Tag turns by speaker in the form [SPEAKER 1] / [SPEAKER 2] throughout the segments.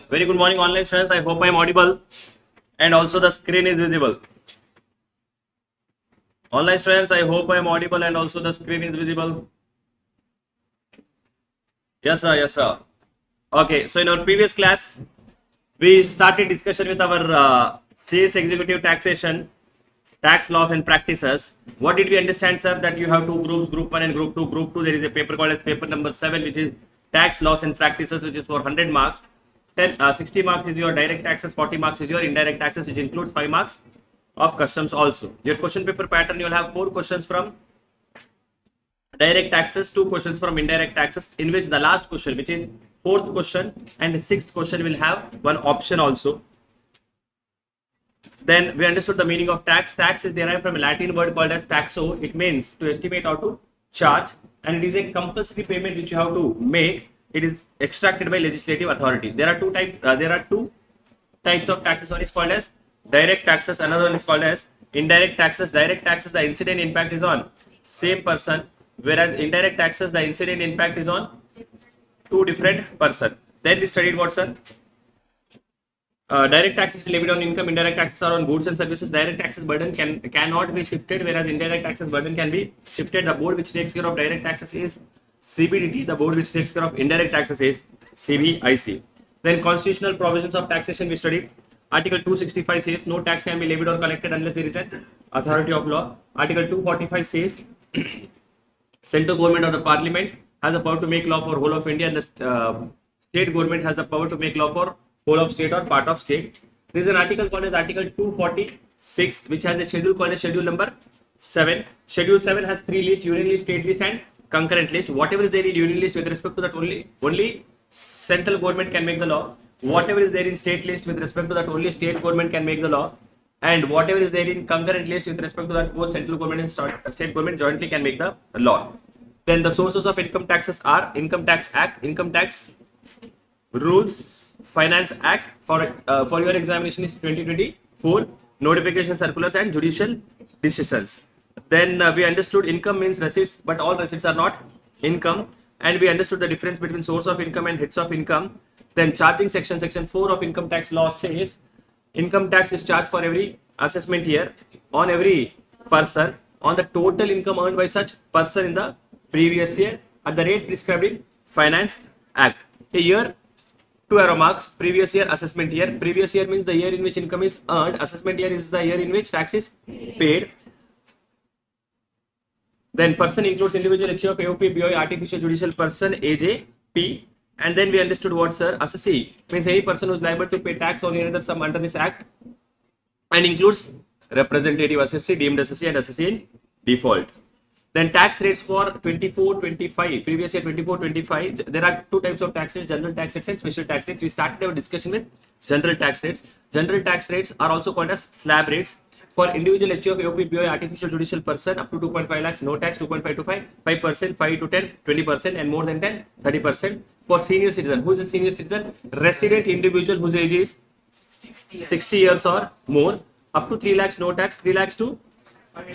[SPEAKER 1] Very good morning, online students. I hope I am audible and also the screen is visible. Online students, I hope I am audible and also the screen is visible. Yes, sir. Yes, sir. Okay. So in our previous class, we started discussion with our CS executive taxation, tax laws and practices. What did we understand, sir? That you have two groups, group 1 and group 2. Group 2, there is a paper called as paper number 7, which is tax laws and practices, which is for 100 marks. 60 marks is your direct taxes, 40 marks is your indirect taxes, which includes 5 marks of customs also. Your question paper pattern, you will have 4 questions from direct taxes, 2 questions from indirect taxes, in which the last question, which is 4th question and the 6th question, will have one option also. Then we understood the meaning of tax. Tax is derived from a Latin word called as taxo. It means to estimate or to charge, and it is a compulsory payment which you have to make. It is extracted by legislative authority. There are two types of taxes. One is called as direct taxes. Another one is called as indirect taxes. Direct taxes, the incident impact is on same person, whereas indirect taxes, the incident impact is on 2 different person. Then we studied what, sir? Direct taxes is levied on income, indirect taxes are on goods and services. Direct taxes burden cannot be shifted, whereas indirect taxes burden can be shifted. The board which takes care of direct taxes is CBDT. The board which takes care of indirect taxes is CBIC. Then constitutional provisions of taxation we studied. Article 265 says no tax can be levied or collected unless there is an authority of law. Article 245 says central government or the parliament has the power to make law for whole of India, and the state government has the power to make law for whole of state or part of state. There is an article called as Article 246, which has a schedule called as Schedule number 7. Schedule 7 has 3 lists: union list, state list, and concurrent list. Whatever is there in union list, with respect to that only central government can make the law. Whatever is there in state list, with respect to that only state government can make the law. And whatever is there in concurrent list, with respect to that both central government and state government jointly can make the law. Then the sources of income taxes are Income Tax Act, Income Tax Rules, Finance Act. For your examination is 2024, notification circulars and judicial decisions. Then we understood income means receipts, but all receipts are not income, and we understood the difference between source of income and heads of income. Then charging section 4 of income tax law says income tax is charged for every assessment year on every person on the total income earned by such person in the previous year at the rate prescribed in Finance Act. A year, 2 arrow marks. Previous year, assessment year. Previous year means the year in which income is earned. Assessment year is the year in which tax is paid. Then person includes individual HUF, AOP, BOI, artificial judicial person, AJP. And then we understood what, sir? Assessee means any person who is liable to pay tax on any other sum under this act, and includes representative assessee, deemed assessee, and assessee in default. Then tax rates for 24-25, previous year 24-25. There are 2 types of tax rates: general tax rates and special tax rates. We started our discussion with general tax rates. General tax rates are also called as slab rates. For individual HUF, AOP, BOI, artificial judicial person, up to 2.5 lakhs, no tax, 2.5 to 5%, 5 to 10, 20%, and more than 10, 30%. For senior citizen, who is a senior citizen? Resident individual whose age is 60 years or more, up to 3 lakhs, no tax, 3 lakhs to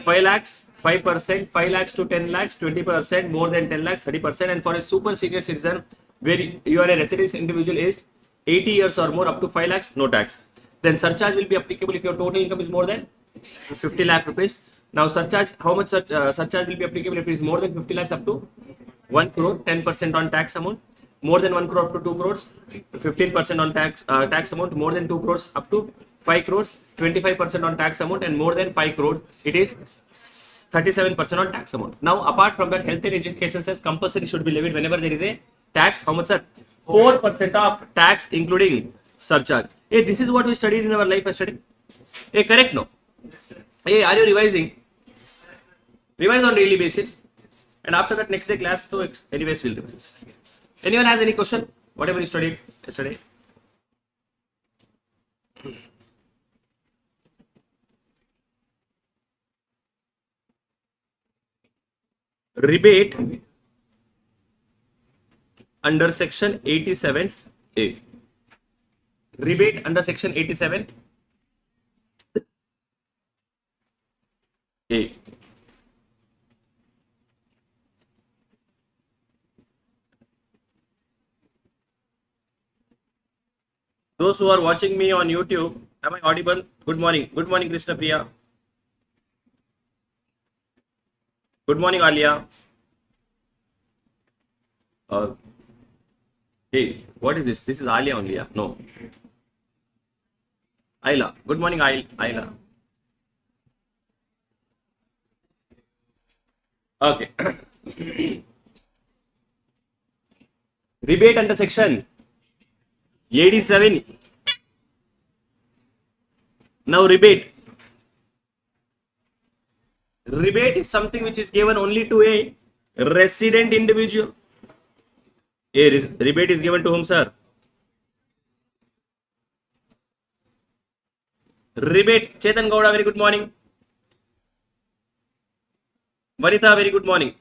[SPEAKER 1] 5 lakhs, 5%, 5 lakhs to 10 lakhs, 20%, more than 10 lakhs, 30%. And for a super senior citizen, where you are a resident individual aged 80 years or more, up to 5 lakhs, no tax. Then surcharge will be applicable if your total income is more than 50 lakh rupees. Now surcharge, how much surcharge will be applicable if it is more than 50 lakhs up to 1 crore, 10% on tax amount. More than 1 crore up to 2 crores, 15% on tax amount. More than 2 crores up to 5 crores, 25% on tax amount, and more than 5 crores, it is 37% on tax amount. Now, apart from that, health and education says compulsory should be levied whenever there is a tax. How much, sir? 4% of tax, including surcharge. Hey, this is what we studied in our life study. Hey, correct? No. Hey, are you revising? Revise on daily basis, and after that, next day class. So, anyways, we'll revise. Anyone has any question? Whatever you studied yesterday. Rebate under section 87A. Rebate under section 87A. Those who are watching me on YouTube, am I audible? Good morning. Good morning, Krishna Priya. Good morning, Alia. Hey, what is this? This is Alia only. Yeah? No. Ayla. Good morning, Ayla. Okay. Rebate under section 87. Now rebate. Rebate is something which is given only to a resident individual. A rebate is given to whom, sir? Rebate. Chetan Gowda, very good morning. Vanita, very good morning.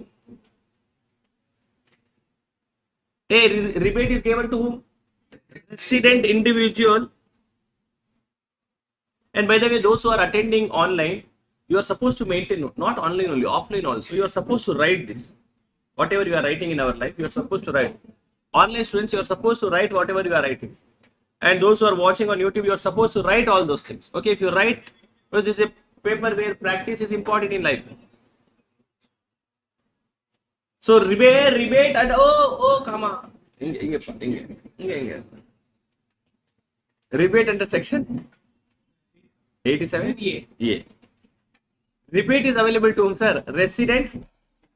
[SPEAKER 1] A rebate is given to whom? Resident individual. And by the way, those who are attending online, you are supposed to maintain, not online only, offline also. You are supposed to write this. Whatever you are writing in our life, you are supposed to write. Online students, you are supposed to write whatever you are writing. And those who are watching on YouTube, you are supposed to write all those things. Okay, if you write, because this is a paper where practice is important in life. So rebate and come on. Rebate under section 87. Yeah. Rebate is available to whom, sir? Resident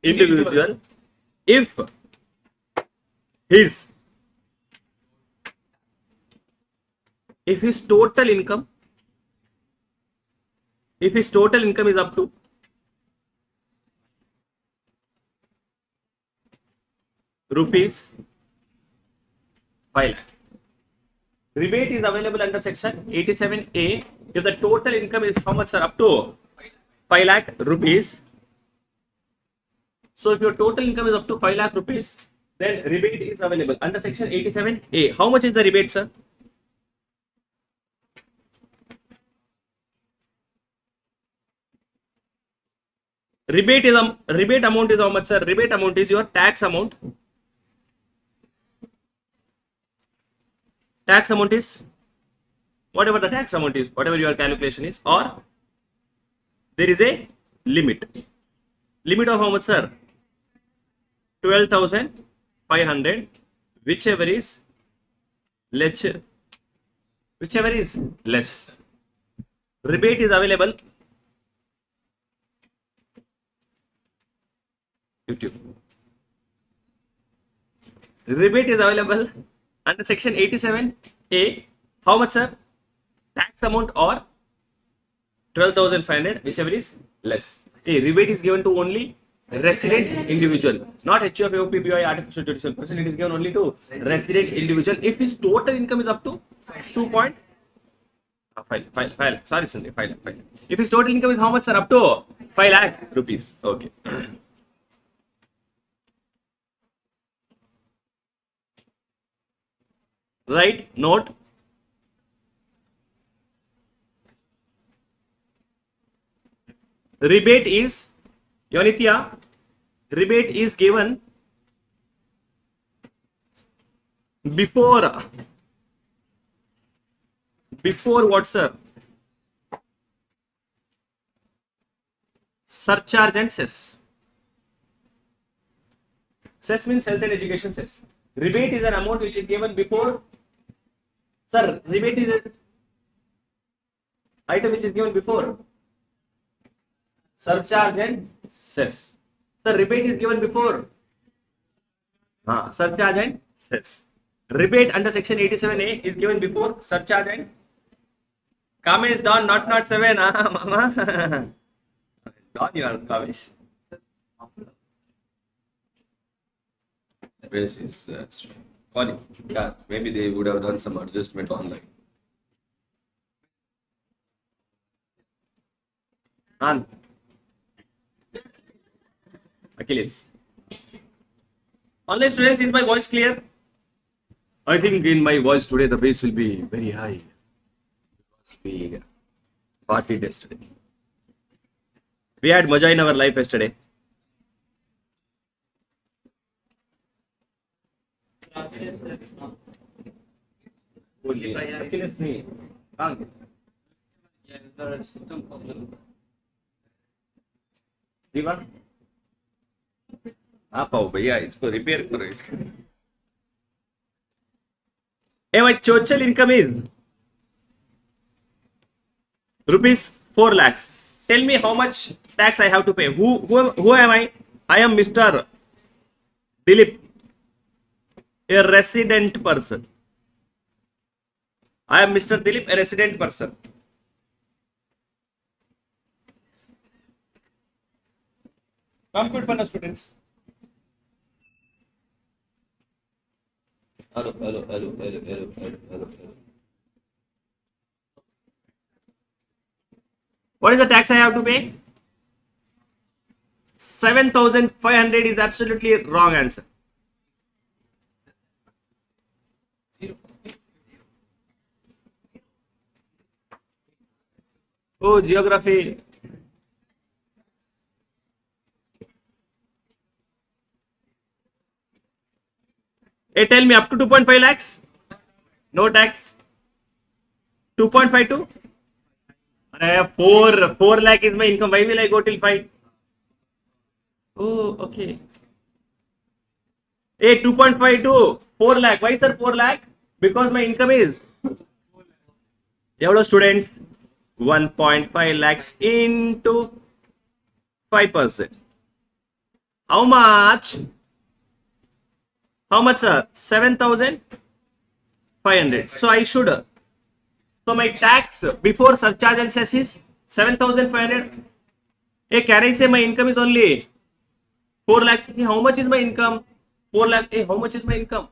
[SPEAKER 1] individual if his total income is up to rupees 5 lakh. Rebate is available under section 87A if the total income is how much, sir? Up to 5 lakh rupees. So if your total income is up to 5 lakh rupees, then rebate is available under section 87A. How much is the rebate, sir? Rebate amount is how much, sir? Rebate amount is your tax amount. Tax amount is whatever the tax amount is, whatever your calculation is, or there is a limit. Limit of how much, sir? 12,500, whichever is less. Rebate is available. YouTube. Rebate is available under section 87A. How much, sir? Tax amount or 12,500, whichever is less. A rebate is given to only resident individual, not HUF, AOP, BOI, artificial judicial person. It is given only to resident individual if his total income is up to 2. Sorry, Sunday, 5 lakh. If his total income is how much, sir? Up to 5 lakh rupees. Okay. Right? Note. Rebate is, Yonitya, rebate is given before what, sir? Surcharge and cess. Cess means health and education cess. Rebate is an amount which is given before. Sir, rebate is an item which is given before surcharge and cess. Sir, rebate is given before surcharge and cess. Rebate under section 87A is given before surcharge and Kamesh Don, not 7. Mama. Don, you are Kamesh. This is calling. Yeah, maybe they would have done some adjustment online. Achilles. Online students, is my voice clear? I think in my voice today the bass will be very high. We partied yesterday. We had maja in our life yesterday. Achilles knee. Wrong. दीवा आप आओ भैया इसको repair करो इसका. Hey, my total income is rupees 4 lakhs. Tell me how much tax I have to pay. Who am I? I am Mr. Dilip, a resident person. I am Mr. Dilip, a resident person. Compute panna students. Hello. What is the tax I have to pay? 7,500 is absolutely wrong answer. Oh, geography. Hey, tell me up to 2.5 lakhs? No tax. 2.52? 4 lakh is my income. Why will I go till 5? Oh, okay. Hey, 2.52, 4 lakh. Why sir 4 lakh? Because my income is. Hello students. 1.5 lakhs into 5%. How much? How much sir? 7,500. So I should. So my tax before surcharge and cess is 7,500. Hey, can I say my income is only 4 lakhs? Hey, how much is my income? 4 lakh. Hey, how much is my income?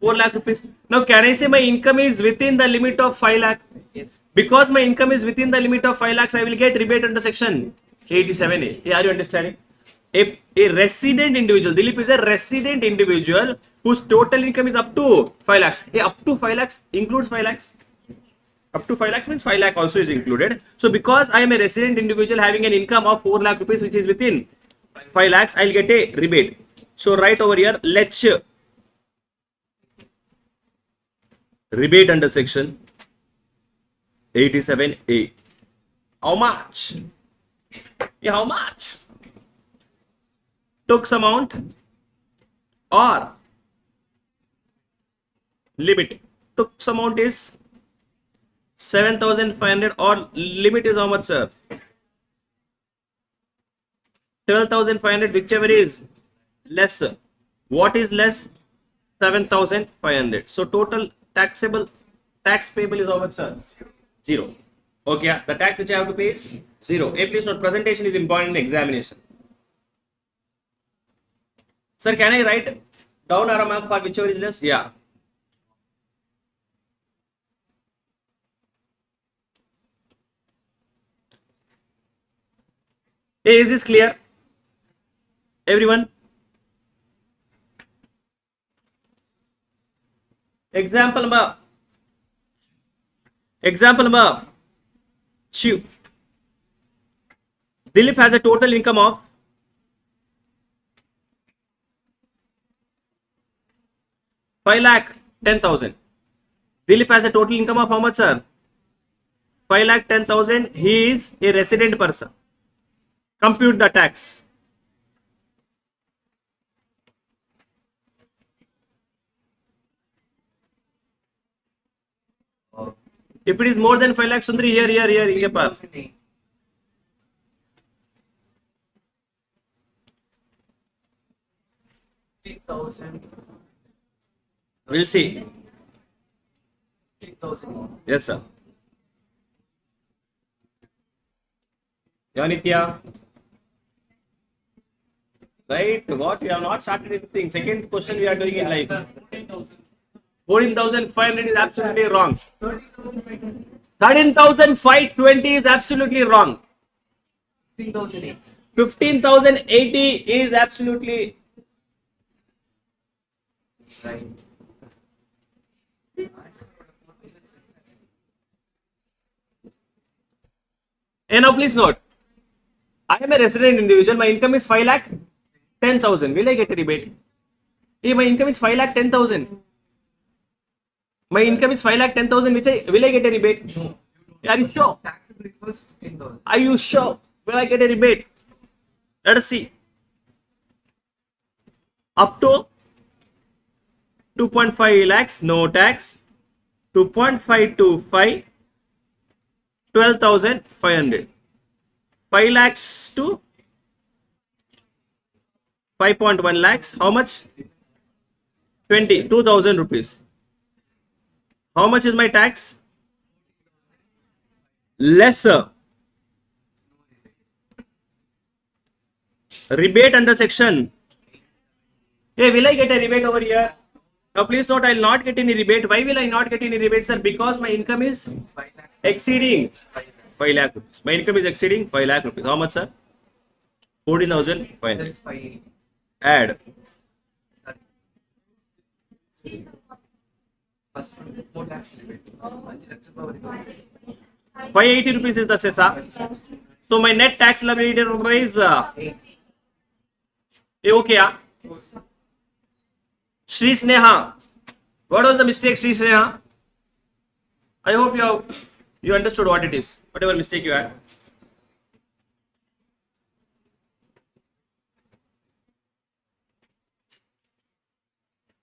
[SPEAKER 1] 4 lakh rupees. Now, can I say my income is within the limit of 5 lakh? Yes. Because my income is within the limit of 5 lakhs, I will get rebate under section 87A. Hey, are you understanding? A resident individual, Dilip is a resident individual whose total income is up to 5 lakhs. Hey, up to 5 lakhs includes 5 lakhs. Up to 5 lakh means 5 lakh also is included. So because I am a resident individual having an income of 4 lakh rupees which is within 5 lakhs, I'll get a rebate. So right over here, let's rebate under section 87A. How much? Yeah, how much? Tax amount or limit. Tax amount is 7,500 or limit is how much sir? 12,500, whichever is less. What is less? 7,500. So total tax payable is how much sir? 0. Okay, yeah. The tax which I have to pay is 0. Hey, please note, presentation is important in examination. Sir, can I write down arrow mark for whichever is less? Yeah. Hey, is this clear? Everyone? Example number 2. Dilip has a total income of 5,10,000. Dilip has a total income of how much, sir? 5,10,000. He is a resident person. Compute the tax. If it is more than 5 lakh, Sundri, here, inge par. We'll see. Yes, sir. Yanitya. Right, what we have not started anything. Second question we are doing in life. 14,500 is absolutely wrong. 13,520 is absolutely wrong. 15,080 is absolutely right. And now please note, I am a resident individual. My income is 5,10,000. Will I get a rebate? If my income is 5,10,000. My income is 5,10,000. Will I get a rebate?
[SPEAKER 2] No.
[SPEAKER 1] Are you sure?
[SPEAKER 2] Tax equals 15,000.
[SPEAKER 1] Are you sure? Will I get a rebate? Let us see. Up to 2.5 lakhs, no tax. 2.525, 12,500. 5 lakhs to 5.1 lakhs. How much? 22,000 rupees. How much is my tax? Lesser. Rebate under section. Hey, will I get a rebate over here? Now please note, I will not get any rebate. Why will I not get any rebate, sir? Because my income is
[SPEAKER 2] 5 lakhs.
[SPEAKER 1] exceeding 5 lakh rupees. My income is exceeding 5 lakh rupees. How much, sir? 14,500.
[SPEAKER 2] That's 580.
[SPEAKER 1] Add.
[SPEAKER 2] Sorry. First one, 4 lakhs rebate. 5 lakhs above rebate.
[SPEAKER 1] 580 rupees is the cessa. So my net tax liability is okay. Shri Sneha. What was the mistake, Shri Sneha? I hope you understood what it is. Whatever mistake you had.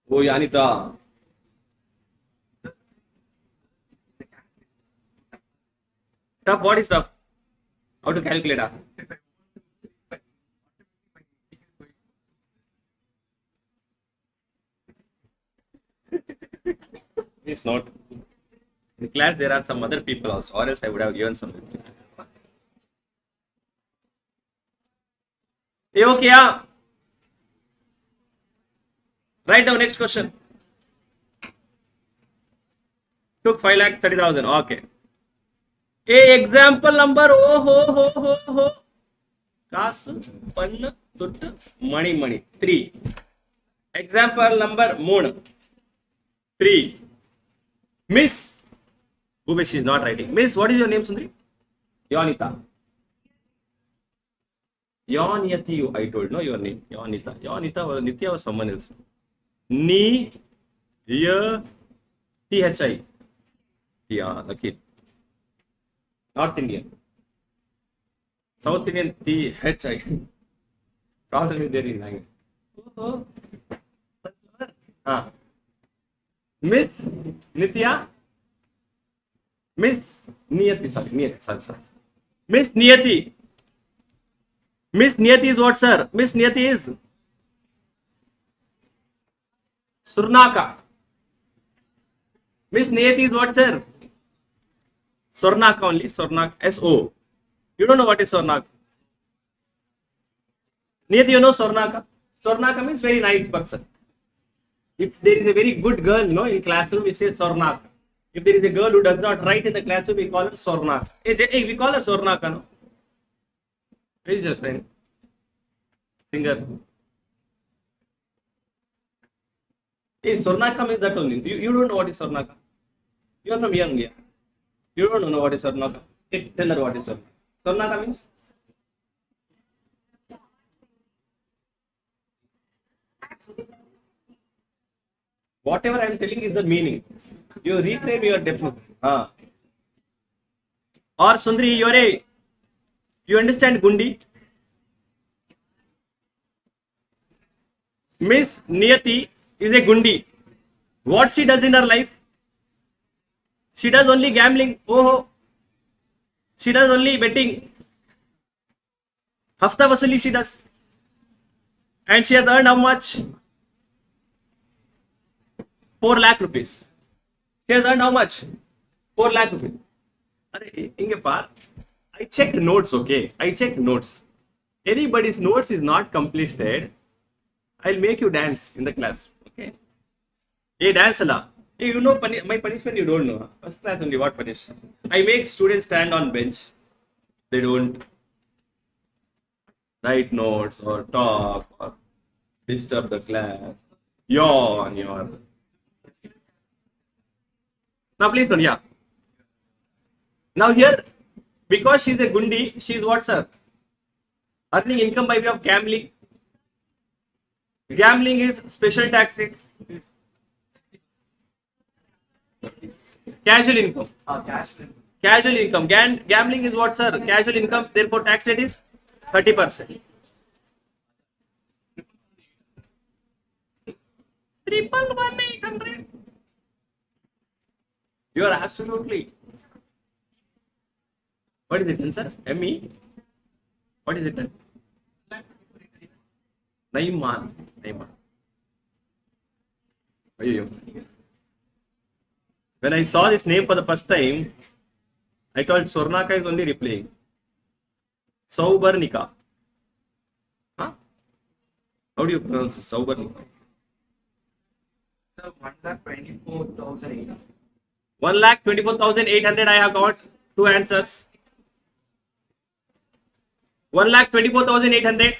[SPEAKER 1] Oh, Yanita. Tough. What is tough? How to calculate? It's not. In class, there are some other people also, or else I would have given some. Okay, yeah. Write down next question. Took 5,30,000. Okay. A example number. Oh. Kasu, Panna, Tut, Money. 3. Example number 3. Miss. Ubesh is not writing. Miss, what is your name, Sundri? Yonita. Yoniti, I told. No, your name. Yonita. Nitya was someone else. Ni, ya, Thi. Yeah, the kid. North Indian. South Indian, Thi. Problem is there in language. Miss Nitya. Miss Niyati, sorry. Miss Niyati. Miss Niyati is what, sir? Miss Niyati is Surnaka. Miss Niyati is what, sir? Surnaka only. Surnaka. S-O. You don't know what is Surnaka? Niyati, you know Surnaka? Surnaka means very nice person. If there is a very good girl, in classroom, we say Surnaka. If there is a girl who does not write in the classroom, we call her Surnaka. Hey, we call her Surnaka, no? Where is your friend? Singer. Hey, Surnaka means that only. You don't know what is Surnaka. You are from India. You don't know what is Surnaka. Hey, tell her what is Surnaka. Surnaka means? Whatever I am telling is the meaning. You reframe your definition. Or Sundri, you understand Gundi? Miss Niyati is a Gundi. What she does in her life? She does only gambling. Oh, she does only betting. Hafta vasuli she does. And she has earned how much? 4 lakh rupees. She has earned how much? 4 lakh rupees. I check notes, okay? I check notes. Anybody's notes is not completed, I'll make you dance in the class, okay? Hey, dance Allah. Hey, you know my punishment you don't know. First class only, what punish? I make students stand on bench. They don't write notes or talk or disturb the class. Yawn. Now please don't, yeah. Now here, because she's a Gundi, she's what, sir? Earning income by way of gambling. Gambling is special tax rates. Casual income.
[SPEAKER 2] Cash.
[SPEAKER 1] Casual income. Gambling is what, sir? Casual income. Therefore, tax rate is 30%. Triple 1,800. You are absolutely. What is it then, sir? ME? What is it then? Naiman. Naiman. When I saw this name for the first time, I thought Swarnaka is only replaying. Saubarnika. Huh? How do you pronounce it? Saubarnika.
[SPEAKER 2] So 1,24,800.
[SPEAKER 1] 1,24,800. I have got two answers. 1,24,800.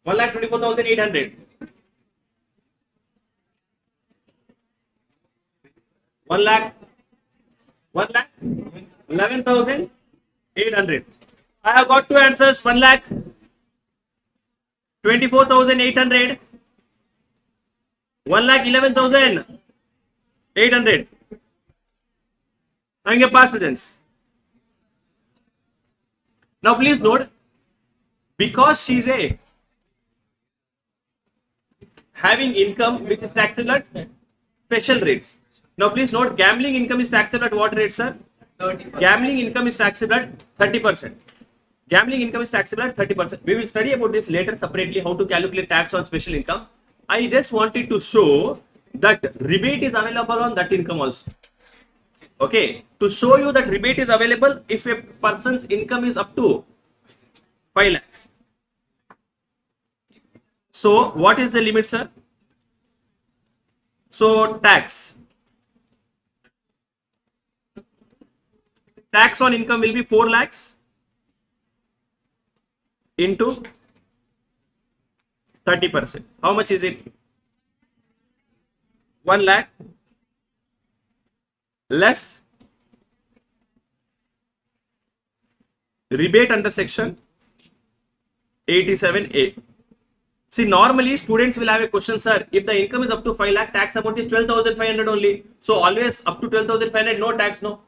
[SPEAKER 1] 1,24,800. 1 lakh. 11,800. I have got two answers. 1,24,800. 1,11,800. Thank you, past students. Now please note, because she's a having income which is taxable at special rates. Now please note, gambling income is taxable at what rate, sir?
[SPEAKER 2] 30%.
[SPEAKER 1] Gambling income is taxable at 30%. Gambling income is taxable at 30%. We will study about this later separately, how to calculate tax on special income. I just wanted to show that rebate is available on that income also. Okay, to show you that rebate is available if a person's income is up to 5 lakhs. So what is the limit, sir? So tax on income will be 4 lakhs into 30%. How much is it? 1 lakh less rebate under section 87A. See, normally students will have a question, sir, if the income is up to 5 lakh, tax amount is 12,500 only. So always up to 12,500, no tax, no.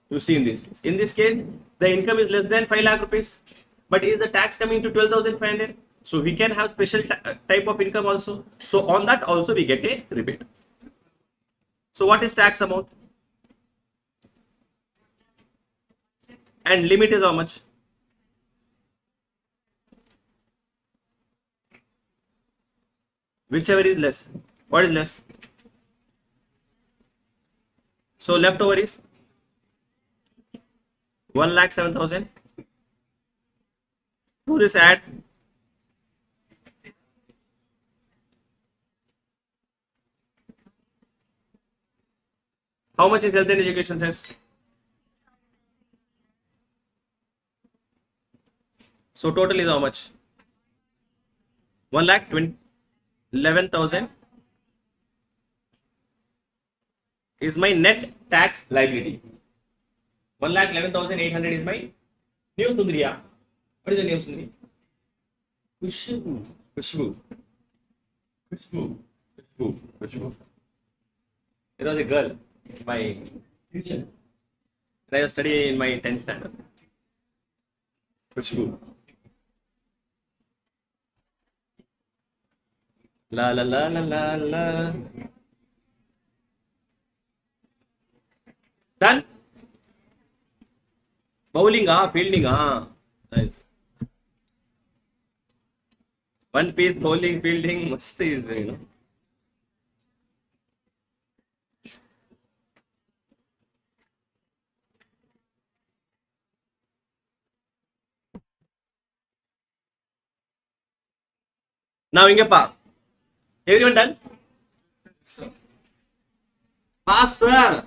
[SPEAKER 1] You see in this case, the income is less than 5 lakh rupees. But is the tax coming to 12,500? So we can have special type of income also. So on that also we get a rebate. So what is tax amount? And limit is how much? Whichever is less. What is less? So leftover is 1,07,000. Do this add. How much is health and education cess? So total is how much? 1,11,000 is my net tax liability. 1,11,800 is my new Sundriya. What is the name, Sundri? Kushbu. It was a girl in my tuition. I was studying in my 10th standard. Kushbu. La la la la la la. Done? Bowling, fielding, Nice. One piece bowling, fielding, must is, Now, Ingappa. Everyone done?
[SPEAKER 2] So,
[SPEAKER 1] Pass, sir.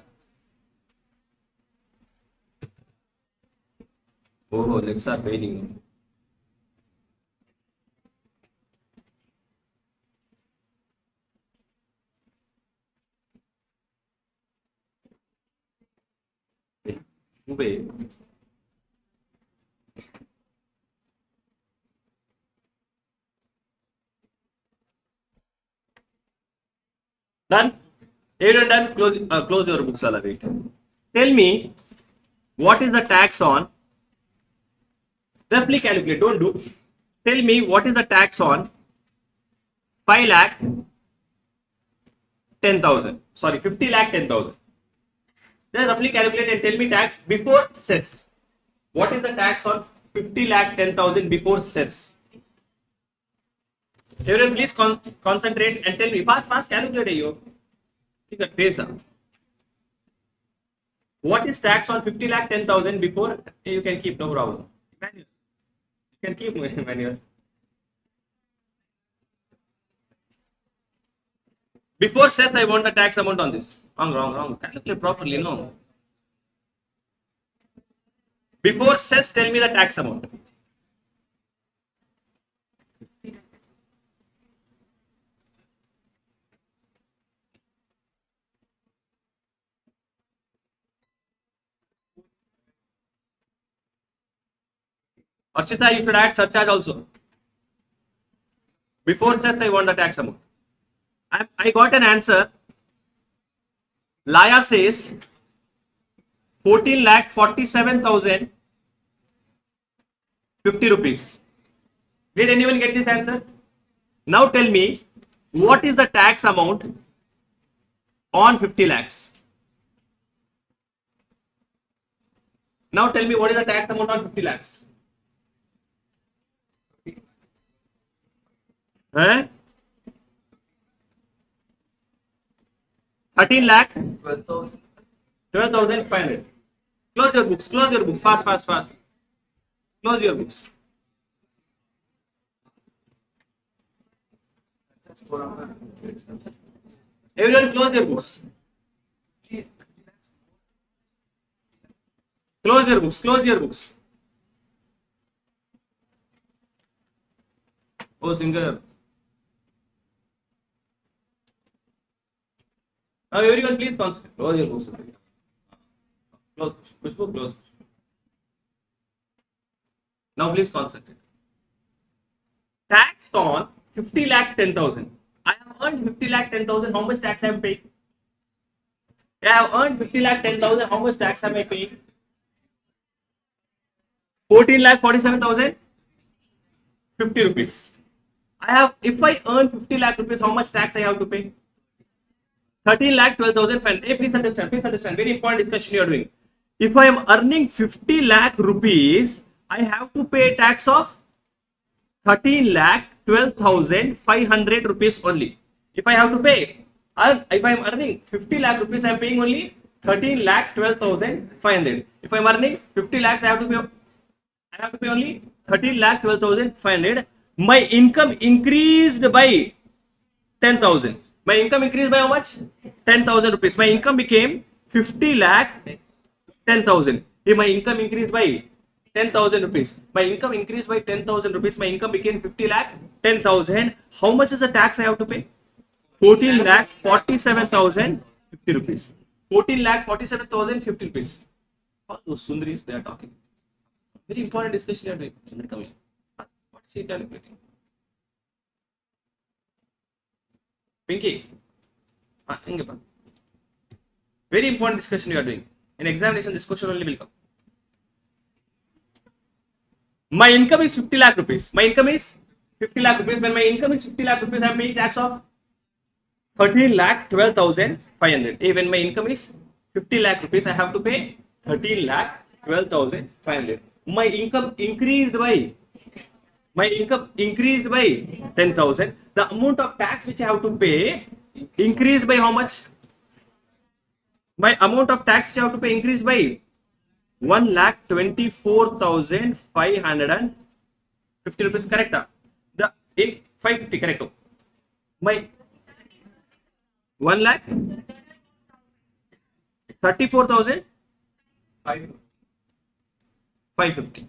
[SPEAKER 1] Oh, legs are paining. Wait. Done? Everyone done? Close your books, all right. Tell me, what is the tax on? Roughly calculate, don't do. Tell me, what is the tax on 5 lakh 10,000? Sorry, 50 lakh 10,000. Just roughly calculate and tell me tax before cess. What is the tax on 50 lakh 10,000 before cess? Everyone, please concentrate and tell me. Fast, calculate you. Take a face up. What is tax on 50 lakh 10,000 before? You can keep, no problem. Manual. You can keep manual. Before cess, I want the tax amount on this. Wrong. Calculate properly, no. Before cess, tell me the tax amount. Archita, you should add surcharge also. Before cess, I want the tax amount. I got an answer. Laya says 14,47,050 rupees. Did anyone get this answer? Now tell me, what is the tax amount on 50 lakhs? Now tell me, what is the tax amount on 50 lakhs? Huh? 13 lakh 12,500. Close your books. Fast. Close your books. Everyone, close your books. Close your books. Oh, singer. Now everyone, please concentrate. Close your books. Close. Now please concentrate. Tax on 50 lakh 10,000. I have earned 50 lakh 10,000. How much tax I am paying? I have earned 50 lakh 10,000. How much tax am I paying? 14 lakh 47,000. 50 rupees. If I earn 50 lakh rupees, how much tax I have to pay? 13 lakh 12,500. Hey, please understand. Very important discussion you are doing. If I am earning 50 lakh rupees, I have to pay tax of 13 lakh 12,500 rupees only. If I have to pay, if I am earning 50 lakh rupees, I am paying only 13 lakh 12,500. If I am earning 50 lakhs, I have to pay only 13 lakh 12,500. My income increased by 10,000. My income increased by how much? 10,000 rupees. My income became 50 lakh 10,000. If my income increased by 10,000 rupees, my income increased by 10,000 rupees, my income became 50 lakh 10,000. How much is the tax I have to pay? 14 lakh 47,050 rupees. 14 lakh 47,050 rupees. All those sundaris they are talking. Very important discussion you are doing. Sundari, come here. What is she calculating? Pinky. Very important discussion you are doing. In examination, this question only will come. My income is 50 lakh rupees. My income is 50 lakh rupees. When my income is 50 lakh rupees, I am paying tax of 13 lakh 12,500. When my income is 50 lakh rupees, I have to pay 13 lakh 12,500. My income increased by 10,000. The amount of tax which I have to pay increased by how much? My amount of tax which I have to pay increased by 1,24,550 rupees. Correct? The 550 correct. My 1,34,550.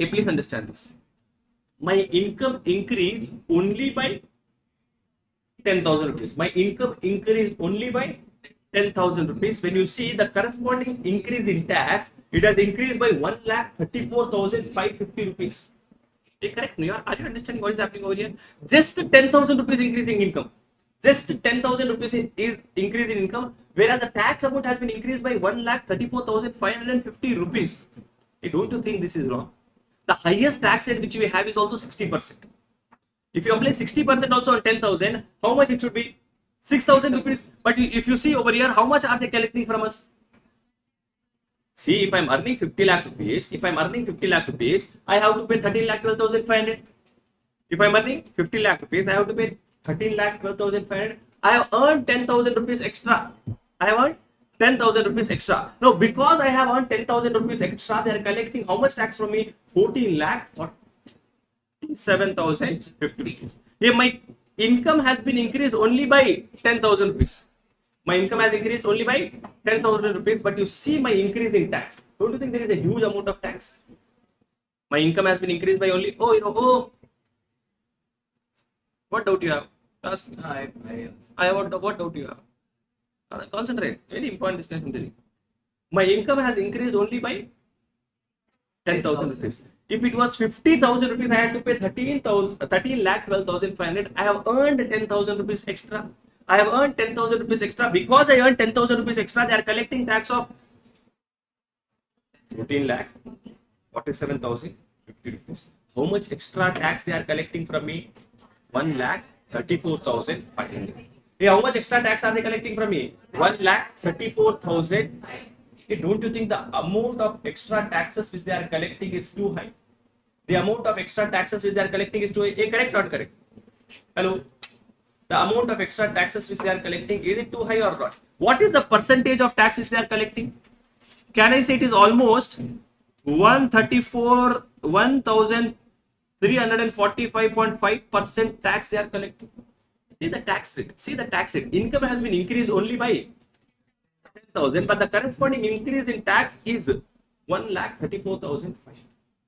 [SPEAKER 1] Please understand this. My income increased only by 10,000 rupees. My income increased only by 10,000 rupees. When you see the corresponding increase in tax, it has increased by 1,34,550 rupees. Correct? Are you understanding what is happening over here? Just 10,000 rupees increasing income. Just 10,000 rupees is increase in income, whereas the tax amount has been increased by 1,34,550 rupees. Hey, don't you think this is wrong? The highest tax rate which we have is also 60%. If you apply 60% also on 10,000, how much it should be? 6,000 rupees. But if you see over here, how much are they collecting from us? See, if I'm earning 50 lakh rupees, I have to pay 13 lakh 12,500. If I'm earning 50 lakh rupees, I have to pay 13 lakh 12,500. I have earned 10,000 rupees extra. I have earned 10,000 rupees extra. Now, because I have earned 10,000 rupees extra, they are collecting how much tax from me? 14 lakh 7,050 rupees. Here, my income has been increased only by 10,000 rupees. My income has increased only by 10,000 rupees, but you see my increase in tax. Don't you think there is a huge amount of tax? My income has been increased by only, what doubt you have? Ask me. What doubt you have? Concentrate. Very important discussion. My income has increased only by 10,000 rupees. If it was 50,000 rupees, I had to pay 13 lakh 12,500. I have earned 10,000 rupees extra. I have earned 10,000 rupees extra. Because I earned 10,000 rupees extra, they are collecting tax of 14 lakh 47,050 rupees. How much extra tax they are collecting from me? 1,34,500. Hey, how much extra tax are they collecting from me? 1,34,000. Hey, don't you think the amount of extra taxes which they are collecting is too high? The amount of extra taxes which they are collecting is too high. Hey, correct or not correct? Hello? The amount of extra taxes which they are collecting, is it too high or not? What is the percentage of tax which they are collecting? Can I say it is almost 1,345.5% tax they are collecting? See the tax rate. Income has been increased only by 10,000, but the corresponding increase in tax is 1,34,500.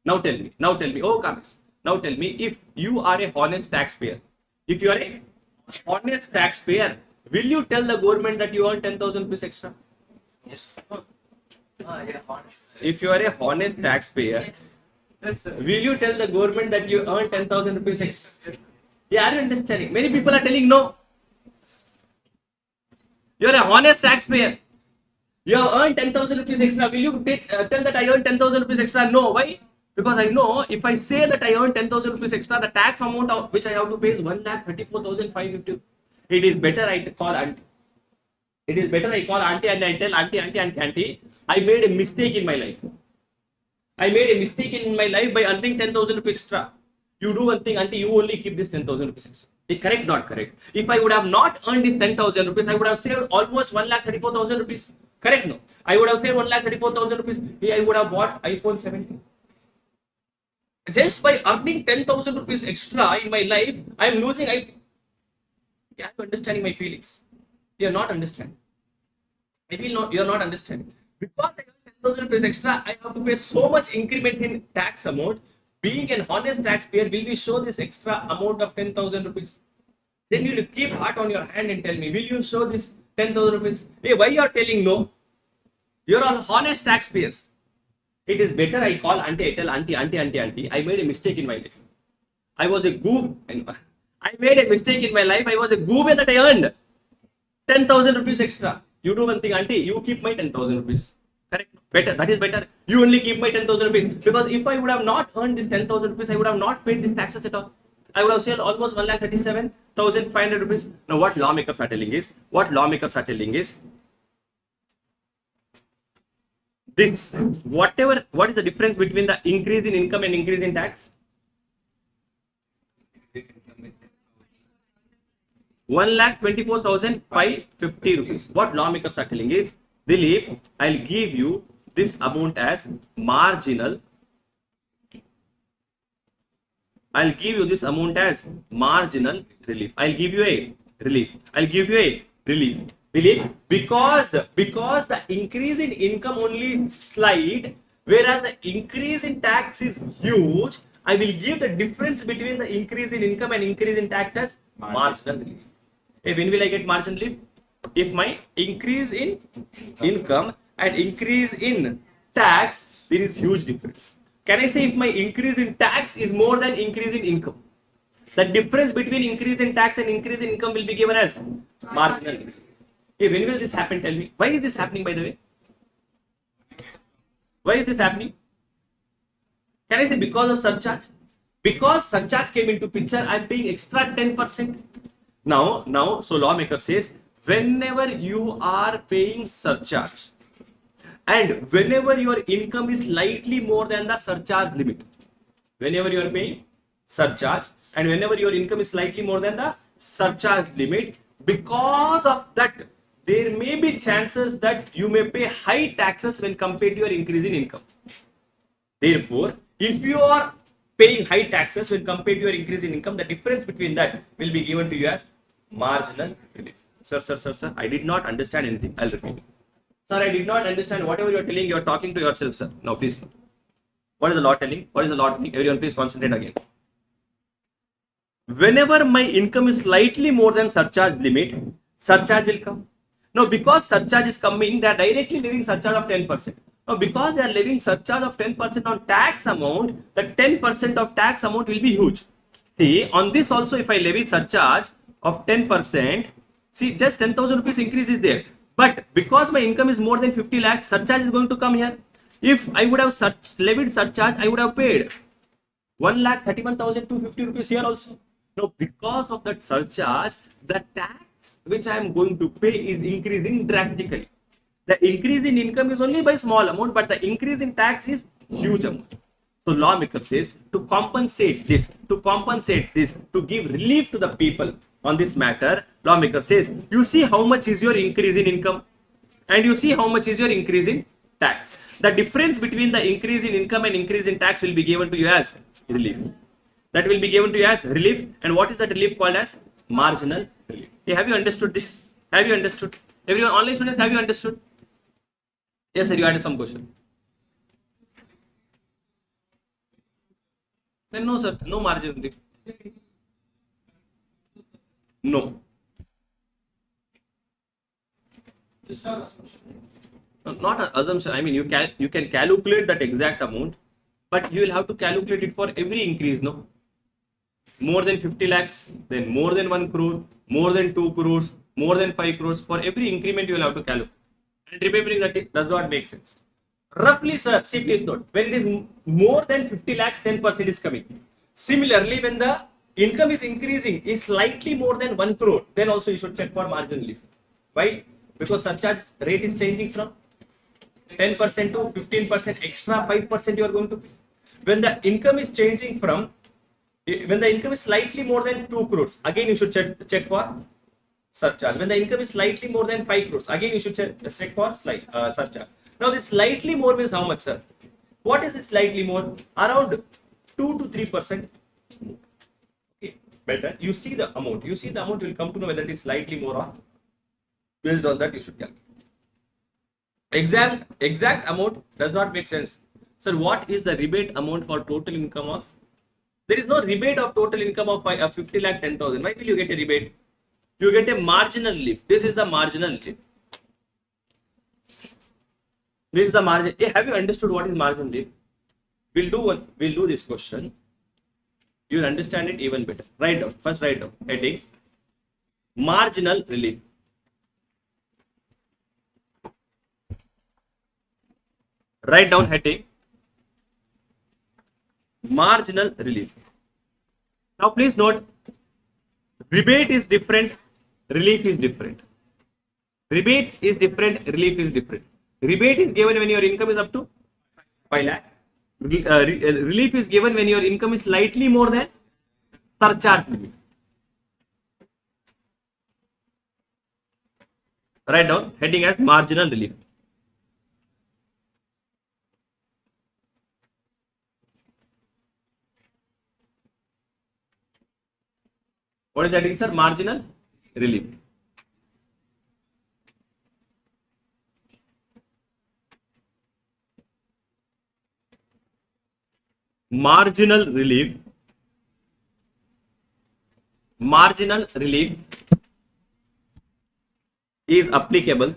[SPEAKER 1] Now tell me, oh Kamesh, now tell me, if you are a honest taxpayer, will you tell the government that you earn 10,000 rupees extra?
[SPEAKER 2] Yes. Yeah, honest.
[SPEAKER 1] If you are a honest taxpayer, will you tell the government that you earn 10,000 rupees extra? Yeah, are you understanding? Many people are telling no. You are a honest taxpayer. You have earned 10,000 rupees extra. Will you tell that I earned 10,000 rupees extra? No. Why? Because I know if I say that I earned 10,000 rupees extra, the tax amount which I have to pay is 1,34,550. It is better I call auntie. And I tell auntie, I made a mistake in my life. By earning 10,000 rupees extra. You do one thing, auntie, you only keep this 10,000 rupees extra. Correct, not correct? If I would have not earned this 10,000 rupees, I would have saved almost 1,34,000 rupees. Correct, no? I would have saved 1,34,000 rupees. I would have bought iPhone 17. Just by earning 10,000 rupees extra in my life, I am losing. You are understanding my feelings. You are not understanding. I feel no, you are not understanding. Because I earn 10,000 rupees extra, I have to pay so much increment in tax amount. Being an honest taxpayer, will we show this extra amount of 10,000 rupees? Then you will keep heart on your hand and tell me, will you show this 10,000 rupees? Hey, why you are telling no? You are all honest taxpayers. It is better I call auntie, I tell auntie, I made a mistake in my life. I was a goob. I made a mistake in my life. I was a goob that I earned 10,000 rupees extra. You do one thing, auntie, you keep my 10,000 rupees. Correct? Better. That is better. You only keep my 10,000 rupees. Because if I would have not earned this 10,000 rupees, I would have not paid these taxes at all. I would have saved almost 1,37,500 rupees. Now, what lawmakers are telling is, this, what is the difference between the increase in income and increase in tax? 1,24,550 rupees. What lawmakers are telling is, Dilip, I'll give you this amount as marginal. I'll give you this amount as marginal relief. I'll give you a relief. Dilip, because the increase in income only slight, whereas the increase in tax is huge, I will give the difference between the increase in income and increase in tax as marginal relief. Hey, when will I get marginal relief? If my increase in income and increase in tax, there is huge difference. Can I say if my increase in tax is more than increase in income? The difference between increase in tax and increase in income will be given as marginal relief. Okay, when will this happen? Tell me. Why is this happening, by the way? Why is this happening? Can I say because of surcharge? Because surcharge came into picture, I am paying extra 10%. Now, so lawmaker says, whenever you are paying surcharge and whenever your income is slightly more than the surcharge limit, whenever you are paying surcharge and whenever your income is slightly more than the surcharge limit, because of that, there may be chances that you may pay high taxes when compared to your increase in income. Therefore, if you are paying high taxes when compared to your increase in income, the difference between that will be given to you as marginal relief. Sir, I did not understand anything. I'll repeat. Sir, I did not understand whatever you are telling. You are talking to yourself, sir. Now, please. What is the law telling? What is the law telling? Everyone, please concentrate again. Whenever my income is slightly more than surcharge limit, surcharge will come. Now, because surcharge is coming, they are directly levying surcharge of 10%. Now, because they are levying surcharge of 10% on tax amount, the 10% of tax amount will be huge. See, on this also, if I levy surcharge of 10%, see, just 10,000 rupees increase is there. But because my income is more than 50 lakhs, surcharge is going to come here. If I would have levied surcharge, I would have paid 1,31,250 rupees here also. Now, because of that surcharge, the tax which I am going to pay is increasing drastically. The increase in income is only by small amount, but the increase in tax is huge amount. So lawmaker says to compensate this, to give relief to the people on this matter, lawmaker says, you see how much is your increase in income and you see how much is your increase in tax. The difference between the increase in income and increase in tax will be given to you as relief. That will be given to you as relief. And what is that relief called as? Marginal relief. Okay, have you understood this? Have you understood? Everyone, online students, have you understood? Yes, sir, you added some question. Then no, sir, no marginal relief. No. Not an assumption. I mean, you can calculate that exact amount, but you will have to calculate it for every increase, no? More than 50 lakhs, then more than 1 crore, more than 2 crores, more than 5 crores. For every increment, you will have to calculate. And remembering that it does not make sense. Roughly, sir, see, please note, when it is more than 50 lakhs, 10% is coming. Similarly, when the income is increasing, is slightly more than 1 crore, then also you should check for marginal relief. Why? Because surcharge rate is changing from 10% to 15%, extra 5% you are going to pay. When the income is changing from, when the income is slightly more than 2 crores, again you should check for surcharge. When the income is slightly more than 5 crores, again you should check for surcharge. Now this slightly more means how much, sir? What is this slightly more? Around 2 to 3%. Okay, better. You see the amount. You see the amount, you will come to know whether it is slightly more or based on that you should calculate. Exact amount does not make sense. Sir, what is the rebate amount for total income of? There is no rebate of total income of 50 lakh 10,000. Why will you get a rebate? You get a marginal relief. This is the marginal relief. This is the margin. Hey, have you understood what is marginal relief? We'll do this question. You'll understand it even better. Write down. First write down. Heading. Marginal relief. Write down heading. Marginal relief. Now please note, rebate is different, relief is different. Rebate is different, relief is different. Rebate is given when your income is up to 5 lakh. Relief is given when your income is slightly more than surcharge limit. Write down heading as marginal relief. What is that, sir? Marginal relief. Marginal relief. Marginal relief is applicable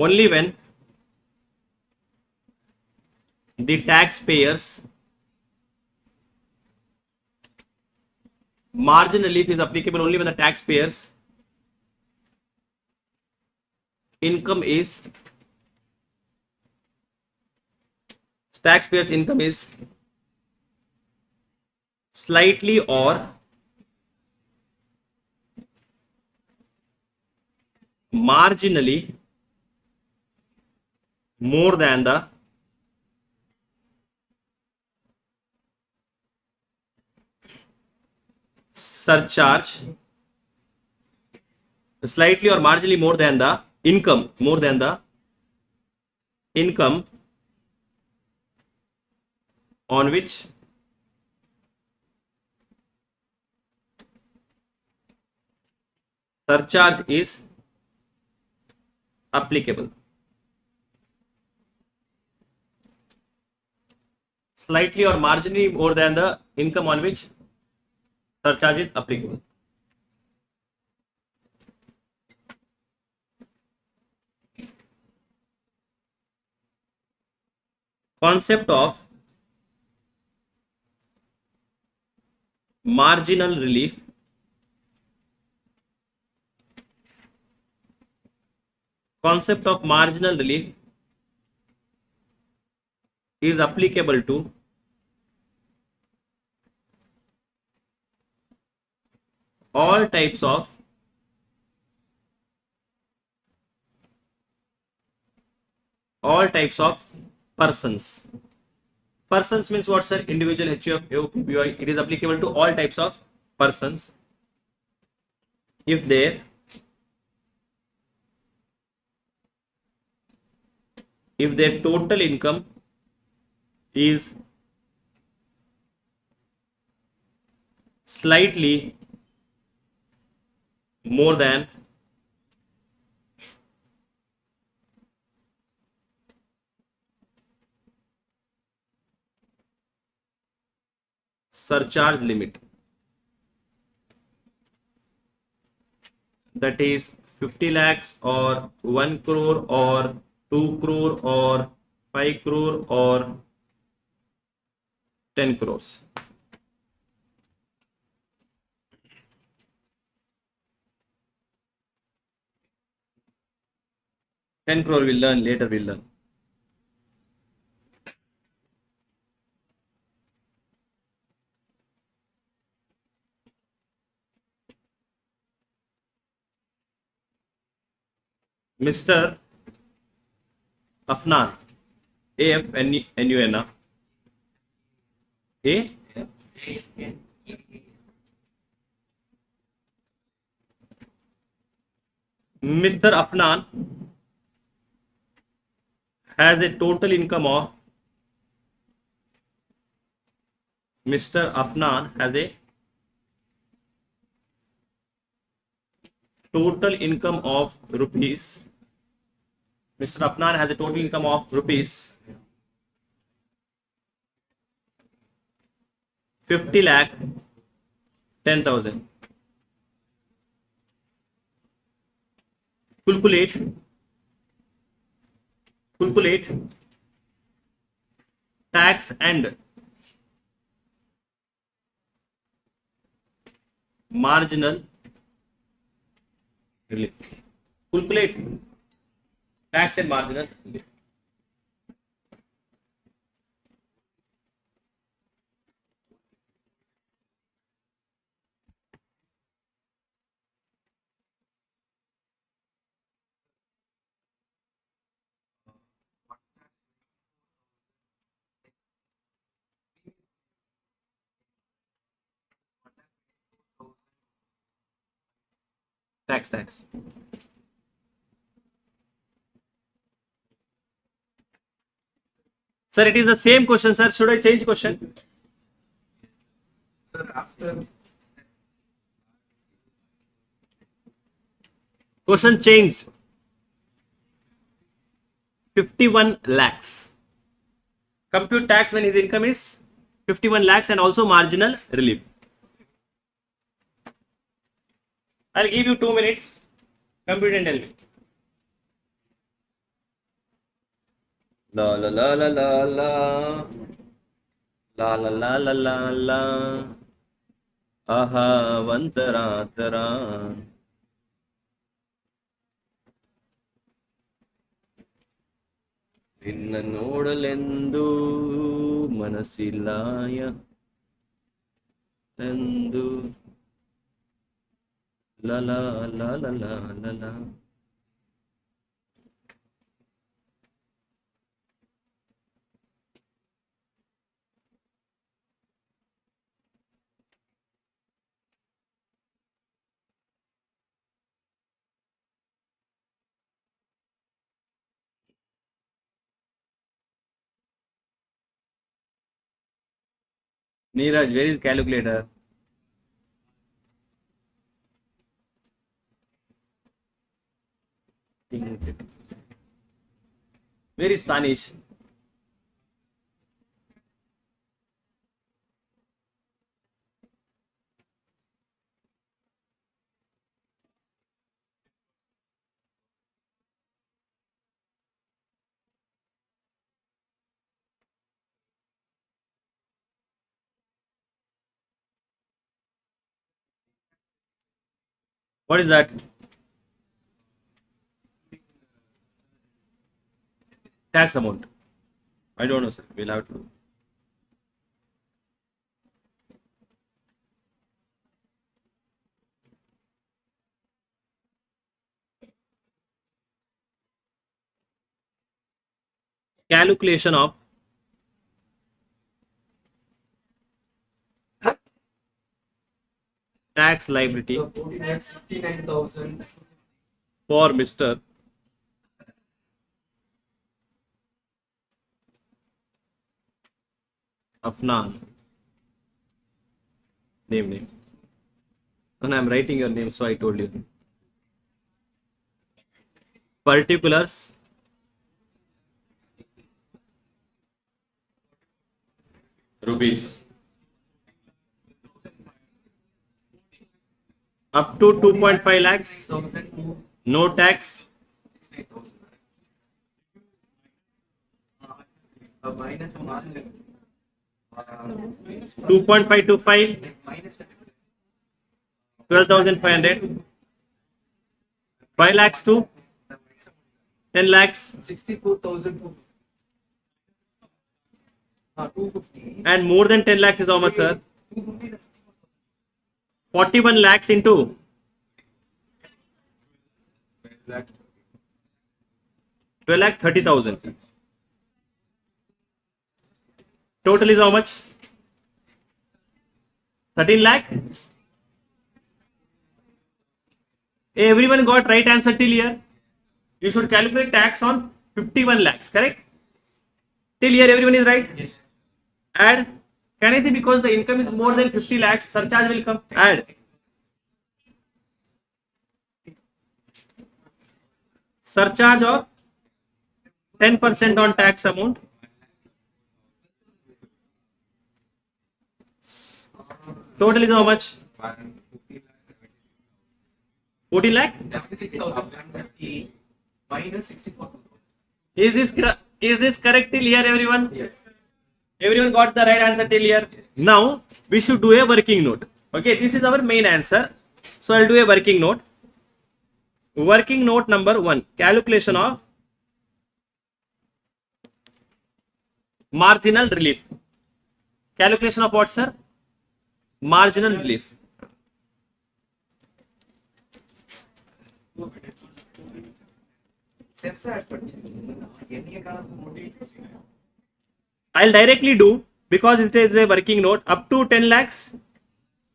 [SPEAKER 1] only when the taxpayers margin relief is applicable only when the taxpayers income is slightly or marginally more than the surcharge, slightly or marginally more than the income, on which surcharge is applicable. Slightly or marginally more than the income on which surcharge is applicable. Concept of marginal relief is applicable to all types of persons. Persons means what, sir? Individual, HUF, AOP, BOI. It is applicable to all types of persons if their total income is slightly more than surcharge limit, that is 50 lakhs or 1 crore or 2 crore or 5 crore or 10 crores. Ten crore we'll learn later. Mr. Afnan, AFNUN, A. Mr. Afnan has a total income of rupees 50 lakh 10,000. Calculate tax and marginal relief. Calculate tax and marginal relief. Tax. Sir, it is the same question, sir. Should I change question?
[SPEAKER 2] Sir, after
[SPEAKER 1] Question changed. 51 lakhs. Compute tax when his income is 51 lakhs and also marginal relief. I'll give you 2 minutes. Compute and tell me. La la la la la la. La la la la la la. Aha, vantara tara. ನಿನ್ನ ನೋಡಲೆಂದು ಮನಸ್ಸಿಲ್ಲಾಯ ಎಂದು ಲಲ ಲಲ ಲಲ. Neeraj, where is calculator? Where is Spanish? What is that? Tax amount. I don't know, sir. We'll have to. Calculation of tax liability
[SPEAKER 2] So 14,69,000.
[SPEAKER 1] for Mr. Afnan. Name. And I'm writing your name, so I told you. Particulars. Rupees. Up to 2.5 lakhs. No tax.
[SPEAKER 2] Minus the marginal.
[SPEAKER 1] 2.525.
[SPEAKER 2] Minus
[SPEAKER 1] 12,500. 5 lakhs to 10 lakhs.
[SPEAKER 2] 64,000. 250.
[SPEAKER 1] And more than 10 lakhs is how much, sir?
[SPEAKER 2] 250.
[SPEAKER 1] 41 lakhs into 12 lakh 30,000. Total is how much? 13 lakh. Everyone got right answer till here. You should calculate tax on 51 lakhs, correct? Till here everyone is right?
[SPEAKER 2] Yes.
[SPEAKER 1] Add. Can I say because the income is more than 50 lakhs, surcharge will come? Add. Surcharge of 10% on tax amount. Total is how much? 14 lakh?
[SPEAKER 2] 76,150 minus 64,000.
[SPEAKER 1] Is this correct till here, everyone?
[SPEAKER 2] Yes.
[SPEAKER 1] Everyone got the right answer till here. Now we should do a working note. Okay, this is our main answer. So I'll do a working note. Working note number 1. Calculation of marginal relief. Calculation of what, sir? Marginal relief. I'll directly do because it is a working note up to 10 lakhs,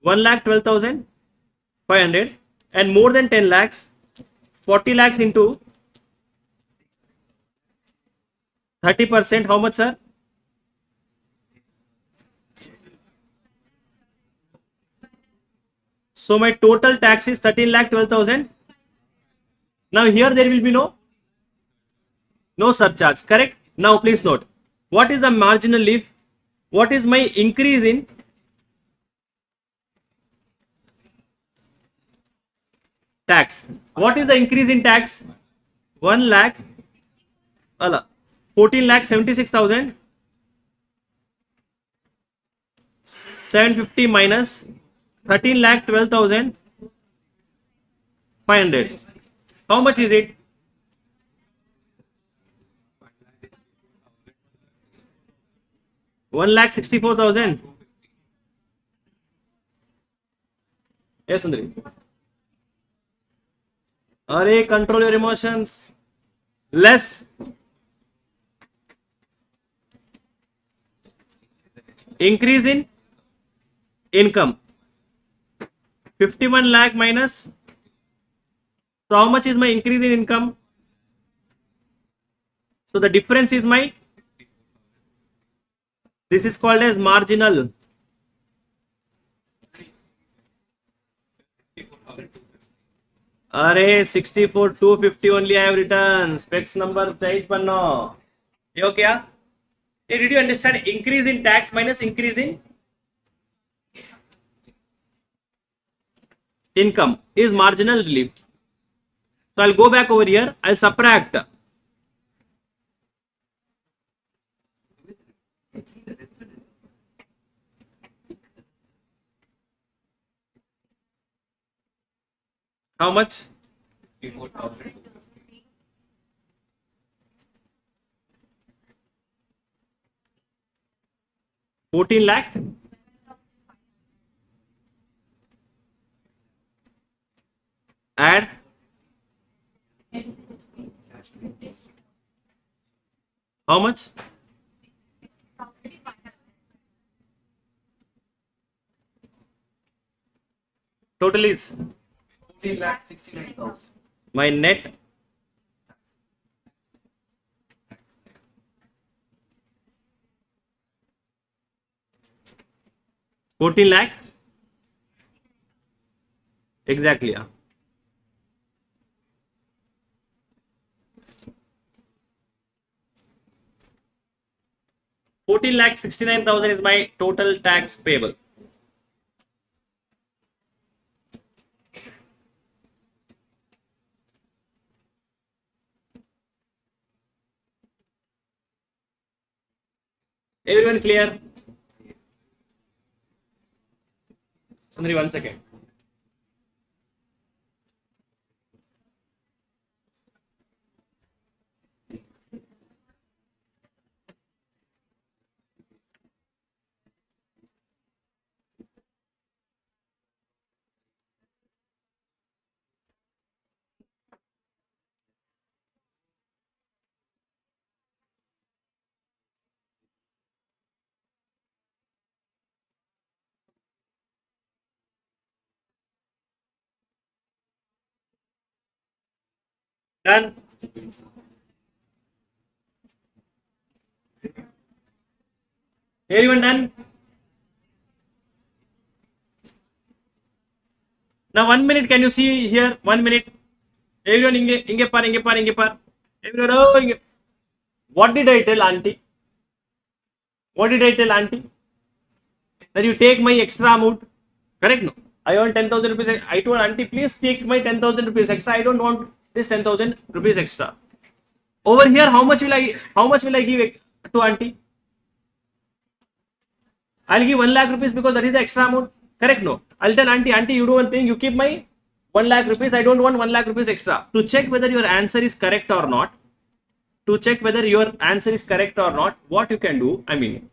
[SPEAKER 1] 1,12,500 and more than 10 lakhs, 40 lakhs into 30%. How much, sir? So my total tax is 13,12,000. Now here there will be no surcharge, correct? Now please note, what is the marginal relief? What is my increase in tax? What is the increase in tax? 1 lakh 14,76,000. 750 minus 13,12,500. How much is it? 1,64,000. Yes, Sundari. Arey, control your emotions. Less increase in income. 51 lakh minus. So how much is my increase in income? So the difference is my, this is called as marginal. Arey, 64,250 only I have written. Specs number change panno. ये हो क्या? Did you understand? Increase in tax minus increase in income is marginal relief. So I'll go back over here. I'll subtract. How much? 14 lakh. Add how much? Total is
[SPEAKER 2] 14,69,000.
[SPEAKER 1] my net 14 lakh. Exactly. Yeah. 14,69,000 is my total tax payable. Everyone clear? Sundari, 1 second. Done. Everyone done? Now 1 minute, can you see here? 1 minute. Everyone inge par. Everyone, oh, inge. What did I tell auntie? What did I tell auntie? That you take my extra amount. Correct? No. I earn 10,000 rupees. I told auntie, please take my 10,000 rupees extra. I don't want this 10,000 rupees extra. Over here, how much will I give to auntie? I'll give 1 lakh rupees because that is the extra amount. Correct? No. I'll tell auntie, you do one thing, you keep my 1 lakh rupees. I don't want 1 lakh rupees extra. To check whether your answer is correct or not, what you can do, I mean,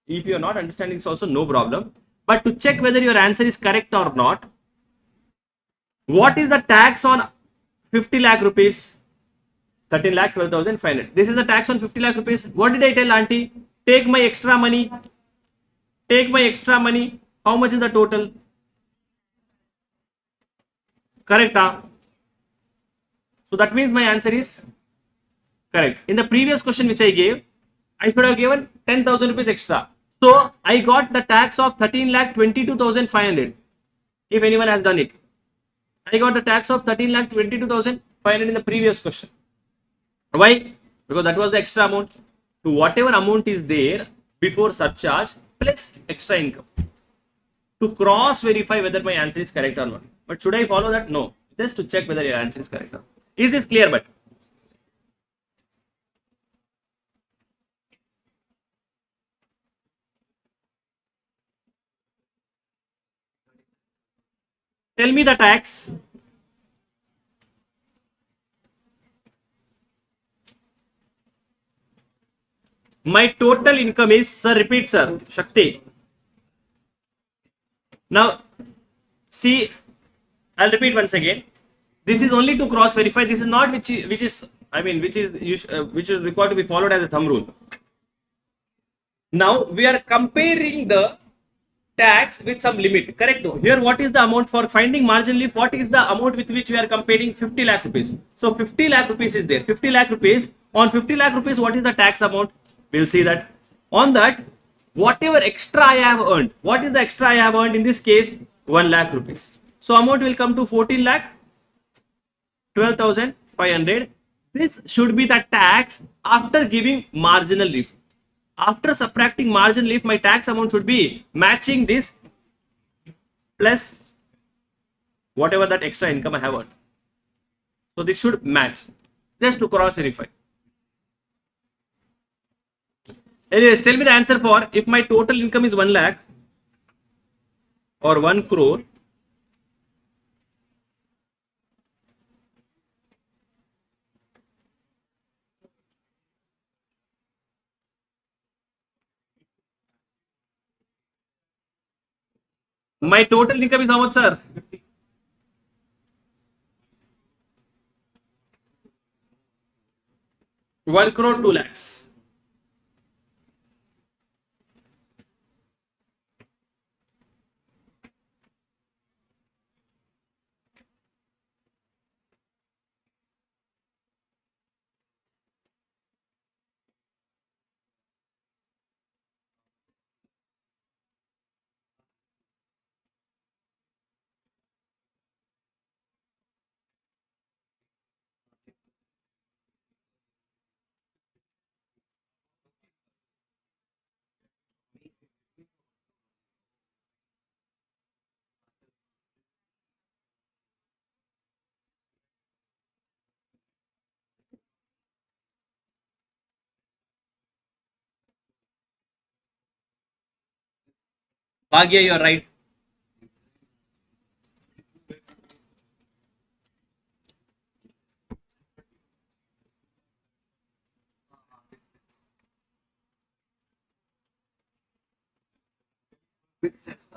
[SPEAKER 1] if you are not understanding, it's also no problem. But to check whether your answer is correct or not, what is the tax on 50 lakh rupees? 13,12,500. This is the tax on 50 lakh rupees. What did I tell auntie? Take my extra money. How much is the total? Correct? So that means my answer is correct. In the previous question which I gave, I should have given 10,000 rupees extra. So I got the tax of 13,22,500. If anyone has done it, I got the tax of 13,22,500 in the previous question. Why? Because that was the extra amount. To whatever amount is there before surcharge plus extra income. To cross verify whether my answer is correct or not. But should I follow that? No. Just to check whether your answer is correct or not. Is this clear? But Tell me the tax. My total income is, sir, repeat, sir, Shakti. Now, see, I'll repeat once again. This is only to cross verify. This is not which is I mean which is required to be followed as a thumb rule. Now we are comparing the tax with some limit. Correct? No. Here, what is the amount for finding marginal leaf? What is the amount with which we are comparing? 50 lakh rupees. So 50 lakh rupees is there. 50 lakh rupees. On 50 lakh rupees, what is the tax amount? We'll see that. On that, whatever extra I have earned. What is the extra I have earned? In this case, 1 lakh rupees. So amount will come to 14 lakh. 12,500. This should be the tax after giving marginal leaf. After subtracting marginal leaf, my tax amount should be matching this plus whatever that extra income I have earned. So this should match, just to cross verify. Anyways, tell me the answer for if my total income is 1 lakh or 1 crore. My total income is how much, sir? One crore 2 lakhs. Bhagya, you are right.
[SPEAKER 2] With cess.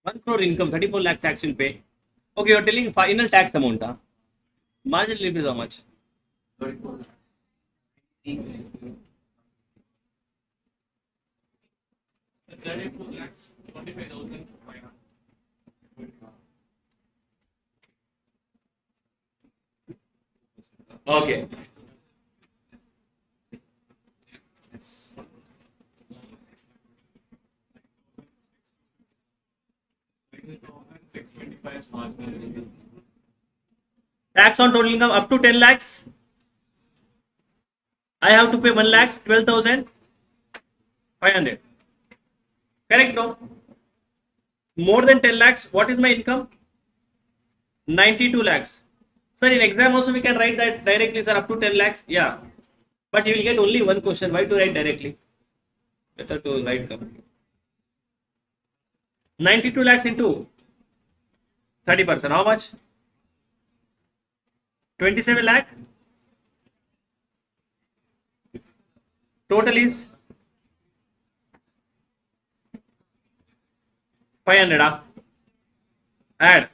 [SPEAKER 1] One crore income, 34 lakh tax will pay. Okay, you're telling final tax amount. Huh? Marginal leaf is how much?
[SPEAKER 2] 34 lakhs.
[SPEAKER 1] 34 lakhs, 45,500. Okay. Tax on total income up to 10 lakhs. I have to pay 1 lakh 12,500. Correct, no? More than 10 lakhs, what is my income? 92 lakhs. Sir, in exam also we can write that directly, sir, up to 10 lakhs. Yeah. But you will get only one question. Why to write directly? Better to write company. 92 lakhs into 30%. How much? 27 lakh. Total is 500. Add.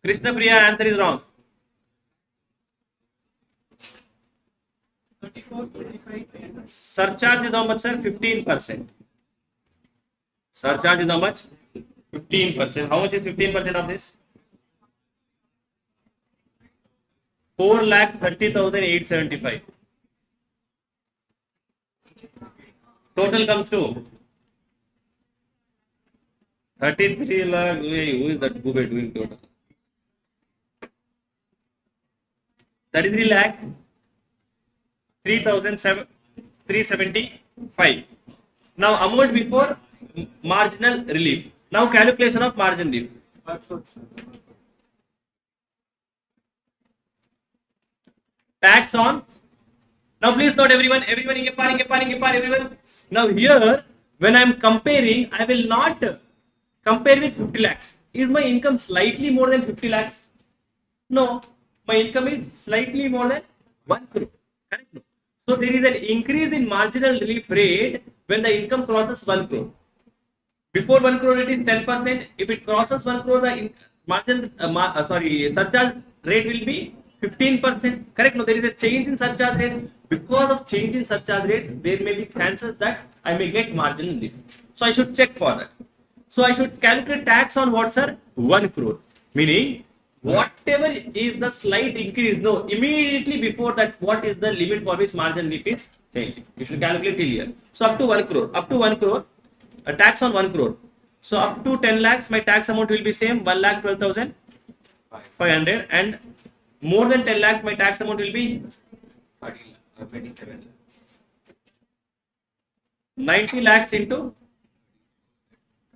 [SPEAKER 1] Krishna Priya, answer is wrong.
[SPEAKER 2] 34, 25.
[SPEAKER 1] Surcharge is how much, sir? 15%. Surcharge is how much? 15%. How much is 15% of this? 4,30,875. Total comes to 33 lakh. Wait, who is that Bube doing total? 33 lakh 3,375. Now amount before marginal relief. Now calculation of margin relief. Tax on. Now please note everyone, everyone. Now here, when I am comparing, I will not compare with 50 lakhs. Is my income slightly more than 50 lakhs? No, my income is slightly more than 1 crore. Correct? No. So there is an increase in marginal relief rate when the income crosses 1 crore. Before 1 crore it is 10%. If it crosses 1 crore, the surcharge rate will be 15%. Correct? No, there is a change in surcharge rate. Because of change in surcharge rate, there may be chances that I may get marginal relief. So I should check for that. So I should calculate tax on what, sir? 1 crore. Meaning, whatever is the slight increase, no, immediately before that, what is the limit for which margin relief is changing? You should calculate till here. So up to 1 crore. Up to 1 crore. A tax on 1 crore. So up to 10 lakhs, my tax amount will be same, 1,12,500, and more than 10 lakhs, my tax amount will be
[SPEAKER 2] 27.
[SPEAKER 1] 90 lakhs into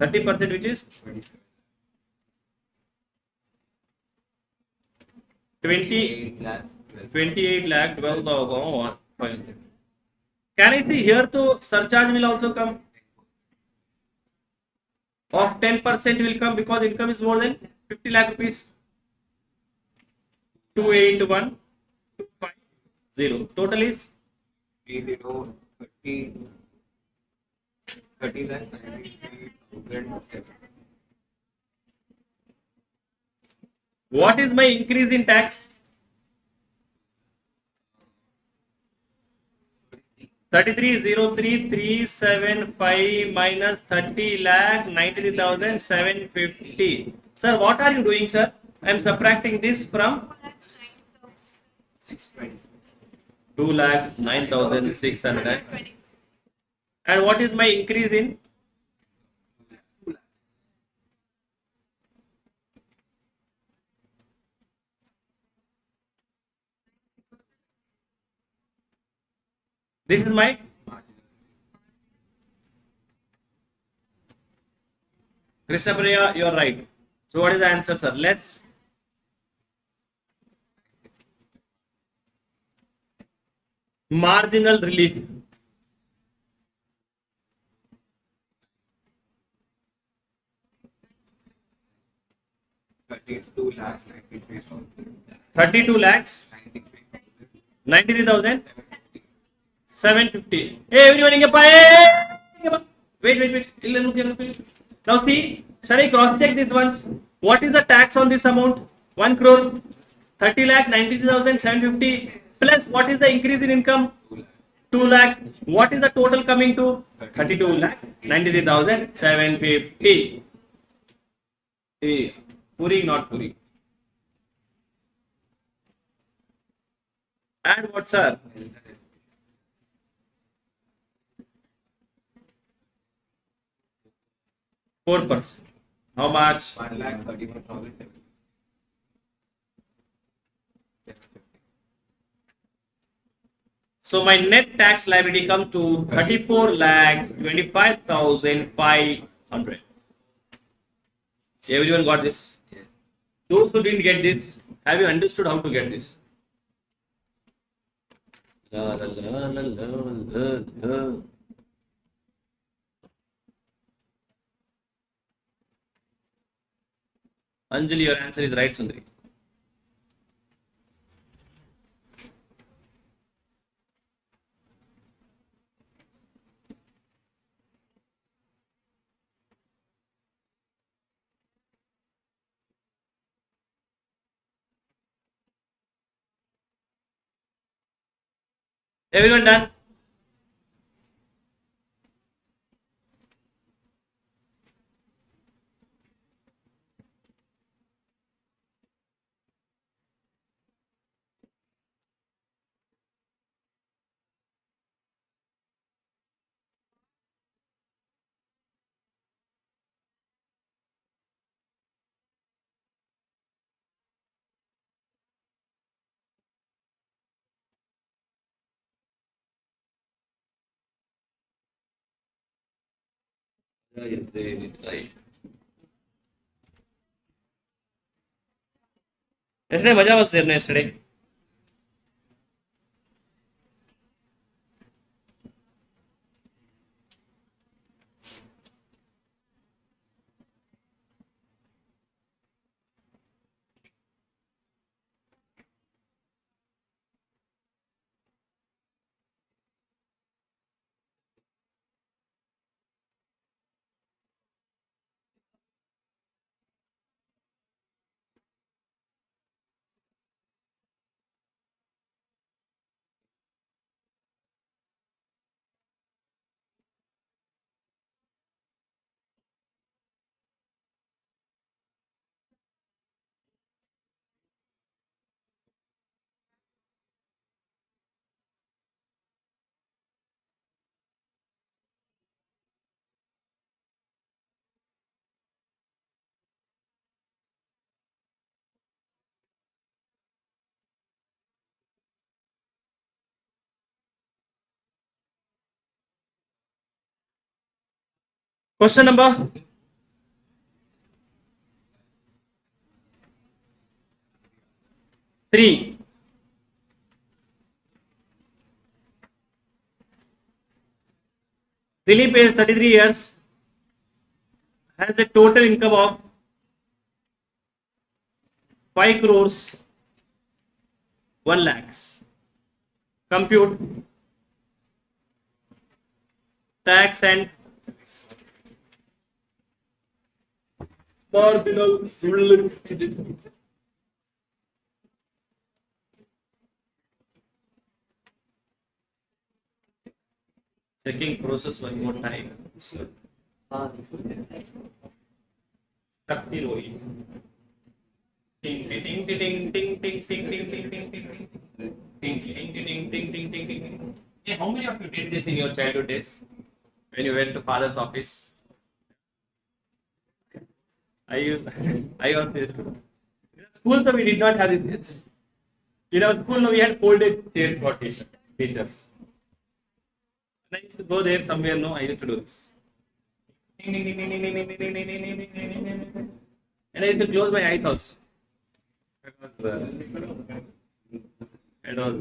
[SPEAKER 1] 30%, which is 28 lakh 12,500. Can I see here to surcharge will also come? Of 10% will come because income is more than 50 lakh rupees. 281,250. Total is
[SPEAKER 2] 30 lakh 93,007.
[SPEAKER 1] what is my increase in tax? 33,03,375 minus 30 lakh 93,750. Sir, what are you doing, sir? I am subtracting this from
[SPEAKER 2] 620.
[SPEAKER 1] 2,09,600. And what is my increase in? This is my Krishna Priya, you are right. So what is the answer, sir? Let's marginal relief.
[SPEAKER 2] Thirty-two lakh 93,000.
[SPEAKER 1] 32 lakhs 93,750. Hey, everyone, wait. Now see, shall I cross check this once? What is the tax on this amount? 1 crore, 30 lakh 93,750 plus what is the increase in income? 2 lakhs. What is the total coming to? 32 lakh 93,750. Hey, Puri, not Puri. And what, sir? %4. How much?
[SPEAKER 2] 1,31,000.
[SPEAKER 1] So my net tax liability comes to 34 lakhs 25,500. Everyone got this? Those who didn't get this, have you understood how to get this? La, la, la, la, la, la, la. Anjali, your answer is right, Sundari. Everyone done? Right. Yesterday, Maja was there. No, yesterday. Question number 3. Dilip is 33 years, has a total income of 5 crores 1 lakhs. Compute tax and marginal. Checking process one more time. Shakti Roy. Ting ting ting ting ting ting ting ting ting ting ting ting ting ting ting ting ting. Hey, how many of you did this in your childhood days when you went to father's office? I used, I was this too. In school, so we did not have these kids. In our school, no, we had folded chairs for teachers. And I used to go there somewhere. No, I used to do this. And I used to close my eyes also. It was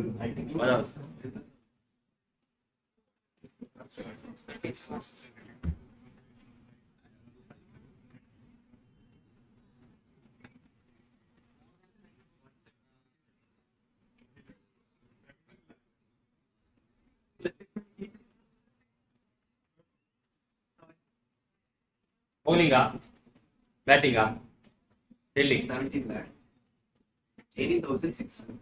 [SPEAKER 1] what else? Bowling, batting, fielding.
[SPEAKER 2] 17 lakh. 18,600.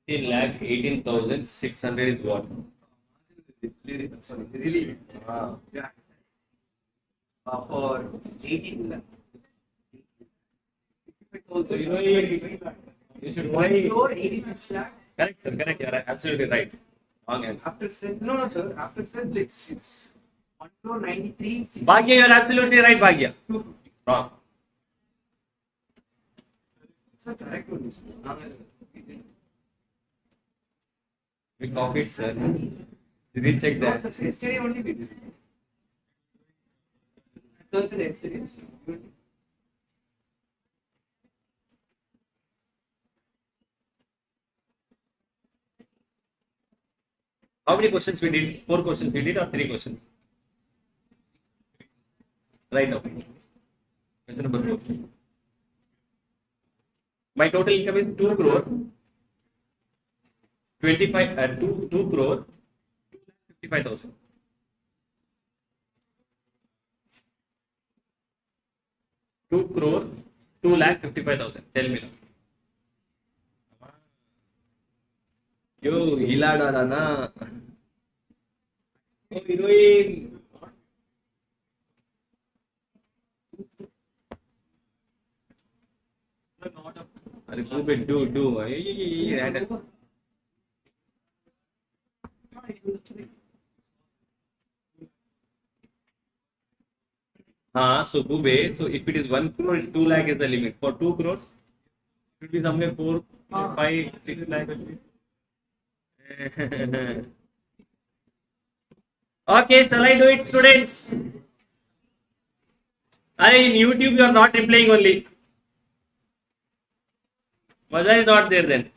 [SPEAKER 1] 18 lakh, 18,600 is what?
[SPEAKER 2] Sorry, really. Yeah. For 18 lakh.
[SPEAKER 1] So you should buy.
[SPEAKER 2] 86 lakh.
[SPEAKER 1] Correct, sir. Correct. You're absolutely right. Wrong answer.
[SPEAKER 2] After sales, no, sir. After sales, it's 1 crore 93.
[SPEAKER 1] Bhagya, you're absolutely right, Bhagya.
[SPEAKER 2] 250.
[SPEAKER 1] Wrong.
[SPEAKER 2] Sir, correct one.
[SPEAKER 1] We copied, sir. Recheck
[SPEAKER 2] No,
[SPEAKER 1] that.
[SPEAKER 2] sir, yesterday only we did. Search the yesterday.
[SPEAKER 1] How many questions we did? 4 questions we did or 3 questions? Right now. Question number 4. My total income is 2 crore 2 crore 55,000. 2 crore 2,55,000. Tell me now. Yo, hilada na. Oh, heroine. Arre, do. So Bube, so if it is 1 crore, 2 lakh is the limit. For 2 crores, it will be somewhere 4, 5, 6 lakh. Okay, shall I do it, students? In YouTube you are not replying only. Maja is not there then.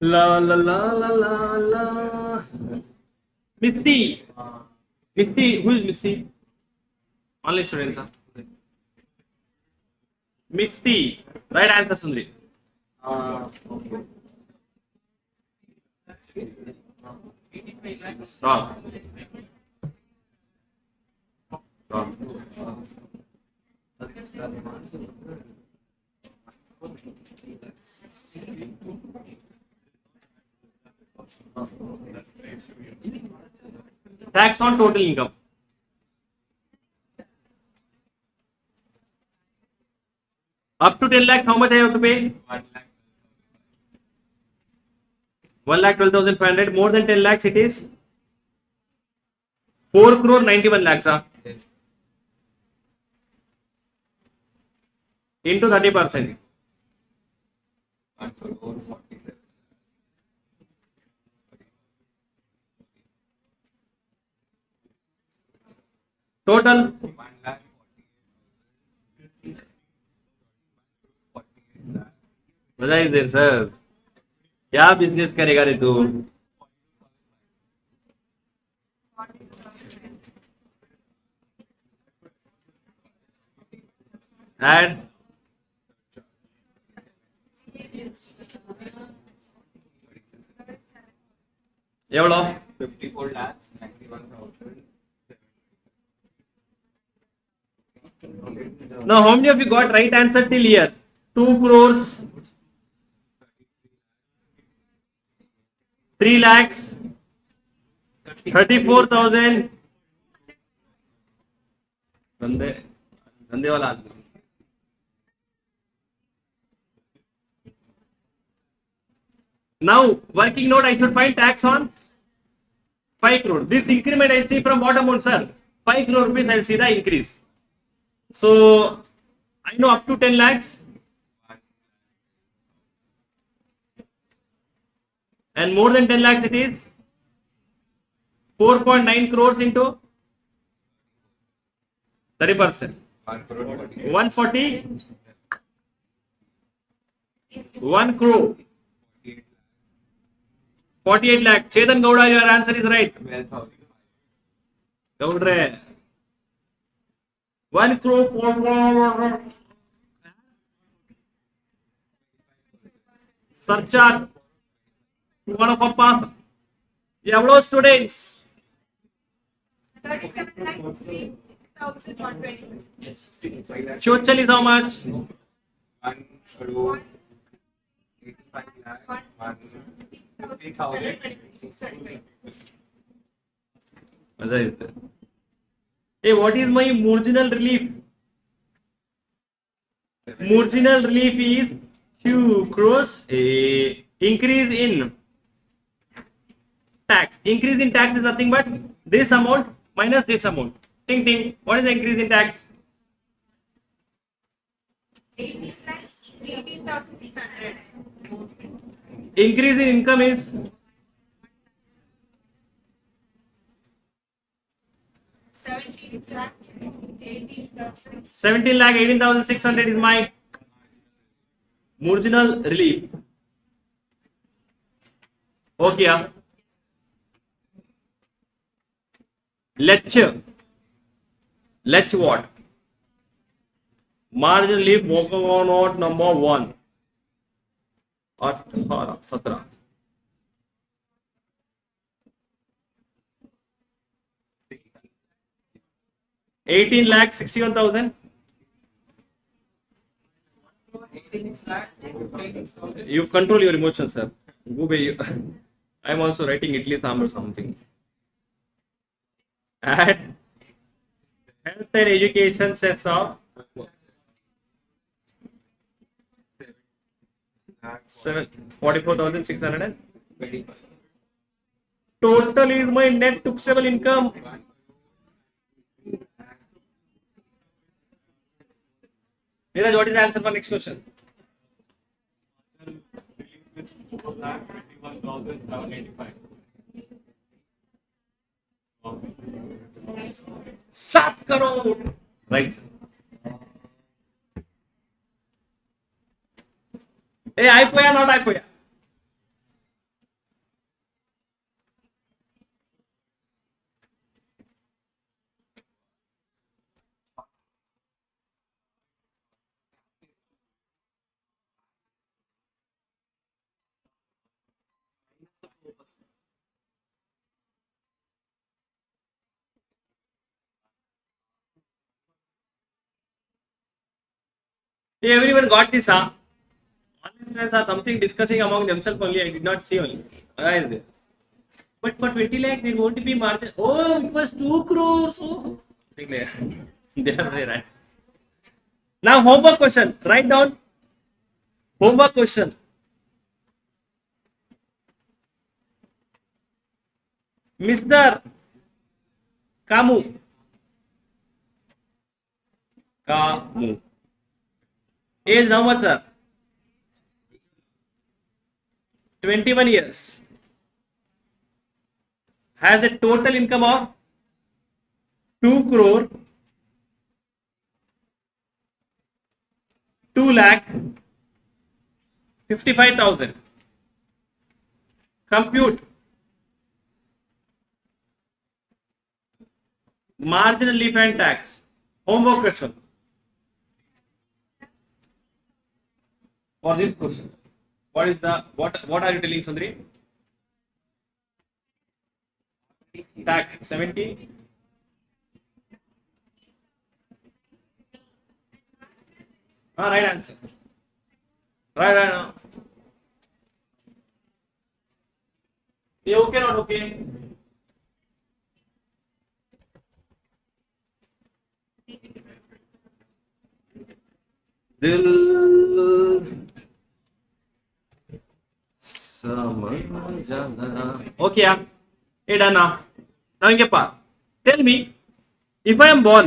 [SPEAKER 1] La la la la la la. Misty. Misty, who is Misty? Online students, huh? Misty. Right answer, Sundri.
[SPEAKER 2] Okay.
[SPEAKER 1] Wrong. Wrong. Tax on total income. Up to 10 lakhs, how much I have to pay? 1,12,500. More than 10 lakhs, it is 4 crore 91 lakhs. Into 30%. Total. मजा is there, sir. क्या business करेगा रे तू? And एवढो
[SPEAKER 2] 54 lakhs 91,000.
[SPEAKER 1] Now how many of you got right answer till here? 2 crores 3 lakhs 34,000. गंदे गंदे वाला आदमी. Now working note, I should find tax on 5 crore. This increment I see from what amount, sir? 5 crore rupees I will see the increase. So I know up to 10 lakhs. And more than 10 lakhs it is 4.9 crores into 30%. 140. 1 crore. 48 lakh. Chetan Gowda, your answer is right.
[SPEAKER 2] 12,000.
[SPEAKER 1] Gowda. 1 crore. Surcharge. One of a pass. Yavlo students.
[SPEAKER 3] 37,3,120.
[SPEAKER 2] Yes.
[SPEAKER 1] Social is how much?
[SPEAKER 2] 1 crore 85 lakhs. 150,000.
[SPEAKER 1] Hey, what is my marginal relief? Marginal relief is 2 crores. Increase in tax. Increase in tax is nothing but this amount minus this amount. Ting ting. What is the increase in tax?
[SPEAKER 3] 18,600.
[SPEAKER 1] Increase in income is
[SPEAKER 3] 17 lakh, 18,000.
[SPEAKER 1] 17 lakh 18,600 is my marginal relief. Okay. Lech what? Marginal relief note number 1. 18, 17. 18 lakh 61,000.
[SPEAKER 2] 86 lakh 15,000.
[SPEAKER 1] You control your emotions, sir. Go away. I am also writing Italy Sam or something. And health and education cess of 44,600.
[SPEAKER 2] 20%.
[SPEAKER 1] Total is my net taxable income. Neeraj, what is the answer for next question?
[SPEAKER 4] 4,21,785.
[SPEAKER 1] 7 crore. Right. Sir. Hey, అయిపోయా not అయిపోయా. Hey, everyone got this, huh? Online students are something discussing among themselves only. I did not see only. Why is it? But for 20 lakh, there won't be margin. Oh, it was 2 crores. Oh, they are right. Now, homework question. Write down. Homework question. Mr. Kamu. Kamu. Age how much, sir? 21 years. Has a total income of 2 crore 2 lakh 55,000. Compute marginal leave and tax. Homework question. For this question, what is the what are you telling, Sundari? Tax 70. Right answer. Right now. You okay, not okay? Dil samajhana. Okay, yeah. Hey, done now. Now, Ingepa, tell me, if I am born,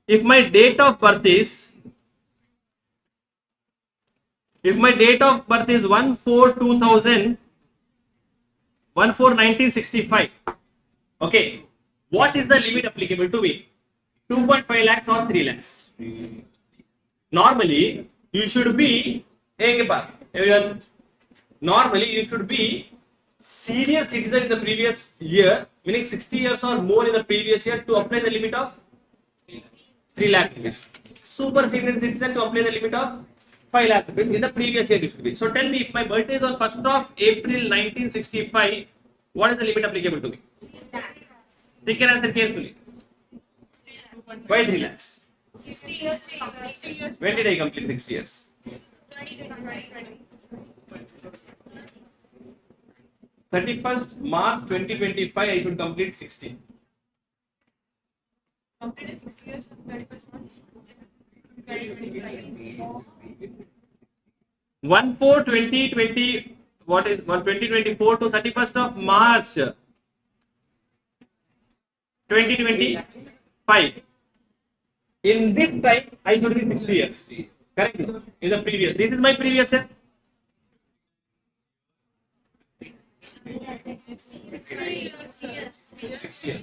[SPEAKER 1] if my date of birth is 1/4/2000, 1/4/1965, okay, what is the limit applicable to me? 2.5 lakhs or 3 lakhs? Normally, you should be, everyone, normally you should be senior citizen in the previous year, meaning 60 years or more in the previous year to apply the limit of 3 lakh rupees. Super senior citizen to apply the limit of 5 lakh rupees in the previous year you should be. So tell me, if my birthday is on 1st of April 1965, what is the limit applicable to me? Think and answer carefully. Why 3 lakhs?
[SPEAKER 3] 60 years. 60 years.
[SPEAKER 1] When did I complete 60 years? 31st March 2025, I should complete 60.
[SPEAKER 3] Completed 60 years on 31st March 2025.
[SPEAKER 1] 1/4/2020, what is 2024 to 31st of March 2025. In this time, I should be 60 years. Correct? In the previous, this is my previous year.
[SPEAKER 3] 60 years.
[SPEAKER 1] 60 years.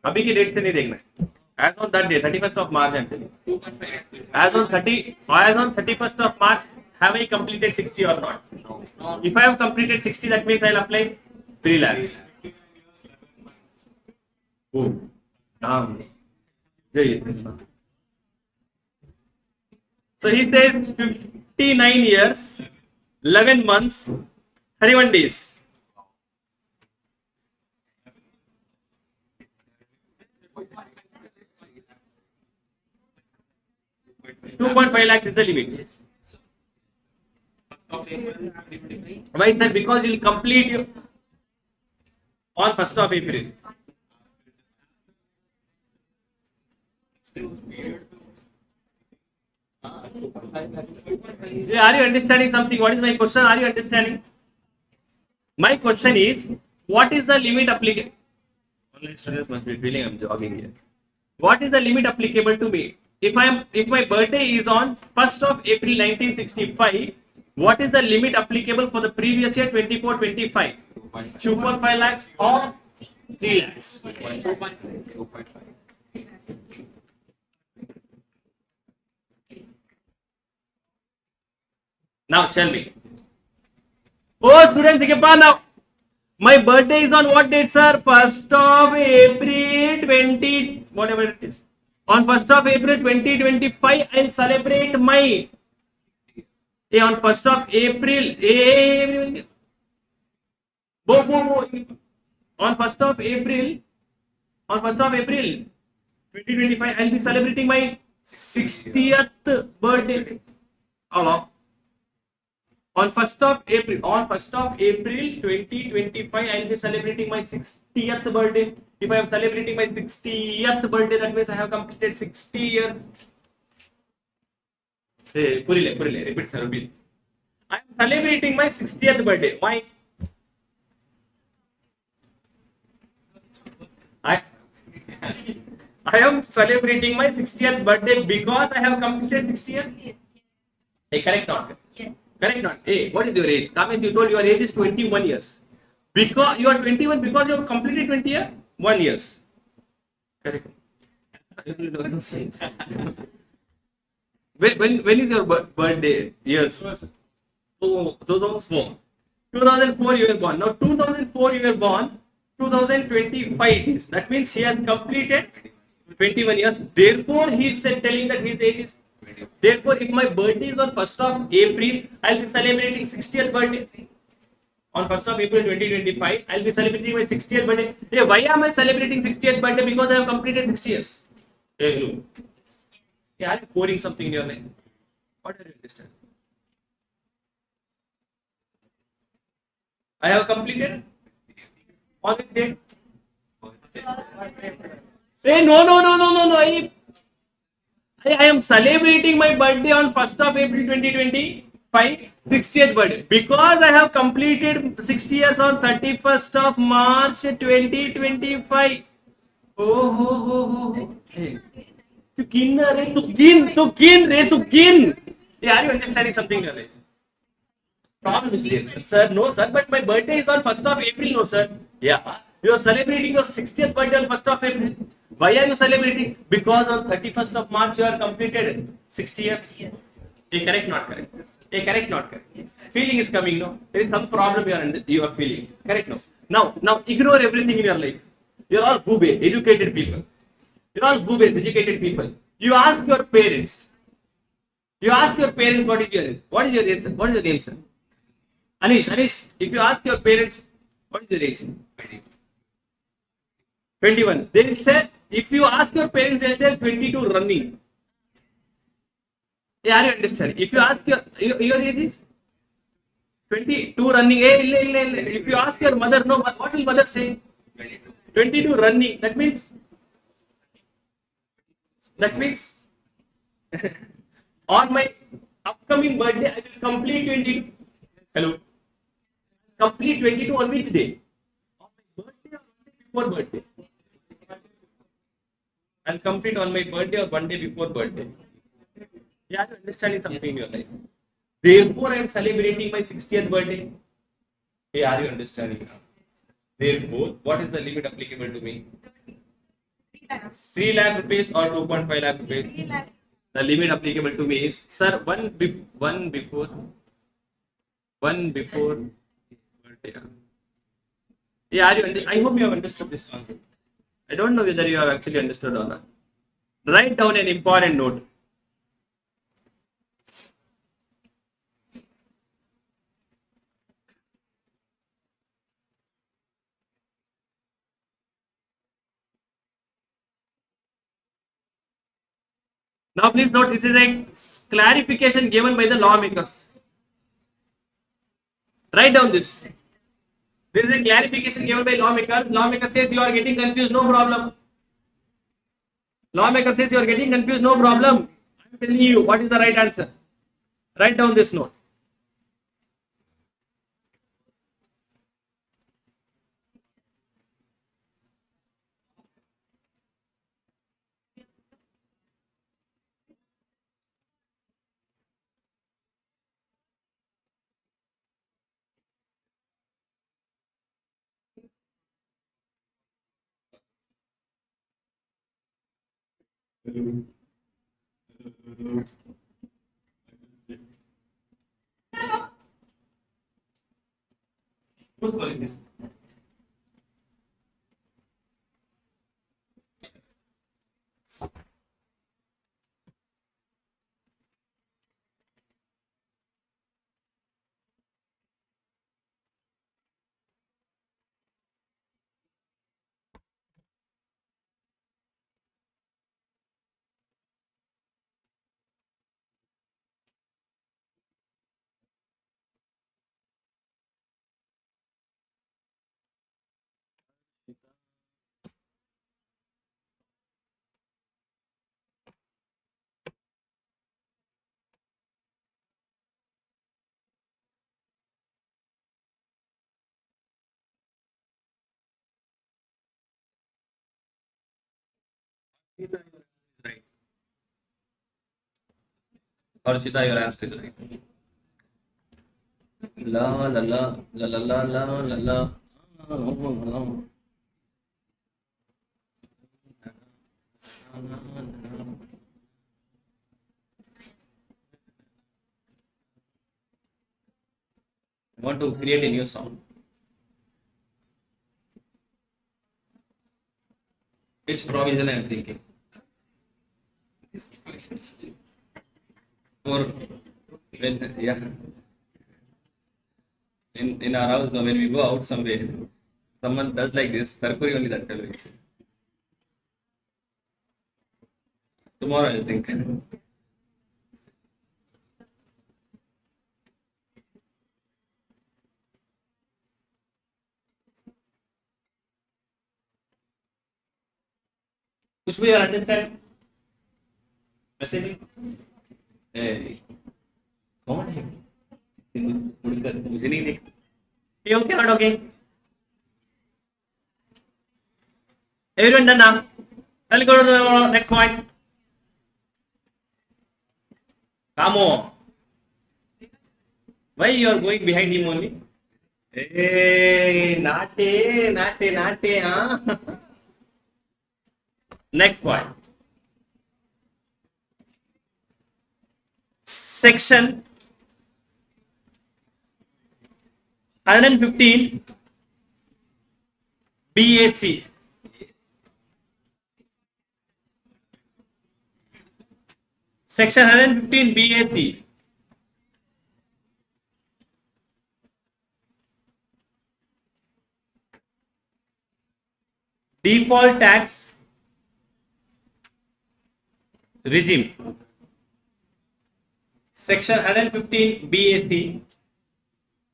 [SPEAKER 1] अभी की date से नहीं देखना है. As on that day, 31st of March, I'm telling you. As on 31st of March, have I completed 60 or not? If I have completed 60, that means I'll apply 3 lakhs. Oh, damn. So he says 59 years, 11 months, 31 days. $2.5 lakhs is the limit. Why, sir? Because you'll complete on 1st of April. Are you understanding something? What is my question? Are you understanding? My question is, what is the limit applicable? Students must be feeling I'm jogging here. What is the limit applicable to me? If my birthday is on 1st of April 1965, what is the limit applicable for the previous year 24-25? 2.5 lakhs or 3 lakhs?
[SPEAKER 2] 2.5.
[SPEAKER 1] Now tell me. Oh, students, now. My birthday is on what date, sir? 1st of April 20, whatever it is. On 1st of April 2025, I'll celebrate my. On 1st of April. On 1st of April. On 1st of April 2025, I'll be celebrating my 60th birthday. How long? On 1st of April 2025, I'll be celebrating my 60th birthday. If I am celebrating my 60th birthday, that means I have completed 60 years. Hey, repeat, sir. I am celebrating my 60th birthday. I am celebrating my 60th birthday because I have completed 60 years. Hey, correct or not?
[SPEAKER 3] Yes.
[SPEAKER 1] Correct not? Hey, what is your age? Kamesh, you told your age is 21 years. Because you are 21 because you have completed 21 years. Correct. when is your birthday? Years. 2004. 2004 you were born. Now 2004 you were born. 2025 it is. That means he has completed 21 years. Therefore, he is telling that his age is. Therefore, if my birthday is on 1st of April, I'll be celebrating 60th birthday. On 1st of April 2025, I'll be celebrating my 60th birthday. Hey, why am I celebrating 60th birthday? Because I have completed 60 years. Hey, look. Yeah, are you pouring something in your life? What are you understand? I have completed on this date. Say no. I am celebrating my birthday on 1st of April 2025, 60th birthday, because I have completed 60 years on 31st of March 2025. Oh. Hey. To kin. Yeah, are you understanding something? Problem is this, sir. No, sir, but my birthday is on 1st of April, no, sir. Yeah, you are celebrating your 60th birthday on 1st of April. Why are you celebrating? Because on 31st of March you are completed 60 years.
[SPEAKER 3] Yes.
[SPEAKER 1] Correct, not correct? Correct, not correct?
[SPEAKER 3] Yes, sir.
[SPEAKER 1] Feeling is coming, no? There is some problem you are feeling. Correct, no? Now ignore everything in your life. You are all goobe, educated people. You are all goobes, educated people. You ask your parents. What is your age? What is your age? What is your name, sir? Anish, if you ask your parents, what is your age? 21. They will say, if you ask your parents, they will say 22 running. Yeah, are you understanding? If you ask your age is 22 running. If you ask your mother, no, what will mother say? 22 running. That means on my upcoming birthday, I will complete 22. Hello. Complete 22 on which day? On my birthday or before birthday? I'll complete on my birthday or one day before birthday. Yeah, are you understanding something in your life? Therefore, I am celebrating my 60th birthday. Yeah, are you understanding? Therefore, what is the limit applicable to me?
[SPEAKER 3] 3 lakhs.
[SPEAKER 1] 3 lakh rupees or 2.5 lakh rupees?
[SPEAKER 3] 3 lakhs.
[SPEAKER 1] The limit applicable to me is, sir, one before birthday. Yeah, I hope you have understood this concept. I don't know whether you have actually understood or not. Write down an important note. Now, please note, this is a clarification given by the lawmakers. Write down this. This is a clarification given by lawmakers. Lawmaker says you are getting confused, no problem. Lawmaker says you are getting confused, no problem. I am telling you what is the right answer. Write down this note. Whose call is this? Right. Harshita, your answer is right. La la la la la la la la la. I want to create a new sound. Which provision I am thinking? For when yeah, in our house when we go out somewhere, someone does like this. Tarkuri only that fellow. Tomorrow I think. कुछ भी understand? Messaging? Hey, कौन है? मुझे नहीं देख. You okay? Not okay? Everyone done now? Let's go to the next point. Come on. Why you are going behind him only? Hey, nate, huh? Next point. Section 115 BAC. Section 115 BAC. Default tax regime. Section 115 BAC,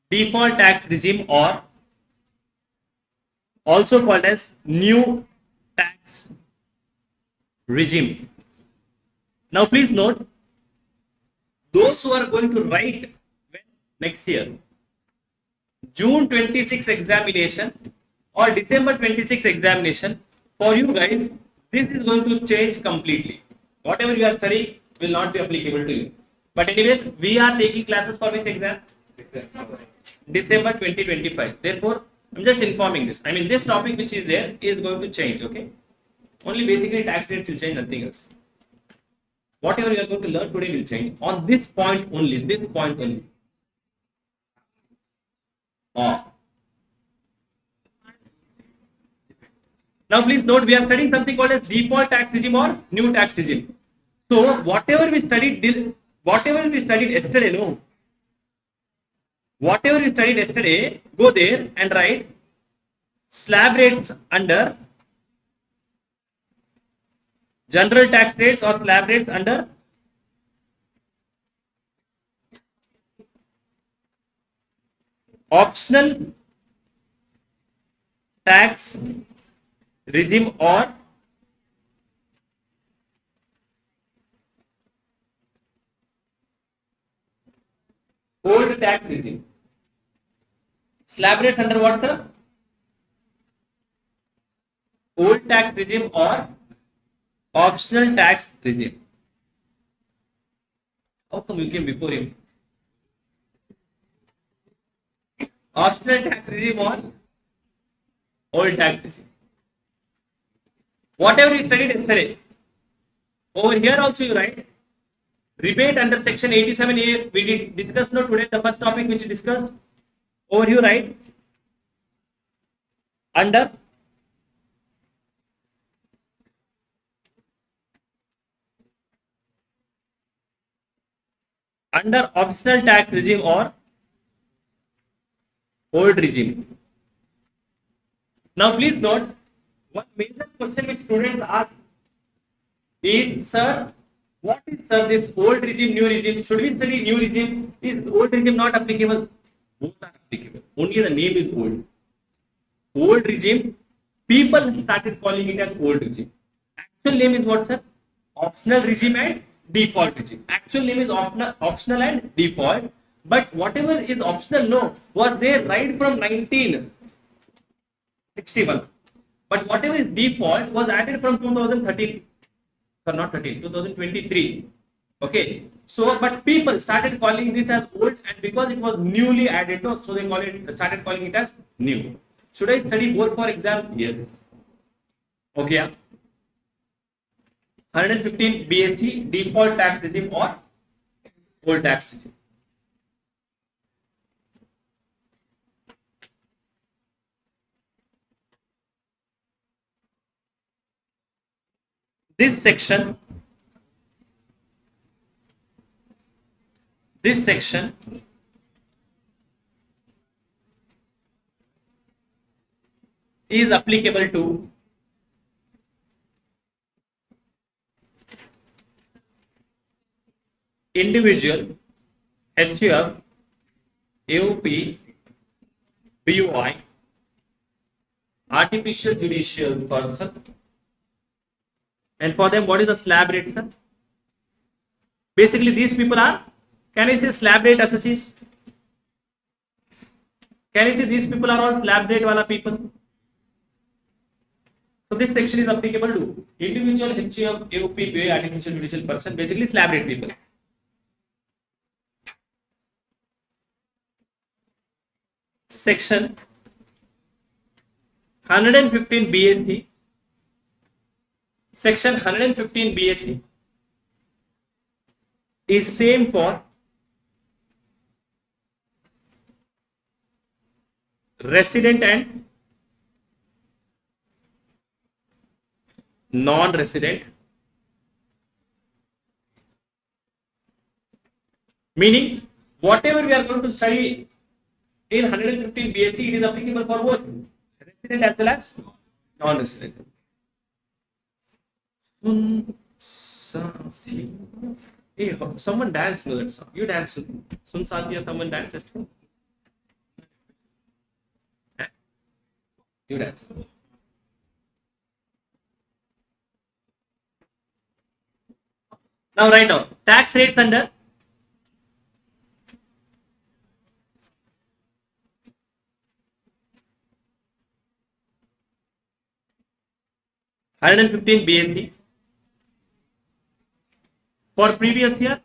[SPEAKER 1] default tax regime, or also called as new tax regime. Now please note, those who are going to write next year, June 26 examination or December 26 examination, for you guys, this is going to change completely. Whatever you are studying will not be applicable to you. But anyways, we are taking classes for which exam? December 2025. Therefore, I'm just informing this. I mean, this topic which is there is going to change, okay? Only basically tax rates will change, nothing else. Whatever you are going to learn today will change. On this point only, this point only. Now please note, we are studying something called as default tax regime or new tax regime. So whatever we studied yesterday, whatever we studied yesterday, go there and write slab rates under general tax rates or slab rates under optional tax regime or old tax regime. Slab rates under what, sir? Old tax regime or optional tax regime. How come you came before him? Optional tax regime or old tax regime. Whatever we studied yesterday, Over here also you write rebate under section 87A. We did discuss no today the first topic which we discussed. Over you write under optional tax regime or old regime. Now please note one major question which students ask is, sir, what is, sir, this old regime, new regime? Should we study new regime? Is old regime not applicable? Both are applicable. Only the name is old. Old regime, people started calling it as old regime. Actual name is what, sir? Optional regime and default regime. Actual name is optional and default. But whatever is optional, no, was there right from 1961. But whatever is default was added from 2013. Or not 13, 2023. Okay. So, but people started calling this as old, and because it was newly added, no, so they started calling it as new. Should I study both for exam? Yes. Okay. Yeah. 115 BSC default tax regime or old tax regime. This section is applicable to individual, HUF, AOP, BOI, artificial judicial person. And for them, what is the slab rate, sir? Basically, these people are, can I say slab rate assessees? Can I say these people are all slab rate wala people? So this section is applicable to individual, HUF, AOP, BOI, artificial judicial person, basically slab rate people. Section 115 BSC. Section 115 BSC is same for resident and non-resident, meaning whatever we are going to study in 115 BSC, it is applicable for both resident as well as non-resident. Hey, someone dance to that song. You dance to Sun Satya, someone dances to. You dance. Now write down tax rates under (115 BSC) for previous year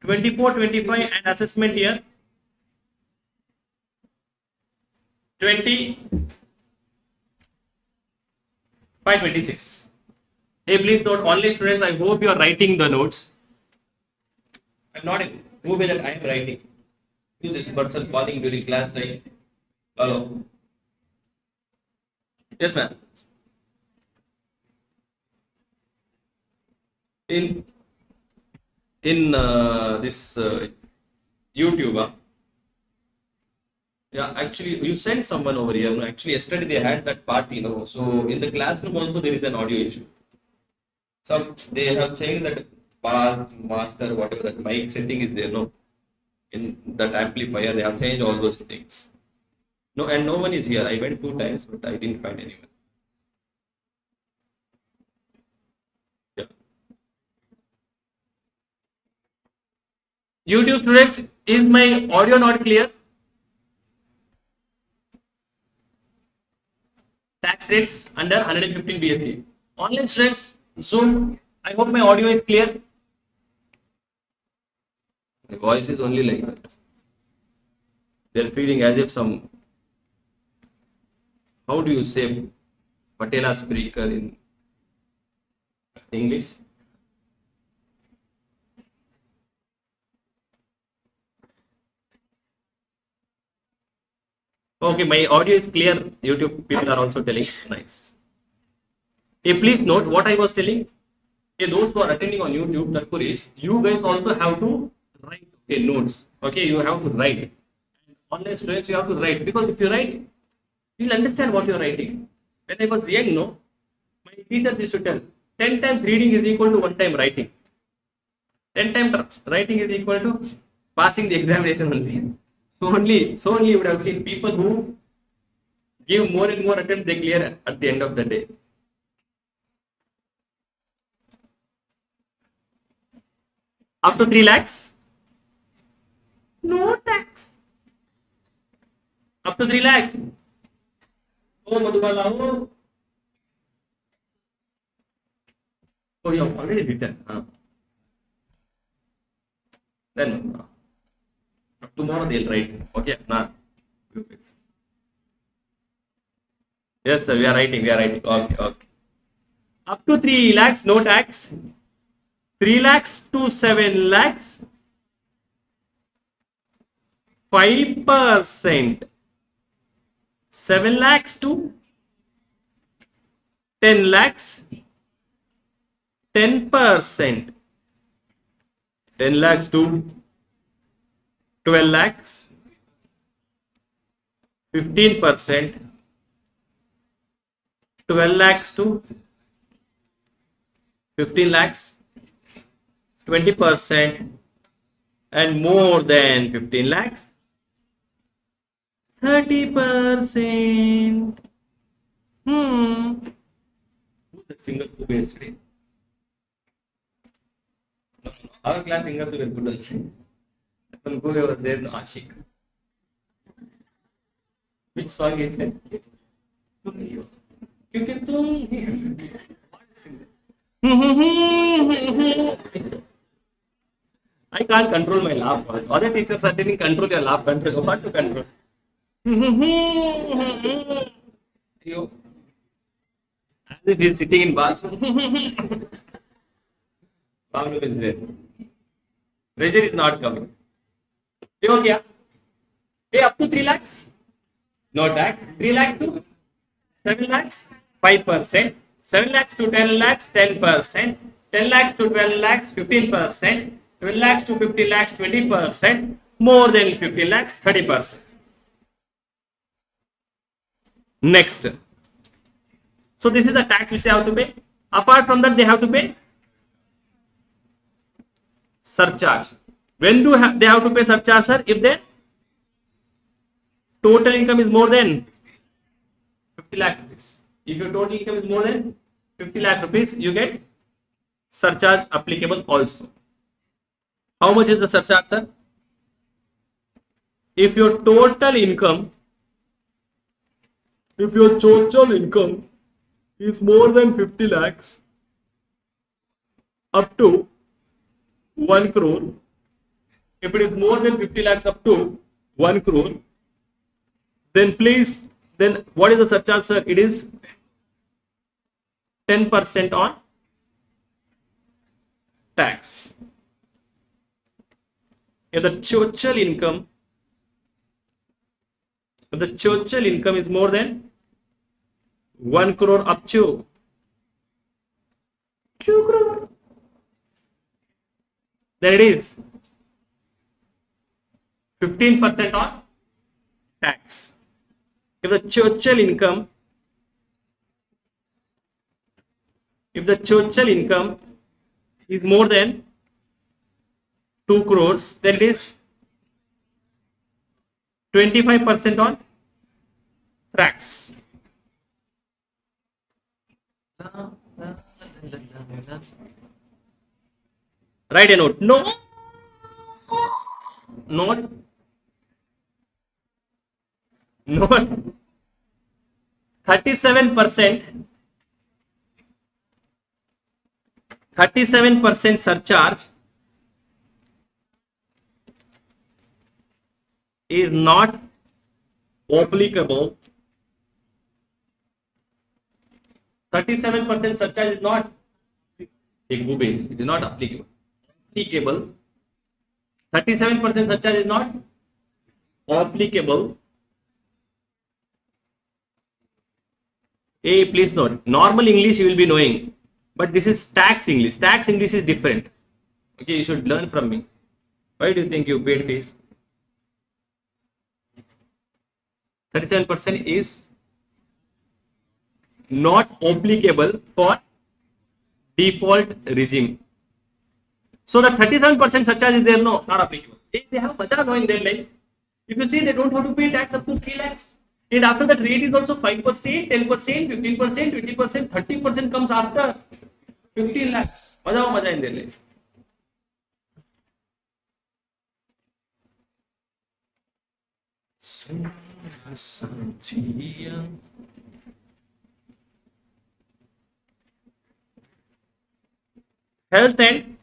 [SPEAKER 1] 24-25 and assessment year 25-26. Hey, please note, online students, I hope you are writing the notes. I'm not moving that I am writing. Who is this person calling during class time? Hello. Yes, ma'am. In this YouTube, yeah, actually you sent someone over here. No, actually yesterday they had that party, no. So in the classroom also there is an audio issue. So they have changed that pass, master, whatever that mic setting is there, no. In that amplifier they have changed all those things. No, and no one is here. I went 2 times, but I didn't find anyone. YouTube students, is my audio not clear? Tax rates under 115 BSC. Online students, Zoom, I hope my audio is clear. My voice is only like that. They're feeling as if some, how do you say, Patela speaker in English. Okay, my audio is clear. YouTube people are also telling. Nice. Hey, please note what I was telling. Hey, those who are attending on YouTube, Tarkuris, you guys also have to write notes. Okay, you have to write. Online students, you have to write, because if you write, you'll understand what you're writing. When I was young, no, my teachers used to tell 10 times reading is equal to 1 time writing. 10 times writing is equal to passing the examination only. So only you would have seen people who give more and more attempts, they clear at the end of the day. Up to 3 lakhs, no tax. Up to 3 lakhs. Oh, Madhubala, oh. Oh, you have already written. Then tomorrow they'll write. Okay, nah. Yes, sir, we are writing. Okay. Up to 3 lakhs, no tax. 3 lakhs to 7 lakhs, 5%. 7 lakhs to 10 lakhs, 10%. 10 lakhs to 12 lakhs, 15%. 12 lakhs to 15 lakhs, 20%, and more than 15 lakhs, 30%. Who's that singer who plays today? No. Our class singers were good also. Some who was there, no, Ashik. Which song is it? Kyunki tum hi. What singer? I can't control my laugh. Other teachers are telling control your laugh. Control. What to control? As if he's sitting in bathroom. Problem is there. Pressure is not coming. Okay. Hey, up to 3 lakhs? No tax. 3 lakhs to 7 lakhs? 5%. 7 lakhs to 10 lakhs? 10%. 10 lakhs to 12 lakhs? 15%. 12 lakhs to 50 lakhs? 20%. More than 50 lakhs? 30%. Next. So this is the tax which they have to pay. Apart from that, they have to pay surcharge. When do they have to pay surcharge, sir? If their total income is more than 50 lakh rupees. If your total income is more than 50 lakh rupees, you get surcharge applicable also. How much is the surcharge, sir? If your total income is more than 50 lakhs up to 1 crore, if it is more than 50 lakhs up to 1 crore, then what is the surcharge, sir? It is 10% on tax. If the total income is more than 1 crore up to 2 crore, then it is 15% on tax. If the total income is more than 2 crores, then it is 25% on tax. Write a note. No. Note. 37% surcharge is not applicable. 37% surcharge is not Take base. It is not applicable. Applicable. 37% surcharge is not applicable. A, please note. Normal English you will be knowing, but this is tax English. Tax English is different. Okay, you should learn from me. Why do you think you paid fees? 37% is not applicable for default regime. So the 37% surcharge is there, no, not applicable. If they have bazaar knowing their life, if you see they don't have to pay tax up to 3 lakhs. And after that rate is also 5%, 10%, 15%, 20%, 30% comes after 15 lakhs. Maza in their life. Health and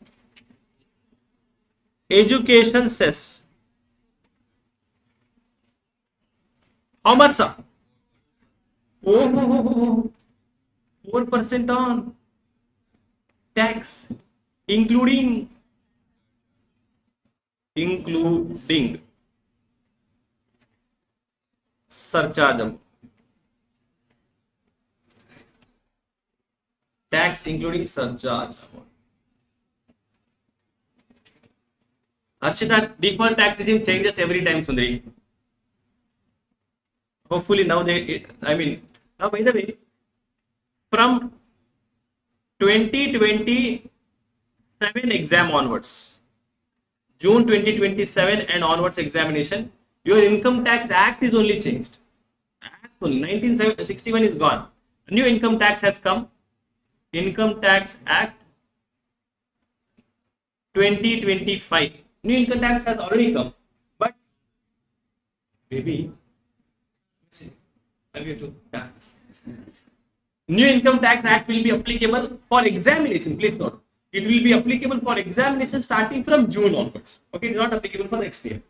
[SPEAKER 1] education cess. How much, sir? Oh, 4% on tax, including surcharge. Tax including surcharge. Arshita, default tax regime changes every time, Sundari. Hopefully now now by the way, from 2027 exam onwards, June 2027 and onwards examination, your income tax act is only changed. Act only, 1961 is gone. A new income tax has come. Income Tax Act 2025. New income tax has already come, but maybe New Income Tax Act will be applicable for examination. Please note, it will be applicable for examination starting from June onwards. Okay, it is not applicable for next year.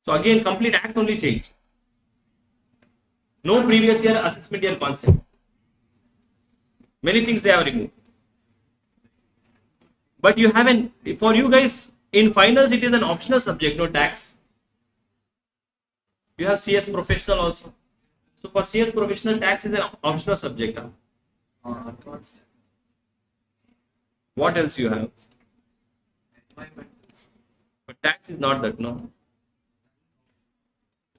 [SPEAKER 1] So again, complete act only change. No previous year assessment year concept. Many things they have removed. But you haven't, for you guys in finals, it is an optional subject, no tax. You have CS professional also. So for CS professional, tax is an optional subject. What else you have? But tax is not that, no.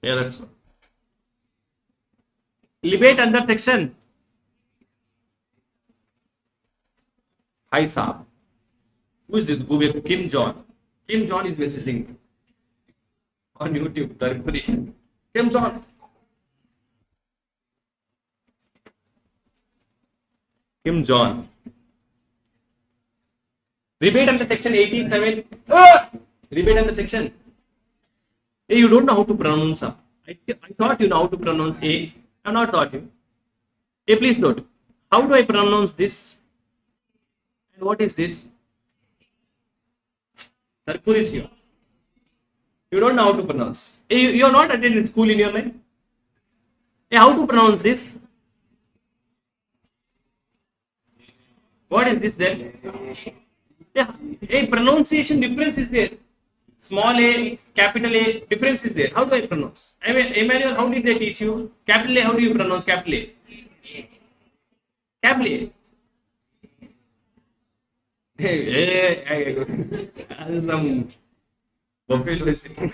[SPEAKER 1] Yeah, that's one. Rebate under section. Hi, Saab. Who is this Google? Kim John. Kim John is visiting on YouTube. Kim John. Kim John. Rebate under section 87. Rebate under section. Hey, you don't know how to pronounce. I thought you know how to pronounce A. I have not taught you. Hey, please note. How do I pronounce this? And what is this? Tarpur is here. You don't know how to pronounce. Hey, you are not attended school in your life. Hey, how to pronounce this? What is this then? Yeah, a pronunciation difference is there. Small a, capital A, difference is there. How do I pronounce? I mean, Emmanuel, how did they teach you? Capital A, how do you pronounce capital A? Capital A. Hey, some buffalo sitting.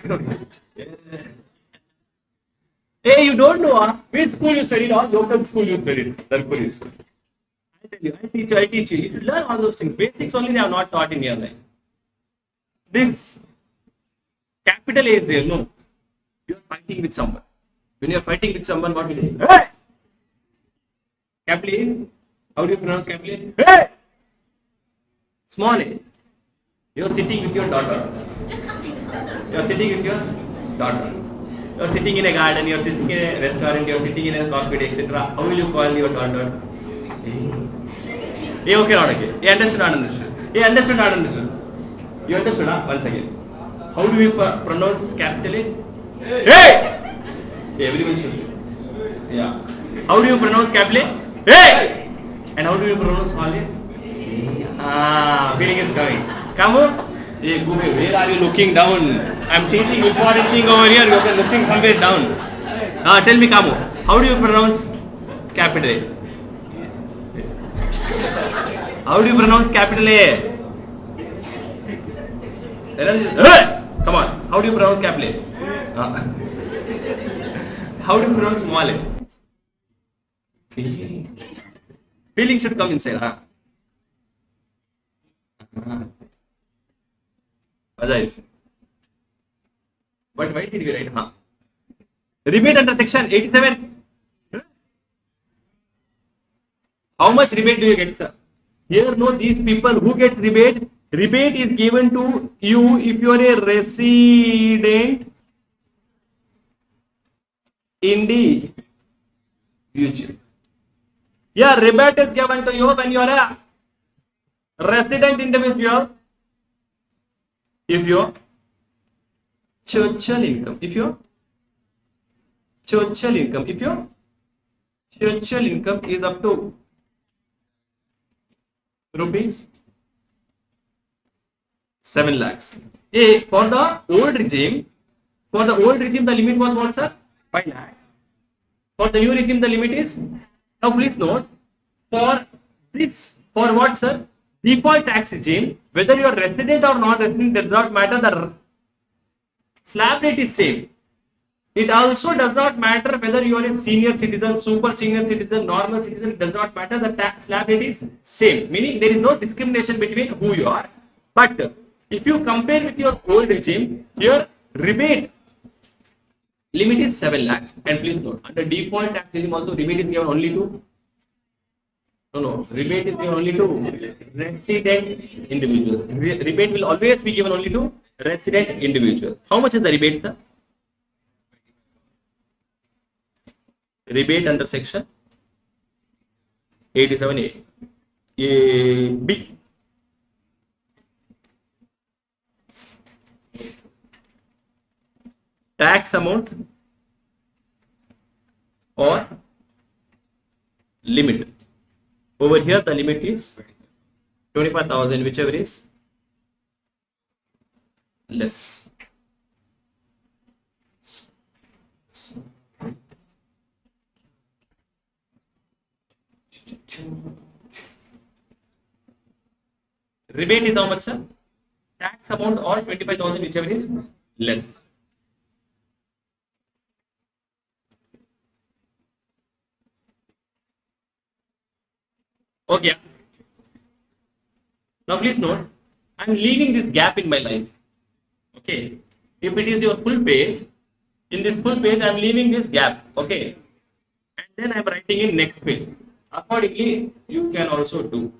[SPEAKER 1] Hey, you don't know which school you studied or local school you studied. Tarpuris. I tell you, I teach you. You should learn all those things. Basics only they are not taught in your life. This capital A is there, no. You are fighting with someone. When you are fighting with someone, what will you do? Hey! Capital A? How do you pronounce capital A? Hey! Small a. You are sitting with your daughter. You are sitting with your daughter. You are sitting in a garden, you are sitting in a restaurant, you are sitting in a cockpit, etc. How will you call your daughter? Hey, okay, not okay. You understood, not understood. You understood, not understood. You understood, once again. How do you pronounce capital A? Hey! Everyone should. Yeah. How do you pronounce capital A? Hey! And how do you pronounce solid? Feeling is coming. Come on. Hey, Gube, where are you looking down? I'm teaching important thing over here. You're looking somewhere down. Tell me, Kamu, how do you pronounce capital A? How do you pronounce capital A? Hey! Come on. How do you pronounce capital A? How do you pronounce small a? Feeling should come inside, huh? Otherwise. But why did we write, huh? Rebate under section 87. How much rebate do you get, sir? Here, no, these people who gets rebate. Rebate is given to you if you are a resident individual. Yeah, rebate is given to you when you are a resident individual. If your churchill income, if your churchill income is up to rupees 7 lakhs. For the old regime, the limit was what, sir? 5 lakhs. For the new regime, the limit is, now please note, for what, sir? Default tax regime, whether you are resident or not resident does not matter, the slab rate is same. It also does not matter whether you are a senior citizen, super senior citizen, normal citizen, it does not matter, the slab rate is same, meaning there is no discrimination between who you are. But if you compare with your old regime, here rebate limit is 7 lakhs. And please note, under default tax regime also rebate is given only to rebate is given only to resident individual. Rebate will always be given only to resident individual. How much is the rebate, sir? Rebate under section 87A. B. Tax amount or limit. Over here the limit is 25,000, whichever is less. Rebate is how much, sir? Tax amount or 25,000, whichever is less. Okay. Now please note, I am leaving this gap in my life. Okay. If it is your full page, in this full page I am leaving this gap. Okay. And then I am writing in next page. Accordingly, you can also do.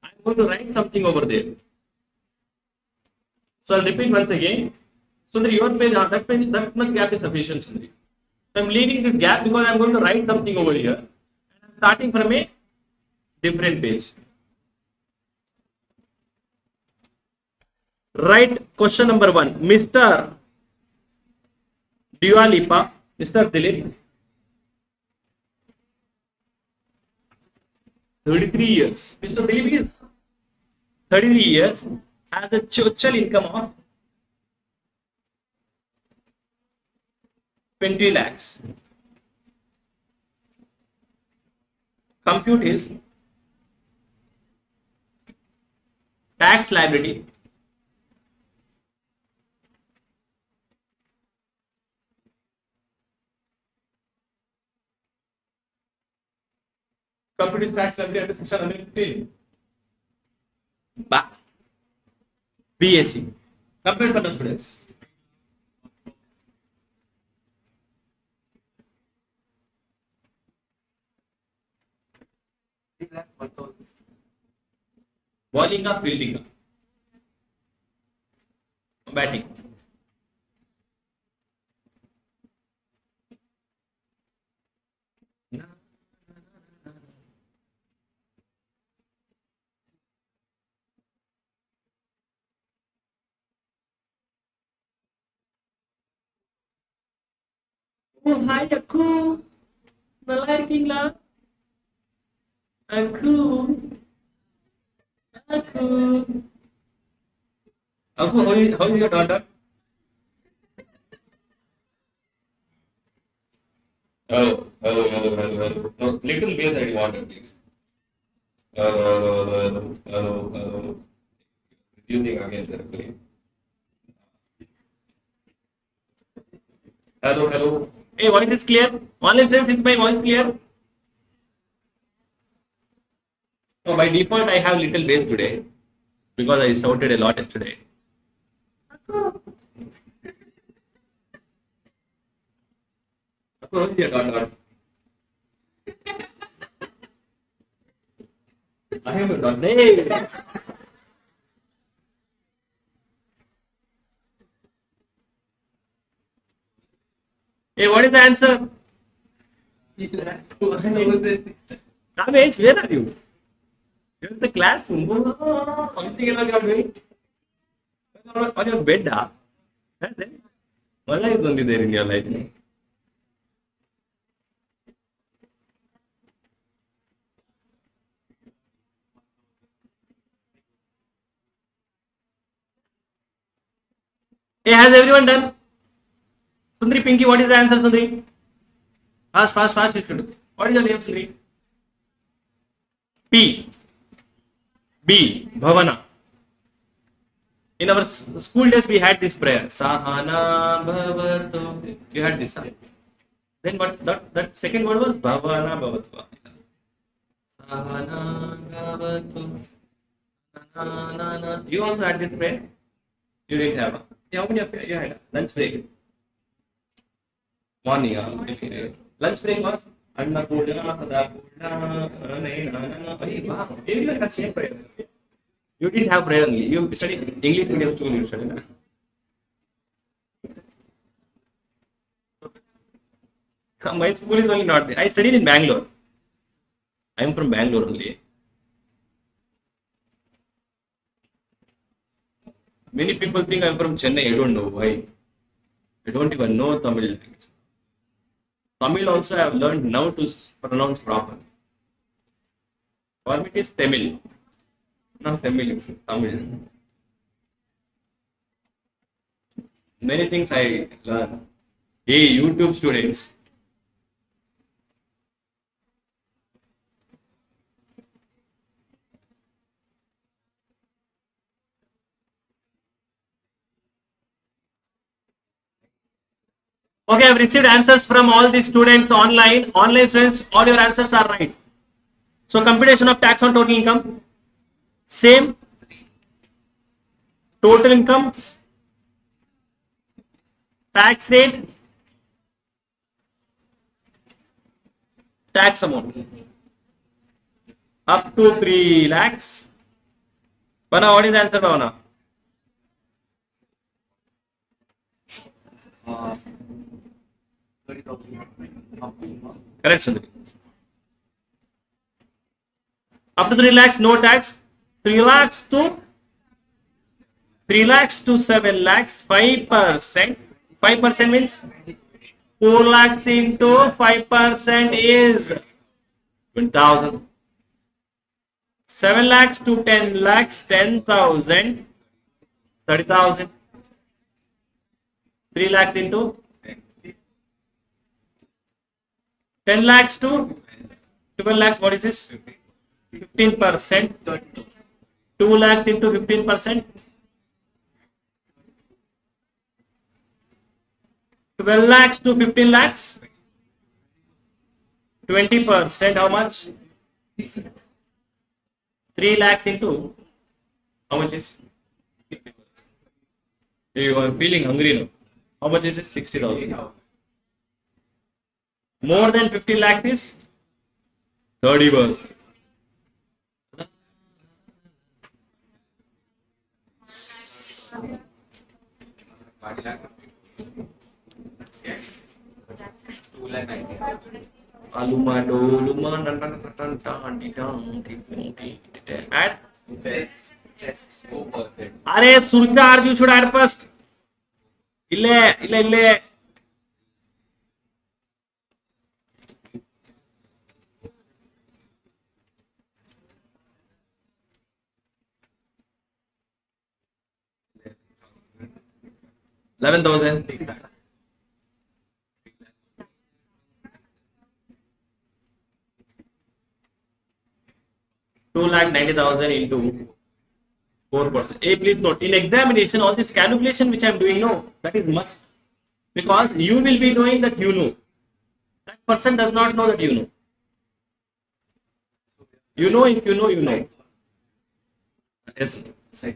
[SPEAKER 1] I am going to write something over there. So I'll repeat once again. So that your page, that much gap is sufficient. So I am leaving this gap because I am going to write something over here. And I am starting from a different page. Write question number 1. Mr. Dua Lipa, Mr. Dilip, 33 years. Mr. Dilip is 33 years, has a total income of 20 lakhs. Compute his tax liability tax liability under section 115. BAC. Compute for the students. Bowling or fielding? Batting. Oh, hi, Aku. நல்லா இருக்கீங்களா? Aku. Aku, how is your daughter? Hello. No, little bass I want, please. Hello. Using again carefully. Hello. Hey, voice is clear? Online friends, is my voice clear? Oh, by default, I have little bass today because I shouted a lot yesterday. How is your daughter? I have a daughter. Hey. Hey, what is the answer? Ramesh, where are you? You're in the classroom. Something like you're doing. On your bed, huh? Mala is only there in your life. Hey, has everyone done? Sundri, Pinky, what is the answer, Sundri? Fast, you should. What is your name, Sundri? P. B. Bhavana. In our school days, we had this prayer. Sahana bhavato. We had this. Then what? That second word was Bhavana bhavatva. Sahana bhavato. You also had this prayer? You didn't have. How many of you had? Lunch break. Morning. Lunch break was Annapurna Sadapurna. Wow, everyone has same prayer. You didn't have prayer only. You studied English medium school. You studied. My school is only not there. I studied in Bangalore. I am from Bangalore only. Many people think I am from Chennai. I don't know why. I don't even know Tamil language. Tamil also I have learned now to pronounce properly. For me it is Tamil. Not Tamil, it's Tamil. Many things I learn. Hey, YouTube students. Okay, I've received answers from all the students online. Online students, all your answers are right. So computation of tax on total income. Same. Total income. Tax rate. Tax amount. Up to 3 lakhs. Bhavana, what is the answer, Bhavana? Correct, Sundari. Up to 3 lakhs, no tax. 3 lakhs to 7 lakhs, 5%. 5% means 4 lakhs into 5% is 20,000. 7 lakhs to 10 lakhs, 10,000, 30,000. 3 lakhs into 10 lakhs to 12 lakhs, what is this? 15%. 2 lakhs into 15%. 12 lakhs to 15 lakhs. 20%, how much? 3 lakhs into, how much is? You are feeling hungry now. How much is it? 60,000. More than 15 lakhs is 30%. Add? Are surcharge you should add first. Ille. 11,000. 2,90,000 into 4%. Hey, please note, in examination, all this calculation which I am doing, no, that is must. Because you will be knowing that you know. That person does not know that you know. You know, if you know, you know. Yes.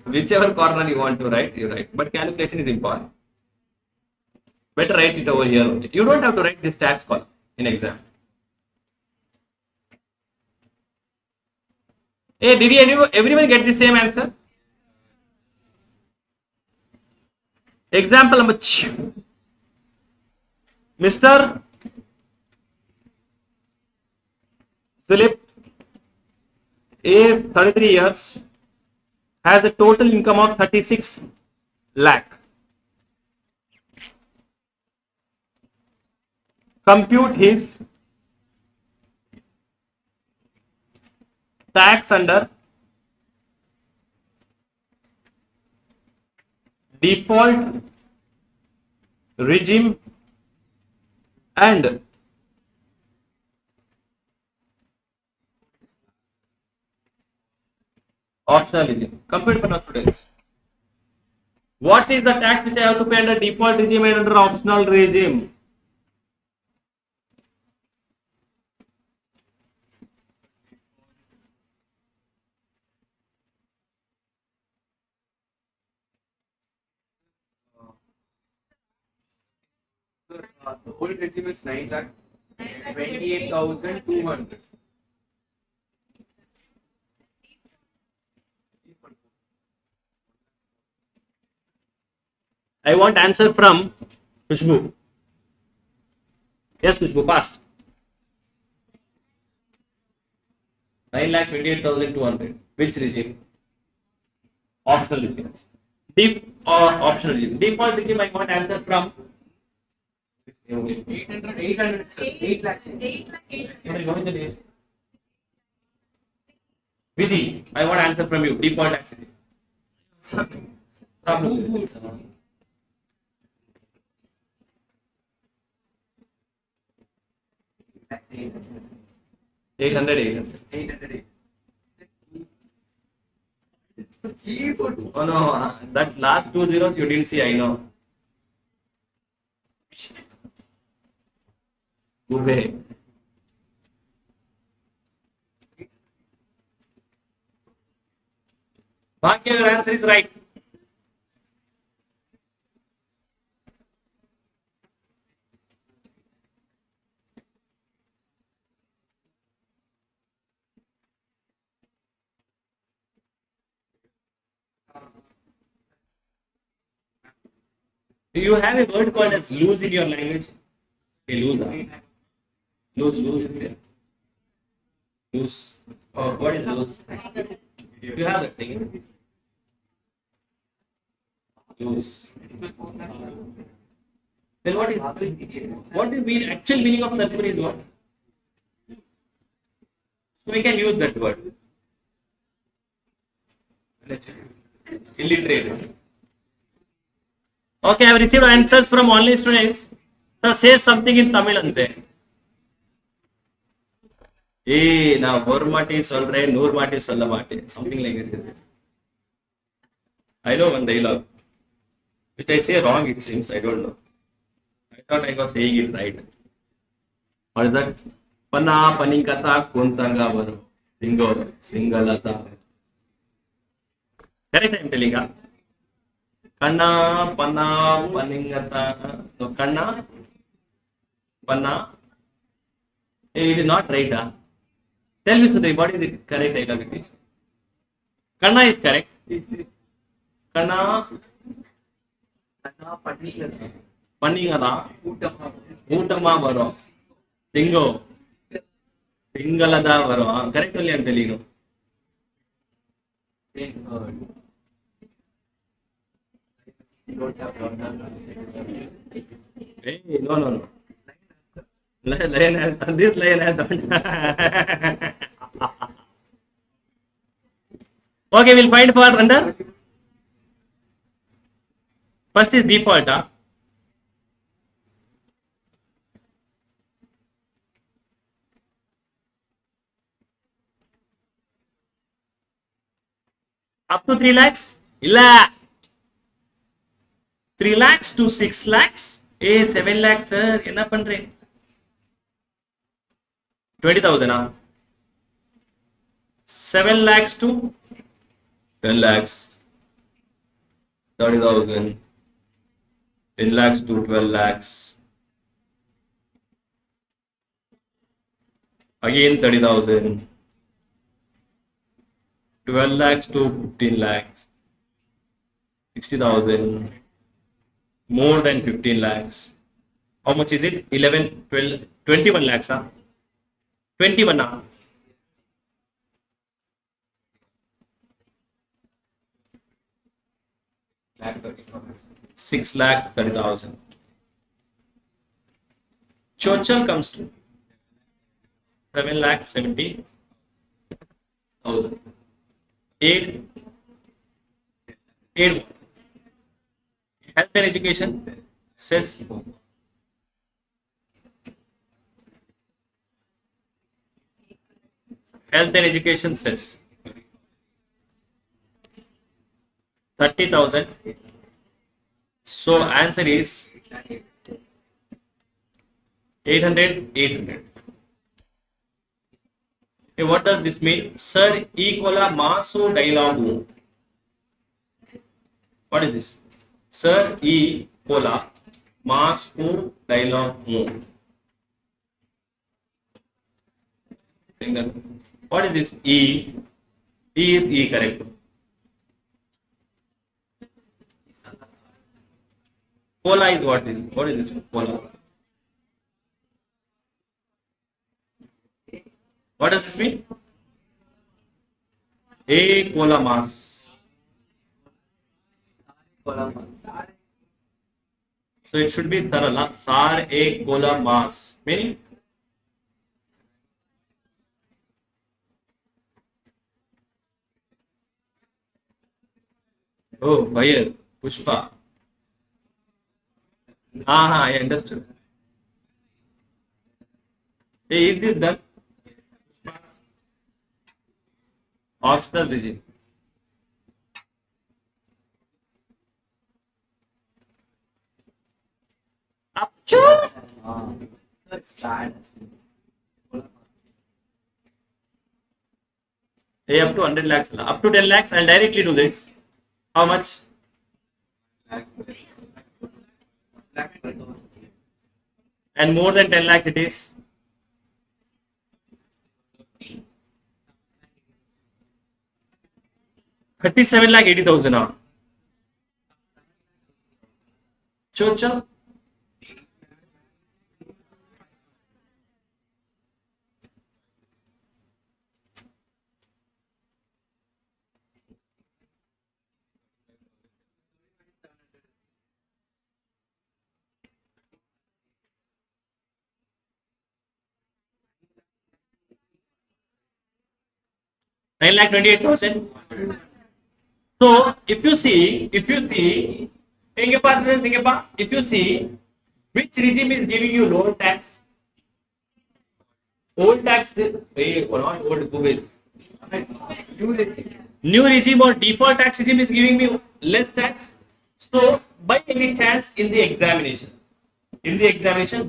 [SPEAKER 1] Whichever corner you want to write, you write. But calculation is important. Better write it over here. You don't have to write this tax column in exam. Hey, did everyone get the same answer? Example number 2. Mr. Philip is 33 years, has a total income of 36 lakh. Compute his tax under default regime and optional regime. Compute for students. What is the tax which I have to pay under default regime and under optional regime?
[SPEAKER 2] The old regime is 9,28,200.
[SPEAKER 1] I want answer from Khushbu. Yes, Khushbu, fast. 9,28,200. Which regime? Optional regime. Optional regime. Default regime, I want answer from
[SPEAKER 2] 800, sir. 8 lakhs.
[SPEAKER 3] 8 lakh 8.
[SPEAKER 1] Vidhi, I want answer from you. Default tax regime.
[SPEAKER 2] Lakhs
[SPEAKER 1] 800.
[SPEAKER 2] 800.
[SPEAKER 1] Oh no, that last 2 zeros you didn't see, I know. Ube. Bhakya, your answer is right. Do you have a word called as lose in your language? Okay, lose. Lose is there. Lose. Oh, what is lose? You have that thing. Lose. Then what is the actual meaning of that word is what? So we can use that word. Illiterate. Okay, I have received answers from online students. Sir, say something in Tamil ante. நான் ஒரு மாட்டி சொல்றேன் 100 மாட்டி சொல்ல மாட்டேன். Something like this. I know one dialogue, which I say wrong. It seems I don't know. I thought I was saying it right. What is that? Panna panikata kuntanga varu singo singalata. Correct? I am telling you. Kanna panna paningata. No, kanna panna. It is not right. Tell me, Sudhir, what is the correct dialogue it is? Kanna is correct. Kanna paningada utama varo singo singalada varo. Correct only I am telling you. Hey, no. This line has Okay, we'll find for under. First is default. Up to 3 lakhs? ಇಲ್ಲ 3 lakhs to 6 lakhs. 7 lakhs, sir. என்ன பண்றேன்? 20,000. 7 lakhs to 10 lakhs. 30,000. 10 lakhs to 12 lakhs. Again 30,000. 12 lakhs to 15 lakhs. 60,000. More than 15 lakhs. How much is it? 11, 12, 21 lakhs. 21. 6 lakh 30,000. Chochal comes to 7 lakh 70,000. 8. Health and education says health and education says 30,000. So answer is 800. Okay, what does this mean? Sir, equal maso dialogue. What is this? Sir, equal maso dialogue. What is this? E is E, correct? Cola is what is? What is this? Cola. What does this mean? A cola mass. So it should be sarala. Sar a cola mass. Meaning? Oh, fire. Pushpa. I understood. Hey, is this done? Optional regime. Up to
[SPEAKER 2] That's bad.
[SPEAKER 1] hey, up to 100 lakhs. Up to 10 lakhs, I'll directly do this. How much? And more than 10 lakhs it is 37 lakh 80,000. Chocha. Nine lakh 28,000. So if you see, if you see which regime is giving you lower tax, old tax, not old, new regime or default tax regime is giving me less tax. So by any chance in the examination,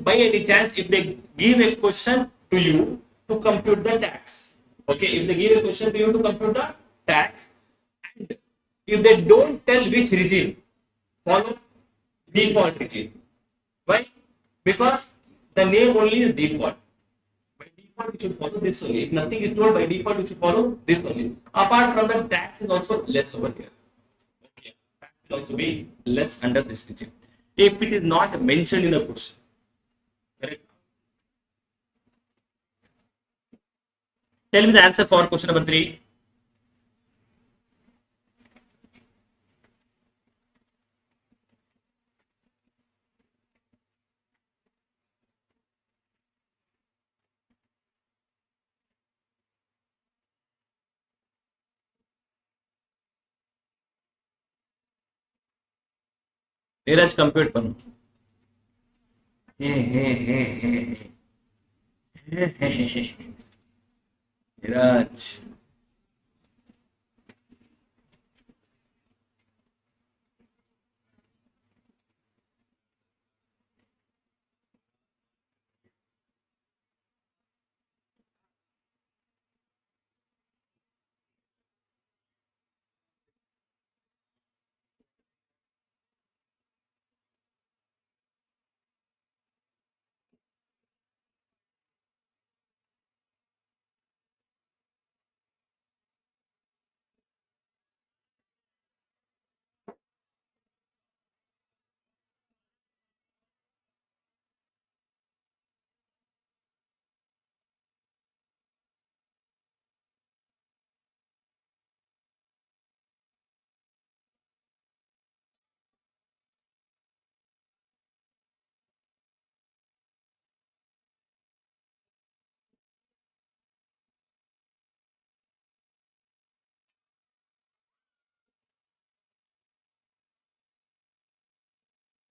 [SPEAKER 1] by any chance, if they give a question to you to compute the tax, okay, if they give a question to you to compute the tax, and if they don't tell which regime, follow default regime. Why? Because the name only is default. By default, you should follow this only. If nothing is told, by default, you should follow this only. Apart from that, tax is also less over here. Okay. Tax will also be less under this regime. If it is not mentioned in the question. Correct? Tell me the answer for question number 3. Neeraj compute करो Neeraj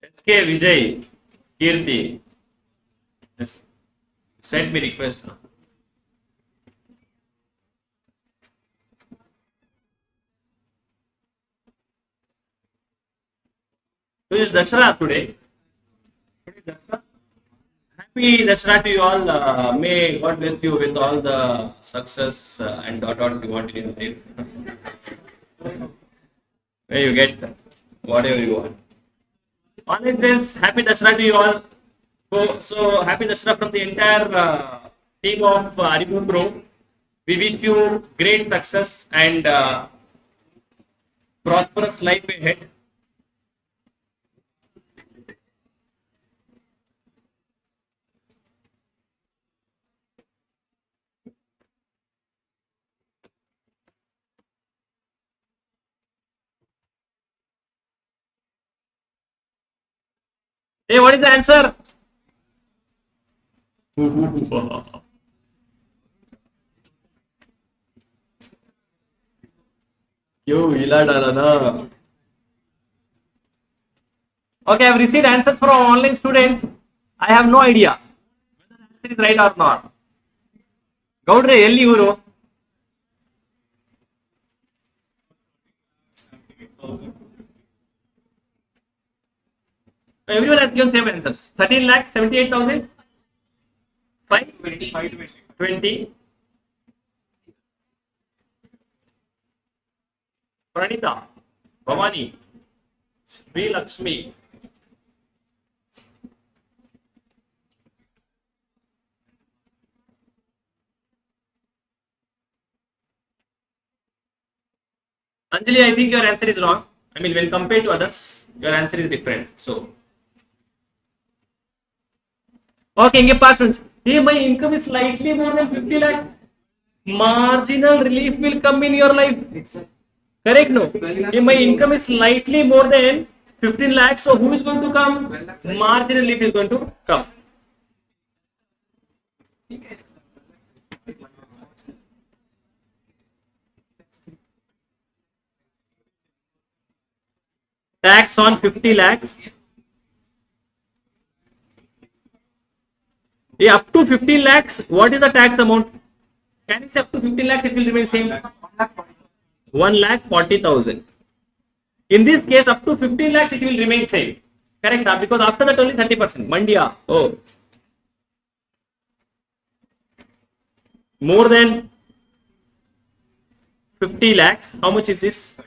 [SPEAKER 1] SK Vijay Kirti. Yes. Send me request. So is Dashara today? Today is Dashara. Happy Dashara to you all. May God bless you with all the success and dots you wanted in life. May you get whatever you want. Online friends, happy Dashara to you all. So happy Dashara from the entire team of ArivuPro. We wish you great success and prosperous life ahead. Hey, what is the answer? क्यों हिला डाला ना? Okay, I have received answers from online students. I have no idea whether the answer is right or not. ಗೌಡ್ರೆ ಎಲ್ಲಿ ಇವರು? Everyone has given same answers. 13 lakh 78,000. 520. Pranita, Bhavani, Sri Lakshmi. Anjali, I think your answer is wrong. I mean, when compared to others, your answer is different. So, okay, Inge Parsons. Hey, my income is slightly more than 50 lakhs. Marginal relief will come in your life. Correct? No. If my income is slightly more than 15 lakhs, so who is going to come? Marginal relief is going to come. Tax on 50 lakhs. Yeah, up to 15 lakhs, what is the tax amount? Can it say up to 15 lakhs, it will remain same? 1,40,000. In this case, up to 15 lakhs, it will remain same. Correct? Because after that only 30%. Mandia. Oh. More than 50 lakhs. How much is this?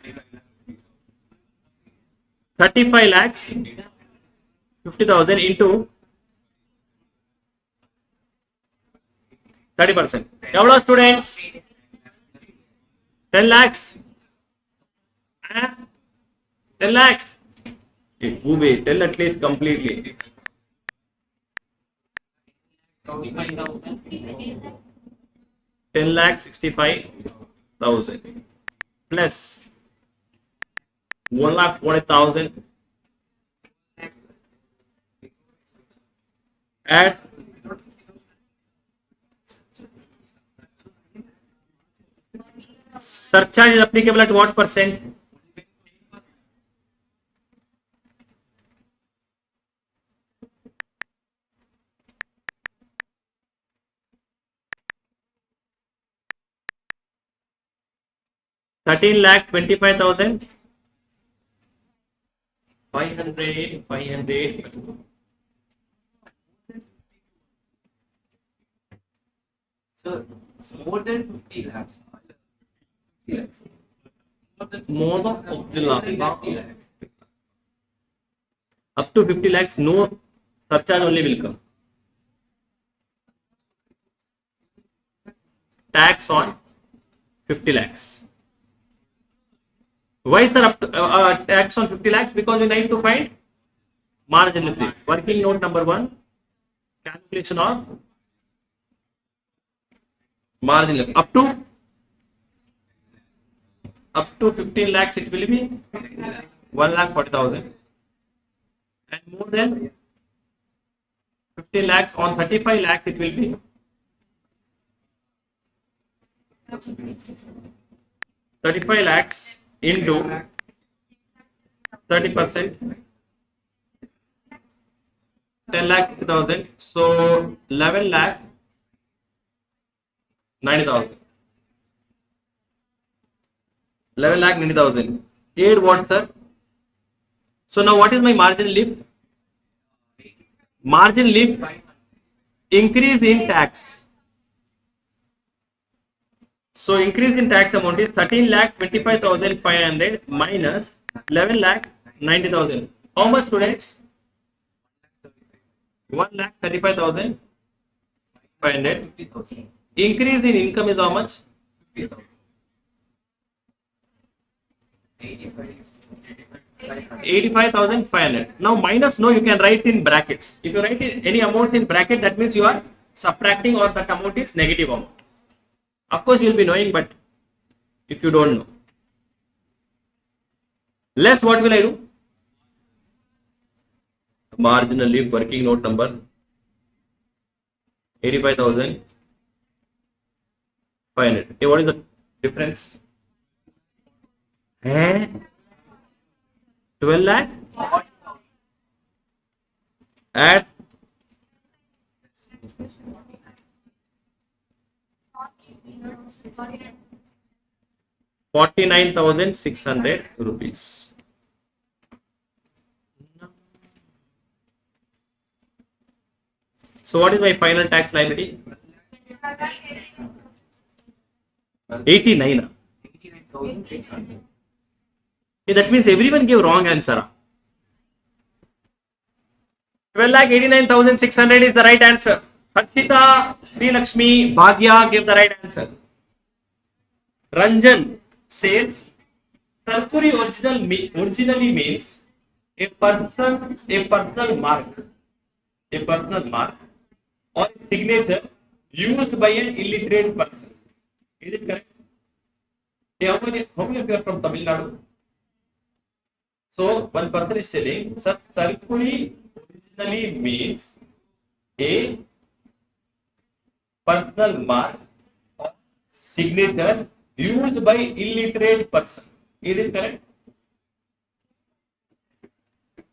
[SPEAKER 1] 35 lakhs. 50,000 into 30%. How students? 10 lakhs. 10 lakhs. Tell at least completely. 10 lakh 65,000 plus 1,40,000 at surcharge is applicable at what percent? $13,25,000. 500.
[SPEAKER 2] Sir, more than 50 lakhs.
[SPEAKER 1] More than 50 lakhs. Up to 50 lakhs, no surcharge only will come. Tax on 50 lakhs. Why, sir, up to, tax on 50 lakhs? Because we need to find marginal fee. Working note number 1, calculation of marginal fee. Up to 15 lakhs, it will be 1,40,000. And more than 15 lakhs on 35 lakhs, it will be 35 lakhs into 30%. 10 lakh 50,000. So 11 lakh 90,000. 11 lakh 90,000. Aid what, sir? So now what is my margin leave? Margin leave
[SPEAKER 2] 500.
[SPEAKER 1] increase in tax. So increase in tax amount is 13 lakh 25,500 minus 11 lakh 90,000. How much, students? 1 lakh 35,500.
[SPEAKER 2] 50,000.
[SPEAKER 1] Increase in income is how much?
[SPEAKER 2] 50,000. 85. 500.
[SPEAKER 1] 85,500. Now minus, no, you can write in brackets. If you write any amounts in bracket, that means you are subtracting or that amount is negative amount. Of course, you will be knowing, but if you don't know. Less, what will I do? Marginal leave working note number 85,500. Okay, what is the difference? 12 lakh at 49,600 rupees. So what is my final tax liability? 89.
[SPEAKER 2] 89,600.
[SPEAKER 1] Okay, that means everyone gave wrong answer. 12,89,600 is the right answer. Harshita, Sri Lakshmi, Bhagya gave the right answer. Ranjan says Tarkuri originally means a personal mark or a signature used by an illiterate person. Is it correct? Hey, how many of you are from Tamil Nadu? So one person is telling, sir, Tarkuri originally means a personal mark or signature used by illiterate person. Is it correct?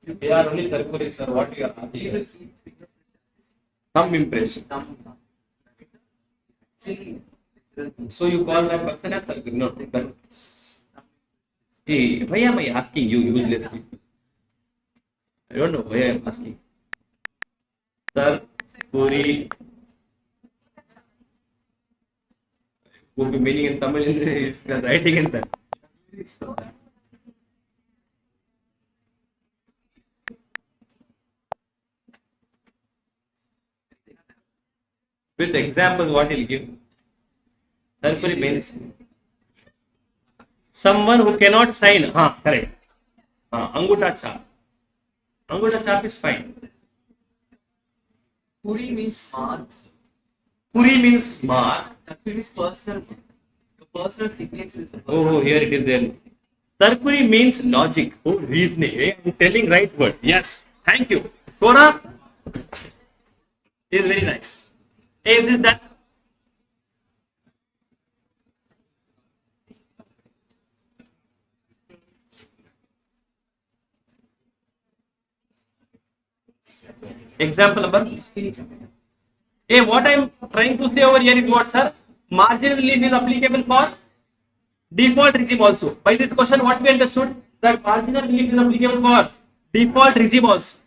[SPEAKER 1] They are only Tarkuri, sir. What you are asking? Thumb impression.
[SPEAKER 2] Actually,
[SPEAKER 1] So you call that person as Tarkuri? No, that's. Hey, why am I asking you useless people? I don't know why I am asking. Tarkuri. Could be meaning in Tamil is writing in that. With examples, what he'll give. Tarkuri means someone who cannot sign. Correct. Anguta chap. Anguta chap is fine.
[SPEAKER 2] Puri means marks.
[SPEAKER 1] Puri means mark.
[SPEAKER 2] That means personal. Your personal signature is the
[SPEAKER 1] Oh, here it is there. Tarkuri means logic. Oh, reasoning. Hey, I'm telling right word. Yes. Thank you. Kora is very nice. Hey, is this that? Example number. Hey, what I'm trying to say over here is what, sir? Marginal relief is applicable for default regime also. By this question, what we understood? That marginal relief is applicable for default regime also.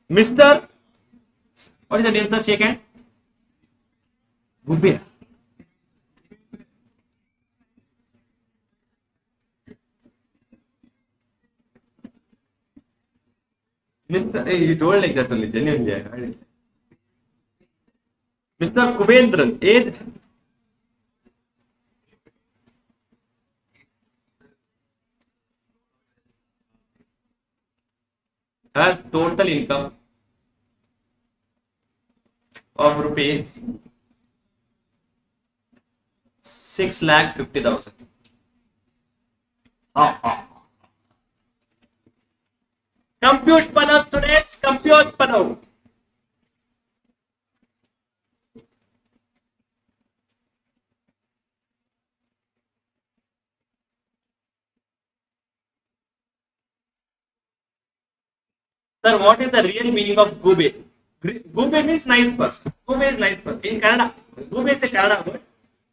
[SPEAKER 1] Mr. What is the name, sir? Shake hand. Gubir. Mr. Hey, you told like that only, genuinely. I heard it. Mr. Kubendran, age has total income of rupees 6,50,000. Compute pano, students, compute pano. Sir, what is the real meaning of gube? Gube means nice person. Gube is nice person. In Kannada, gube is a Kannada word.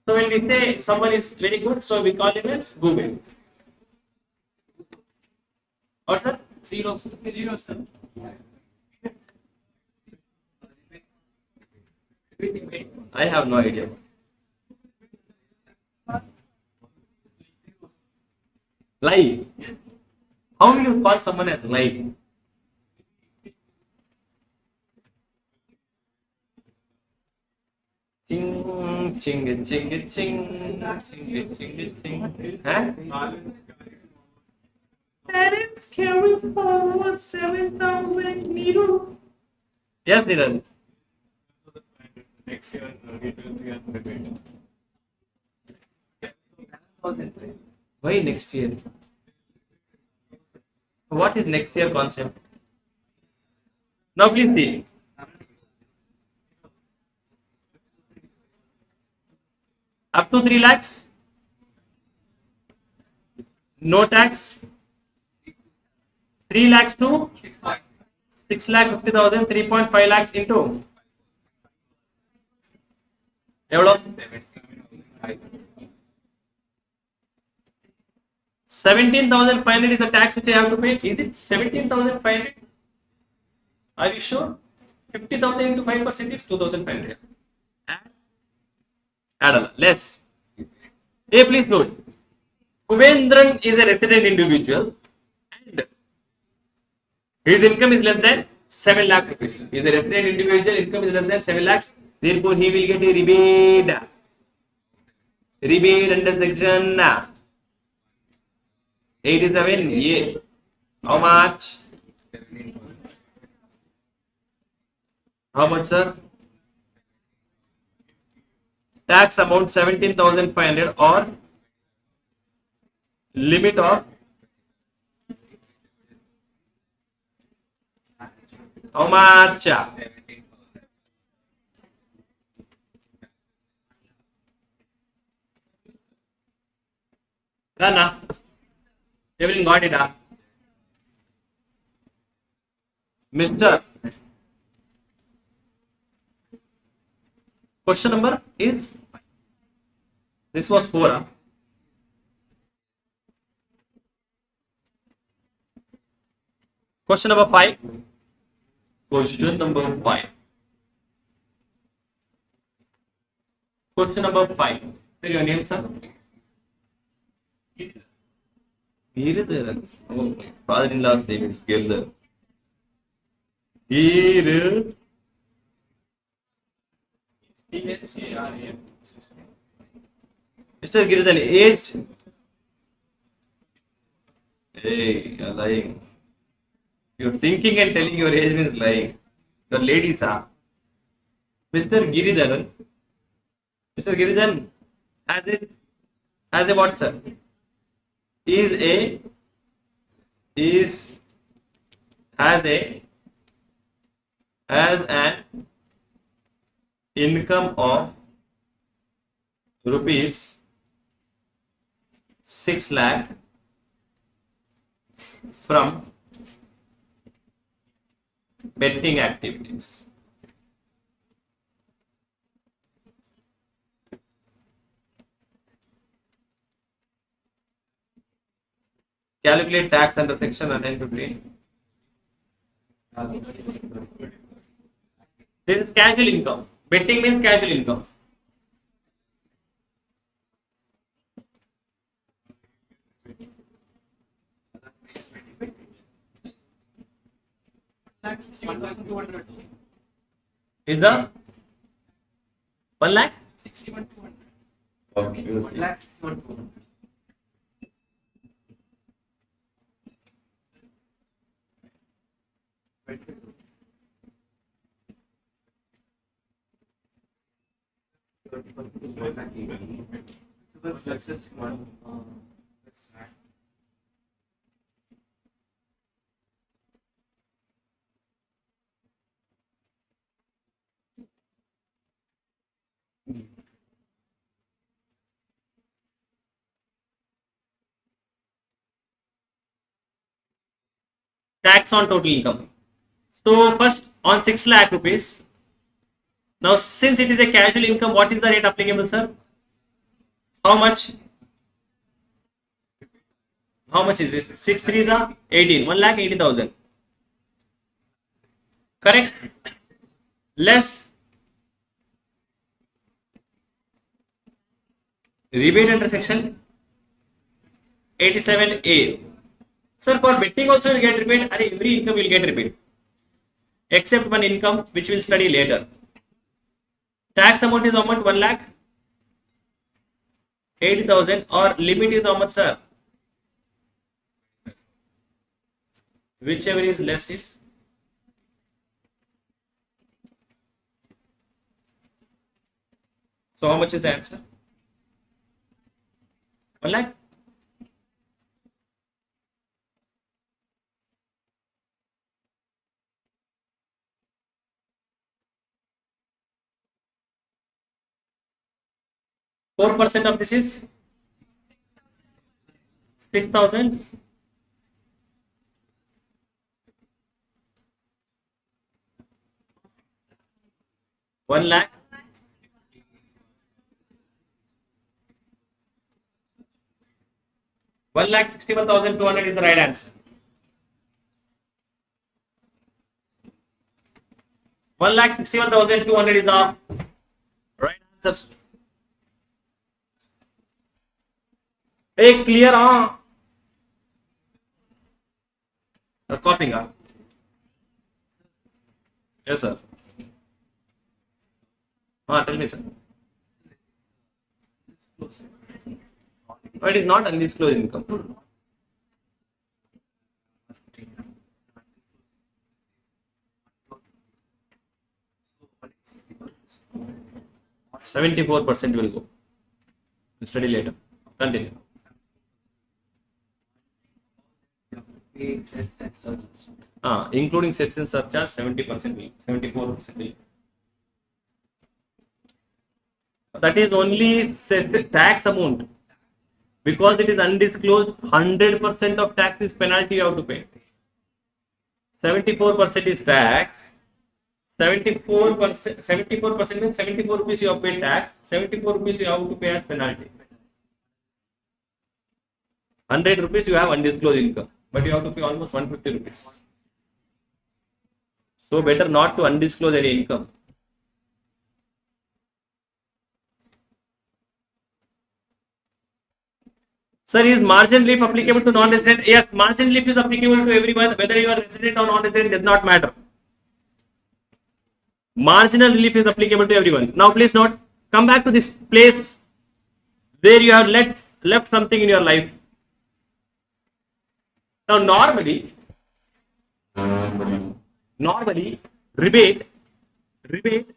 [SPEAKER 1] So when we say someone is very good, so we call him as gube. What, sir?
[SPEAKER 2] Zero.
[SPEAKER 4] Zero, sir.
[SPEAKER 1] I have no idea. Lie. How will you call someone as lie? Ching, ching, ching, ching, ching, ching, ching. Huh? Parents carry forward 7,000 needle. Yes, Niran.
[SPEAKER 4] Next year, 32,300.
[SPEAKER 2] 1,000.
[SPEAKER 1] Why next year? What is next year concept? Now please see. Up to 3 lakhs. No tax. 3 lakhs to 6 lakh 50,000. 3.5 lakhs into. Evlo? 17,500 is a tax which I have to pay. Is it 17,500? Are you sure? 50,000 into 5% is 2,500. Add on. Less. A, please note. Kubendran is a resident individual and his income is less than 7 lakh rupees. He is a resident individual, income is less than 7 lakhs. Therefore, he will get a rebate. Rebate under section 87. Yeah. How much? How much, sir? Tax amount 17,500 or limit of how much? Done. Everything got it. Mr. Question number is, this was 4. Question number 5. Question number 5. Question number 5. Say your name, sir. Giridhar. Oh, father-in-law's name is Giridhar. Giridhar. Mr. Giridhar, age? Hey, you're lying. You're thinking and telling your age means lying. You're ladies, huh? Mr. Giridhar. Mr. Giridhar has a what, sir? Has an income of rupees 6 lakh from betting activities. Calculate tax under section 115. This is casual income. Betting means casual income. Is the 1 lakh?
[SPEAKER 2] 61,200.
[SPEAKER 1] Okay, we'll see.
[SPEAKER 2] 1,61,200. Let's just one. Let's add.
[SPEAKER 1] Tax on total income. So first on 6 lakh rupees. Now since it is a casual income, what is the rate applicable, sir? How much? How much is this? 6 threes are 18. 1,80,000. Correct? Less rebate under section 87A. Sir, for betting also will get rebate. Every income will get rebate. Except one income which we'll study later. Tax amount is how much? 1,80,000 or limit is how much, sir? Whichever is less is. So how much is the answer? 1 lakh? %4 of this is 6,000. 1 lakh. 1,61,200 is the right answer. 1,61,200 is the right answer. Hey, clear? Copying. Yes, sir. Tell me, sir. But it is not undisclosed income. %74% will go. We'll study later. Continue. Including cess and surcharge, 70% will, 74% will. That is only tax amount. Because it is undisclosed, 100% of tax is penalty you have to pay. 74% is tax. 74% means 74 rupees you have paid tax. 74 rupees you have to pay as penalty. 100 rupees you have undisclosed income, but you have to pay almost 150 rupees. So better not to undisclose any income. Sir, is margin relief applicable to non-resident? Yes, margin relief is applicable to everyone, whether you are resident or non-resident does not matter. Marginal relief is applicable to everyone. Now please note, come back to this place where you have left something in your life. Now normally rebate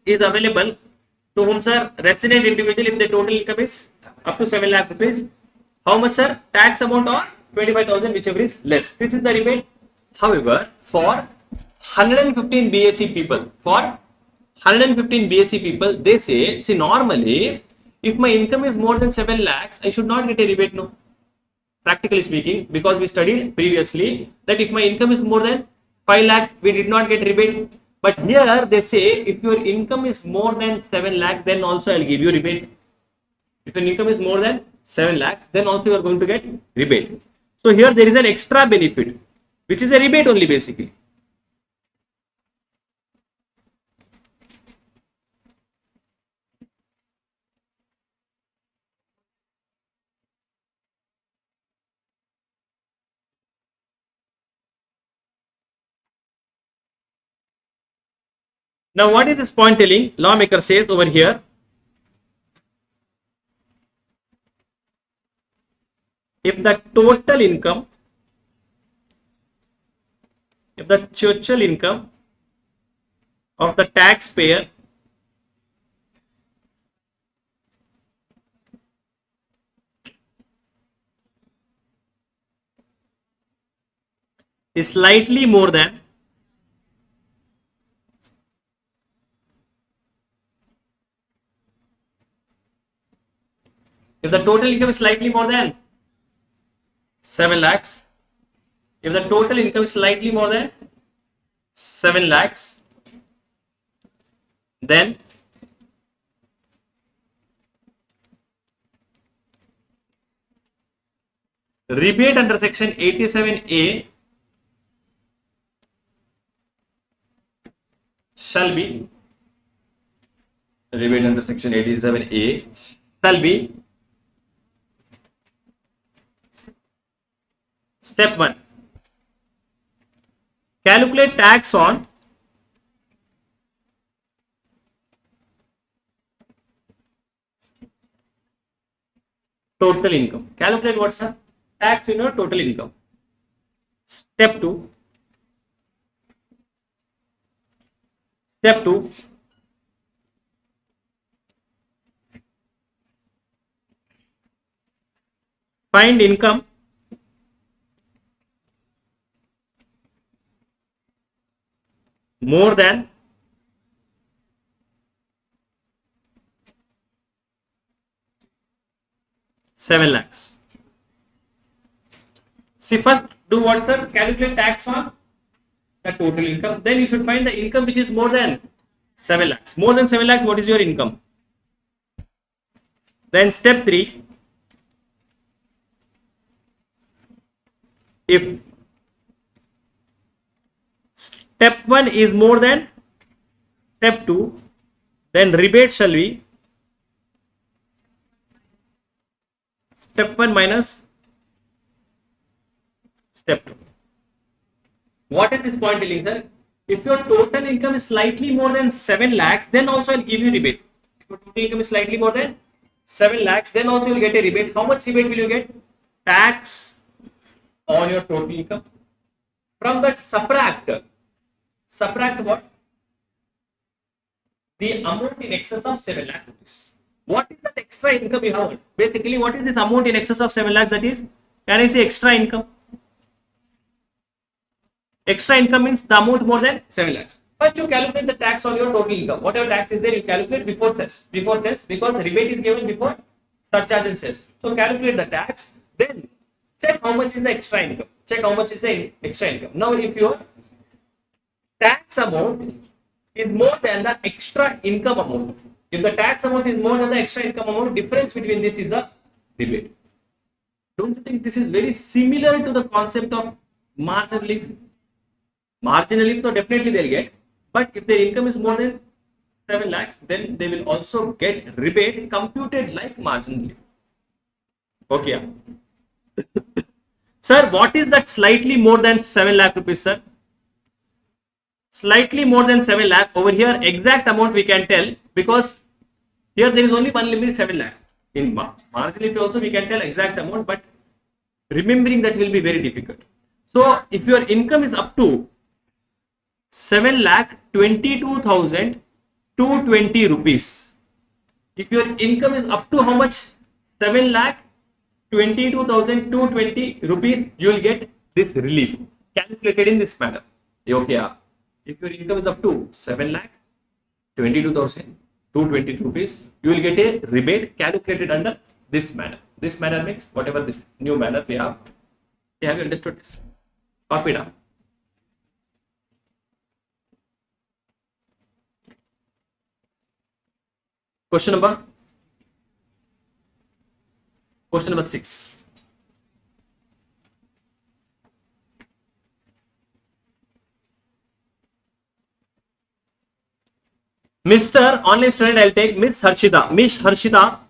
[SPEAKER 1] is available to whom, sir? Resident individual if the total income is up to 7 lakh rupees. How much, sir? Tax amount or 25,000, whichever is less. This is the rebate. However, for 115 BSc people, they say, see, normally, if my income is more than 7 lakhs, I should not get a rebate, no. Practically speaking, because we studied previously that if my income is more than 5 lakhs, we did not get rebate. But here they say, if your income is more than 7 lakhs, then also I'll give you rebate. If your income is more than 7 lakhs, then also you are going to get rebate. So here there is an extra benefit, which is a rebate only basically. Now what is this point telling? Lawmaker says over here, if the total income, if the total income of the taxpayer is slightly more than if the total income is slightly more than 7 lakhs, if the total income is slightly more than 7 lakhs. Then rebate under section 87A shall be rebate under section 87A shall be step 1. Calculate tax on total income. Calculate what's the tax in your total income. Step 2. Step 2. Find income more than seven lakhs. See, first do what, sir? Calculate tax on the total income. Then you should find the income which is more than 7 lakhs. More than 7 lakhs, what is your income? Then step 3. If step 1 is more than step 2, then rebate shall be step 1 minus step 2. What is this point telling, sir? If your total income is slightly more than 7 lakhs, then also I'll give you rebate. If your total income is slightly more than 7 lakhs, then also you'll get a rebate. How much rebate will you get? Tax on your total income. From that, subtract what? The amount in excess of 7 lakh rupees. What is that extra income you have? Basically, what is this amount in excess of 7 lakhs? That is, can I say extra income? Extra income means the amount more than 7 lakhs. First, you calculate the tax on your total income. Whatever tax is there, you calculate before cess. Before cess, because rebate is given before surcharge and cess. So, calculate the tax. Then, check how much is the extra income. Check how much is the extra income. Now, if your tax amount is more than the extra income amount, if the tax amount is more than the extra income amount, difference between this is the rebate. Don't you think this is very similar to the concept of marginal leaf? Marginal leaf, so definitely they'll get. But if their income is more than 7 lakhs, then they will also get rebate computed like marginal leaf. Okay. Sir, what is that slightly more than 7 lakh rupees, sir? Slightly more than 7 lakh. Over here, exact amount we can tell, because here there is only one limit, 7 lakhs. In marginal leaf also we can tell exact amount, but remembering that will be very difficult. So, if your income is up to 7,22,220 rupees. If your income is up to how much? 7,22,220 rupees, you will get this relief calculated in this manner. Okay. If your income is up to 7,22,220 rupees, you will get a rebate calculated under this manner. This manner means whatever this new manner we have. Have you understood this? Copy it up. Question number 6. Mr. Online student, I'll take Miss Harshita. Miss Harshita.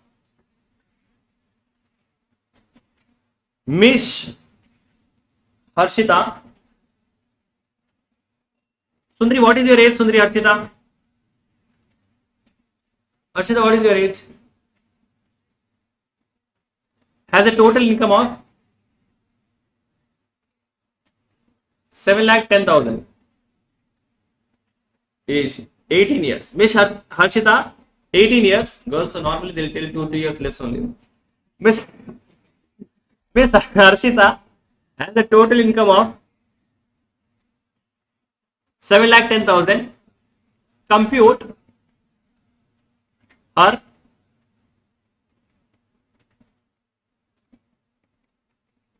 [SPEAKER 1] Miss Harshita. Sundri, what is your age, Sundri Harshita? Harshita, what is your age? Has a total income of 7,10,000. Age 18 years. Miss Harshita, 18 years. Girls, so normally they'll tell 2-3 years less only. Miss Harshita has a total income of 7,10,000. Compute her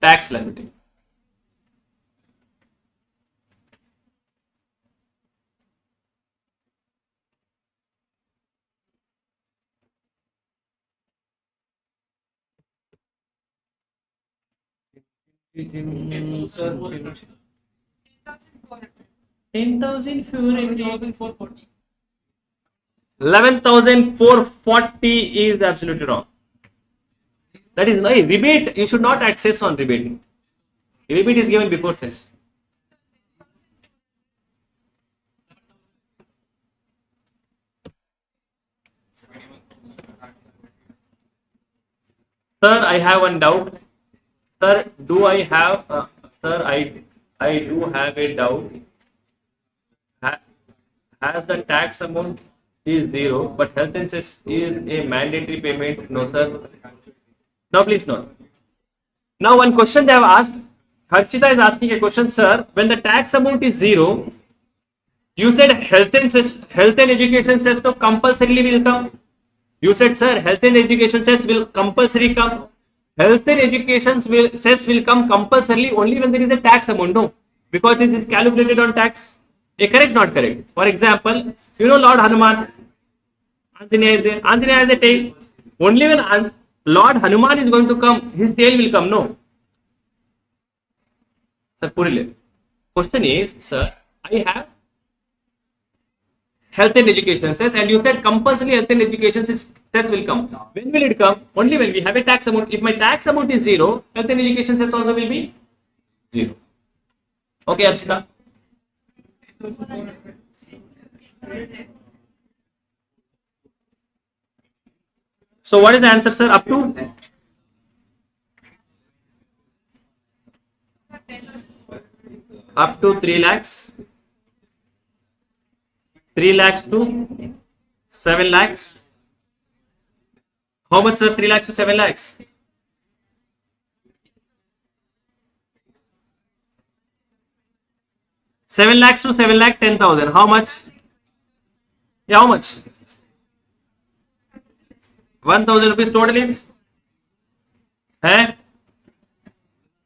[SPEAKER 1] tax liability.
[SPEAKER 2] Sir,
[SPEAKER 1] 10,440. 11,440 is absolutely wrong. That is no rebate. You should not access on rebate. Rebate is given before cess. Sir, I have one doubt. Sir, do I have? Sir, I do have a doubt. Ha- Has the tax amount is zero, but health insurance is a mandatory payment? No, sir. Now, please note. Now, one question they have asked. Harshita is asking a question, sir. When the tax amount is zero, you said health and education says to compulsorily will come. You said, sir, health and education says will compulsory come. Health and education says will come compulsorily only when there is a tax amount. No, because this is calculated on tax. Correct, not correct. For example, you know Lord Hanuman. Anjaneya is there. Anjaneya has a tail. Only when Lord Hanuman is going to come, his tail will come. No. Sir, Purile. Question is, sir, I have health and education cess, and you said compulsory health and education cess will come. When will it come? Only when we have a tax amount. If my tax amount is zero, health and education cess also will be zero. Okay, Arshita. So what is the answer, sir? Up to up to 3 lakhs. 3 lakhs to 7 lakhs. How much, sir? 3 lakhs to 7 lakhs. 7 lakhs to 7 lakh 10,000. How much? Yeah, how much? 1,000 rupees total is? Eh?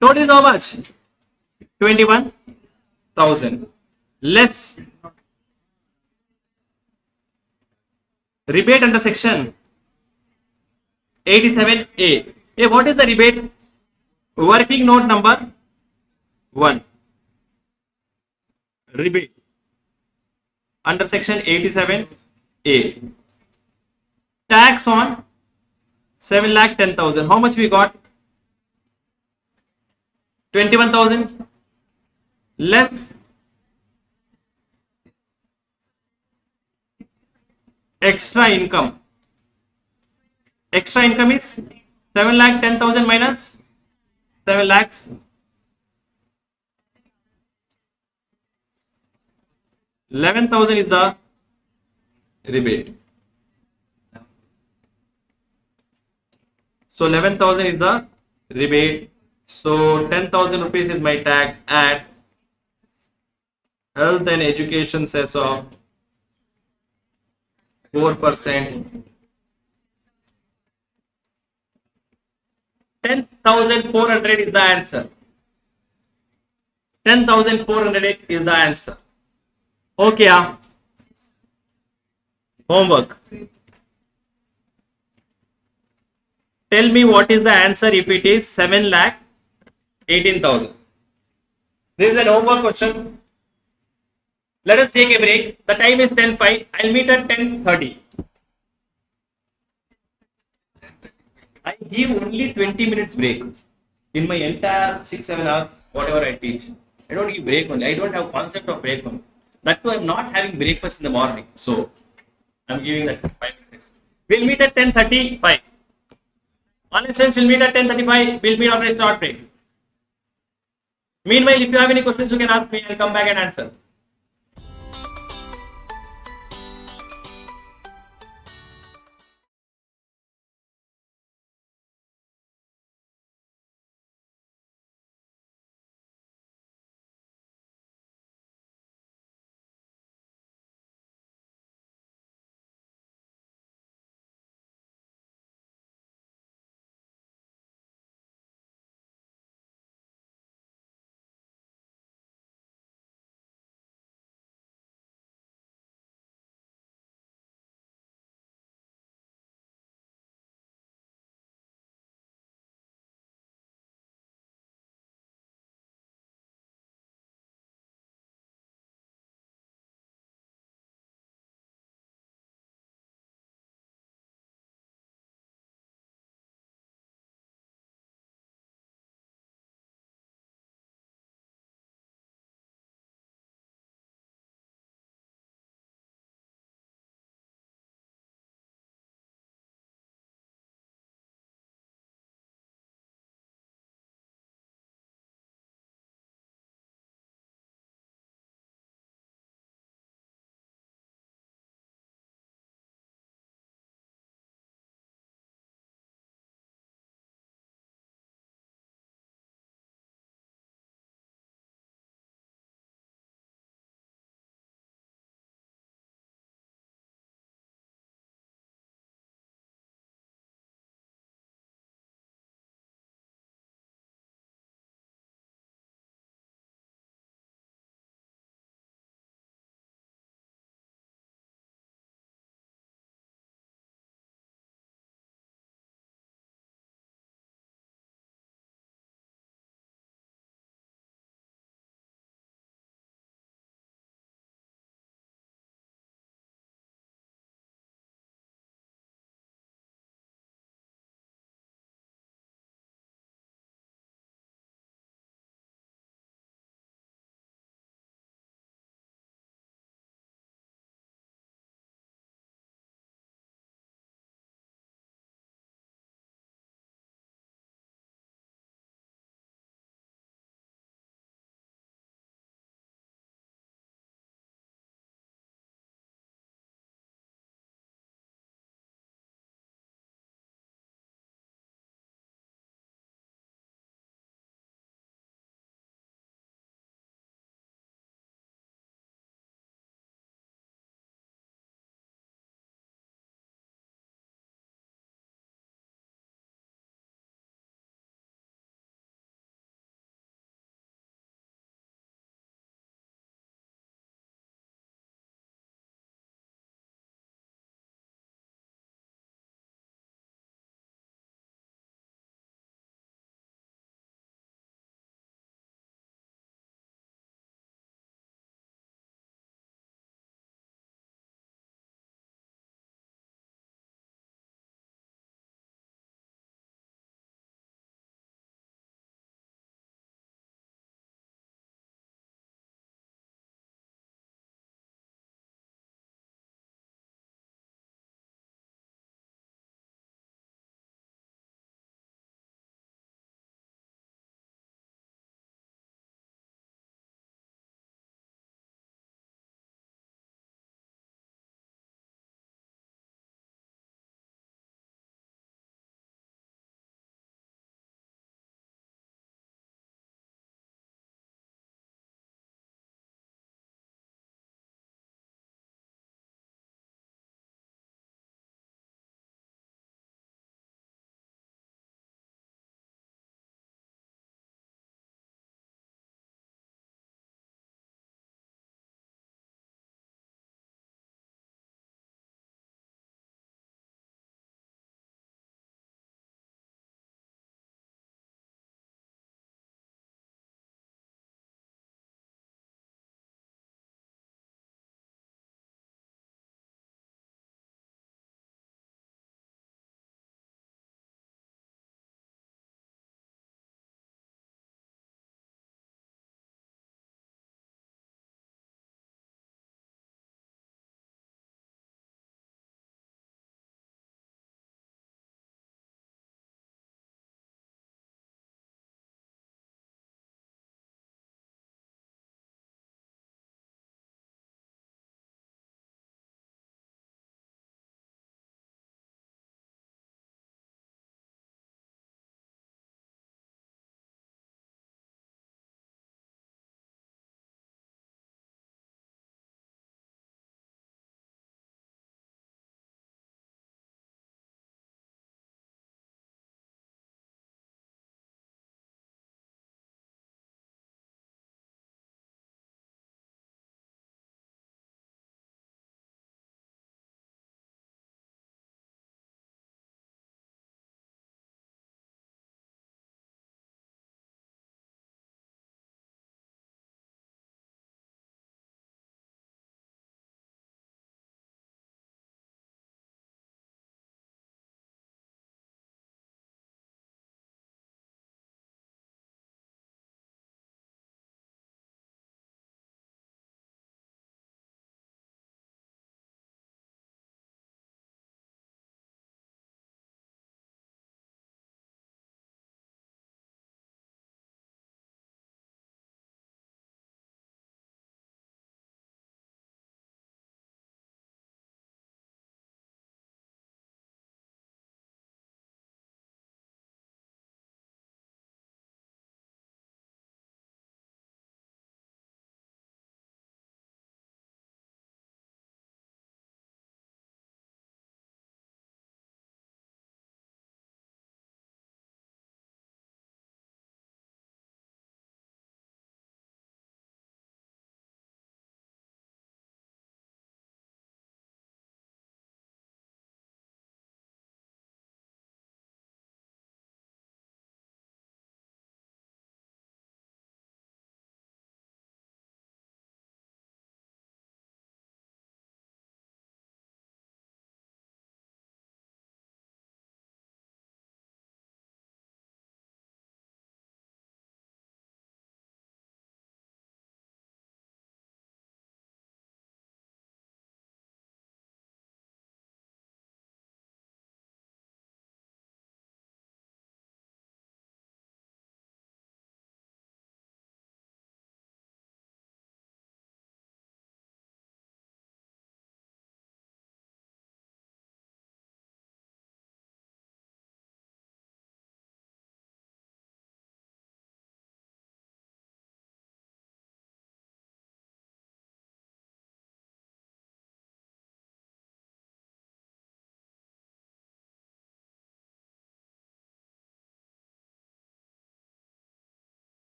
[SPEAKER 1] Total is how much? 21,000. Less rebate under section 87A. Hey, what is the rebate? Working note number 1. Rebate under section 87A. Tax on 7 lakh 10,000. How much we got? 21,000 less extra income. Extra income is 7 lakh 10,000 minus 7 lakhs. 11,000 is the rebate. So 11,000 is the rebate. So 10,000 rupees is my tax at health and education cess of 4%. 10,400 is the answer. 10,400 is the answer. Okay, homework. Tell me what is the answer if it is 7 lakh 18,000. This is an homework question. Let us take a break. The time is 10:05. I'll meet at 10:30. I give only 20 minutes break in my entire 6-7 hours, whatever I teach. I don't give break only. I don't have concept of break only. That too, I'm not having breakfast in the morning. So I'm giving that 5 minutes. We'll meet at 10:35. Online students will meet at 10:35. We'll meet after a short break. Meanwhile, if you have any questions, you can ask me. I'll come back and answer.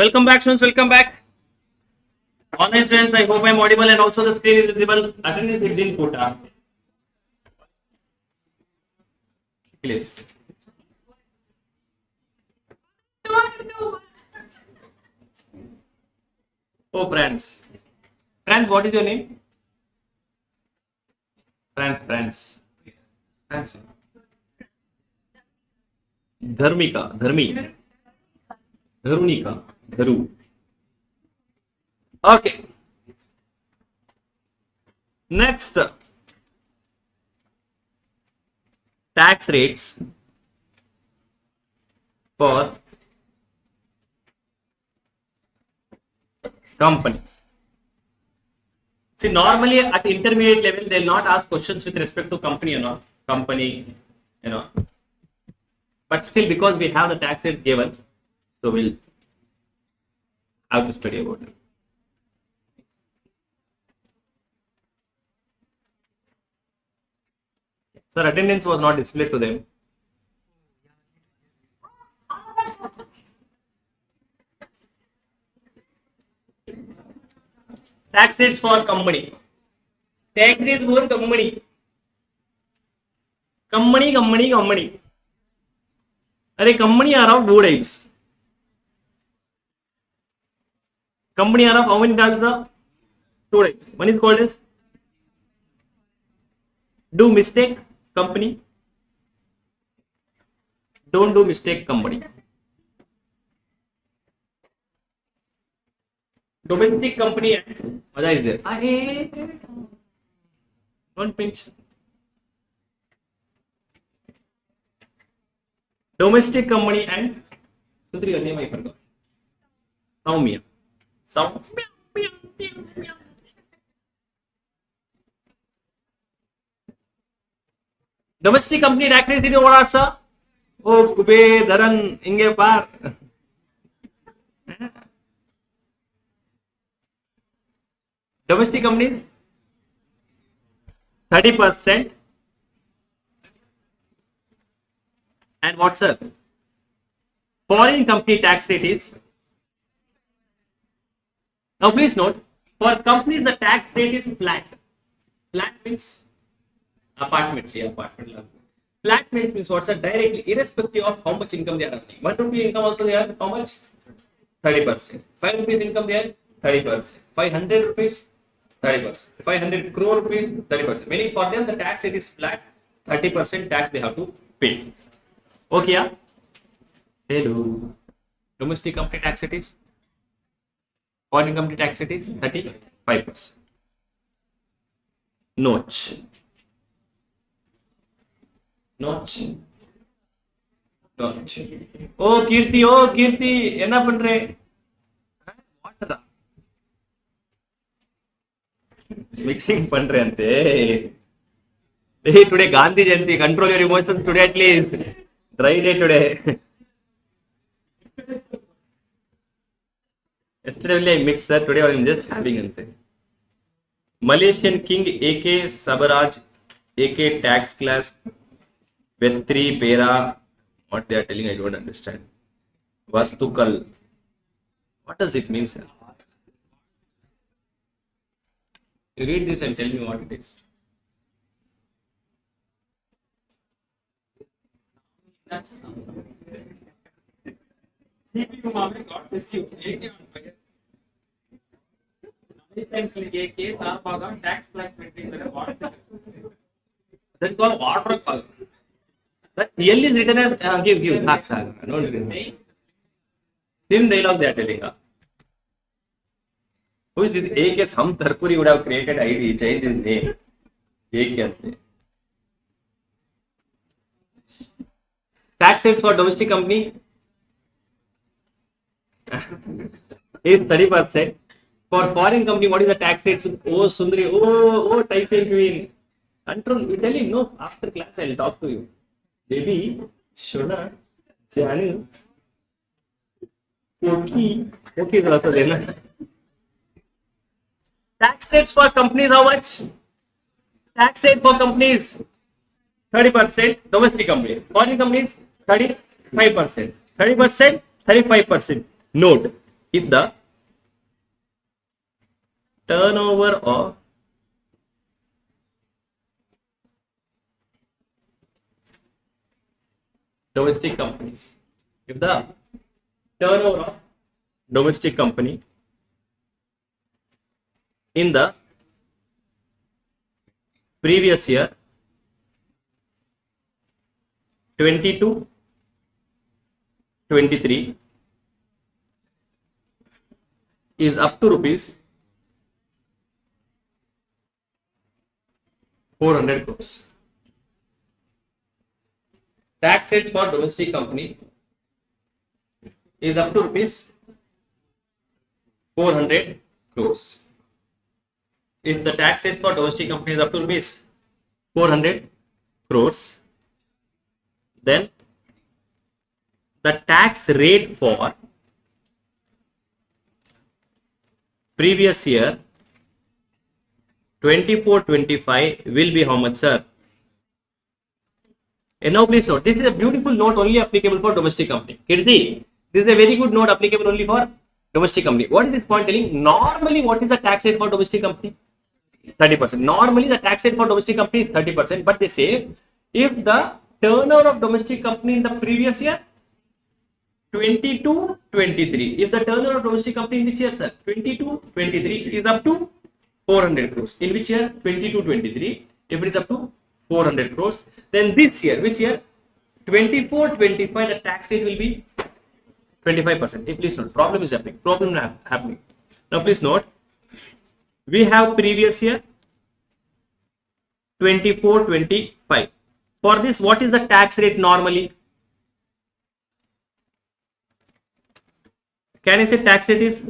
[SPEAKER 1] Welcome back, students. Welcome back. Online students, I hope I'm audible and also the screen is visible. Attendance is in quota. Please. Oh, friends. Friends, what is your name? Friends. Dharmika. Dharunika. Dharu. Okay. Next. Tax rates for company. See, normally at intermediate level, they'll not ask questions with respect to company, But still, because we have the tax rates given, so we'll have to study about it. Sir, attendance was not displayed to them. Tax rates for company. Tax rates for company. Company. Are company are of two types. Company are of how many types? Two types. One is called as do mistake company. Don't do mistake company. Domestic company and Maja is there. Don't pinch. Domestic company and your name I forgot. Soumya. Domestic company tax rate is what sir? Oh, Kube, Dharan, Inge Par. Domestic companies 30%. And what sir? Foreign company tax rate is. Now please note, for companies the tax rate is flat. Flat means apartment. Flat means what sir? Directly, irrespective of how much income they are earning. 1 rupee income also they are how much? 30%. 5 rupees income they are 30%. 500 rupees 30%. 500 crore rupees 30%. Meaning for them the tax rate is flat. 30% tax they have to pay. Okay, yeah? Hello. Domestic company tax rate is. Foreign company tax rate is 35%. Notch. Oh, Kirti, enna pandre? Water. Mixing pandre ante. Hey, today Gandhi Jayanti. Control your emotions today at least. Dry day today. Yesterday only I mixed, sir. Today I am just having ante. Malaysian King AK Sabaraj AK tax class Vetri Pera. What they are telling I don't understand. Vastukal. What does it mean, sir? You read this and tell me what it is.
[SPEAKER 4] That's CPU Mame, God bless you. AK on fire. AK Sarbaga tax class meeting.
[SPEAKER 1] That's called water color. That really is written as give. Don't read. Thin dialogue they are telling her. Who is this? AK some Tarpuri would have created ID, changed his name. AK. Tax rates for domestic company is 30%. For foreign company, what is the tax rates? Oh, Sundari, oh, typing queen. Control, you tell him, no, after class I will talk to you. Baby, Shona, Janu, Okay is also there. Tax rates for companies, how much? Tax rate for companies 30%, domestic companies. Foreign companies 35%. 30%, 35%. Note, if the turnover of domestic companies, if the turnover of domestic company in the previous year 22-23 is up to rupees 400 crores. Tax rate for domestic company is up to rupees 400 crores. If the tax rate for domestic company is up to rupees 400 crores, then the tax rate for previous year 24-25 will be how much, sir? And now please note, this is a beautiful note only applicable for domestic company. Kirti, this is a very good note applicable only for domestic company. What is this point telling? Normally, what is the tax rate for domestic company? 30%. Normally, the tax rate for domestic company is 30%. But they say, if the turnover of domestic company in the previous year 22-23, if the turnover of domestic company in which year, sir? 22-23 is up to 400 crores. In which year? 22-23. If it is up to 400 crores, then this year, which year? 24-25, the tax rate will be 25%. Please note, problem is happening. Now, please note, we have previous year 24-25. For this, what is the tax rate normally? Can I say tax rate is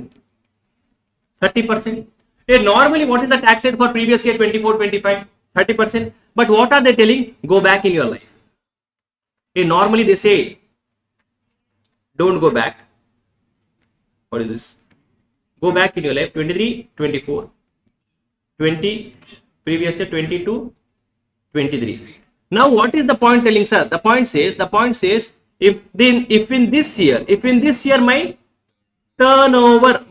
[SPEAKER 1] 30%? Normally, what is the tax rate for previous year 24-25? 30%. But what are they telling? Go back in your life. Normally, they say, don't go back. What is this? Go back in your life. 23-24. 20, previous year 22-23. Now, what is the point telling, sir? The point says, if in this year my turnover,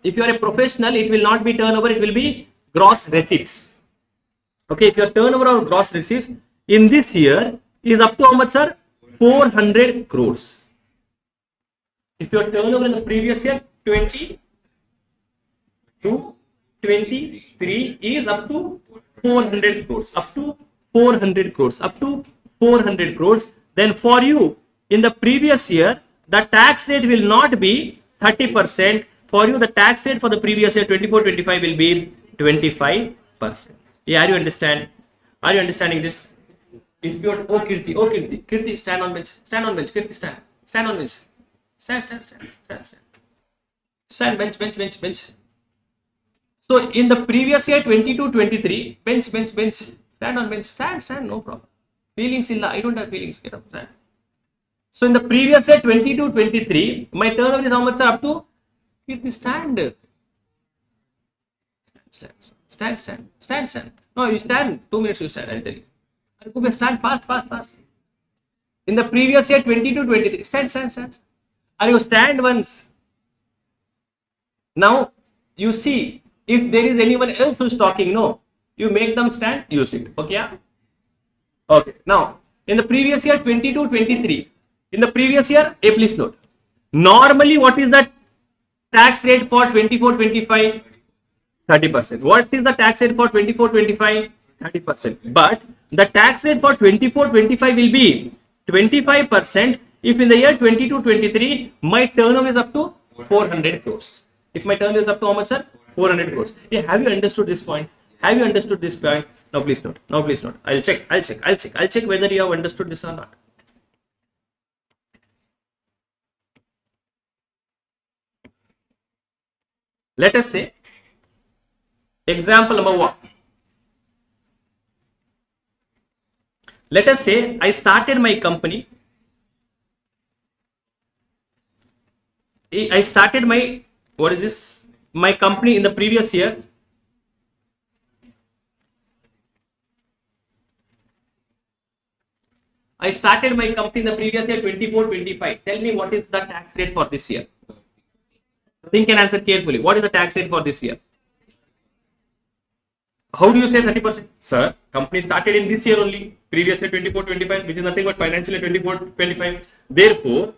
[SPEAKER 1] if you are a professional, it will not be turnover, it will be gross receipts. Okay, if your turnover or gross receipts in this year is up to how much, sir? 400 crores. If your turnover in the previous year 22-23 is up to 400 crores, up to 400 crores, then for you in the previous year, the tax rate will not be 30%. For you, the tax rate for the previous year 24-25 will be 25%. Yeah, are you understanding this? If you're Kirti, stand on bench, Kirti, stand on bench, stand bench. So in the previous year 22-23, bench, stand on bench, stand, no problem. Feelings illa, I don't have feelings, get up, stand. So in the previous year 22-23, my turnover is how much, sir? Up to Kirti, stand. Stand. No, you stand. 2 minutes you stand, I'll tell you. Stand fast. In the previous year 22-23, stand. Are you stand once? Now, you see, if there is anyone else who's talking, no, you make them stand, you sit. Okay, yeah? Okay, now, in the previous year 22-23, in the previous year, please note, normally what is the tax rate for 24-25? 30%. What is the tax rate for 24-25? 30%. But the tax rate for 24-25 will be 25% if in the year 22-23 my turnover is up to 400 crores. If my turnover is up to how much, sir? 400 crores. Yeah, have you understood this point? Now please note. I'll check whether you have understood this or not. Let us say, example number 1. Let us say I started my company. I started my, my company in the previous year. I started my company in the previous year 24-25. Tell me what is the tax rate for this year? Think and answer carefully. What is the tax rate for this year? How do you say 30%? Sir, company started in this year only. Previous year 24-25, which is nothing but financial year 24-25. Therefore,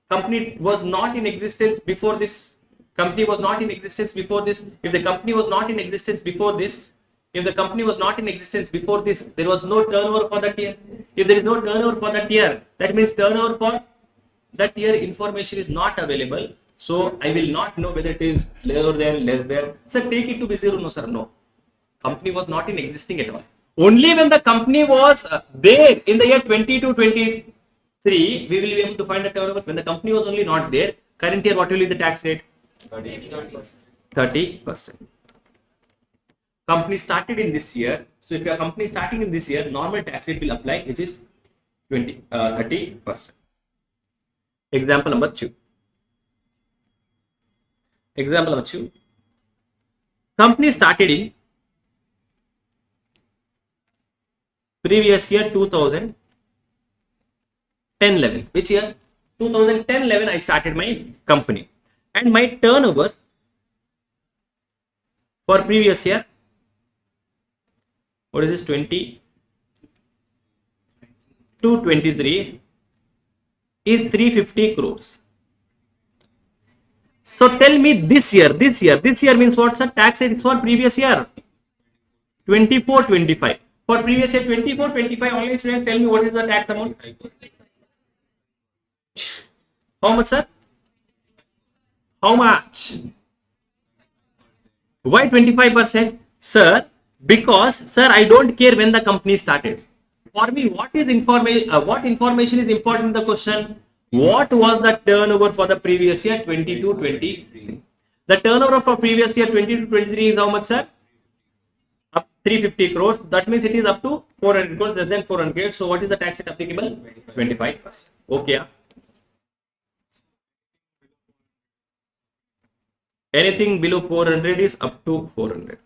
[SPEAKER 1] company was not in existence before this. Company was not in existence before this. If the company was not in existence before this, if the company was not in existence before this, there was no turnover for that year. If there is no turnover for that year, that means turnover for that year information is not available. So I will not know whether it is lower than, less than. Sir, take it to be zero. No, sir, no. Company was not in existing at all. Only when the company was there in the year 22-23, we will be able to find the turnover. When the company was only not there, current year, what will be the tax rate? 30%. Company started in this year. So if your company starting in this year, normal tax rate will apply, which is 30%. Example number 2. Example number 2. Company started in previous year 2010-11. Which year? 2010-11 I started my company. And my turnover for previous year, what is this, 22-23 is 350 crores. So tell me this year means what, sir? Tax rate is for previous year 24-25. For previous year 24-25, online students, tell me what is the tax amount? How much, sir? How much? Why 25%? Sir, because, sir, I don't care when the company started. For me, what information is important in the question? What was the turnover for the previous year 22-23? The turnover for previous year 22-23 is how much, sir? Up 350 crores. That means it is up to 400 crores, less than 400. So what is the tax rate applicable? 25%. Okay. Anything below 400 is up to 400.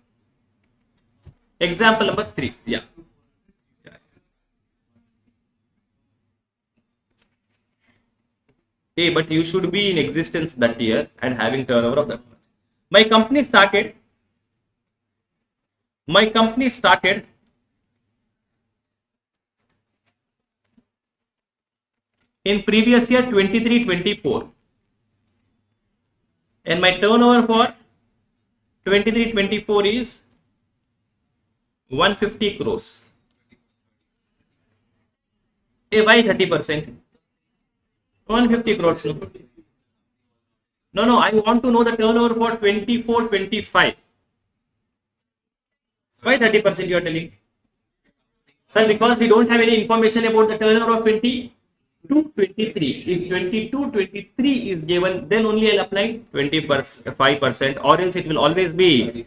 [SPEAKER 1] Example number 3. Yeah. Hey, but you should be in existence that year and having turnover of that much. My company started in previous year 23-24. And my turnover for 23-24 is 150 crores. Why 30%? 150 crores. No, I want to know the turnover for 24-25. Why 30% you are telling? Sir, because we don't have any information about the turnover of 22-23. If 22-23 is given, then only I'll apply 25%, or else it will always be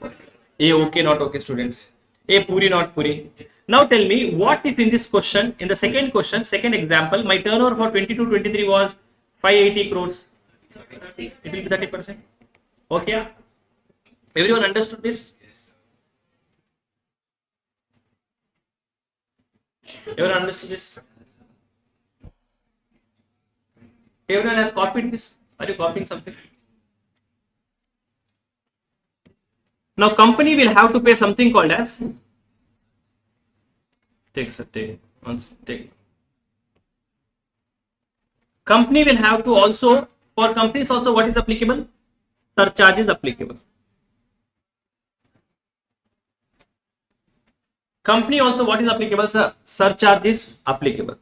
[SPEAKER 1] A okay, not okay, students. A puri, not puri. Now tell me, what if in this question, in the second question, second example, my turnover for 22-23 was 580 crores. It will be 30%. Okay. Everyone understood this? Everyone understood this? Everyone has copied this? Are you copying something? Now company will have to pay something called as company will have to also, for companies also, what is applicable? Surcharge is applicable. Company also, what is applicable, sir? Surcharge is applicable.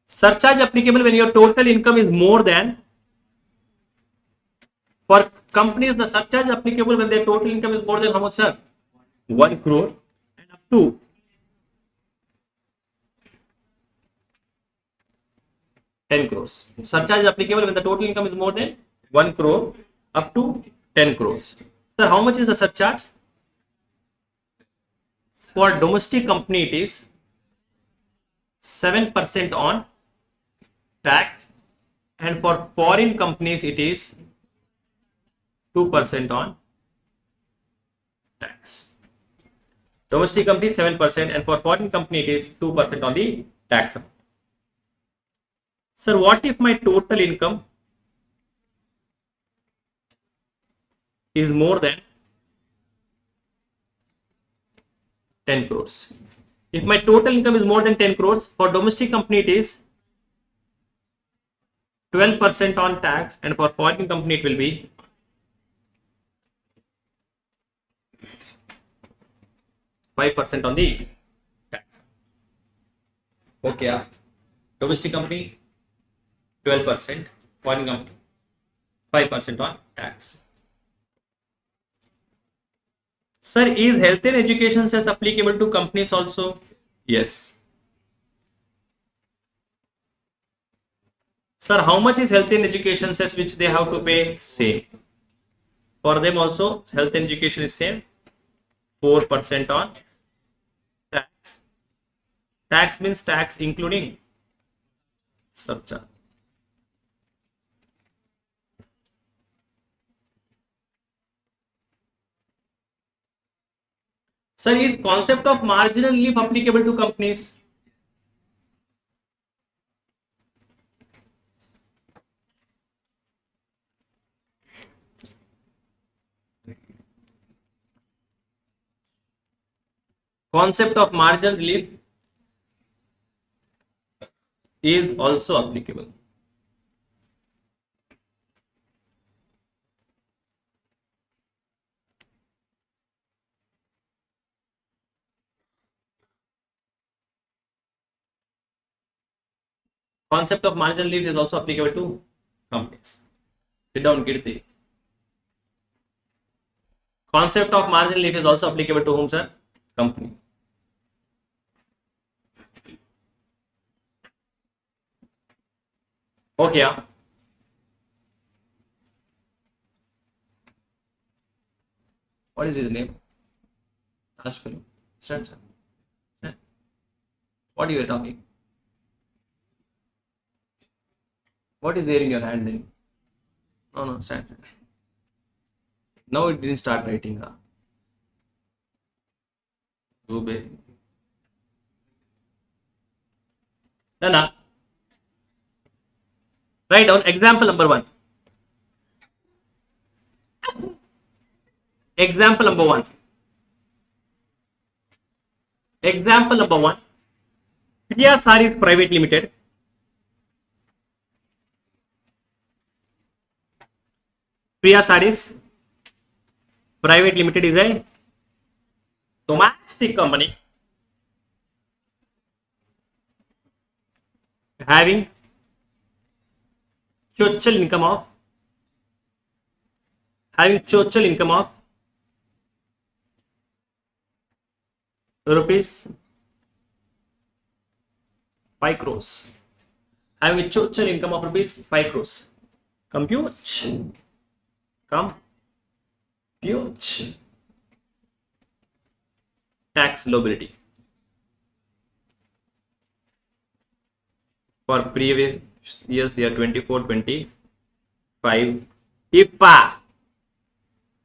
[SPEAKER 1] Surcharge applicable when your total income is more than, for companies, the surcharge applicable when their total income is more than how much, sir? 1 crore and up to 10 crores. Surcharge is applicable when the total income is more than 1 crore up to 10 crores. Sir, how much is the surcharge? For domestic company, it is 7% on tax, and for foreign companies it is 2% on tax. Domestic company 7%, and for foreign company it is 2% on the tax amount. Sir, what if my total income is more than 10 crores? If my total income is more than 10 crores, for domestic company it is 12% on tax, and for foreign company it will be 5% on the tax. Okay, domestic company 12%, foreign company 5% on tax. Sir, is health and education cess applicable to companies also? Yes. Sir, how much is health and education cess which they have to pay? Same. For them also, health and education is same. 4% on tax. Tax means tax including surcharge. Sir, is concept of marginal relief applicable to companies? Concept of marginal relief is also applicable. Concept of marginal relief is also applicable to companies. Sit down, Kirti. Concept of marginal relief is also applicable to whom, sir? Company. Okay, yeah. What is his name? Last film. Stand, sir. What you were talking? What is there in your hand then? No, stand. Now it didn't start writing. Rebate. Done. Write down example number 1. Example number 1. Example number 1. Priya Sarees Private Limited. Priya Sarees Private Limited is a domestic company having total income of rupees 5 crores. Having a total income of rupees 5 crores. Compute tax liability for previous years, year 24-25. If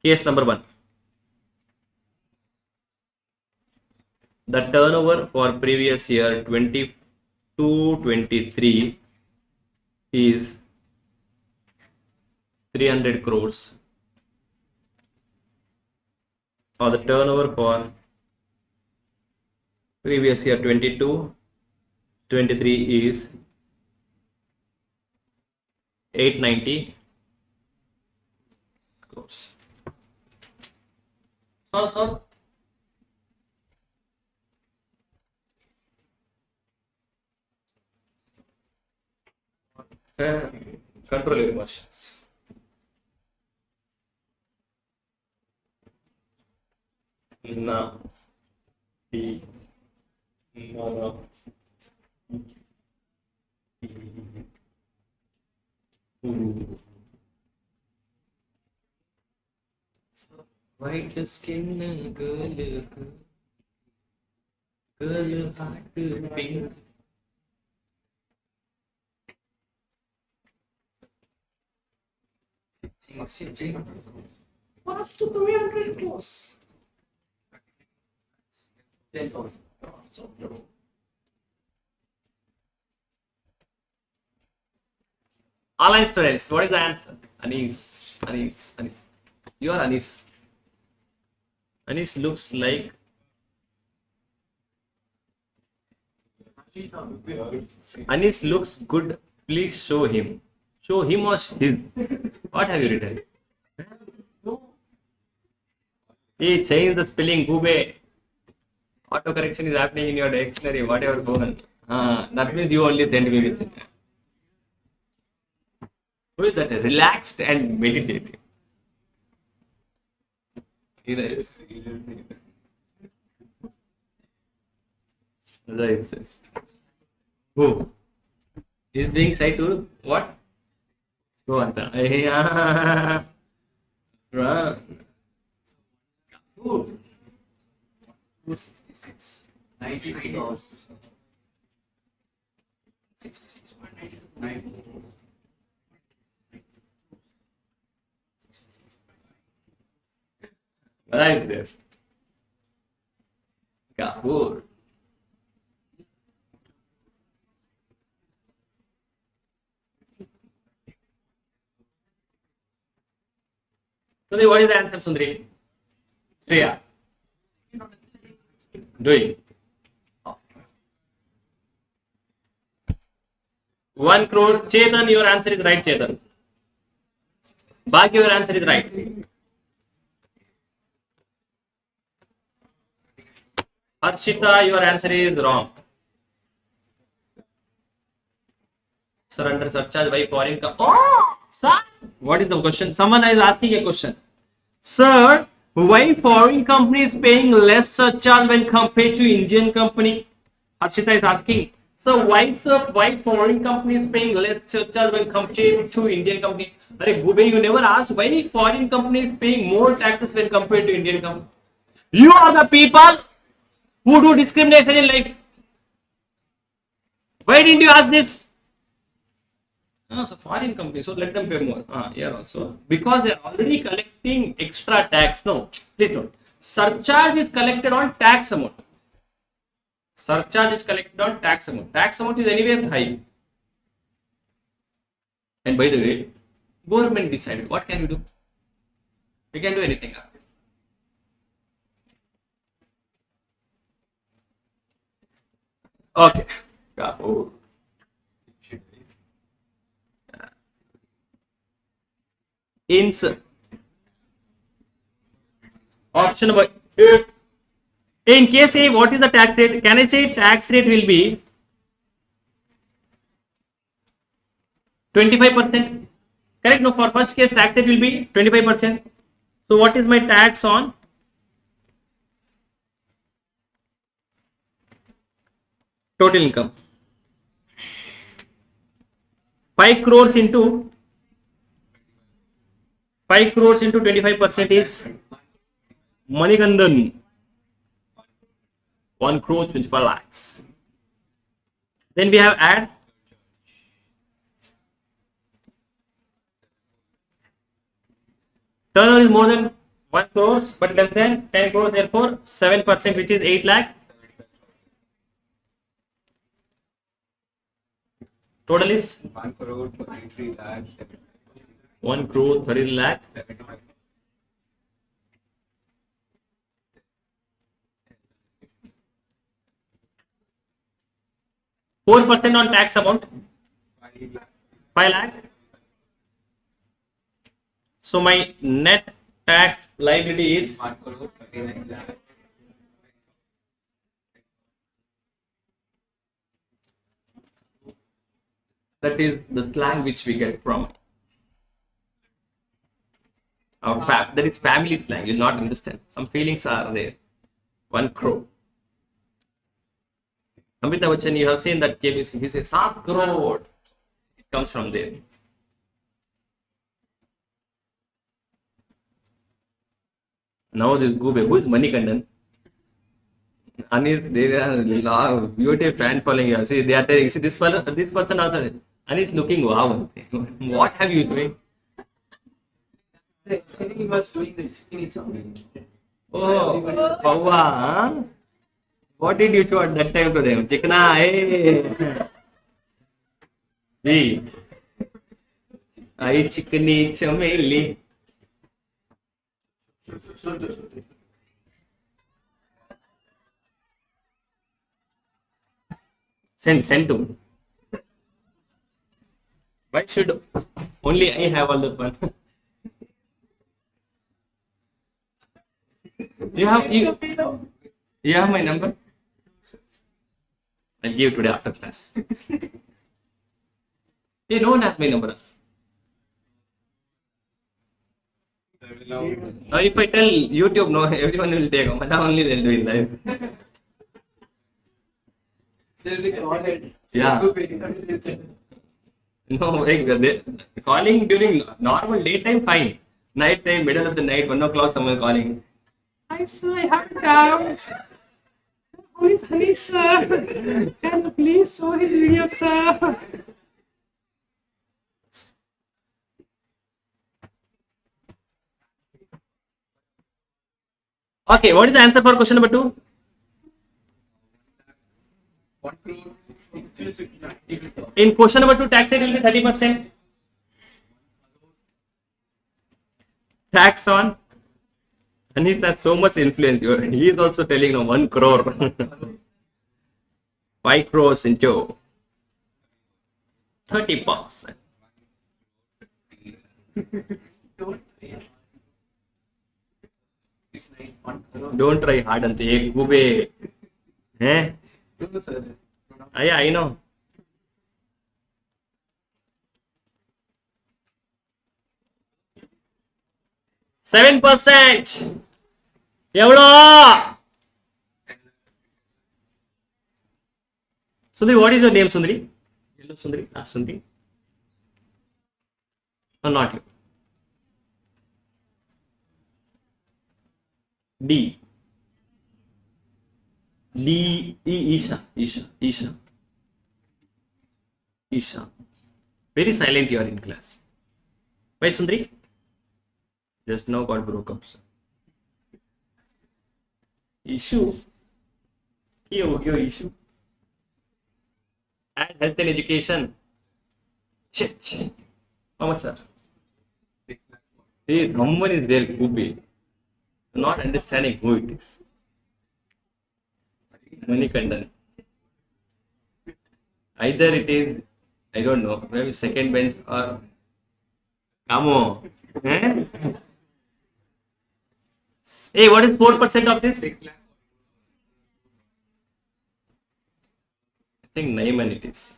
[SPEAKER 1] case number 1, the turnover for previous year 22-23 is 300 crores, or the turnover for previous year 22-23 is 890 crores. Solve. Control your emotions. Na P Mara white skin girl heart pink.
[SPEAKER 3] What's to 300 crores?
[SPEAKER 2] 10,000.
[SPEAKER 1] Online students, what is the answer? Anis. You are Anis. Anis looks like Anis looks good. Please show him. Show him or his. What have you written? He changed the spelling. Gube. Auto correction is happening in your dictionary. Whatever go on. That means you only send me this. Who is that? Relaxed and meditative. Right. Who? He's being shy to what? Go on.
[SPEAKER 2] 266. 99 dollars. 66.99.
[SPEAKER 1] Right there. Kapoor. Sundari, what is the answer, Sundari? Priya. Doing. 1 crore. Chetan, your answer is right, Chetan. Bhagya, your answer is right. Harshita, your answer is wrong. Sir, under surcharge by foreign company. Oh, sir. What is the question? Someone is asking a question. Sir, why foreign company is paying less surcharge when compared to Indian company? Harshita is asking. So why, sir, why foreign company is paying less surcharge when compared to Indian company? Arey, Gube, you never asked why foreign company is paying more taxes when compared to Indian company. You are the people who do discrimination in life. Why didn't you ask this? So foreign company, so let them pay more. Here also, because they are already collecting extra tax. No, please don't. Surcharge is collected on tax amount. Surcharge is collected on tax amount. Tax amount is anyways high. And by the way, government decided. What can we do? We can do anything. Okay. Option number 8. In case A, what is the tax rate? Can I say tax rate will be 25%? Correct? No, for first case tax rate will be 25%. So what is my tax on total income? 5 crores into 25% is Manikandan. 1 crore 25 lakhs. Then we have add turnover is more than 1 crores but less than 10 crores, therefore 7%, which is 8 lakh. Total is
[SPEAKER 2] 1 crore 33 lakhs.
[SPEAKER 1] 1 crore 30 lakh. %4 on tax amount, 5 lakh. So my net tax liability is
[SPEAKER 2] 1 crore 39 lakhs.
[SPEAKER 1] That is the slang which we get from our that is family slang. You'll not understand. Some feelings are there. 1 crore. Amitabh Bachchan, you have seen that KBC. He says 7 crore. It comes from there. Now this Gube, who is Manikandan? Anis, they are beauty fan following here. See, they are telling. See, this person also. Anis looking wow. What have you doing?
[SPEAKER 2] I think he was doing the chicken something.
[SPEAKER 1] Oh, Pawa, huh? What did you show at that time to them? Chickena, hey. See, आई चिकनी चमेली. Send to me. Why should only I have all the fun? You have my number? I'll give today after class. Hey, no one has my number. Now if I tell YouTube no, everyone will take. Only they'll do it live. Yeah. No, calling during normal daytime fine. Night time, middle of the night, 1 o'clock, someone calling. Hi sir, I have a doubt. Who is Honey sir? Can you please show his video, sir? Okay, what is the answer for question number 2?
[SPEAKER 2] 1 crore 66 lakh.
[SPEAKER 1] In question number 2, tax rate will be 30%. Tax on. And he has so much influence. He is also telling 1 crore. 5 crores into 30%. Don't try hard ante. Ek gube. Eh?
[SPEAKER 2] No, sir.
[SPEAKER 1] Yeah, I know. $7%. Evlo? Sundri, what is your name, Sundri? Hello, Sundri. Sundri. No, not you. D. Isha. Very silent you are in class. Why, Sundri? Just now got broke up, sir. Issue? Kya issue? Add health and education. Check. How much, sir? Someone is there, Kubi. Not understanding who it is. Manikandan. Either it is, I don't know, maybe second bench or Kamo. Eh? Hey, what is 4% of this? I think Naiman it is.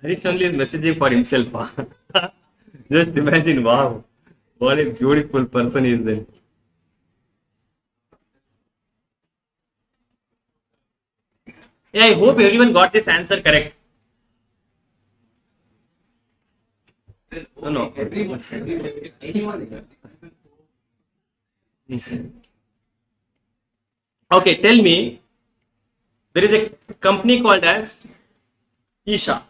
[SPEAKER 1] Harish only is messaging for himself. Just imagine, wow, what a beautiful person is there. Yeah, I hope everyone got this answer correct. No.
[SPEAKER 2] Anyone.
[SPEAKER 1] Okay, tell me, there is a company called as Isha.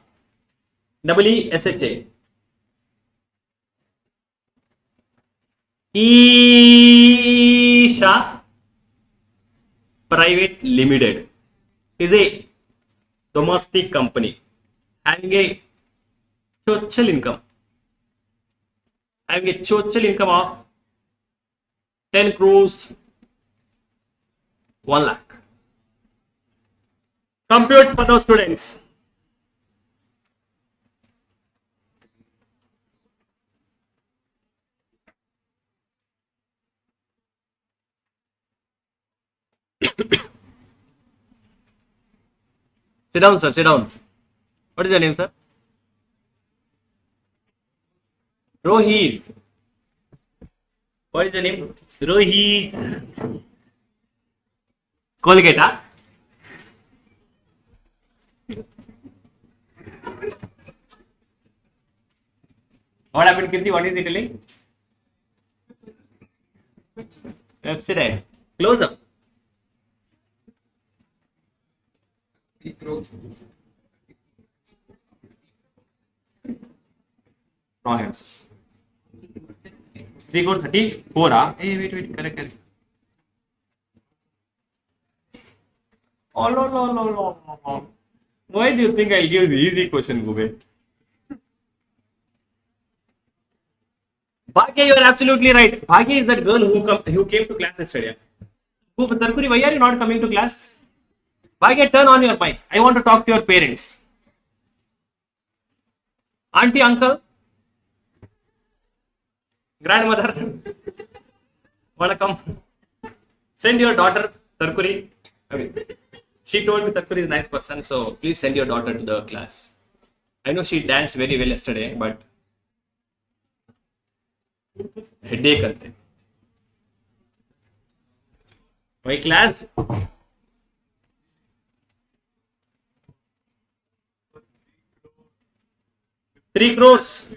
[SPEAKER 1] EESHA. Isha Private Limited is a domestic company having a total income of 10 crores 1 lakh. Compute for those students. Sit down, sir. Sit down. What is your name, sir? Rohit. What is your name? Rohit. Colgate, huh? What happened, Kirti? What is he telling? Left side. Close up. Wrong answer. 3 crore 34. Hey, wait. Correct. Oh, no. Why do you think I'll give the easy question, Gube? Bhagya, you are absolutely right. Bhagya is that girl who came to class yesterday. Tarkuri, why are you not coming to class? Bhagya, turn on your mic. I want to talk to your parents. Auntie, uncle, grandmother, welcome. Send your daughter, Tarkuri. I mean, she told me Tarkuri is a nice person, so please send your daughter to the class. I know she danced very well yesterday, but headache करते. My class. 3 crores.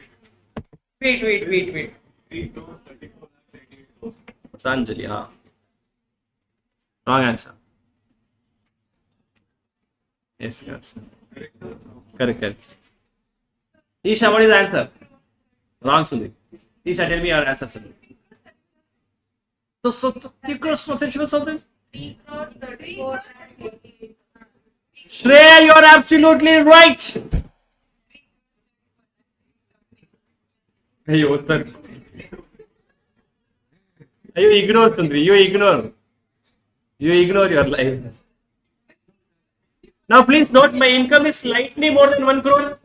[SPEAKER 1] Wait. Patanjali, huh? Wrong answer. Yes. Correct. Isha, what is the answer? Wrong, Sudhi. Isha, tell me your answer, Sudhi. So 3 crores, what was something?
[SPEAKER 3] 3 crore 34 and 48.
[SPEAKER 1] Shreya, you are absolutely right. You ignore, Sundri. You ignore your life. Now, please note, my income is slightly more than 1 crore.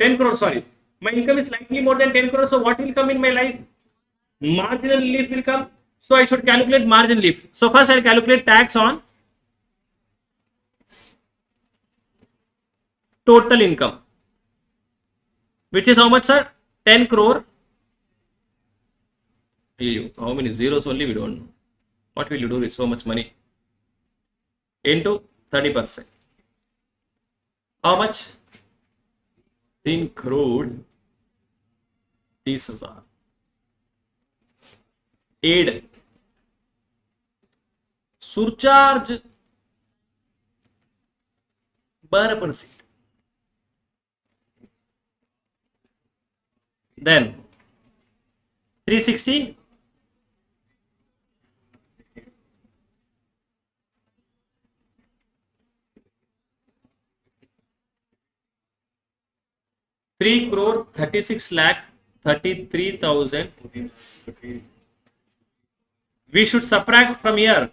[SPEAKER 1] 10 crore, sorry. My income is slightly more than 10 crore. So, what will come in my life? Marginal relief will come. So, I should calculate margin relief. So, first I'll calculate tax on total income, which is how much, sir? 10 crore. How many zeros only? We don't know. What will you do with so much money? Into 30%. How much? 3 crore 30,000. Aid. Surcharge 12%. Then 360. Three crore 36 lakh 33,000. We should subtract from here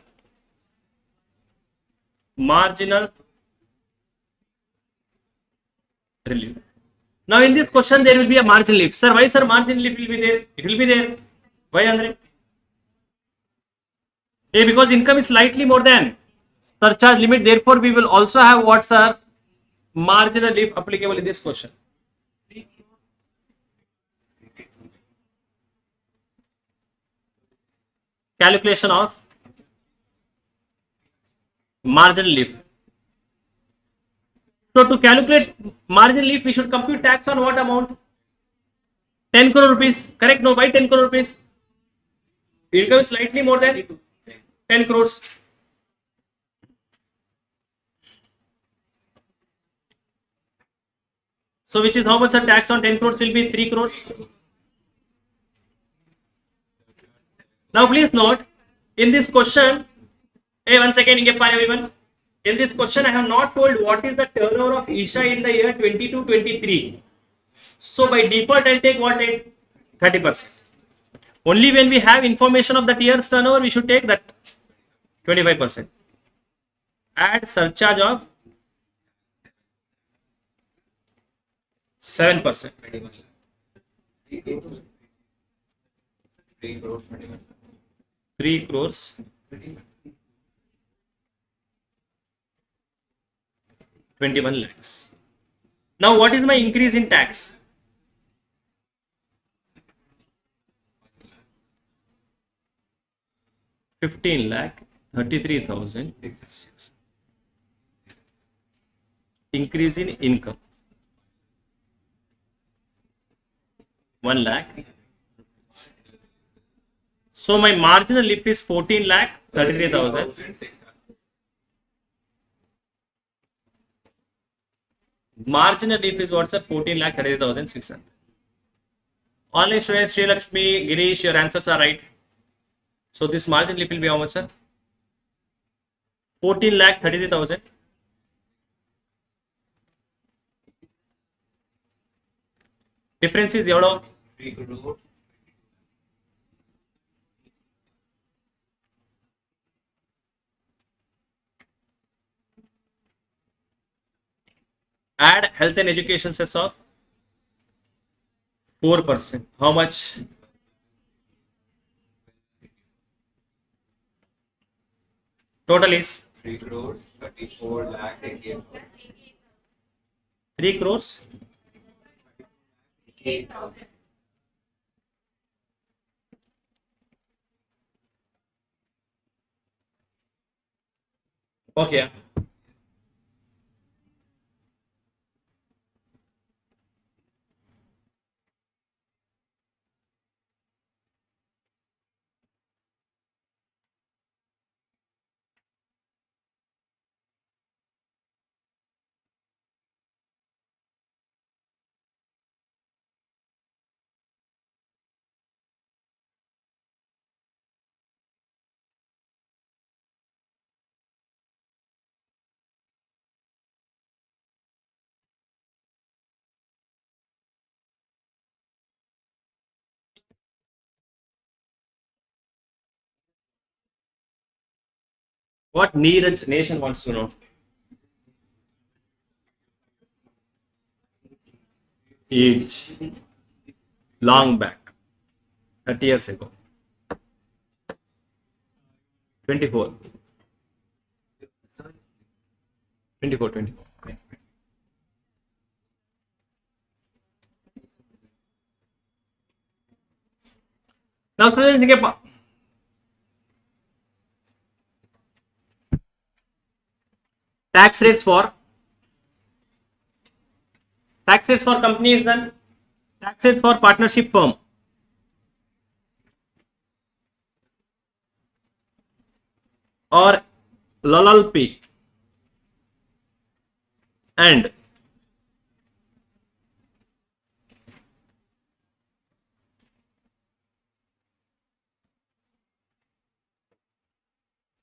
[SPEAKER 1] marginal relief. Now in this question there will be a margin relief. Sir, why sir margin relief will be there? It will be there. Why, Andre? Because income is slightly more than surcharge limit. Therefore, we will also have what, sir? Marginal relief applicable in this question. Calculation of margin relief. So to calculate margin relief, we should compute tax on what amount? 10 crore rupees. Correct? No, why 10 crore rupees? Income is slightly more than 10 crores. So which is how much the tax on 10 crores will be? 3 crores. Now please note, in this question, hey, 1 second, everyone. In this question, I have not told what is the turnover of Isha in the year 22-23. So by default, I'll take what rate? 30%. Only when we have information of that year's turnover, we should take that 25%. Add surcharge of 7%. 3 crores. 21 lakhs. Now, what is my increase in tax? $15,33,000. Increase in income. 1 lakh. So my marginal lift is 14,33,000. Marginal lift is what's at 14,33,600. Online students, Sri Lakshmi, Girish, your answers are right. So this margin lift will be how much, sir? 14,33,000 Difference is எவ்வளோ?
[SPEAKER 2] 3 crore.
[SPEAKER 1] Add health and education cess of 4%. How much? Total is
[SPEAKER 2] 3 crores, 34 lakh 88,000.
[SPEAKER 1] 3 crores.
[SPEAKER 3] 8,000.
[SPEAKER 1] Okay. What Neeraj Nation wants to know? Age. Long back. 30 years ago. 24.
[SPEAKER 2] Sorry.
[SPEAKER 1] 24, 24. Okay. Now students, tax rates for companies, then tax rates for partnership firm or LLP and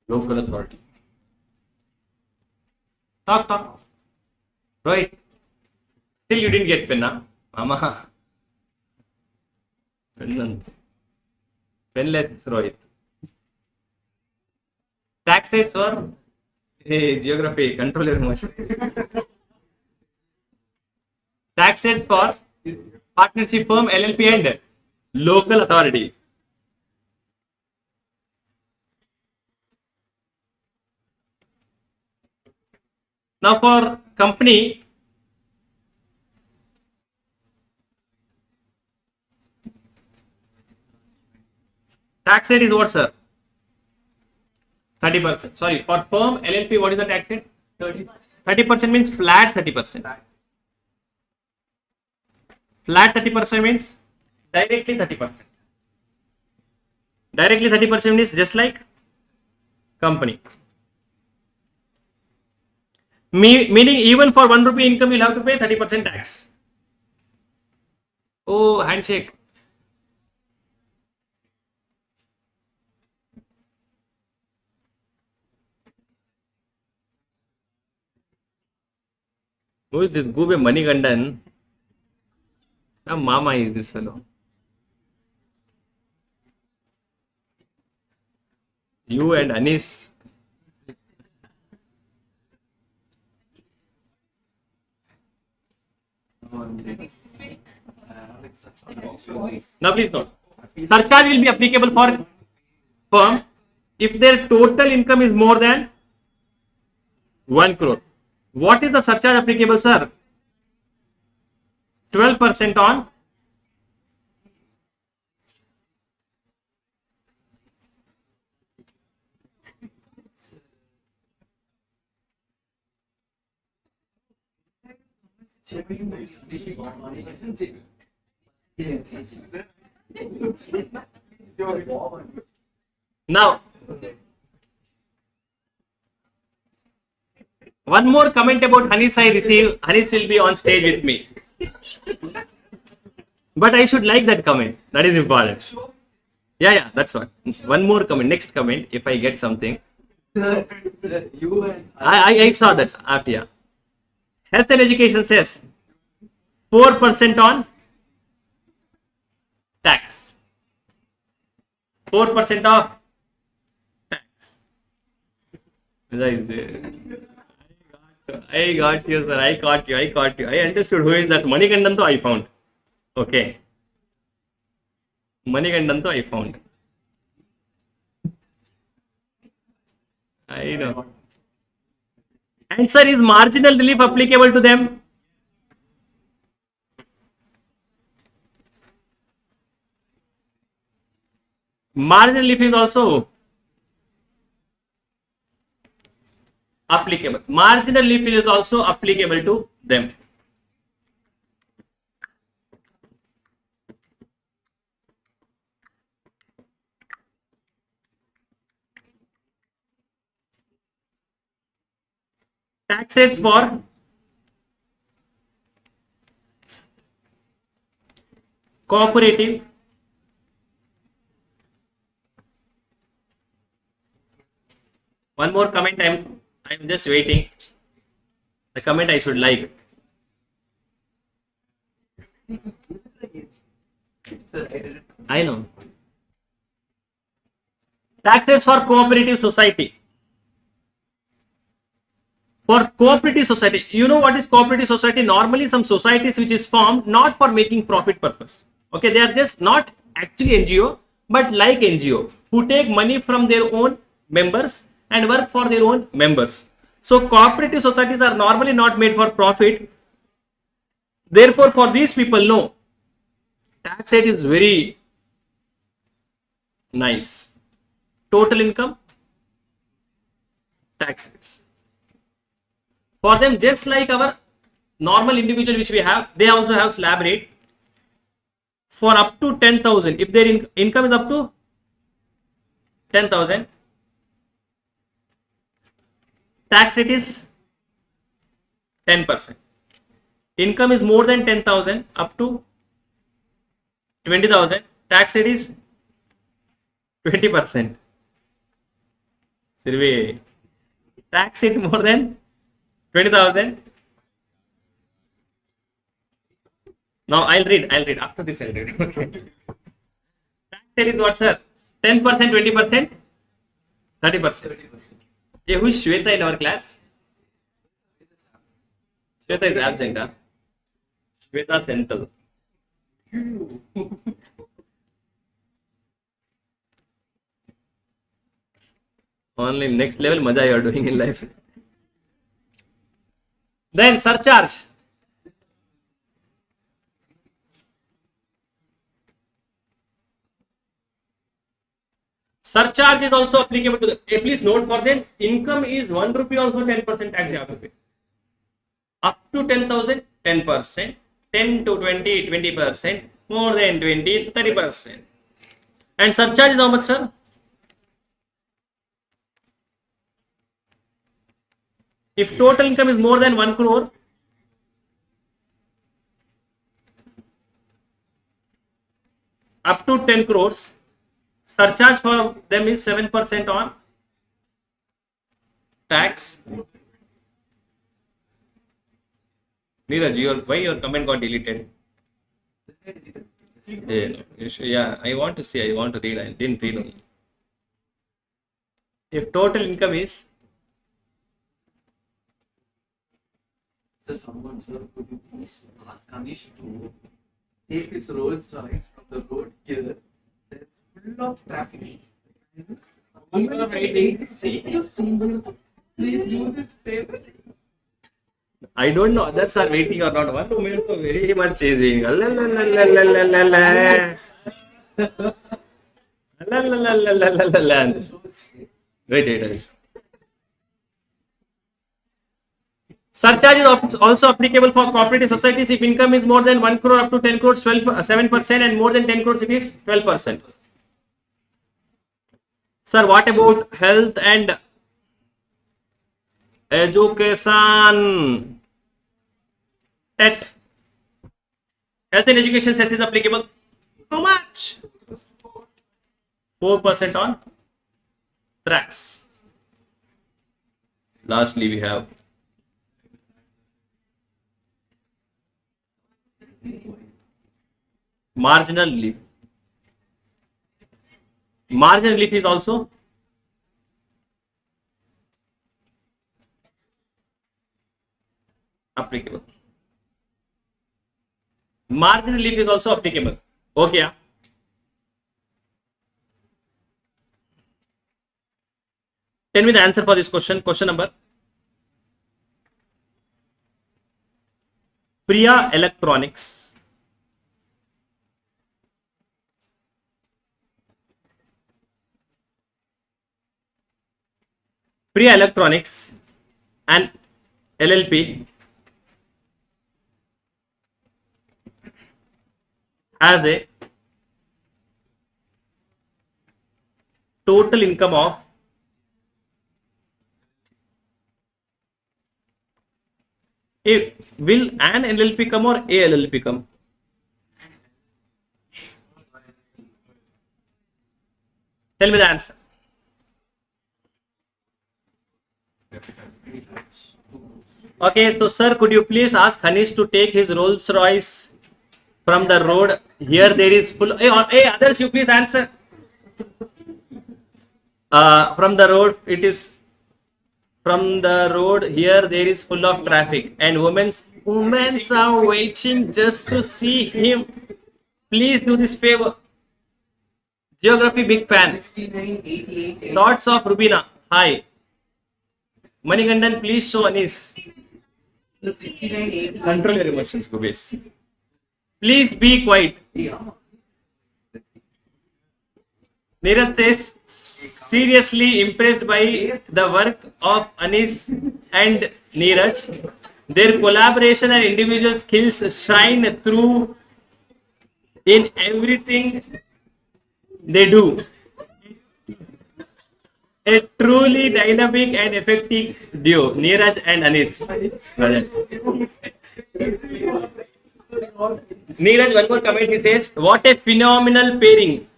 [SPEAKER 1] local authority. Talk. Right. Still you didn't get pen, huh? Mama. Penless Rohit. Tax rates for geography, control your motion. Tax rates for partnership firm, LLP and local authority. Now for company, tax rate is what, sir? 30%. Sorry, for firm LLP, what is the tax rate?
[SPEAKER 2] 30%.
[SPEAKER 1] 30% means flat 30%. Flat 30% means directly 30%. Directly 30% is just like company. Meaning even for 1 rupee income, you'll have to pay 30% tax. Oh, handshake. Who is this Gube Manigandan? Now Mama is this fellow. You and Anis. Now please note, surcharge will be applicable for firm if their total income is more than 1 crore. What is the surcharge applicable, sir? 12% on now. One more comment about Hanis I receive. Hanis will be on stage with me. But I should like that comment. That is important. Yeah, that's what. One more comment. Next comment, if I get something.
[SPEAKER 2] Sir, you and
[SPEAKER 1] I saw that after. Yeah. Health and education says 4% on tax. 4% of tax. That is there. I got you, sir. I caught you. I understood who is that. Manikandanto I found. Okay. Manikandanto I found. I know. Answer is marginal relief applicable to them. Marginal relief is also applicable. Marginal relief is also applicable to them. Tax rates for cooperative, one more comment. I'm just waiting. The comment I should like.
[SPEAKER 2] Sir, I didn't.
[SPEAKER 1] I know. Tax rates for cooperative society. For cooperative society, you know what is cooperative society? Normally some societies which is formed not for making profit purpose. Okay, they are just not actually NGO, but like NGO, who take money from their own members and work for their own members. So cooperative societies are normally not made for profit. Therefore, for these people, no, tax rate is very nice. Total income, tax rates. For them, just like our normal individual which we have, they also have slab rate for up to 10,000. If their income is up to 10,000, tax rate is 10%. Income is more than 10,000 up to 20,000, tax rate is 20%. Survey. Tax rate more than 20,000. Now I'll read after this. I'll read. Okay. Tax rate is what, sir? 10%, 20%, 30%. Yeah, who is Shweta in our class? Shweta is absent, huh? Shweta Central. Only next level maja you are doing in life. Then surcharge. Surcharge is also applicable to the. Please note for them, income is 1 rupee also 10% tax you have to pay. Up to 10,000, 10%. 10 to 20, 20%. More than 20, 30%. And surcharge is how much, sir? If total income is more than 1 crore, up to 10 crores, surcharge for them is 7% on tax. Neeraj, why your comment got deleted?
[SPEAKER 2] This guy deleted.
[SPEAKER 1] Yeah, I want to see, I want to read, I didn't read only. If total income is,
[SPEAKER 2] So someone, sir, could you please ask Anish to take his Rolls Royce from the road here? That's full of traffic.
[SPEAKER 4] Women are waiting.
[SPEAKER 2] See you soon. Please do this favor.
[SPEAKER 1] I don't know others are waiting or not. One woman is very much chasing. Wait. Surcharge is also applicable for cooperative societies if income is more than 1 crore up to 10 crores, 7%, and more than 10 crores it is 12%. Sir, what about health and education? TET. Health and education cess is applicable. How much? 4% on tracks. Lastly, we have marginal relief. Marginal relief is also applicable. Marginal relief is also applicable. Okay. Yeah. Tell me the answer for this question. Question number. Priya Electronics. Priya Electronics and LLP has a total income of will an LLP come or a LLP come? Tell me the answer. Okay, so sir, could you please ask Hanish to take his Rolls Royce from the road? Here there is full. Hey, others, you please answer. From the road, it is from the road. Here there is full of traffic, and women's are waiting just to see him. Please do this favor. Geography big fan.
[SPEAKER 4] 6988.
[SPEAKER 1] Thoughts of Rubina. Hi. Manigandan, please show Anis.
[SPEAKER 4] 6988.
[SPEAKER 1] Control your emotions, Gubes. Please be quiet.
[SPEAKER 4] Yeah.
[SPEAKER 1] Neeraj says, seriously impressed by the work of Anis and Neeraj. Their collaboration and individual skills shine through in everything they do. A truly dynamic and effective duo, Neeraj and Anis. Neeraj, one more comment, he says, what a phenomenal pairing.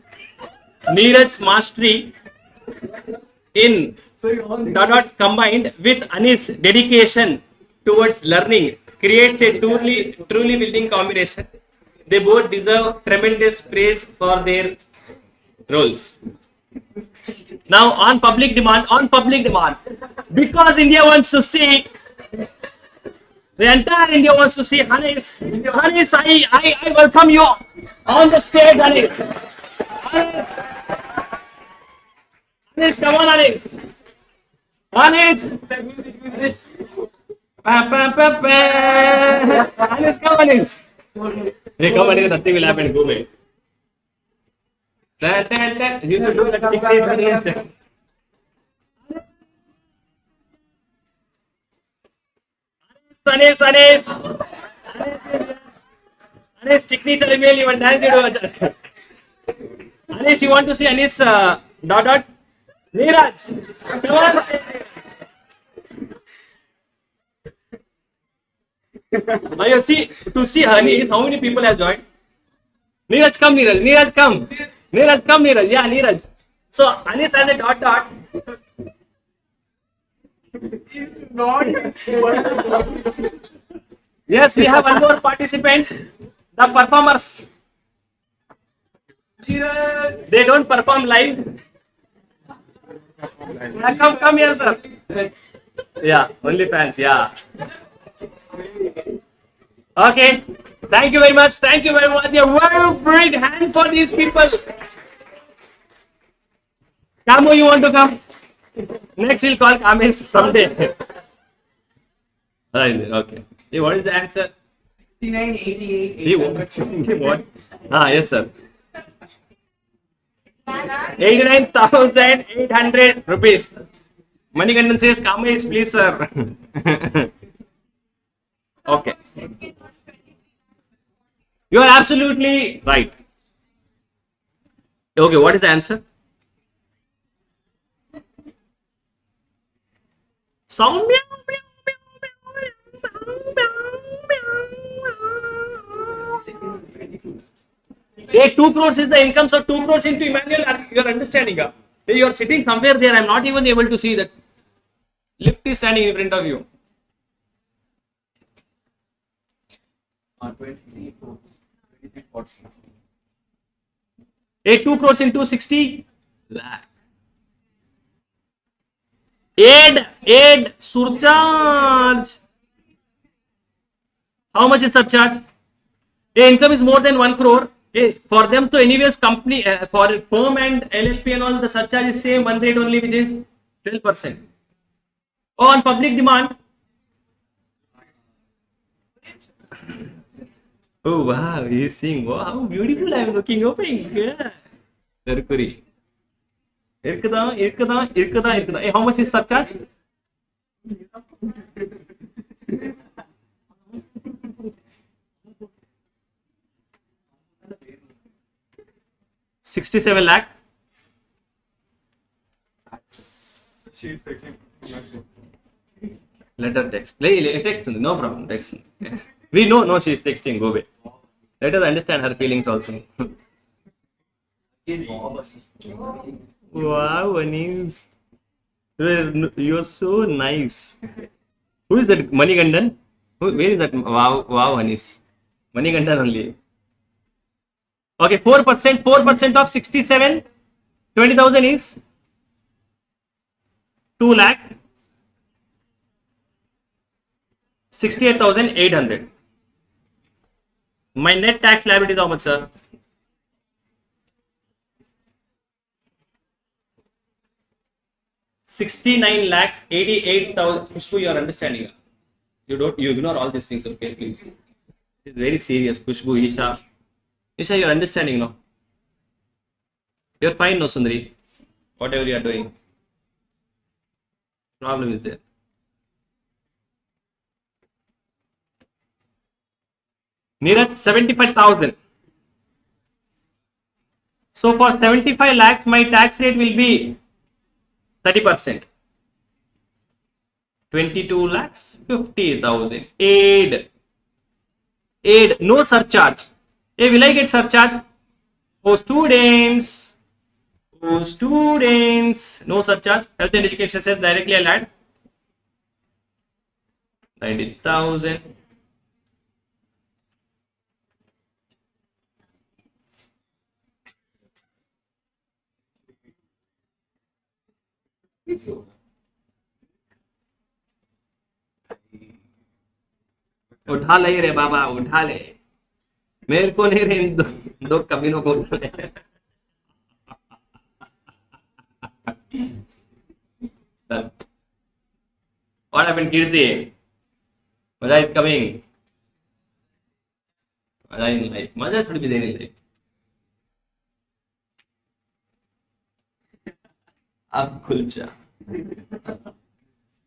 [SPEAKER 1] Neeraj's mastery in combined with Anis' dedication towards learning creates a truly building combination. They both deserve tremendous praise for their roles. Now on public demand, because India wants to see, the entire India wants to see Hanis. Hanis, I welcome you on the stage, Hanis. Hanis, come on, Hanis. Hanis. Hanis, come, Hanis. Hey, come, Hanis, nothing will happen, go away. You should do that. Anis, chickney chale mail, you want dance, you do. Anis, you want to see Anis dot. Neeraj, come on. Now you see, to see Anis, how many people have joined? Neeraj, come, Neeraj. Neeraj, come. Neeraj, come, Neeraj. Yeah, Neeraj. So, Anis has a dot. Yes, we have one more participant. The performers. They don't perform live. Yeah, come here, sir. Yeah, only fans. Yeah. Okay. Thank you very much. Thank you very much. A very big hand for these people. Kamu, you want to come? Next, we'll call Kamesh someday. Okay. Hey, what is the answer?
[SPEAKER 4] 6988.
[SPEAKER 1] What? Yes, sir. 89,800 rupees. Manikandan says, Kamesh, please, sir. Okay. You are absolutely right. Okay, what is the answer? Sound. Hey, 2 crores is the income, so 2 crores into Emmanuel, you are understanding. You are sitting somewhere there, I am not even able to see that. Lift is standing in front of you.
[SPEAKER 2] 23 pots.
[SPEAKER 1] Hey, 2 crores into 60, lakhs. Aid surcharge. How much is surcharge? Income is more than 1 crore. For them to anyways company for firm and LLP and all the surcharge is same one rate only, which is 12%. On public demand. Oh wow, he's seeing. Wow, how beautiful I am looking. Opening. Yeah. Mercury. Hey, how much is surcharge? $67 lakh.
[SPEAKER 2] She's texting.
[SPEAKER 1] Let her text. Text. No problem. Text. We know. No, she's texting. Go away. Let her understand her feelings also. Wow, Anis. You're so nice. Who is that? Manigandan? Where is that? Wow, Anis. Manigandan only. Okay, 4% of 67, 20,000 is 2 lakh 68,800. My net tax liability is how much, sir? 69 lakhs 88,000. Kushbu, you are understanding. You ignore all these things, okay, please. It's very serious. Kushbu, Isha, you're understanding now. You're fine, no, Sundari. Whatever you are doing. Problem is there. Neeraj, 75,000. So for 75 lakhs, my tax rate will be 30%. 22 lakhs 50,000. Aid, no surcharge. Hey, will I get surcharge? Oh students, no surcharge. Health and education says directly I'll add 90,000. उठा ले रे बाबा, उठा ले. मेरे को नहीं रे, इन दो कमीनों को उठा ले. What happened, Kirti? Maja is coming. Maja in life. Maja should be there in life. अब कुलचा,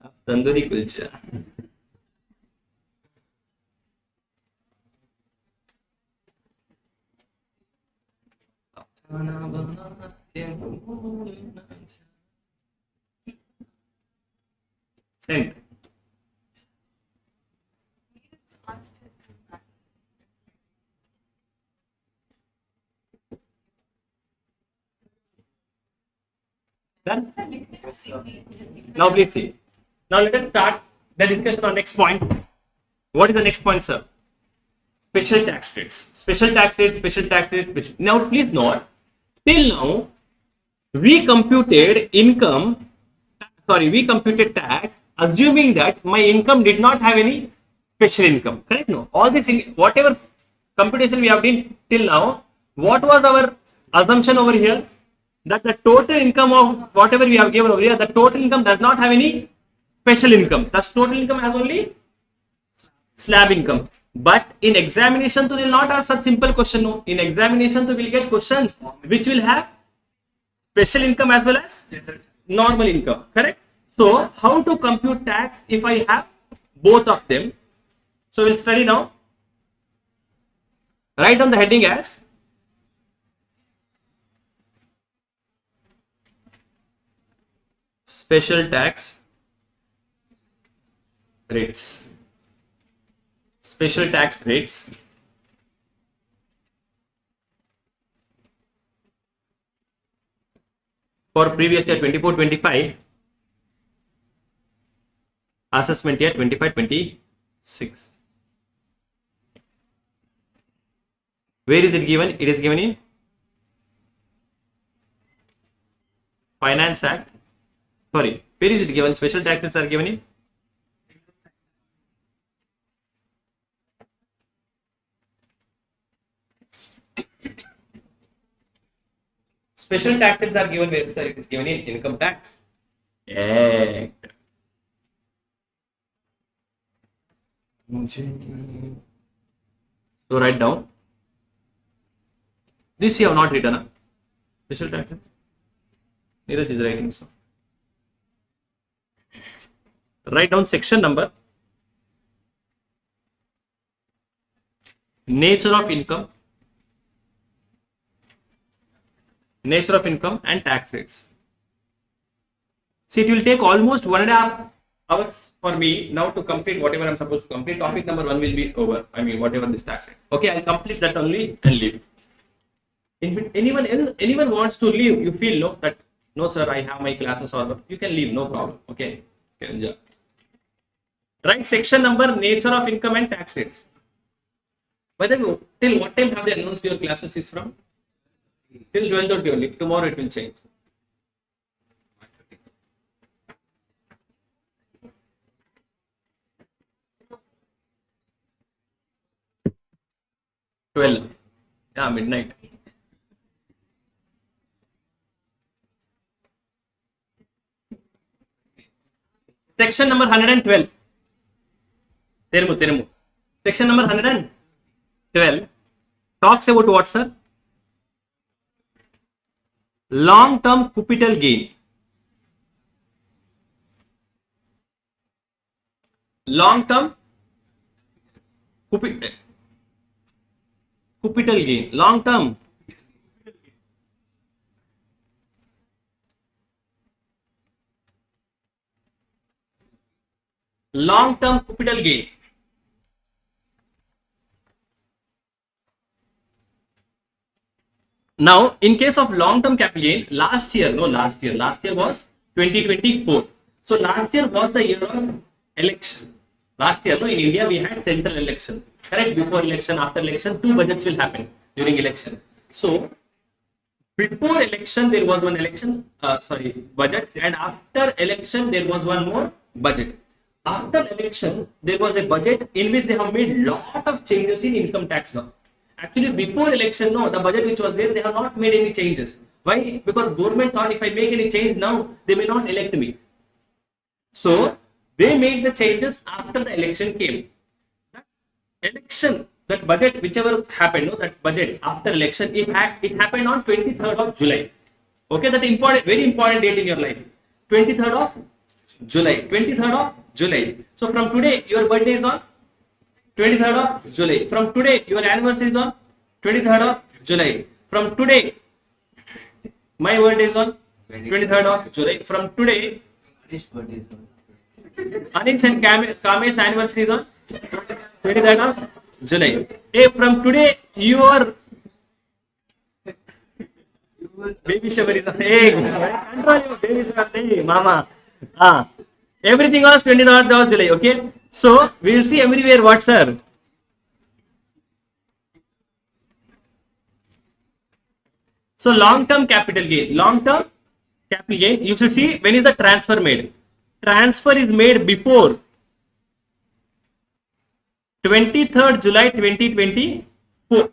[SPEAKER 1] अब tandoori kulcha. Sent. Done? Now please see. Now let us start the discussion on next point. What is the next point, sir? Special tax rates. Now please note, till now we computed tax assuming that my income did not have any special income. Correct? No. All this, whatever computation we have done till now, what was our assumption over here? That the total income of whatever we have given over here, the total income does not have any special income. Thus, total income has only slab income. But in examination, they will not ask such simple question. No. In examination, they will get questions which will have special income as well as normal income. Correct? So, how to compute tax if I have both of them? So, we'll study now. Write on the heading as special tax rates. Special tax rates for previous year 24-25, assessment year 25-26. Where is it given? It is given in Finance Act. Sorry, where is it given? Special tax rates are given in? Special tax rates are given where, sir? It is given in Income Tax Act. So write down. This you have not written. Huh? Special tax. Neeraj is writing so. Write down section number, nature of income and tax rates. See, it will take almost 1.5 hours for me now to complete whatever I'm supposed to complete. Topic number 1 will be over. I mean, whatever this tax rate. Okay, I'll complete that only and leave. Anyone wants to leave? You feel no that no sir, I have my classes or you can leave, no problem. Okay, enjoy. Right, section number, nature of income and tax rates. By the way, till what time have they announced your classes is from? Till 12:30 only. Tomorrow it will change. Yeah, midnight. Section number 112. Termu. Section number 112 talks about what, sir? Long-term capital gain. Long-term capital gain. Long-term capital gain. Now, in case of long-term capital gain, last year was 2024. So last year was the year of election. Last year, in India, we had central election. Correct? Before election, after election, 2 budgets will happen during election. So before election, there was one budget, and after election, there was one more budget. After election, there was a budget in which they have made lot of changes in income tax law. Actually, before election, no, the budget which was there, they have not made any changes. Why? Because government thought if I make any change now, they may not elect me. So they made the changes after the election came. That election, that budget, whichever happened, that budget after election, it happened on 23rd of July. Okay, that important, very important date in your life. 23rd of July. 23rd of July. So from today, your birthday is on 23rd of July. From today, your anniversary is on 23rd of July. From today, my birthday is on 23rd of July. From today, Anish and Kamesh anniversary is on 23rd of July. Hey, from today, your baby shower is on. Hey, control your baby shower. Hey, mama. Everything was 23rd of July. Okay. So we will see everywhere what, sir? So long-term capital gain. Long-term capital gain. You should see when is the transfer made. Transfer is made before 23rd July 2024.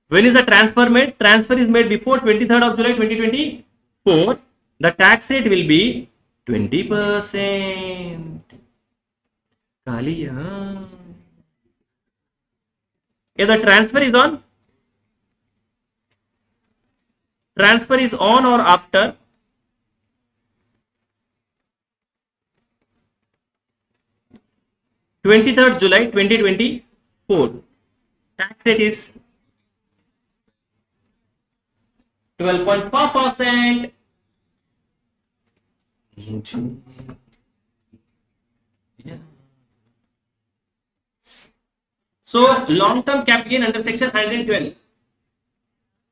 [SPEAKER 1] When is the transfer made? Transfer is made before 23rd of July 2024. The tax rate will be 20%. If the transfer is on or after 23rd July 2024, tax rate is 12.4%. Yeah. So long-term capital gain under section 112.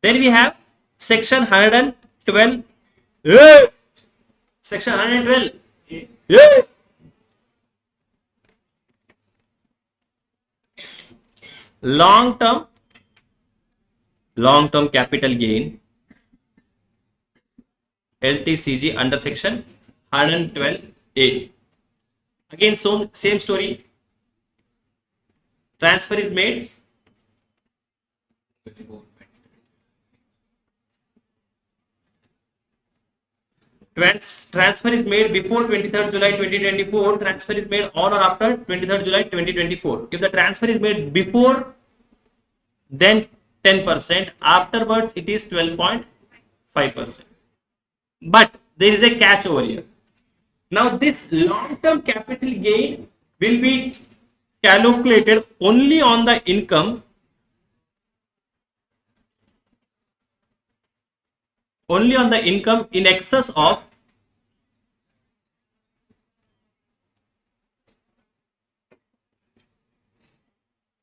[SPEAKER 1] Then we have section 112. Section 112. Long-term capital gain LTCG under section 112A. Again, so same story. Transfer is made transfer is made before 23rd July 2024. Transfer is made on or after 23rd July 2024. If the transfer is made before, then 10%. Afterwards, it is 12.5%. But there is a catch over here. Now, this long-term capital gain will be calculated only on the income in excess of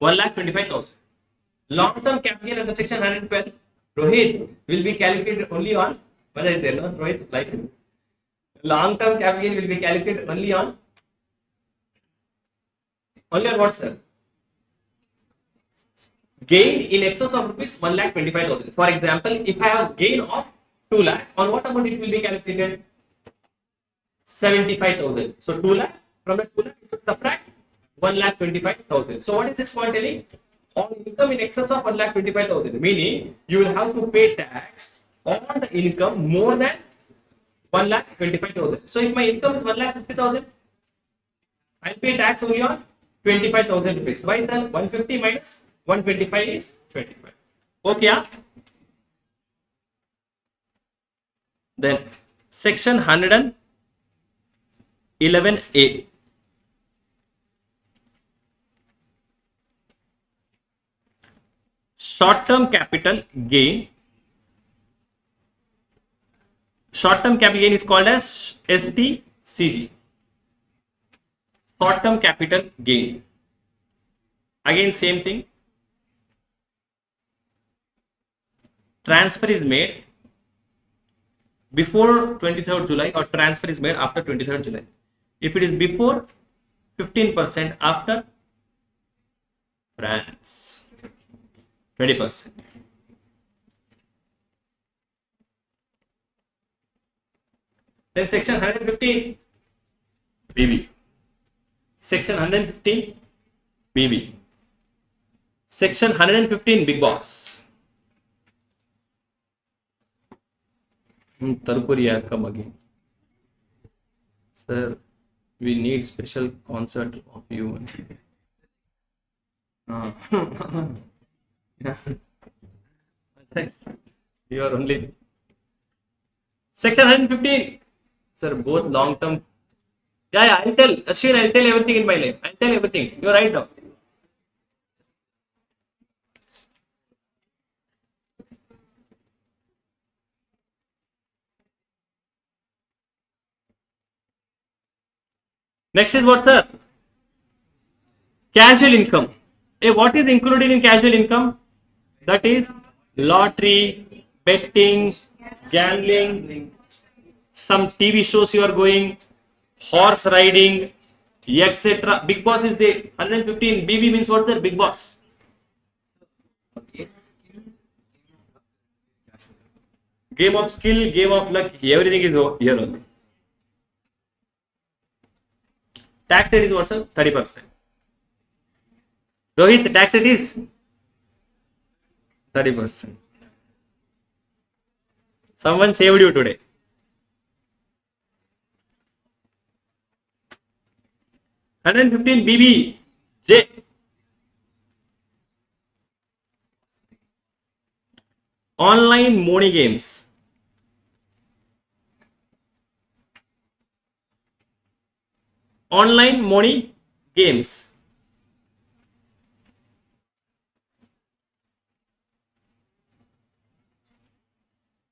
[SPEAKER 1] $1,25,000. Long-term capital gain under section 112, Rohit, will be calculated only on, what is there, no? Rohit, like long-term capital gain will be calculated only on what, sir? Gain in excess of rupees 1,25,000. For example, if I have gain of 2 lakh, on what amount it will be calculated? 75,000. So 2 lakh, from the 2 lakh, it should subtract 1,25,000. So what is this point telling? On income in excess of 1,25,000, meaning you will have to pay tax on the income more than 1,25,000. So if my income is 1,50,000, I'll pay tax only on 25,000 rupees. Why the 150 minus 125 is 25. Okay, yeah? Then section 111A. Short-term capital gain. Short-term capital gain is called as STCG. Short-term capital gain. Again, same thing. Transfer is made before 23rd July or transfer is made after 23rd July. If it is before, 15%, after France, 20%. Then section 115 BB. Section 115 BB. Section 115 big box. Tarpuri has come again. Sir, we need special concert of you. Thanks. You are only. Section 115. Sir, both long term. Yeah, I'll tell. Ashwin, I'll tell everything in my life. I'll tell everything. You're right now. Next is what, sir? Casual income. What is included in casual income? That is lottery, betting, gambling, some TV shows you are going, horse riding, etc. Big boss is there. 115 BB means what, sir? Big boss. Game of skill, game of luck, everything is here only. Tax rate is what, sir? 30%. Rohit, the tax rate is 30%. Someone saved you today. $115 BB J. Online money games. Online money games.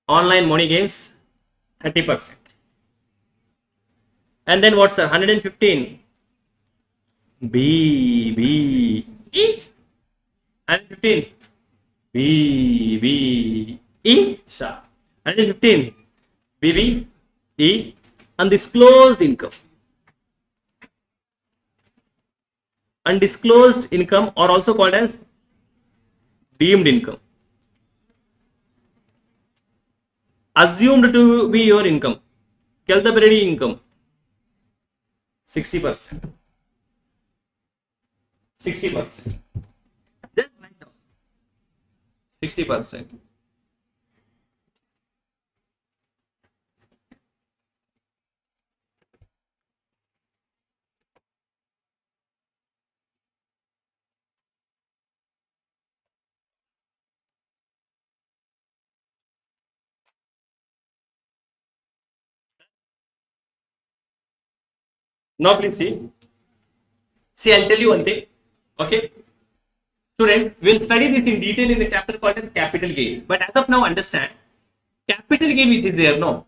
[SPEAKER 1] Online money games, 30%. And then what's 115? B, E. 115. B, E. 115. B, E. Undisclosed income. Undisclosed income, or also called as deemed income. assumed to be your income. Keltaberedi income 60%. 60%. Just write down 60%. Now please see. See, I'll tell you one thing. Okay. Students, we'll study this in detail in the chapter called as capital gain. But as of now, understand capital gain which is there. No.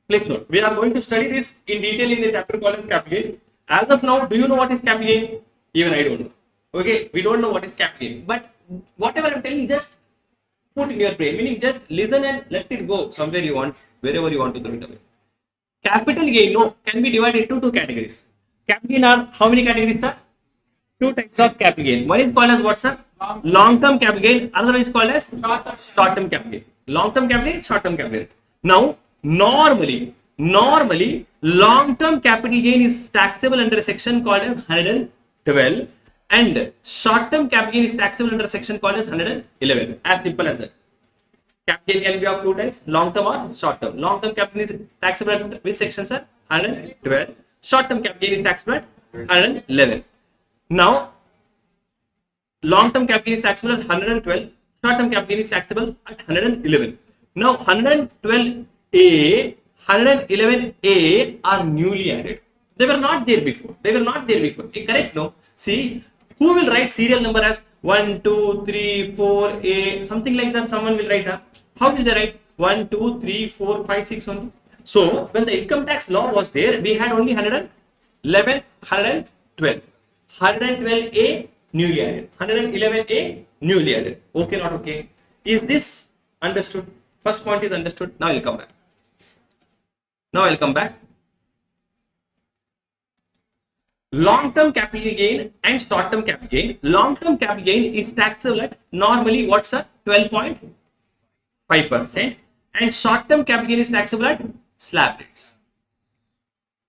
[SPEAKER 1] Please note. We are going to study this in detail in the chapter called as capital gain. As of now, do you know what is capital gain? Even I don't know. Okay. We don't know what is capital gain. But whatever I'm telling, just put in your brain. Meaning just listen and let it go somewhere you want, wherever you want to throw it away. Capital gain, no, can be divided into two categories. Capital gain are how many categories, sir? Two types of capital gain. One is called as what, sir? Long-term capital gain. Another is called as short-term capital gain. Long-term capital gain, short-term capital gain. Now, normally, long-term capital gain is taxable under a section called as 112, and short-term capital gain is taxable under a section called as 111. As simple as that. Capital gain can be of two types, long-term or short-term. Long-term capital is taxable at which section, sir? 112. Short-term capital gain is taxable at 111. Now, long-term capital gain is taxable at 112. Short-term capital gain is taxable at 111. Now, 112A, 111A are newly added. They were not there before. Correct? No. See, who will write serial number as 1, 2, 3, 4, A, something like that? Someone will write up. How will they write? 1, 2, 3, 4, 5, 6 only. So, when the income tax law was there, we had only 111, 112. 112A newly added. 111A newly added. Okay, not okay? Is this understood? First point is understood. Now I'll come back. Long-term capital gain and short-term capital gain. Long-term capital gain is taxable at normally what's a 12.5%, and short-term capital gain is taxable at slab rates.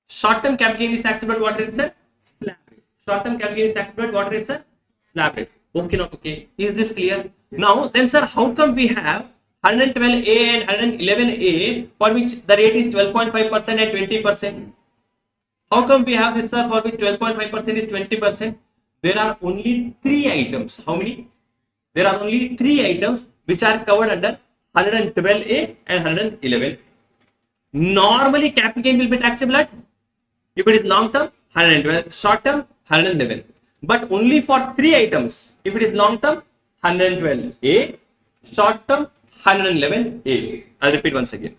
[SPEAKER 1] Short-term capital gain is taxable at what rate, sir? Slab rate. Short-term capital gain is taxable at what rate, sir? Slab rate. Okay, not okay? Is this clear? Now, then, sir, how come we have 112A and 111A for which the rate is 12.5% and 20%? How come we have this, sir, for which 12.5% is 20%? There are only 3 items. How many? There are only 3 items which are covered under 112A and 111. Normally, capital gain will be taxable at, if it is long term, 112, short term, 111. But only for 3 items. If it is long term, 112A, short term, 111A. I'll repeat once again.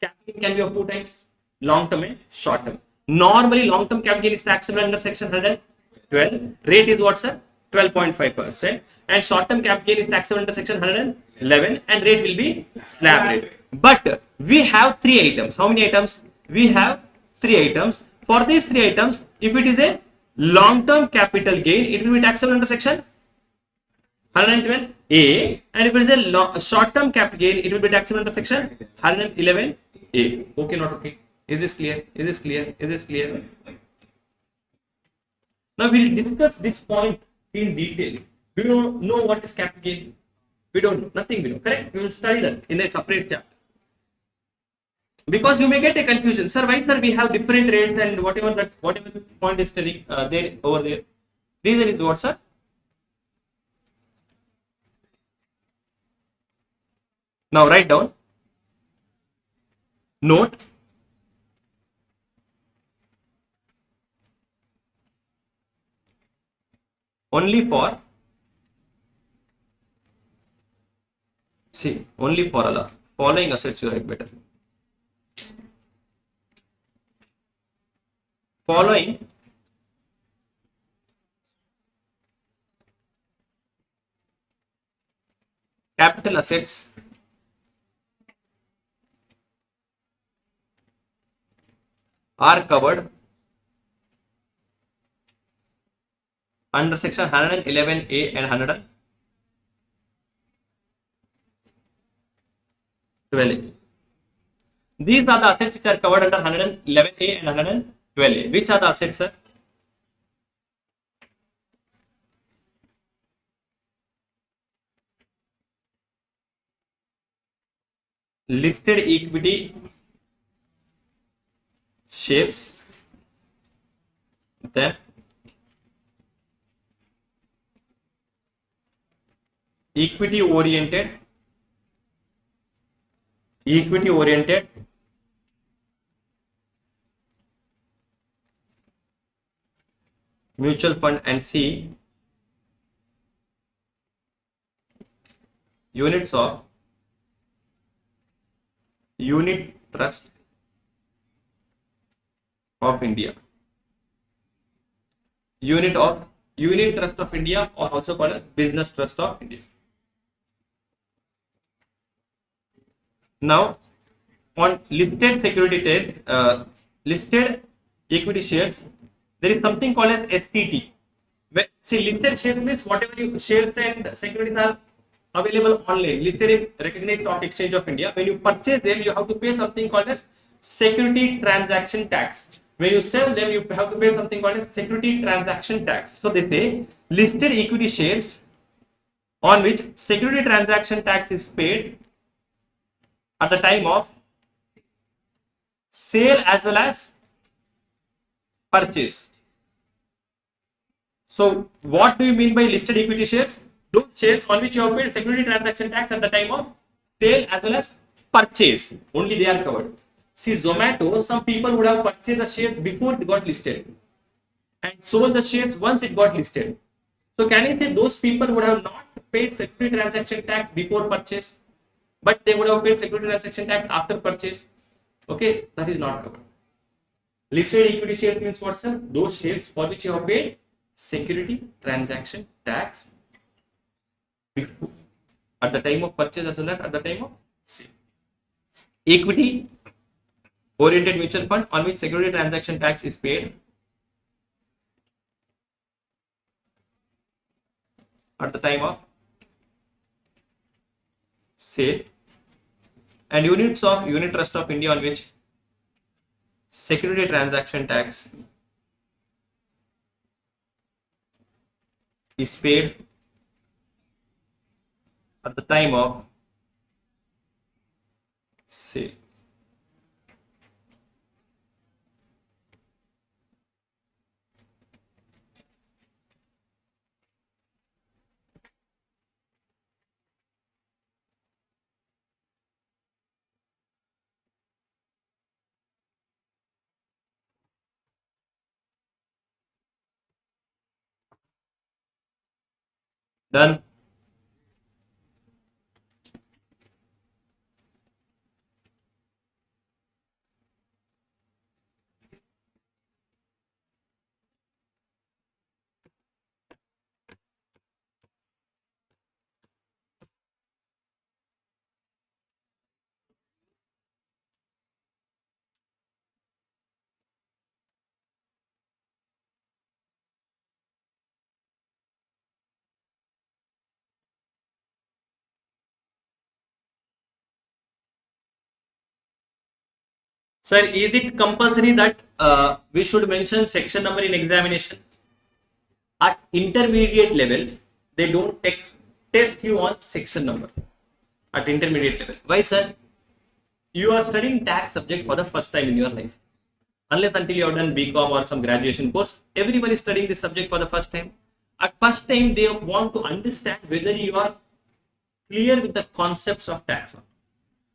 [SPEAKER 1] Capital gain can be of 2 types, long term and short term. Normally, long-term capital gain is taxable under section 112. Rate is what, sir? 12.5%. And short-term capital gain is taxable under section 111, and rate will be slab rate. But we have 3 items. How many items? We have 3 items. For these 3 items, if it is a long-term capital gain, it will be taxable under section 112A, and if it is a short-term capital gain, it will be taxable under section 111A. Okay, not okay? Is this clear? Is this clear? Is this clear? Now we will discuss this point in detail. Do you know what is capital gain? We don't know. Nothing we know. Correct? We will study that in a separate chapter. Because you may get a confusion. Sir, why, sir, we have different rates and whatever the point is telling there over there. Reason is what, sir? Now write down. Note. Only for the following assets you write better. Following capital assets are covered under section 111A and 100. 12A. These are the assets which are covered under 111A and 112A. Which are the assets, sir? Listed equity shares, then equity oriented mutual fund, and C, units of unit trust of India. Unit trust of India, or also called as business trust of India. Now, on listed listed equity shares, there is something called as STT. See, listed shares means whatever shares and securities are available online, listed in recognized stock exchange of India. When you purchase them, you have to pay something called as security transaction tax. When you sell them, you have to pay something called as security transaction tax. So they say listed equity shares on which security transaction tax is paid at the time of sale as well as purchase. So what do you mean by listed equity shares? Those shares on which you have paid security transaction tax at the time of sale as well as purchase. Only they are covered. See, Zomato, some people would have purchased the shares before it got listed and sold the shares once it got listed. So can I say those people would have not paid security transaction tax before purchase, but they would have paid security transaction tax after purchase? Okay, that is not covered. Listed equity shares means what, sir? Those shares for which you have paid security transaction tax before, at the time of purchase as well as at the time of sale. Equity oriented mutual fund on which security transaction tax is paid at the time of sale, and units of unit trust of India on which security transaction tax is paid at the time of sale. Done. Sir, is it compulsory that we should mention section number in examination? At intermediate level, they don't test you on section number. At intermediate level. Why, sir? You are studying tax subject for the first time in your life. Unless until you have done BCom or some graduation course, everyone is studying this subject for the first time. At first time, they want to understand whether you are clear with the concepts of tax.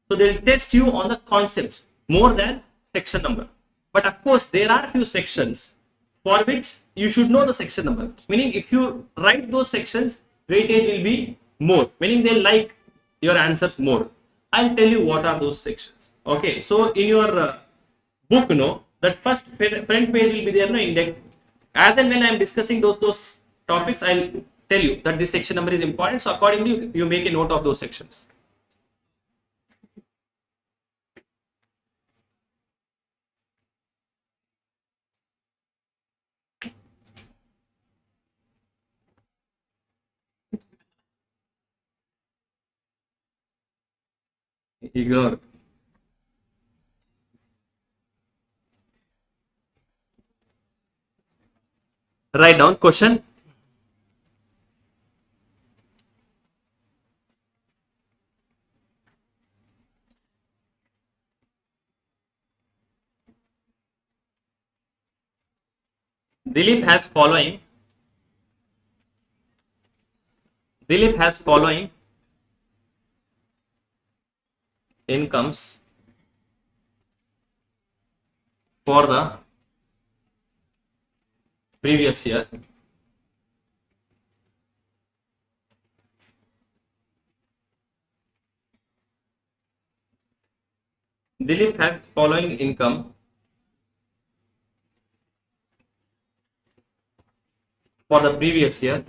[SPEAKER 1] So they'll test you on the concepts more than section number. But of course, there are few sections for which you should know the section number. Meaning, if you write those sections, weightage will be more. Meaning, they like your answers more. I'll tell you what are those sections. Okay, so in your book, that first front page will be there, index. As and when I am discussing those topics, I'll tell you that this section number is important. So accordingly, you make a note of those sections. Ignore. Write down question. Dilip has following. Dilip has following incomes for the previous year. Dilip has following income for the previous year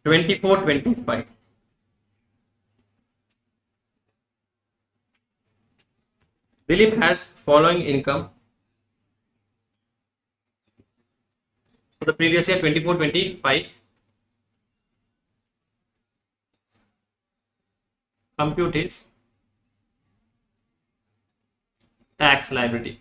[SPEAKER 1] 24-25. Dilip has following income for the previous year 24-25. Compute his tax liability.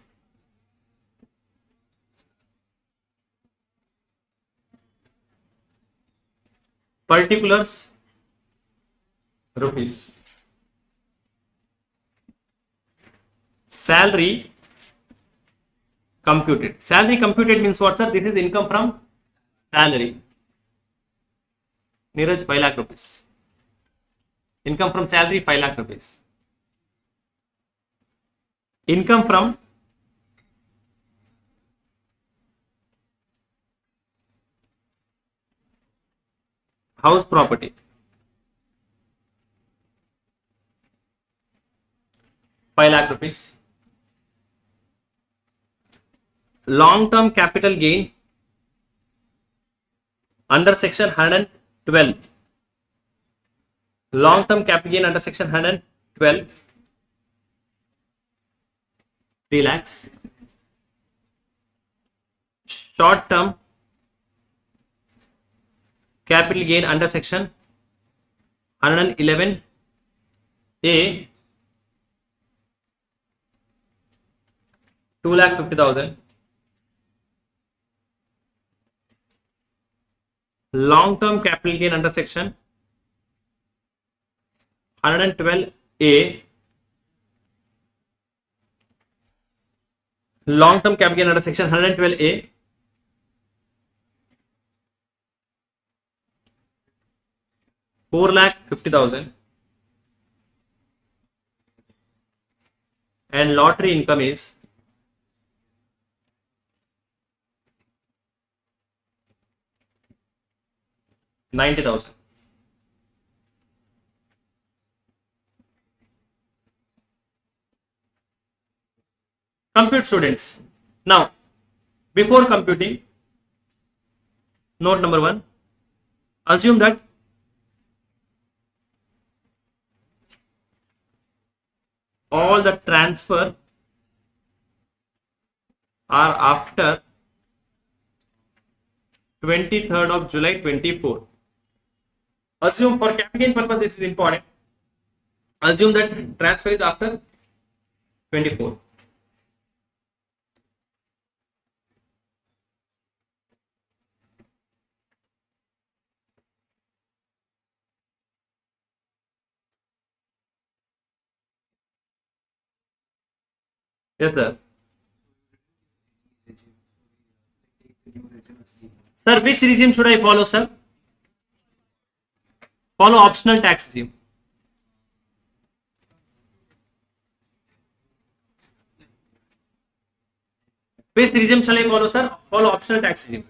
[SPEAKER 1] Particulars rupees. Salary computed. Salary computed means what, sir? This is income from salary. Neeraj, 5 lakh rupees. Income from salary 5 lakh rupees. Income from house property 5 lakh rupees. Long term capital gain under section 112. Long term capital gain under section 112 3 lakhs. Short term capital gain under section 111A 2,50,000. Long term capital gain under section 112A. Long term capital gain under section 112A 4,50,000. And lottery income is 90,000. Compute, students. Now, before computing, note number 1, assume that all the transfer are after 23rd of July 24. Assume for capital gain purpose this is important. Assume that transfer is after 24. Yes, sir. Sir, which regime should I follow, sir? Follow optional tax regime. Which regime shall I follow, sir? Follow optional tax regime.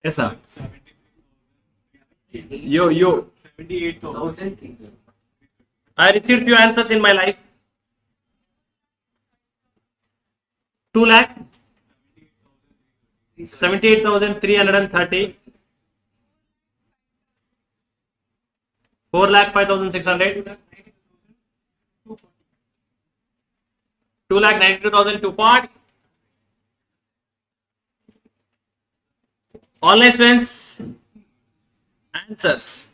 [SPEAKER 1] Yes, sir. Yo.
[SPEAKER 2] 1,003.
[SPEAKER 1] I received few answers in my life. 2 lakh 78,330. 4 lakh 5,600. 2 lakh 92,240. Online students, answers.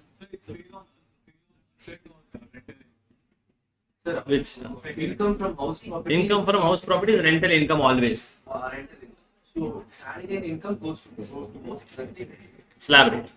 [SPEAKER 2] Sir,
[SPEAKER 1] Which?
[SPEAKER 2] income from house property.
[SPEAKER 1] Income from house property is rental income always.
[SPEAKER 2] Rental income. So salary and income goes to both.
[SPEAKER 1] Slab rate.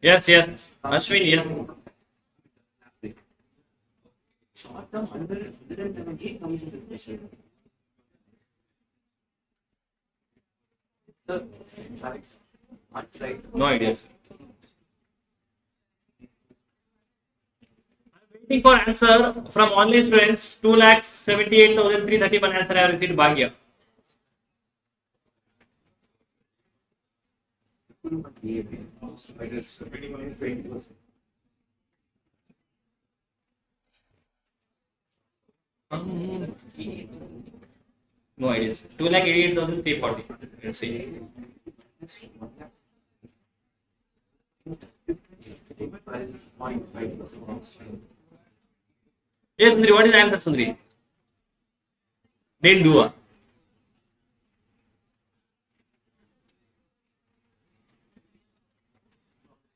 [SPEAKER 1] Yes. Ashwin, yes.
[SPEAKER 2] Short term under 178 comes into special. Sir, correct. That's right.
[SPEAKER 1] No idea, sir. Waiting for answer from online students. 2,78,331 answer I have received by here. No idea, sir. 2,88,340. Let's see. Yes, Sundri, what is the answer, Sundri? Didn't do a.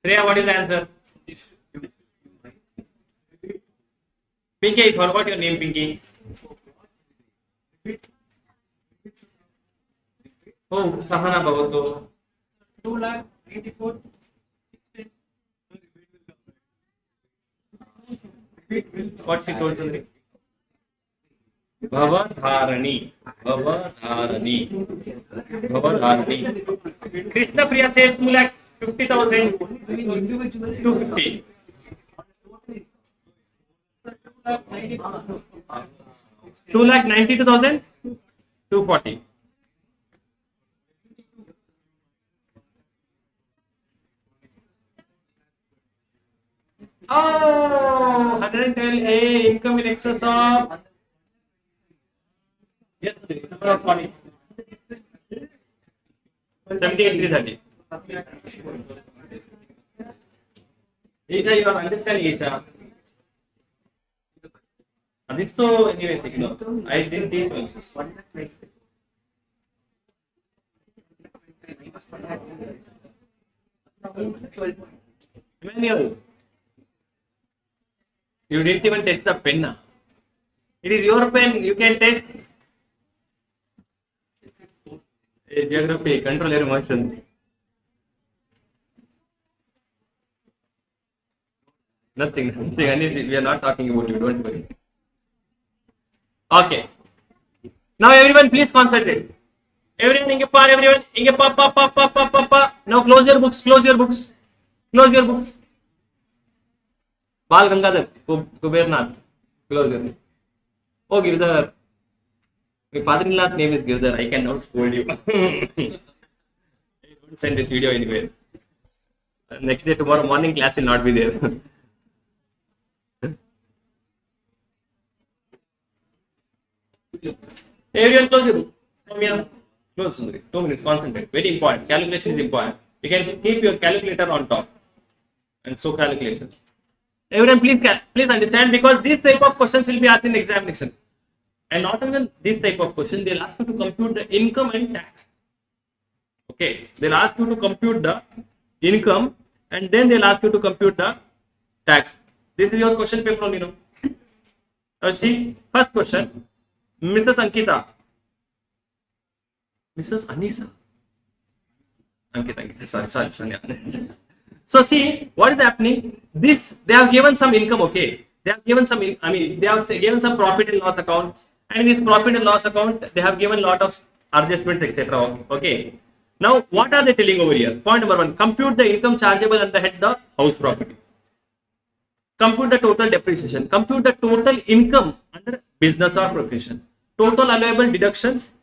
[SPEAKER 1] Shreya, what is the answer? Pinky, I forgot your name, Pinky. Oh, Sahana Bhavato. 2,84,610. What she told Sundri? Bhavadharani. Krishna Priya says 2,50,000. 250. 2,92,240. Oh, 110A income in excess of. Yes, number of 40. 78,330. Isha, you are understanding, Isha. This to anyways, I didn't teach one. Emmanuel, you didn't even test the pen. It is your pen, you can test. Geography, control your emotion. Nothing. We are not talking about you, don't worry. Okay. Now everyone please concentrate. Everyone, everyone. Now close your books. Bal Gangadhar, Kubernath. Close your book. Oh, Girdhar. My father-in-law's name is Girdhar. I cannot scold you. Don't send this video anywhere. Next day, tomorrow morning class will not be there. Everyone close your book. Come here. Close, Sundari. 2 minutes, concentrate. Very important. Calculation is important. You can keep your calculator on top. And so calculation. Everyone please understand, because this type of questions will be asked in examination. And not even this type of question, they'll ask you to compute the income and tax. Okay. Okay, they'll ask you to compute the income and then they'll ask you to compute the tax. This is your question paper only, no? Now see, first question, Mrs. Ankita. Mrs. Anisa. Ankita, sorry. So see, what is happening? This, they have given some income, okay? They have given some, they have given some profit and loss account. And in this profit and loss account, they have given lot of adjustments, etc. Okay. Now, what are they telling over here? Point number 1, compute the income chargeable and the head the house property. Compute the total depreciation. Compute the total income under business or profession. Total allowable deductions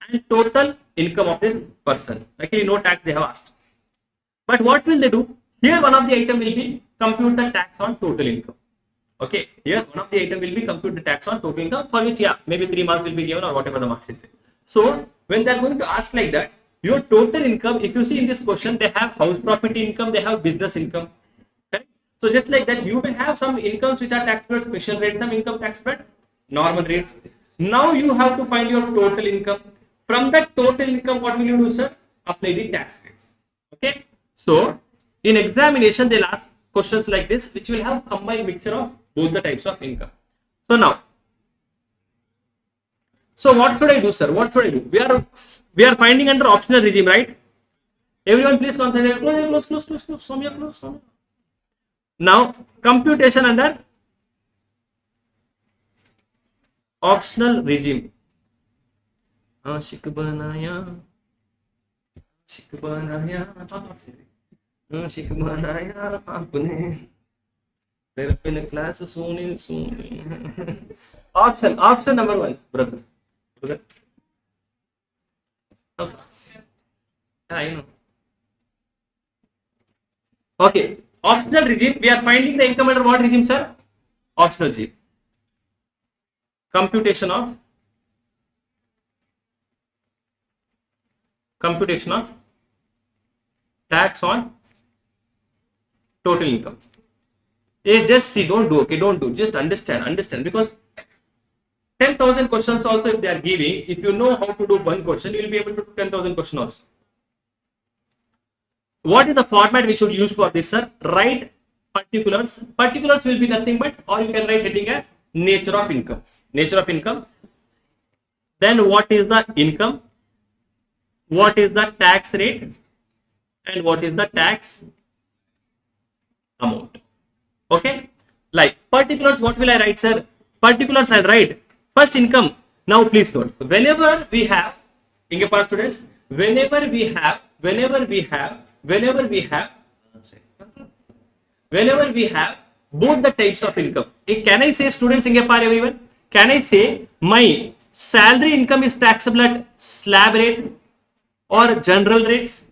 [SPEAKER 1] and total income of this person. Actually, no tax they have asked. But what will they do? Here, one of the item will be compute the tax on total income. Okay, here one of the item will be compute the tax on total income, for which, yeah, maybe 3 marks will be given or whatever the marks is there. So, when they are going to ask like that, your total income, if you see in this question, they have house property income, they have business income. Okay? So, just like that, you may have some incomes which are taxed at special rates, some income taxed at normal rates. Now, you have to find your total income. From that total income, what will you do, sir? Apply the tax rates. Okay. So, in examination, they'll ask questions like this, which will have combined mixture of both the types of income. So now, so what should I do, sir? What should I do? We are finding under optional regime, right? Everyone, please concentrate. Close. Soumya, close. Now, computation under optional regime. शिक बनाया आपने तेरे class सुनी option number 1, brother. I know. Okay, optional regime, we are finding the income under what regime, sir? Optional regime. Computation of tax on total income. Just see, don't do, just understand, because 10,000 questions also if they are giving, if you know how to do one question, you will be able to do 10,000 questions also. What is the format we should use for this, sir? Write particulars. Particulars will be nothing but, or you can write heading as nature of income. Then what is the income? What is the tax rate? And what is the tax amount? Okay, like particulars, what will I write, sir? Particulars I'll write first income. Now please note, whenever we have students, whenever we have both the types of income, can I say, students, everyone, can I say my salary income is taxable at slab rate or general rates?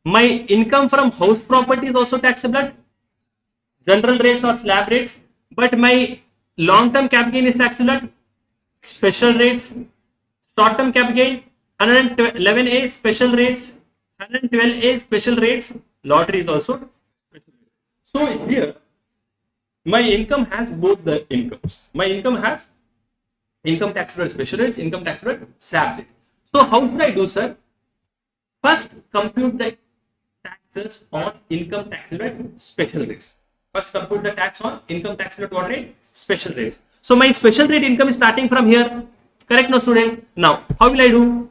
[SPEAKER 1] My income from house property is also taxable at general rates or slab rates, but my long-term cap gain is taxable at special rates. Short-term cap gain 111A special rates, 112A special rates. Lottery is also special rates. So here my income has both the incomes. My income has income taxable at special rates, income taxable at slab rate. So how should I do, sir? First, compute the taxes on income taxable at special rates. First, compute the tax on income taxable at what rate? Special rates. So my special rate income is starting from here. Correct, no, students? Now, how will I do?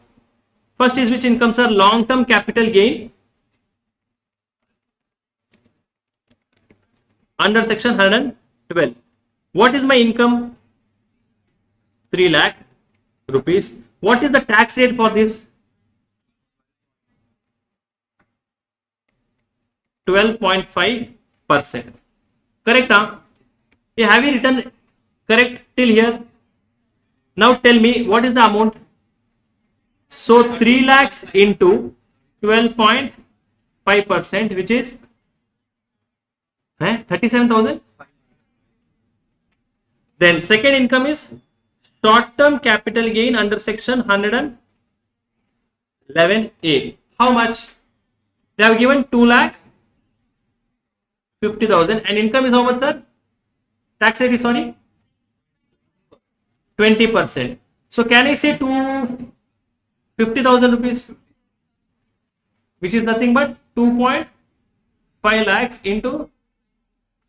[SPEAKER 1] First is which income, sir? Long-term capital gain under section 112. What is my income? 3 lakh rupees. What is the tax rate for this? 12.5%. Correct, huh? Have you written correct till here? Now tell me what is the amount. So 3 lakhs into 12.5%, which is 37,000. Then second income is short-term capital gain under section 111A. How much? They have given 2,50,000 and income is how much, sir? Tax rate is 20%. So can I say 50,000 rupees? which is nothing but 2.5 lakhs into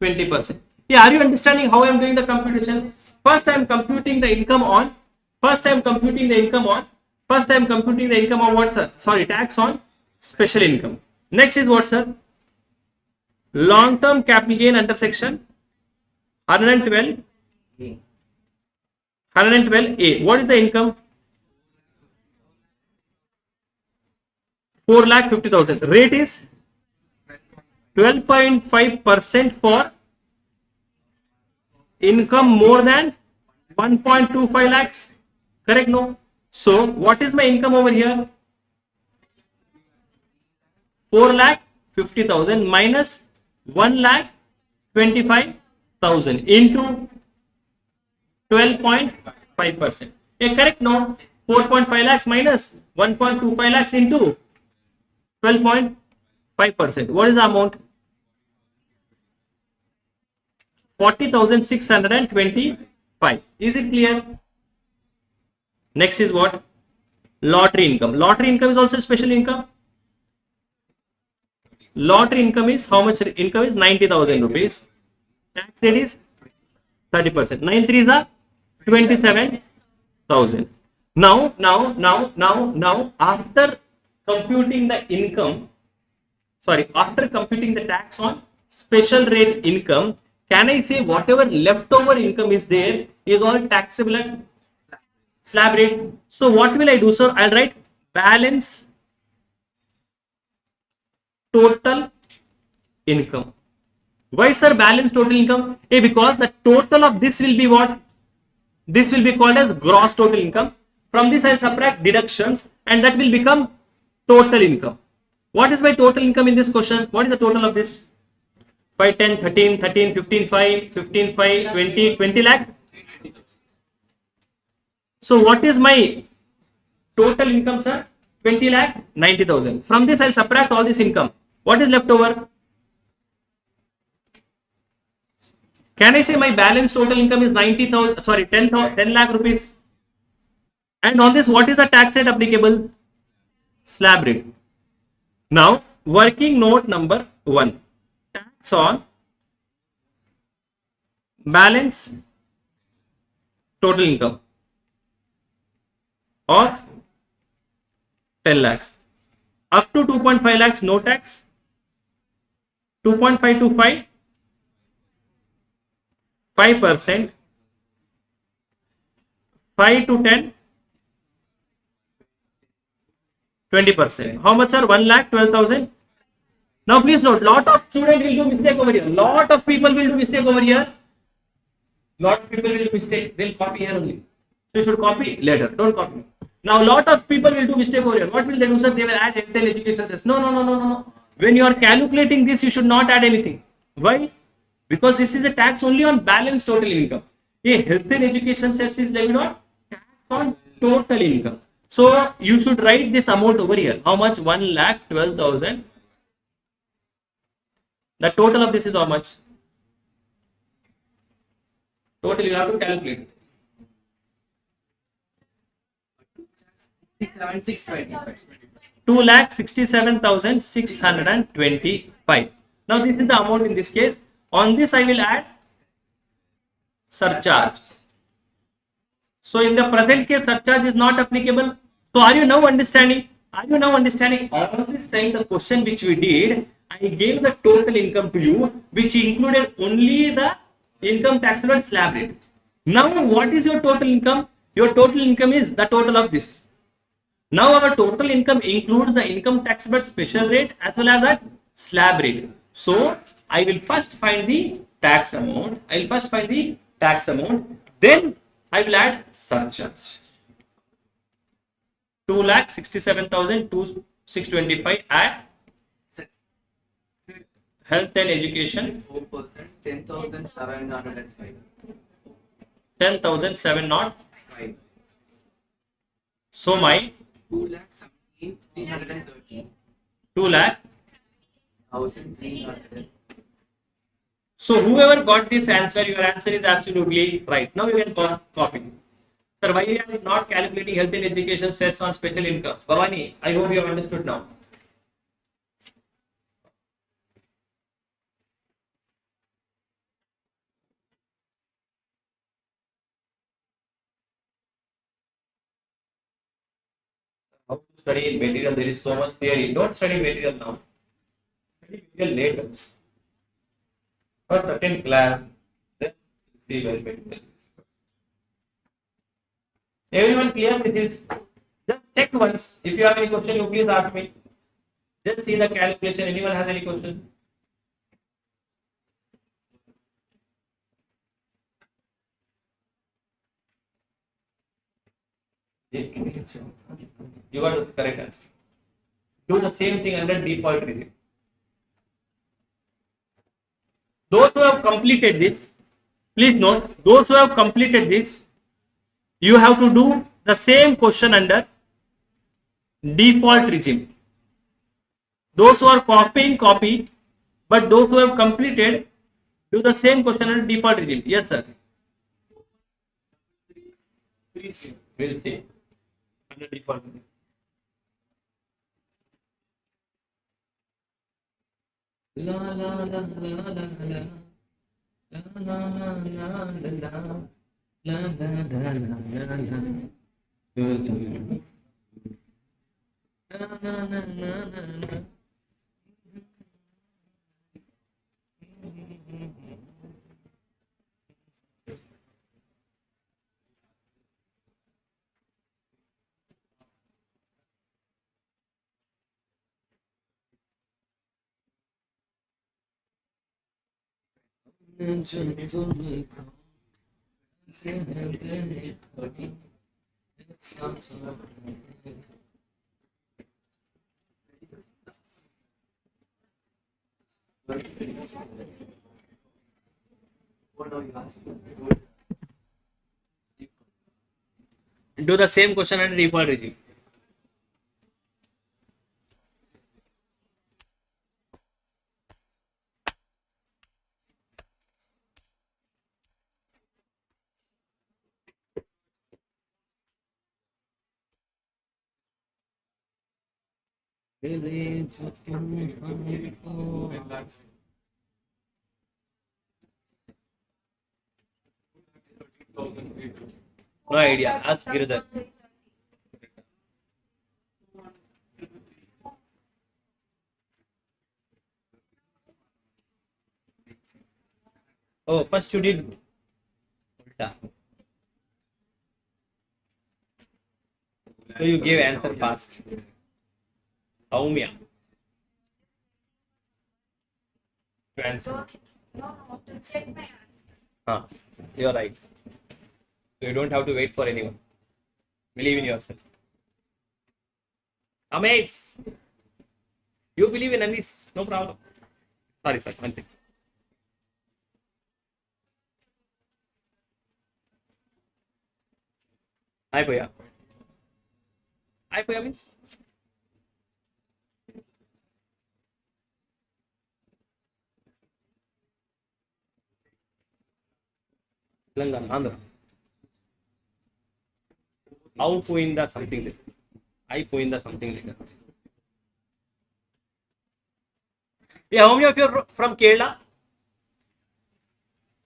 [SPEAKER 1] 20%. Yeah, are you understanding how I am doing the computation? First I am computing the income on, what, sir? Sorry, tax on special income. Next is what, sir? Long term capital gain under section 112A. What is the income? 4,50,000. Rate is 12.5% for income more than 1.25 lakhs. Correct? No. So what is my income over here? 4,50,000 minus 1,25,000 into 12.5%. Yeah, correct? No. 4.5 lakhs minus 1.25 lakhs into 12.5%. What is the amount? 40,625. Is it clear? Next is what? Lottery income. Lottery income is also special income. Lottery income is how much? Income is 90,000 rupees. Tax rate is 30%. 9 3s are 27,000. Now, after computing the income, after computing the tax on special rate income, can I say whatever leftover income is there is all taxable at slab rates? So what will I do, sir? I'll write balance total income. Why, sir, balance total income? Because the total of this will be what? This will be called as gross total income. From this I'll subtract deductions and that will become total income. What is my total income in this question? What is the total of this? 5, 10, 13, 13, 15, 5, 15, 5, 20, 20 lakh. So what is my total income, sir? 20 lakh 90,000. From this I'll subtract all this income. What is left over? Can I say my balance total income is 90,000, sorry, 10 lakh rupees? And on this, what is the tax rate applicable? Slab rate. Now, working note number 1. Tax on balance total income of 10 lakhs. Up to 2.5 lakhs, no tax. 2.5 to 5, 5%. 5 to 10, 20%. How much are 1,12,000? Now please note, lot of students will do mistake over here. Lot of people will do mistake over here. Lot of people will do mistake. They'll copy here only. So you should copy later. Don't copy. Now lot of people will do mistake over here. What will they do, sir? They will add health and education cess. No. When you are calculating this, you should not add anything. Why? Because this is a tax only on balance total income. Health and education cess is levied on tax on total income. So you should write this amount over here. How much? 1,12,000. The total of this is how much? Total you have to calculate. 2,67,625. Now this is the amount in this case. On this I will add surcharge. So in the present case, surcharge is not applicable. So are you now understanding? All this time the question which we did, I gave the total income to you, which included only the income taxable slab rate. Now what is your total income? Your total income is the total of this. Now our total income includes the income taxable special rate as well as at slab rate. So I will first find the tax amount. Then I will add surcharge. 2,67,625 at health and education.
[SPEAKER 2] 4%, 10,705.
[SPEAKER 1] 10,705. So my
[SPEAKER 2] 2,17,330.
[SPEAKER 1] 2,00,000. So whoever got this answer, your answer is absolutely right. Now you can copy. Sir, why you are not calculating health and education cess on special income? Bhavani, I hope you have understood now. How to study in material? There is so much theory. Don't study material now. Study material later. First attend class, then see where material is. Everyone clear with this? Just check once. If you have any question, you please ask me. Just see the calculation. Anyone has any question? You got the correct answer. Do the same thing under default regime. Those who have completed this, please note, those who have completed this, you have to do the same question under default regime. Those who are copying, copy, but those who have completed, do the same question under default regime. Yes, sir. We'll see under default regime. La la la la la la la la la la la la la. Do the same question under default regime. No idea. Ask Girdhar. Oh, first you did Ulta. So you gave answer fast. Saumya. To answer.
[SPEAKER 3] No, to check my answer.
[SPEAKER 1] Huh. You're right. So you don't have to wait for anyone. Believe in yourself. Amaze. You believe in Anis. No problem. Sorry, sir. One thing. Hi, Poya. Hi, Poya means? Telangana, Andhra. How Poinda something like that. I Poinda something like that. Yeah, how many of you are from Kerala?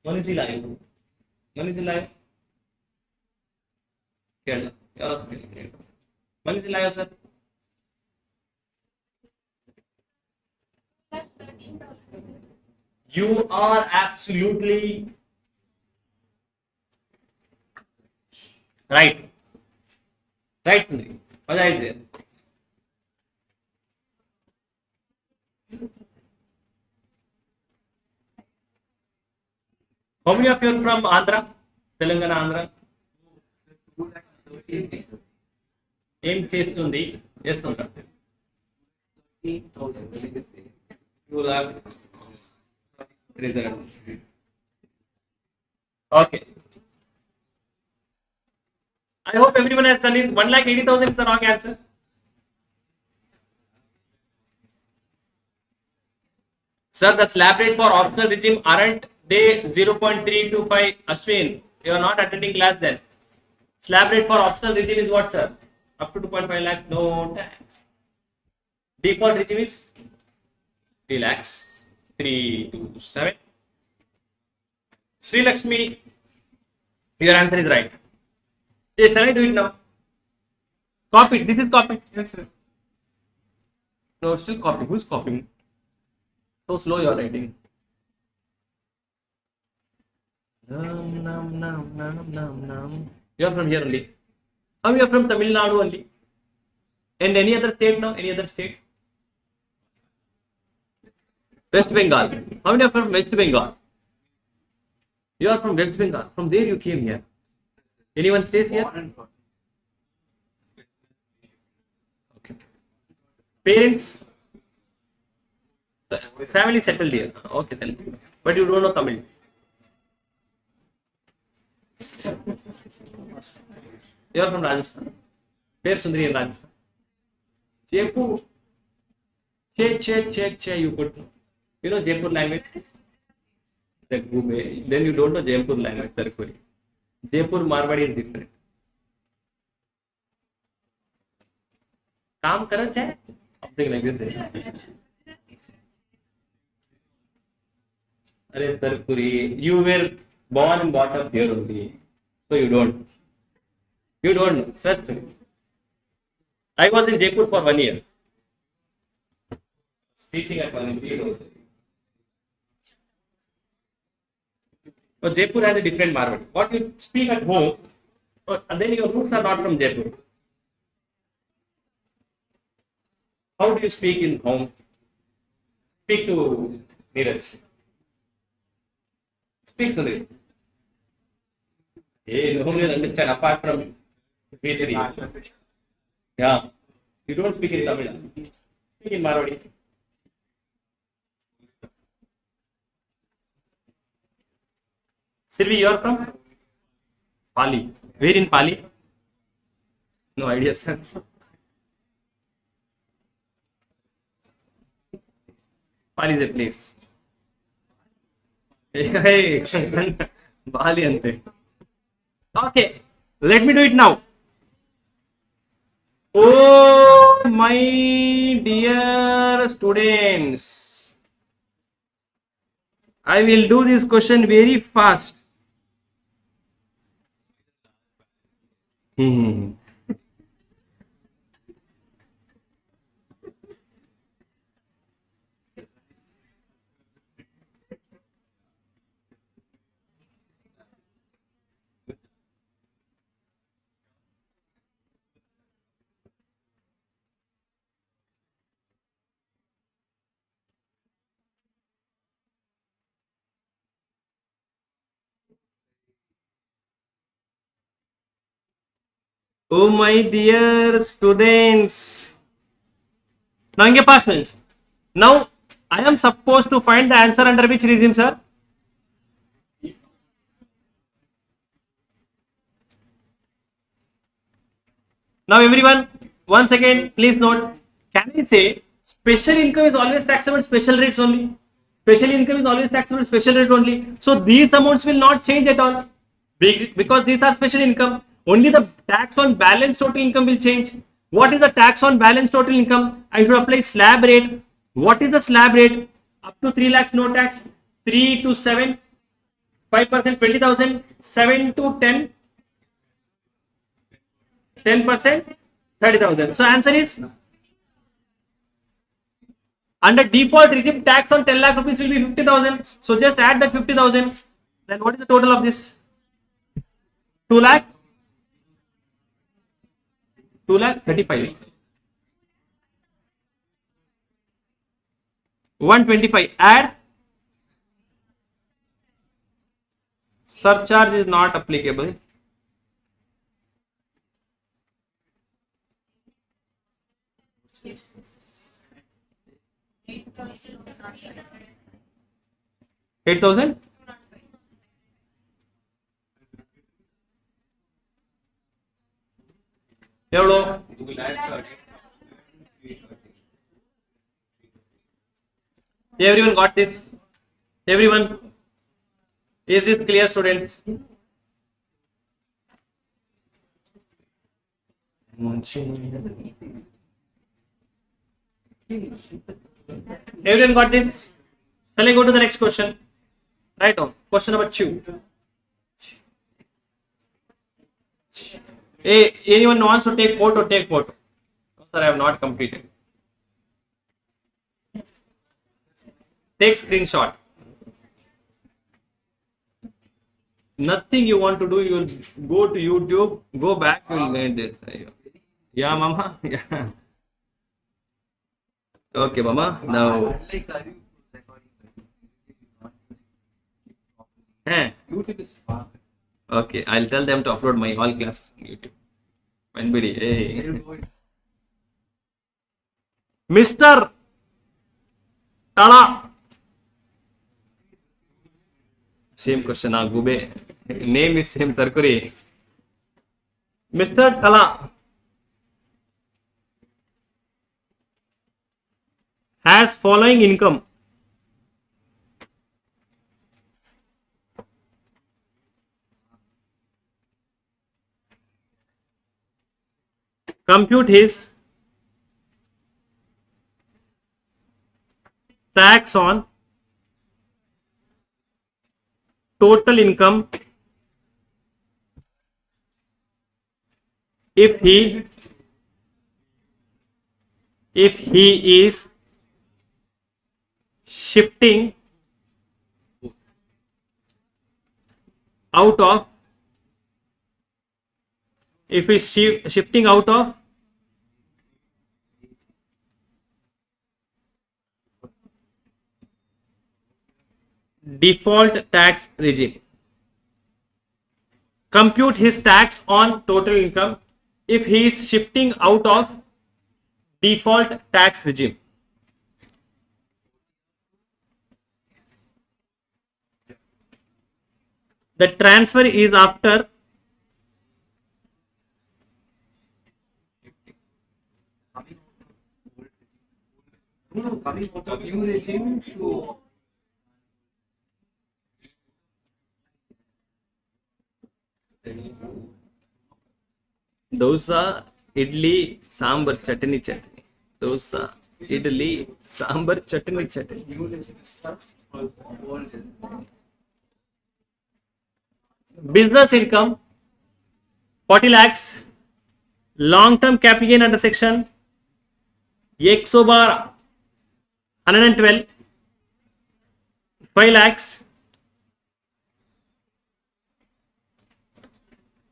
[SPEAKER 1] One is live. One is live. Kerala. You are also from Kerala. One is live, sir.
[SPEAKER 3] Like 13,000.
[SPEAKER 1] You are absolutely right. Right, Sundri. What is there? How many of you are from Andhra? Telangana, Andhra?
[SPEAKER 2] 2,13,000.
[SPEAKER 1] ఏం చేస్తుంది చేస్తుంటా
[SPEAKER 2] 13,000.
[SPEAKER 1] Okay. I hope everyone has done this. 1,80,000 is the wrong answer. Sir, the slab rate for optional regime aren't they 0.325? Ashwin, you are not attending class then. Slab rate for optional regime is what, sir? Up to 2.5 lakhs, no tax. Default regime is 3 lakhs, 3 to 7. Sri Lakshmi, your answer is right. Yes, shall I do it now? Copy it. This is copied.
[SPEAKER 2] Yes, sir.
[SPEAKER 1] No, still copy. Who's copying? So slow you are writing. Num. You are from here only. How you are from Tamil Nadu only? And any other state now? Any other state? West Bengal. How many are from West Bengal? You are from West Bengal. From there you came here. Anyone stays here?
[SPEAKER 2] Born and brought.
[SPEAKER 1] Okay. Parents? Family settled here. Okay then. But you don't know Tamil. You are from Rajasthan. Where Sundari in Rajasthan? Jaipur. Che, you put. You know Jaipur language? Then you don't know Jaipur language. Jaipur Marwadi is different. काम करना चाहे something like this. अरे तरकुरी, you were born and brought up here only, so you don't know. Trust me. I was in Jaipur for 1 year, teaching at one institute. So Jaipur has a different Marwadi. What you speak at home, and then your roots are not from Jaipur. How do you speak in home? Speak to Neeraj. Speak Sundari. Hey, no one will understand apart from B3. Yeah. You don't speak in Tamil. Speak in Marwadi. Sylvie, you are from Pali. Where in Pali? No idea, sir. Pali is a place. Hey, Bali ante. Okay, let me do it now. Oh, my dear students, I will do this question very fast. Oh, my dear students. Now, in past tense. Now, I am supposed to find the answer under which regime, sir? Now, everyone, once again, please note. Can I say special income is always taxable at special rates only? Special income is always taxable at special rate only. So, these amounts will not change at all because these are special income. Only the tax on balance total income will change. What is the tax on balance total income? I should apply slab rate. What is the slab rate? Up to 3 lakhs, no tax. 3 to 7, 5%, 20,000. 7 to 10, 10%, 30,000. So answer is under default regime, tax on 10 lakh rupees will be 50,000. So just add that 50,000. Then what is the total of this? 2 lakh. 2,35,000. 125. Add. Surcharge is not applicable. $8,000. Hello. Everyone got this? Everyone? Is this clear, students? Everyone got this? Shall I go to the next question? Right on. Question number 2. Hey, anyone wants to take photo? Take photo. No, sir, I have not completed. Take screenshot. Nothing you want to do, you will go to YouTube, go back, you will get it. Yeah, mama. Yeah. Okay, mama. Now,
[SPEAKER 2] Unlike ArivuPro recording,
[SPEAKER 1] eh,
[SPEAKER 2] YouTube is far.
[SPEAKER 1] okay, I'll tell them to upload my all classes on YouTube. Anybody, hey.
[SPEAKER 2] They do it.
[SPEAKER 1] Mr. Tala. Same question, Gube. Name is same, Tarkuri. Mr. Tala has following income. Compute his tax on total income if he is shifting out of shifting out of default tax regime. Compute his tax on total income if he is shifting out of default tax regime. The transfer is after
[SPEAKER 2] Coming out of new regime to
[SPEAKER 1] dosa, idli, sambar, chutney. Dosa, idli, sambar, chutney.
[SPEAKER 2] new regime starts old regime.
[SPEAKER 1] Business income 40 lakhs. Long term capital gain under section 112 5 lakhs.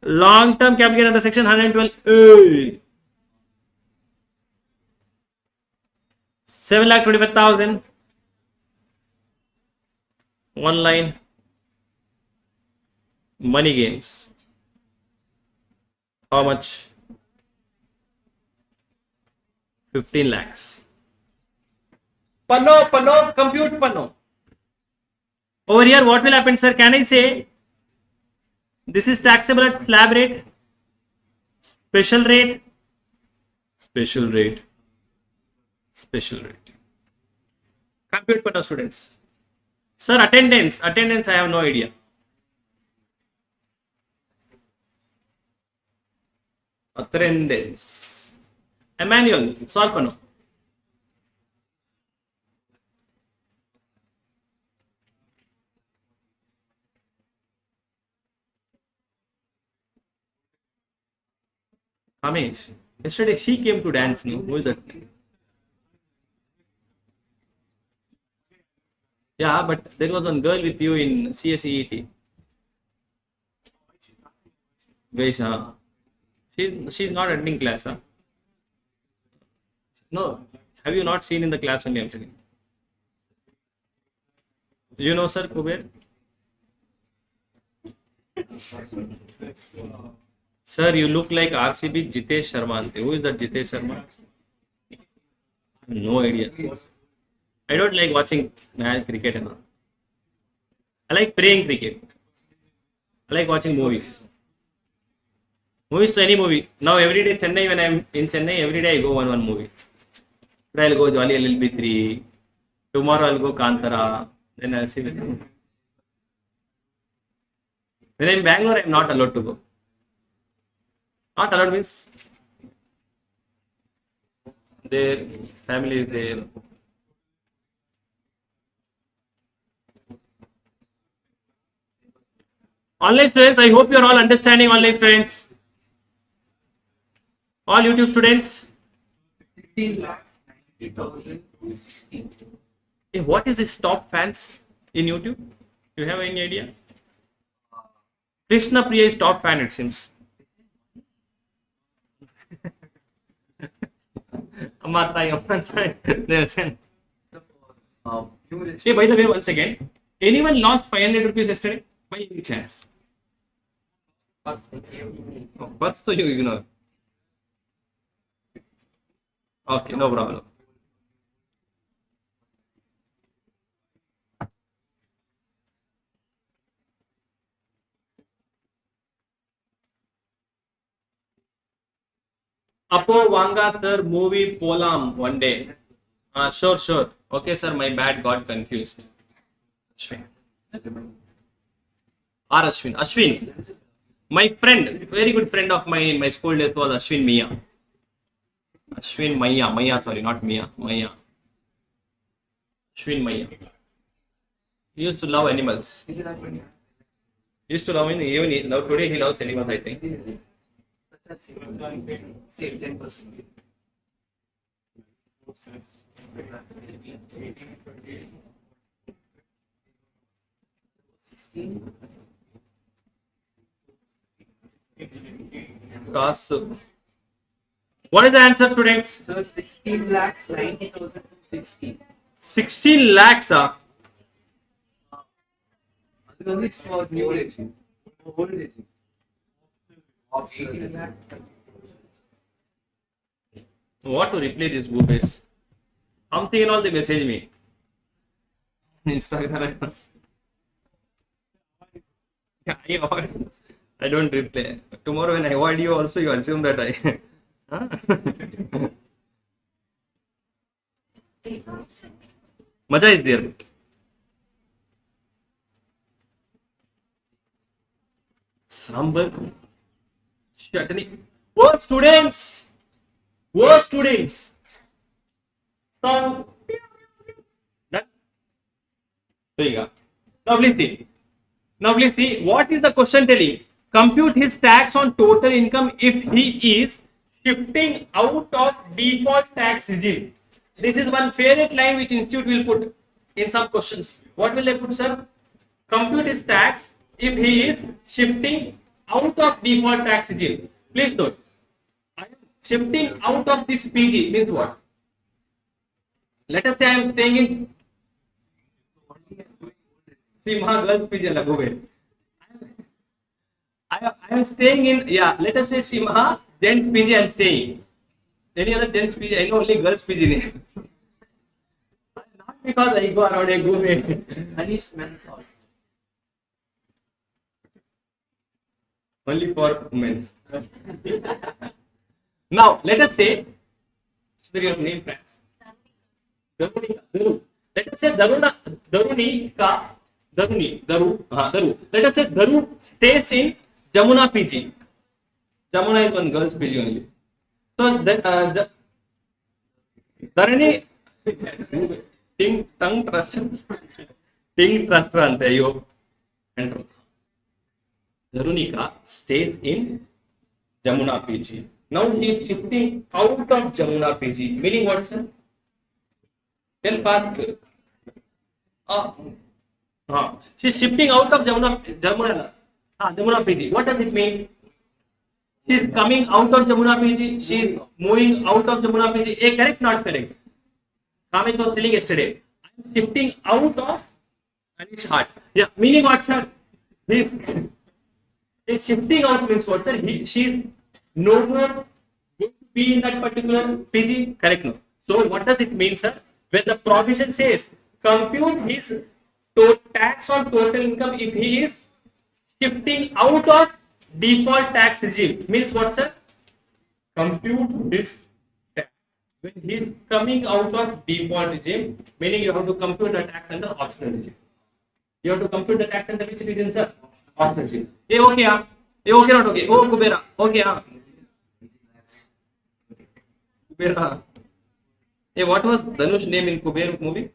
[SPEAKER 1] Long term capital gain under section 112 7,25,000. One line. Money games. How much? 15 lakhs. Pano, compute Pano. Over here, what will happen, sir? Can I say this is taxable at slab rate, special rate, special rate, special rate? Compute Pano, students. Sir, attendance, I have no idea. Attendance. Emmanuel, solve Pano. Kamesh. Yesterday she came to dance. No, who is that? Yeah, but there was one girl with you in CSEET. Vesha. She's not attending class, huh? No. Have you not seen in the class only? I'm telling you. You know, sir, Kuber? Sir, you look like RCB Jitesh Sharma. Who is that Jitesh Sharma? No idea. I don't like watching match cricket and all. I like playing cricket. I like watching movies. Movies to any movie. Now every day Chennai, when I'm in Chennai, every day I go one movie. Today I'll go Jolly LLB 3. Tomorrow I'll go Kantara. Then I'll see this. When I'm in Bangalore, I'm not allowed to go. Not allowed means their family is there. Online students, I hope you are all understanding online students. All YouTube students.
[SPEAKER 2] 16 lakhs 90,000 to 16.
[SPEAKER 1] Hey, what is this top fans in YouTube? Do you have any idea? Krishna Priya is top fan, it seems. Hey,
[SPEAKER 2] New
[SPEAKER 1] by the way, once again, anyone lost 500 rupees yesterday? By any chance? Oh, first, so you ignore. Okay, no problem. Apo Wanga sir, movie Polam one day. Sure, sure. Okay, sir, my bad, got confused. Ashwin. Or Ashwin. Ashwin. My friend, very good friend of mine in my school days was Ashwin Mia. Ashwin Maya. Maya, sorry, not Mia. Maya. Ashwin Maya. He used to love animals. He used to love him, even now today he loves animals, I think.
[SPEAKER 2] Save 10%.
[SPEAKER 1] Kasu. What is the answer, students?
[SPEAKER 2] So 16 lakhs 90,000 to 16.
[SPEAKER 1] 16 lakhs.
[SPEAKER 2] It's for new regime. Old regime. Of 18 lakh.
[SPEAKER 1] What to replay this boobies? Something and all they message me. Instagram. I don't reply. Tomorrow when I avoid you also, you assume that I. Maja is there. Sambar. Chutney. What students? What students? So, that. There you go. Now please see. What is the question telling? Compute his tax on total income if he is shifting out of default tax regime. This is one favorite line which institute will put in some questions. What will they put, sir? Compute his tax if he is shifting out of default tax regime. Please note, I am shifting out of this PG means what? Let us say I am staying in Simha Girls PG. I am staying in, yeah, let us say Simha Gents PG I am staying. Any other Gents PG? I know only Girls PG name. Not because I go around a go away.
[SPEAKER 2] Anish men's house.
[SPEAKER 1] Only for women. Now, let us say, your name, friends. Daru. Let us say Daru. Let us say Daru stays in Jamuna PG. Jamuna is one girls PG only. So, Dharani, tongue trust, ante you. Darunika stays in Jamuna PG. Now he is shifting out of Jamuna PG. Meaning what, sir? Tell fast. She is shifting out of Jamuna PG. What does it mean? She is coming out of Jamuna PG. She is moving out of Jamuna PG. Correct, not correct? Kamesh was telling yesterday. I am shifting out of Anish heart. Yeah, meaning what, sir? This is shifting out means what, sir? She is no more going to be in that particular PG. Correct, no? So what does it mean, sir? When the provision says compute his tax on total income if he is shifting out of default tax regime, means what, sir? Compute his tax when he is coming out of default regime, meaning you have to compute the tax under optional regime. You have to compute the tax under which regime, sir? Optional regime. Okay, okay, not okay. Oh, Kubera. Okay, Kubera. What was Dhanush's name in Kuber movie?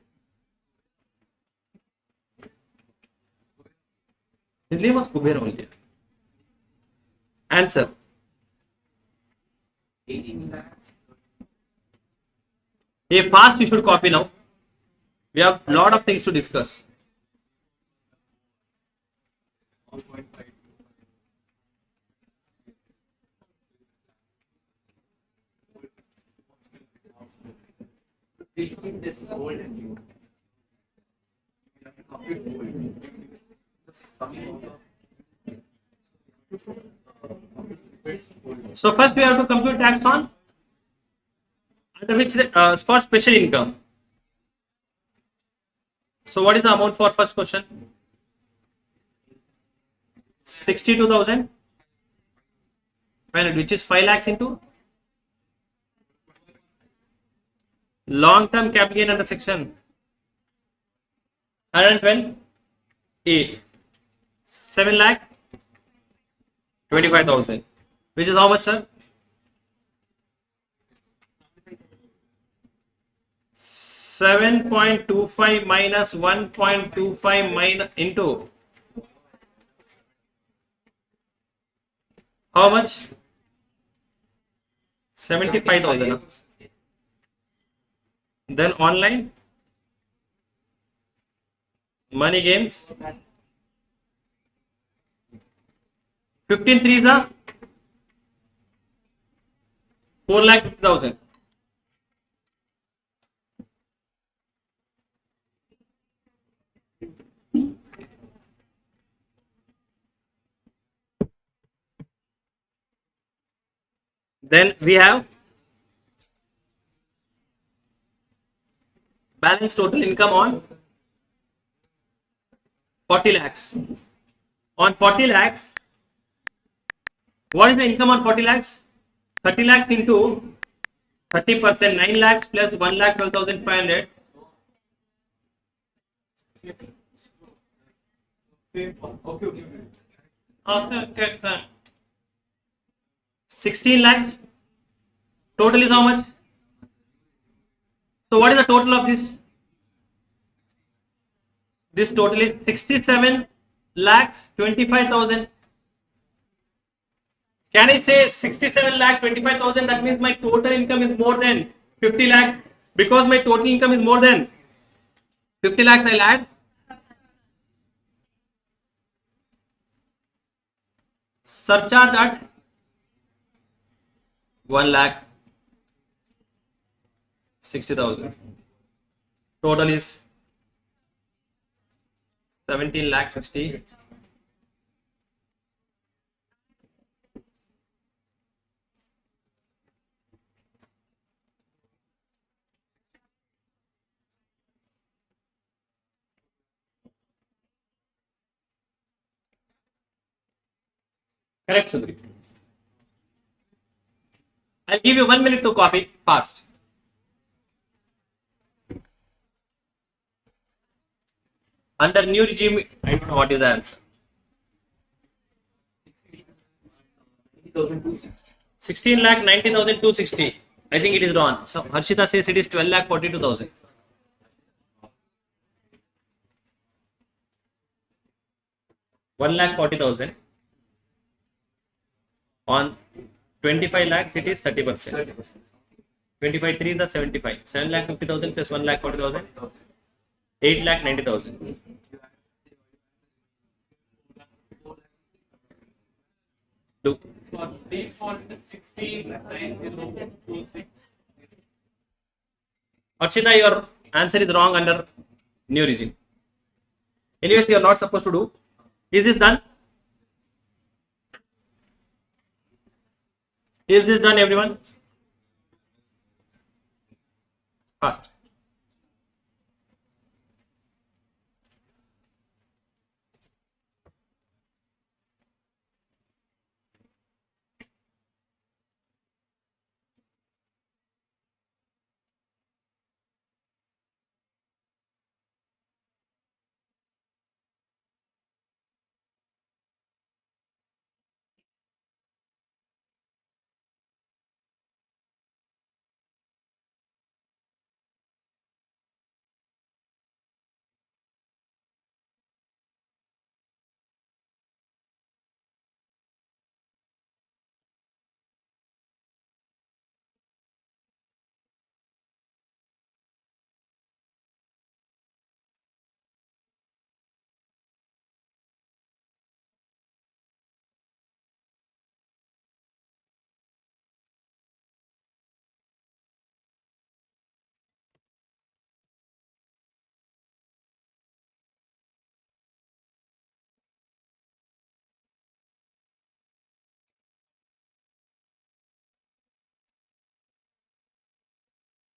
[SPEAKER 1] His name was Kuber only. Answer.
[SPEAKER 2] 18 lakhs.
[SPEAKER 1] If fast, you should copy now. We have a lot of things to discuss.
[SPEAKER 2] Between this old and new. We have to compute old. This is coming out of.
[SPEAKER 1] So first we have to compute tax on under which for special income. So what is the amount for first question? 62,000, which is 5 lakhs into long-term capital gain under section 112A, 7 lakh 25,000, which is how much, sir? 7.25 minus 1.25 minus into how much? 75,000. Then online money gains 15 threes are 4,50,000. Then we have balance total income on 40 lakhs. On 40 lakhs, what is the income on 40 lakhs? 30 lakhs into 30%, 9 lakhs plus 1 lakh 12,500. Okay. 16 lakhs. Total is how much? So what is the total of this? This total is 67 lakhs 25,000. Can I say 67 lakh 25,000? That means my total income is more than 50 lakhs. Because my total income is more than 50 lakhs, I'll add surcharge at 1 lakh 60,000. Total is 17 lakh 60. Correct, Sundri. I'll give you 1 minute to copy fast. Under new regime, I don't know what is the answer. 16 lakh 90,260. I think it is wrong. So Harshita says it is 12 lakh 42,000. One lakh 40,000. On 25 lakhs, it is 30%. 25 3s are 75. 7 lakh 50,000 plus 1 lakh 40,000. 8 lakh 90,000. Do.
[SPEAKER 5] For default 16,9026.
[SPEAKER 1] Arshita, your answer is wrong under new regime. Anyways, you are not supposed to do. Is this done? Is this done, everyone? Fast.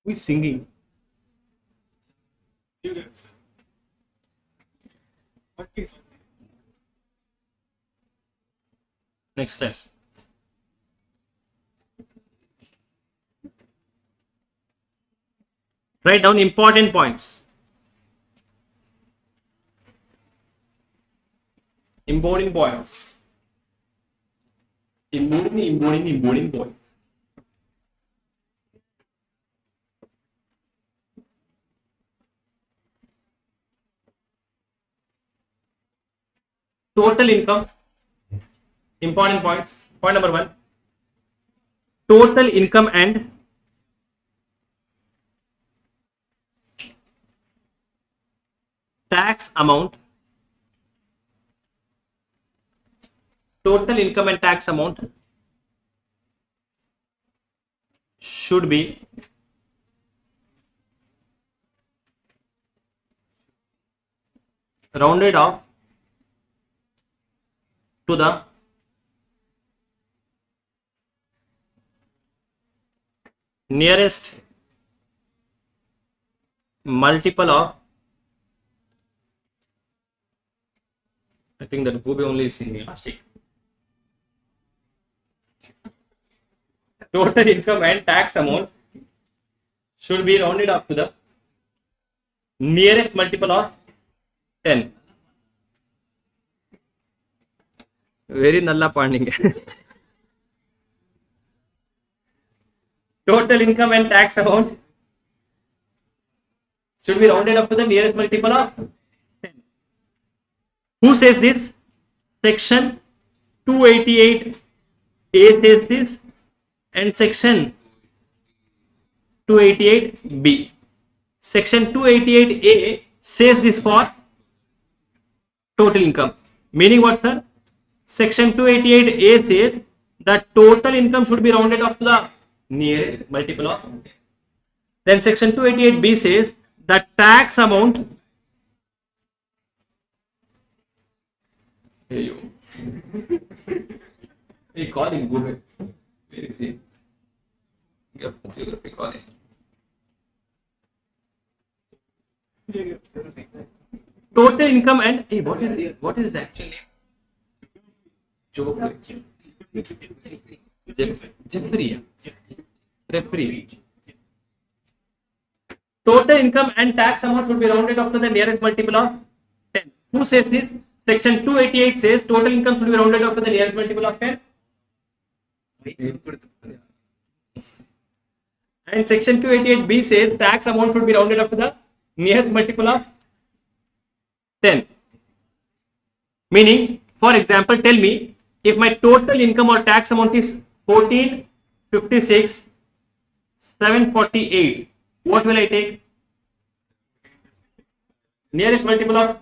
[SPEAKER 1] Who is singing? Next class. Write down important points. Important points. Important points. Total income. Important points. Point number 1. Total income and tax amount. Total income and tax amount should be rounded off to the nearest multiple of, I think that Gobe only is in elastic. Total income and tax amount should be rounded up to the nearest multiple of 10. Very nalla panding. Total income and tax amount should be rounded up to the nearest multiple of 10. Who says this? Section 288A says this, and section 288B. Section 288A says this for total income. Meaning what, sir? Section 288A says that total income should be rounded off to the nearest multiple of. Then section 288B says that tax amount. Hey you. Hey, call him. Go ahead. Where is he? Geography, call him. Total income and hey, what is it? What is his actual name? Jeffrey. Referee. Total income and tax amount should be rounded off to the nearest multiple of 10. Who says this? Section 288 says total income should be rounded off to the nearest multiple of 10. And section 288B says tax amount should be rounded up to the nearest multiple of 10. Meaning, for example, tell me if my total income or tax amount is 1456,748, what will I take? Nearest multiple of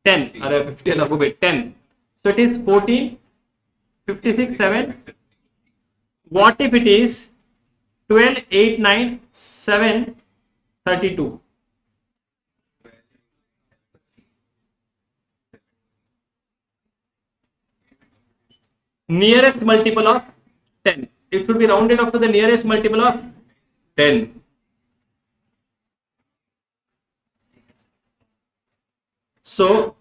[SPEAKER 1] 10 or 50 or 10. So it is 1456,7. What if it is 12,897,32? Nearest multiple of 10. It should be rounded off to the nearest multiple of 10. So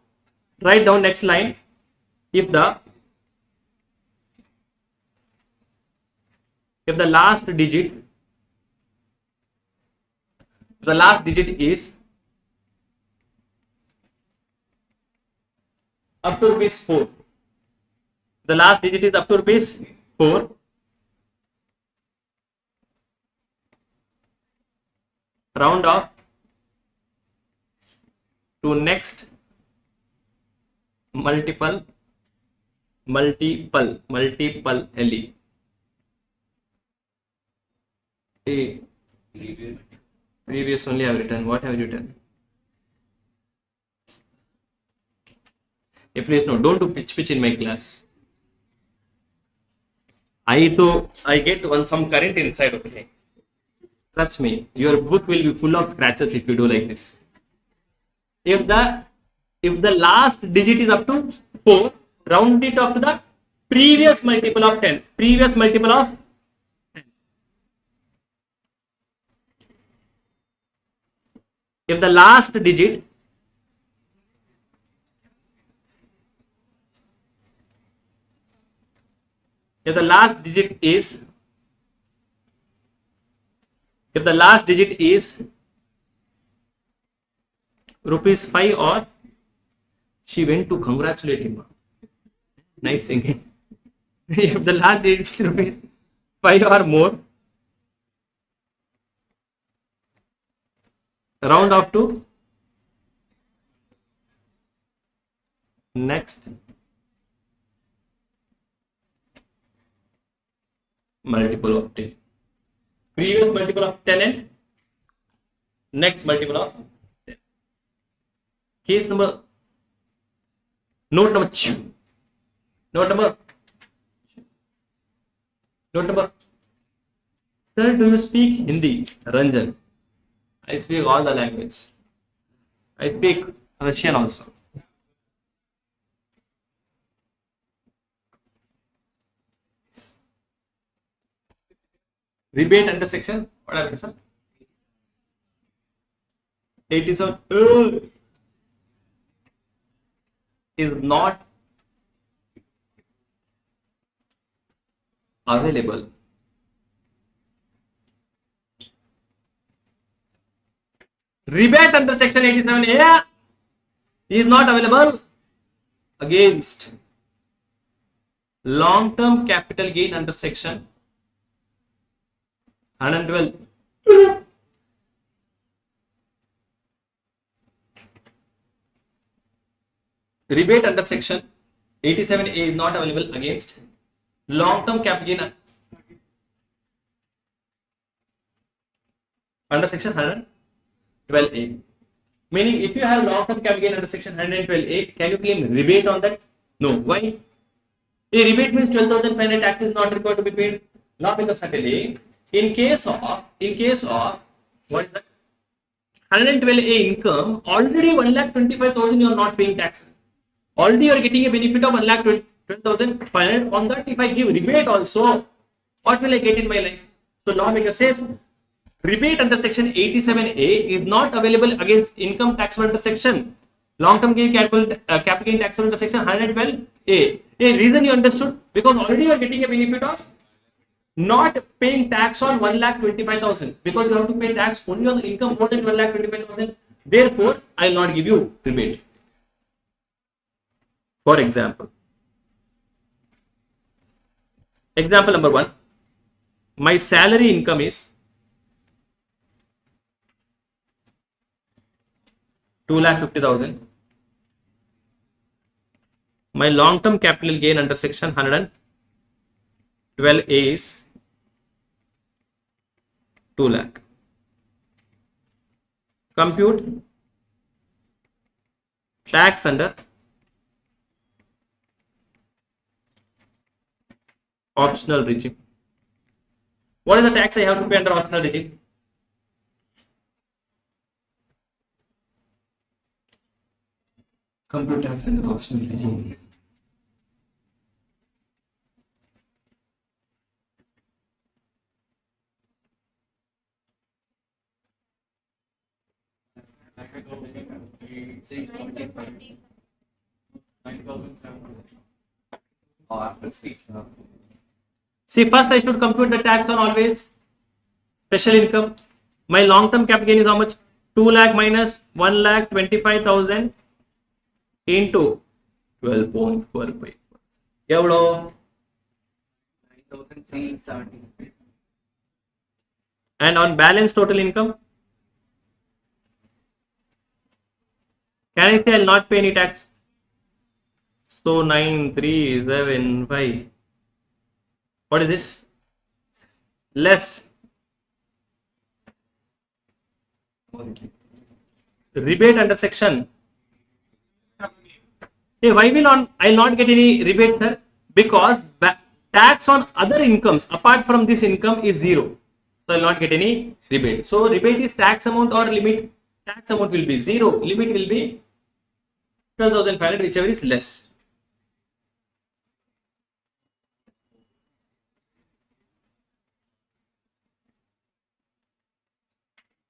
[SPEAKER 1] write down next line. If the last digit is up to rupees 4. The last digit is up to rupees 4. Round off to next multiple LE. Previous only I have written. What have you written? Hey, please no, don't do pitch in my class. I get some current inside. Okay, trust me, your book will be full of scratches if you do like this. If the last digit is up to 4, round it off to the previous multiple of 10. if the last digit if the last digit is rupees 5 or she went to congratulate him. Nice singing. If the last digit is rupees 5 or more, round off to next multiple of 10. Previous multiple of 10 and next multiple of 10. Case number, note number 2. Note number. Sir, do you speak Hindi? Ranjan. I speak all the language. I speak Russian also. Rebate under section, what happened, sir? 87 is not available. Rebate under section 87A is not available against long-term capital gain under section 112. Rebate under section 87A is not available against long-term capital gain under section 112A. Meaning, if you have long-term capital gain under section 112A, can you claim rebate on that? No. Why? A rebate means 12,500 tax is not required to be paid. Not because certainly, in case of what is that? 112A income, already 1,25,000 you are not paying taxes. Already you are getting a benefit of 1,12,500. On that, if I give rebate also, what will I get in my life? So lawmaker says rebate under section 87A is not available against income tax under section long-term gain capital gain tax under section 112A. A reason you understood, because already you are getting a benefit of not paying tax on 1,25,000, because you have to pay tax only on the income more than 1,25,000. Therefore, I will not give you rebate. For example number 1, my salary income is 2,50,000. My long-term capital gain under section 112A is 2 lakh. Compute tax under optional regime. What is the tax I have to pay under optional regime? Compute tax under optional regime. See, first I should compute the tax on always special income. My long-term cap gain is how much? 2 lakh minus 1,25,000 into 12.45. Evlo?
[SPEAKER 2] 9,370.
[SPEAKER 1] And on balance total income, can I say I will not pay any tax? So 9,375. What is this? Less. Rebate under section. Hey, why will I will not get any rebate, sir? Because tax on other incomes apart from this income is 0. So I will not get any rebate. So rebate is tax amount or limit. Tax amount will be 0. Limit will be 12,500, whichever is less.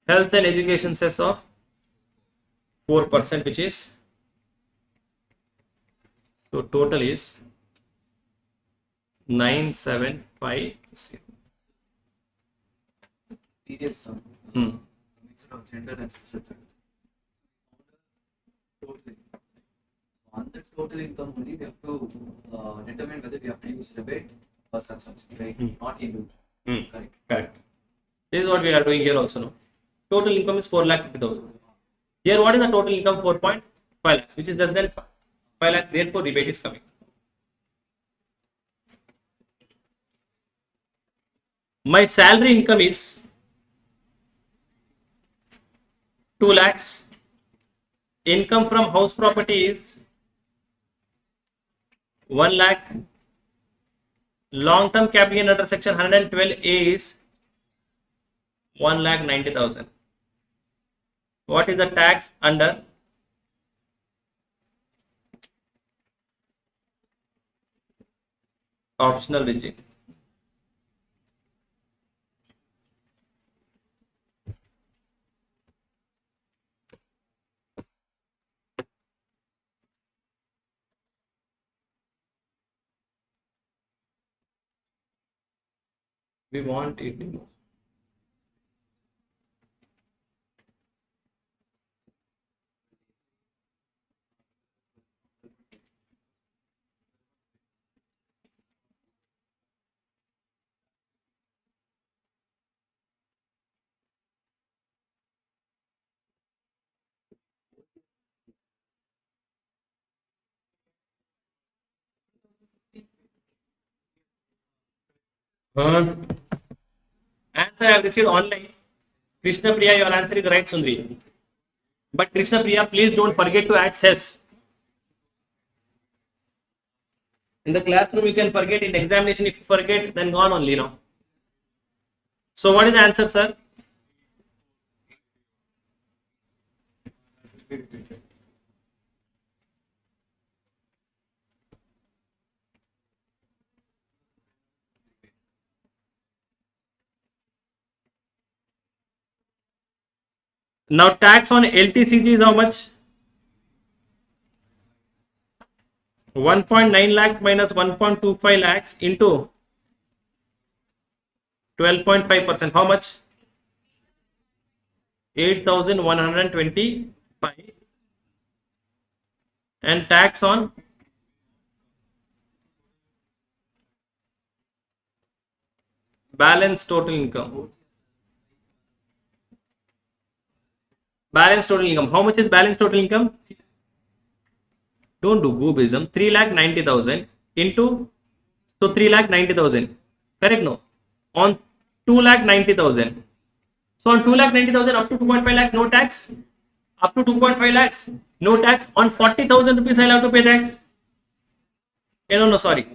[SPEAKER 1] Health and education cess of 4%, which is, so total is 9750.
[SPEAKER 2] TDS sum.
[SPEAKER 1] Hmm.
[SPEAKER 2] Mixture of general and secretary. Total income. On the total income only we have to determine whether we have to use rebate or surcharge, right? Not individual. Correct.
[SPEAKER 1] Correct. This is what we are doing here also. No? Total income is 4,50,000. Here, what is the total income? 4.5 lakhs, which is less than 5 lakhs. Therefore, rebate is coming. My salary income is 2 lakhs. Income from house property is 1 lakh. Long term capital gain under section 112A is 1,90,000. What is the tax under optional regime? We want it. Answer I have received online. Krishna Priya, your answer is right, Sundri. But Krishna Priya, please don't forget to add cess. In the classroom, you can forget. In examination, if you forget, then gone only now. So, what is the answer, sir? Now, tax on LTCG is how much? 1.9 lakhs minus 1.25 lakhs into 12.5%. How much? 8,125. And tax on balance total income. Balance total income. How much is balance total income? Don't do goobism. 3,90,000 into, so 3,90,000. Correct? No. On 2,90,000. So on 2,90,000 up to 2.5 lakhs, no tax. Up to 2.5 lakhs, no tax. On 40,000 rupees, I'll have to pay tax. No, sorry.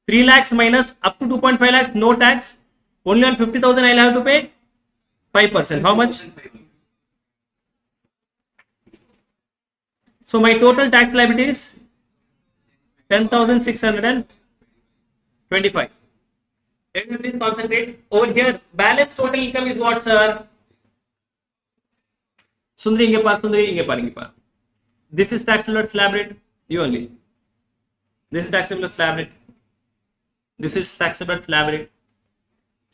[SPEAKER 1] 3 lakhs minus up to 2.5 lakhs, no tax. Only on 50,000, I'll have to pay 5%. How much? So my total tax liability is 10,625. Everyone please concentrate. Over here, balance total income is what, sir? Sundri, inge par. This is taxable slab rate. You only. This is taxable slab rate. This is taxable slab rate.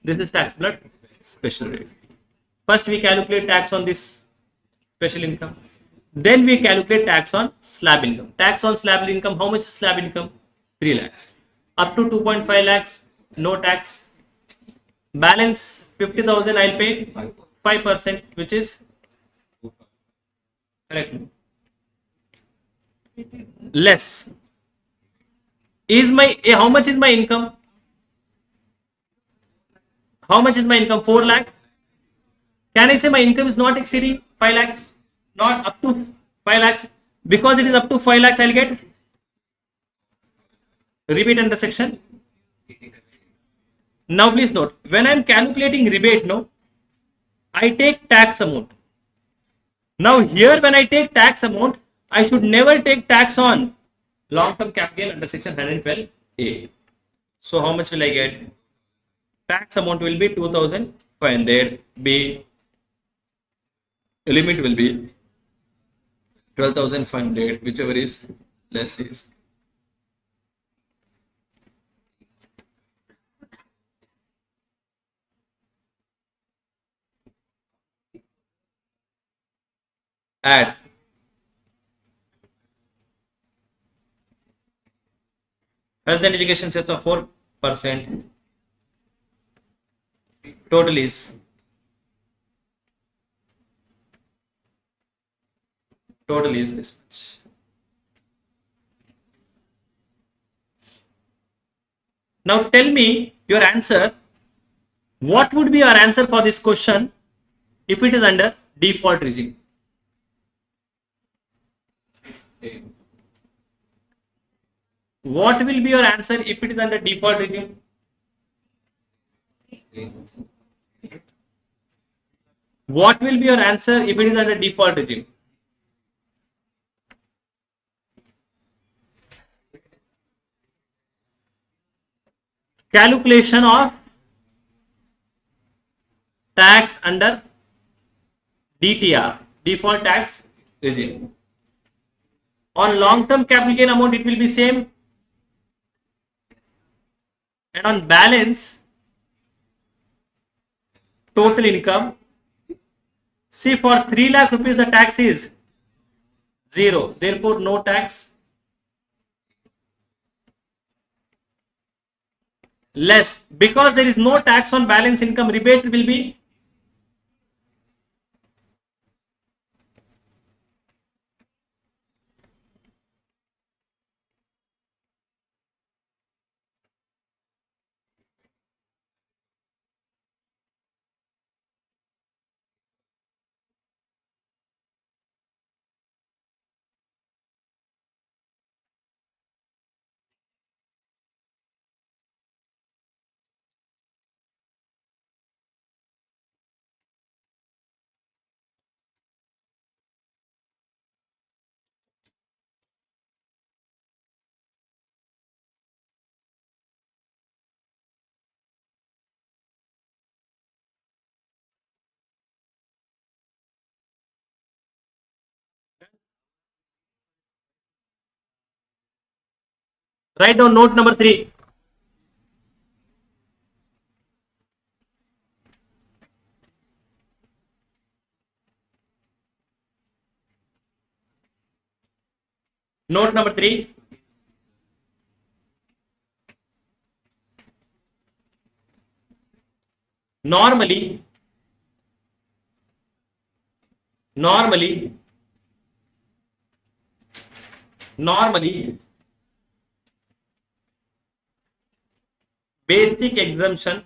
[SPEAKER 1] This is taxable special rate. First, we calculate tax on this special income. Then we calculate tax on slab income. Tax on slab income. How much is slab income? 3 lakhs. Up to 2.5 lakhs, no tax. Balance 50,000, I'll pay 5%, which is correct. Less. Is my how much is my income? How much is my income? 4 lakh. Can I say my income is not exceeding 5 lakhs? Not up to 5 lakhs. Because it is up to 5 lakhs, I'll get rebate under section. Now please note, when I am calculating rebate, no, I take tax amount. Now here when I take tax amount, I should never take tax on long-term capital gain under section 112A. So how much will I get? Tax amount will be 2,500 be limit will be 12,500, whichever is less is. Add health and education cess of 4%. Total is this much. Now tell me your answer. What would be your answer for this question if it is under default regime? What will be your answer if it is under default regime? What will be your answer if it is under default regime? Calculation of tax under DTR, default tax regime. On long-term capital gain amount, it will be same. And on balance, total income. See, for 3 lakh rupees, the tax is 0. Therefore, no tax. Less. Because there is no tax on balance income, rebate will be write down note number 3. Note number 3. Normally, basic exemption,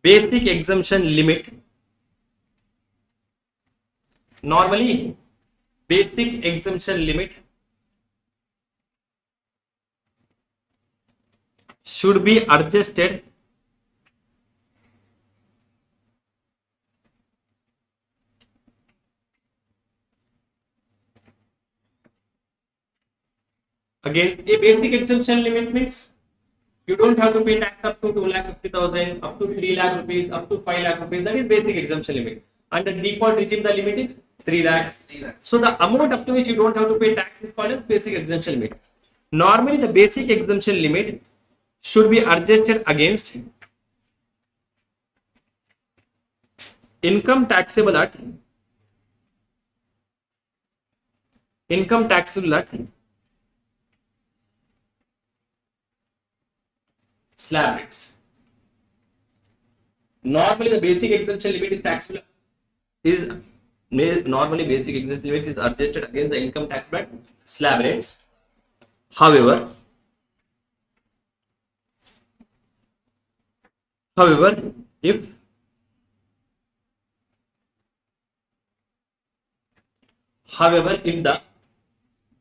[SPEAKER 1] basic exemption limit should be adjusted against a basic exemption limit. Means you don't have to pay tax up to 2,50,000, up to 3 lakh rupees, up to 5 lakh rupees. That is basic exemption limit. Under default regime, the limit is 3 lakhs. So the amount up to which you don't have to pay tax is called as basic exemption limit. Normally, the basic exemption limit should be adjusted against income taxable at slab rates. Normally, the basic exemption limit is taxable normally basic exemption limit is adjusted against the income tax at slab rates. However, if the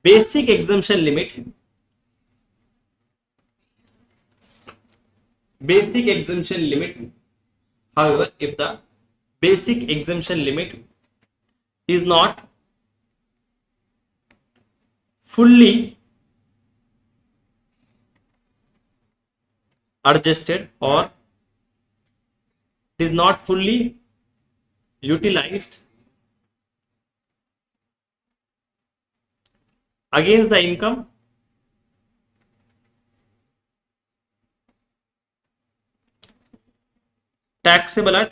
[SPEAKER 1] basic exemption limit is not fully adjusted or it is not fully utilized against the income taxable at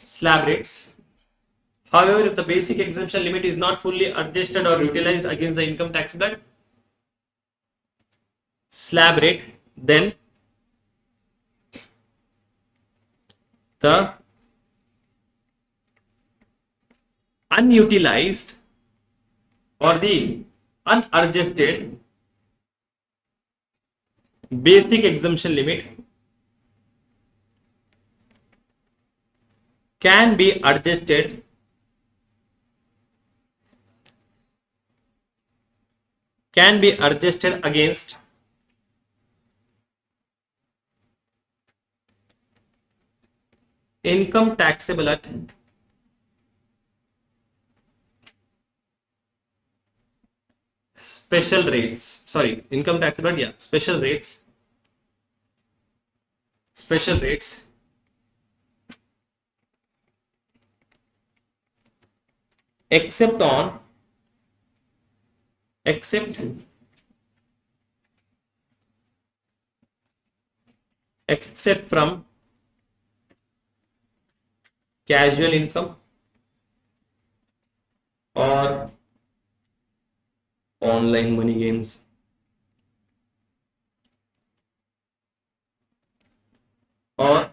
[SPEAKER 1] slab rates. However, if the basic exemption limit is not fully adjusted or utilized against the income taxable at slab rate, then the unutilized or the unadjusted basic exemption limit can be adjusted against income taxable at special rates. Sorry, income taxable at, yeah, special rates. Special rates except from casual income or online money games or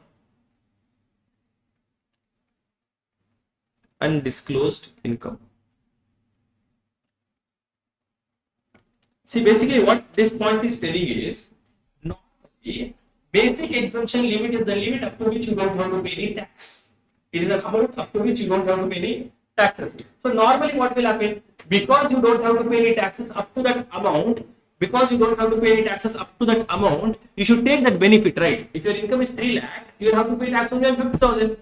[SPEAKER 1] undisclosed income. See, basically what this point is telling is, normally basic exemption limit is the limit up to which you don't have to pay any tax. It is the amount up to which you don't have to pay any taxes. So normally what will happen, because you don't have to pay any taxes up to that amount, you should take that benefit, right? If your income is 3 lakh, you have to pay tax only on 50,000.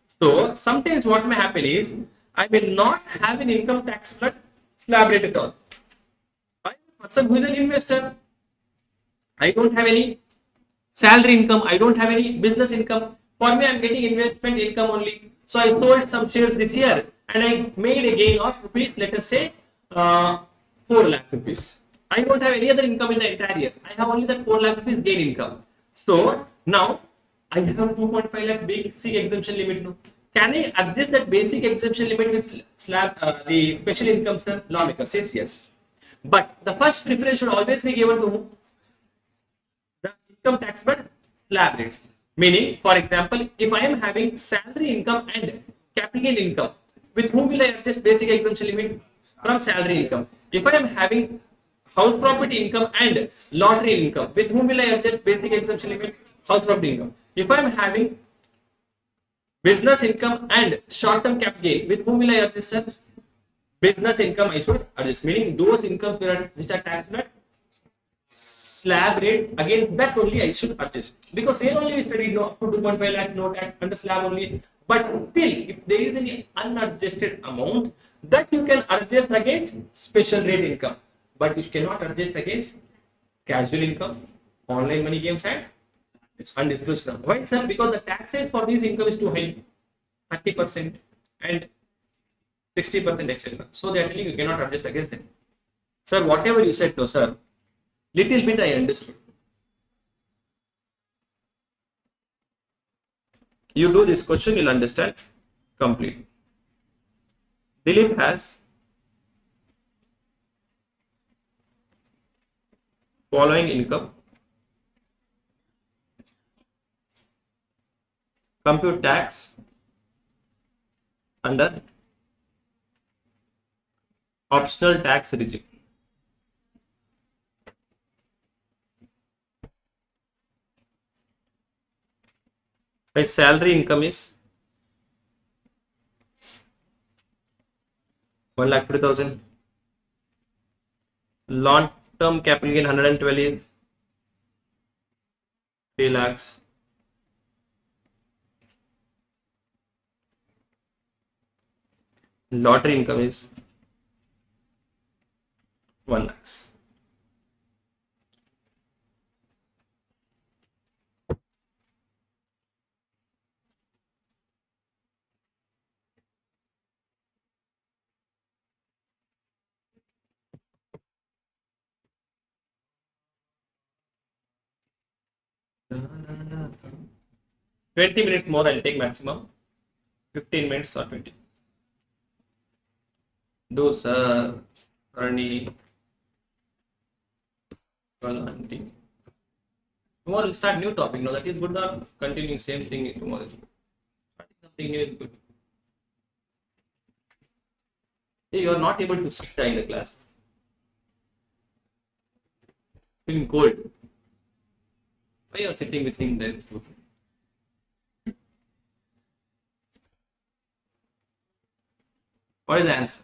[SPEAKER 1] So sometimes what may happen is, I may not have an income tax slab rate at all. I'm a person who is an investor. I don't have any salary income. I don't have any business income. For me, I'm getting investment income only. So I sold some shares this year and I made a gain of rupees, let us say 4 lakh rupees. I don't have any other income in the entire year. I have only that 4 lakh rupees gain income. So now I have 2.5 lakhs basic exemption limit now. Can I adjust that basic exemption limit with slab, the special income, sir? Lawmaker says yes. But the first preference should always be given to whom? The income tax but slab rates. Meaning, for example, if I am having salary income and capital gain income, with whom will I adjust basic exemption limit? From salary income. If I am having house property income and lottery income, with whom will I adjust basic exemption limit? House property income. If I am having business income and short-term cap gain, with whom will I adjust, sir? Business income I should adjust. Meaning those incomes which are taxed at slab rates, against that only I should adjust. Because here only we studied no up to 2.5 lakhs, no tax under slab only. But still, if there is any unadjusted amount, that you can adjust against special rate income. But you cannot adjust against casual income, online money games and undisclosed income. Why, sir? Because the taxes for these income is too high, 30% and 60%, etc. So they are telling you cannot adjust against them. Sir, whatever you said, no, sir, little bit I understood. You do this question, you'll understand completely. Dilip has following income. Compute tax under optional tax regime. My salary income is 1,50,000. Long-term capital gain 112 is 3 lakhs. Lottery income is 1 lakhs. 20 minutes more I'll take maximum. 15 minutes or 20. Do sir, Rani, Valanti. Tomorrow we'll start new topic. No, that is good. Not continuing same thing tomorrow. Starting something new is good. Hey, you are not able to sit in the class. Feeling cold. Why you are sitting with him there? What is the answer?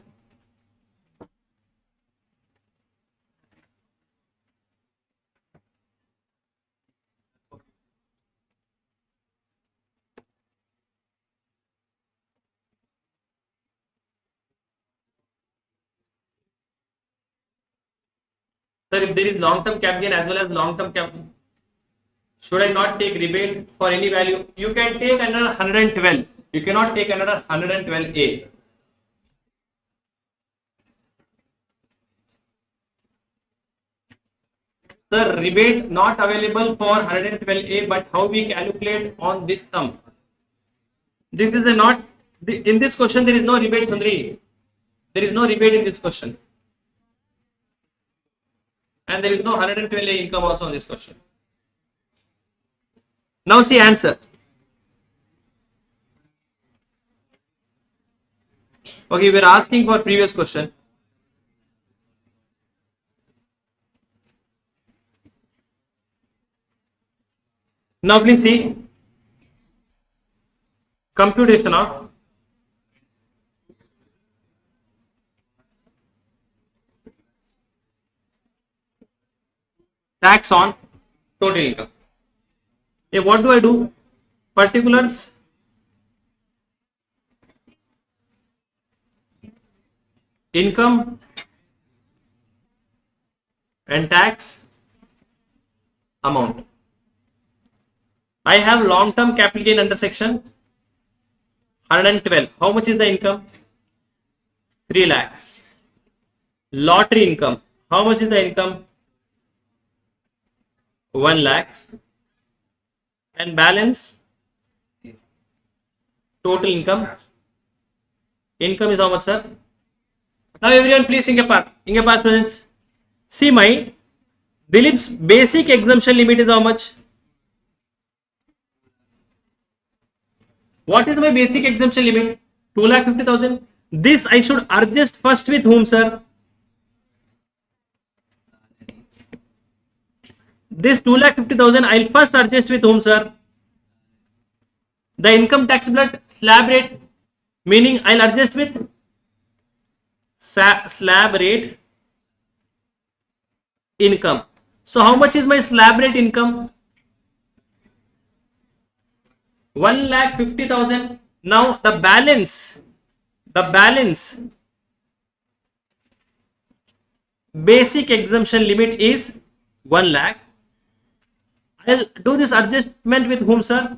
[SPEAKER 1] Sir, if there is long-term cap gain as well as long-term cap, should I not take rebate for any value? You can take another 112. You cannot take another 112A. Sir, rebate not available for 112A, but how we calculate on this sum? This is a not, in this question there is no rebate, Sundari. There is no rebate in this question. And there is no 112A income also on this question. Now see answer. Okay, we are asking for previous question. Now please see computation of tax on total income. What do I do? Particulars, income and tax amount. I have long-term capital gain under section 112. How much is the income? 3 lakhs. Lottery income. How much is the income? 1 lakhs. And balance total income. Income is how much, sir? Now everyone please think apart. Think apart, students. See my Dilip's basic exemption limit is how much? What is my basic exemption limit? 2,50,000. This I should adjust first with whom, sir? This 2,50,000 I'll first adjust with whom, sir? The income taxable slab rate, meaning I'll adjust with slab rate income. So how much is my slab rate income? 1,50,000. Now the balance basic exemption limit is 1 lakh. I'll do this adjustment with whom, sir?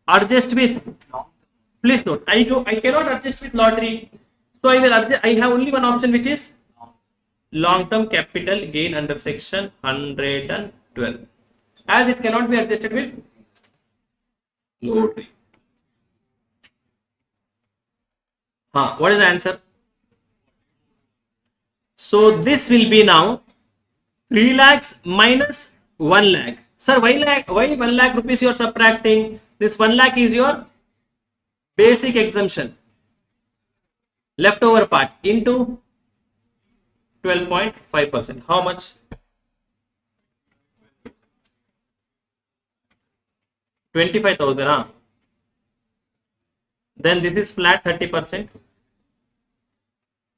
[SPEAKER 1] Adjust with, please note, I cannot adjust with lottery. So I will adjust, I have only one option, which is long-term capital gain under section 112. As it cannot be adjusted with lottery. What is the answer? So this will be now 3 lakhs minus 1 lakh. Sir, why 1 lakh rupees you are subtracting? This 1 lakh is your basic exemption. Leftover part into 12.5%. How much? 25,000. Then this is flat 30%.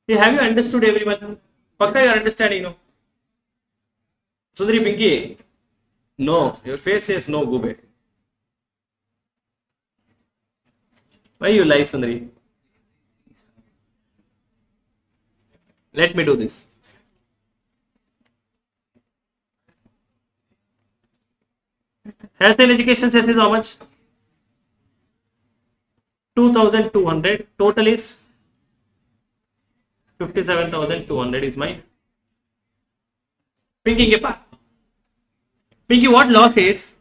[SPEAKER 1] See, have you understood, everyone? Pakka you are understanding, no? Sundari Pinky, no. Your face says no, go back. Why you lie, Sundari? Let me do this. Health and education cess is how much? 2,200. Total is 57,200 is my thinking. Pinky, what law says?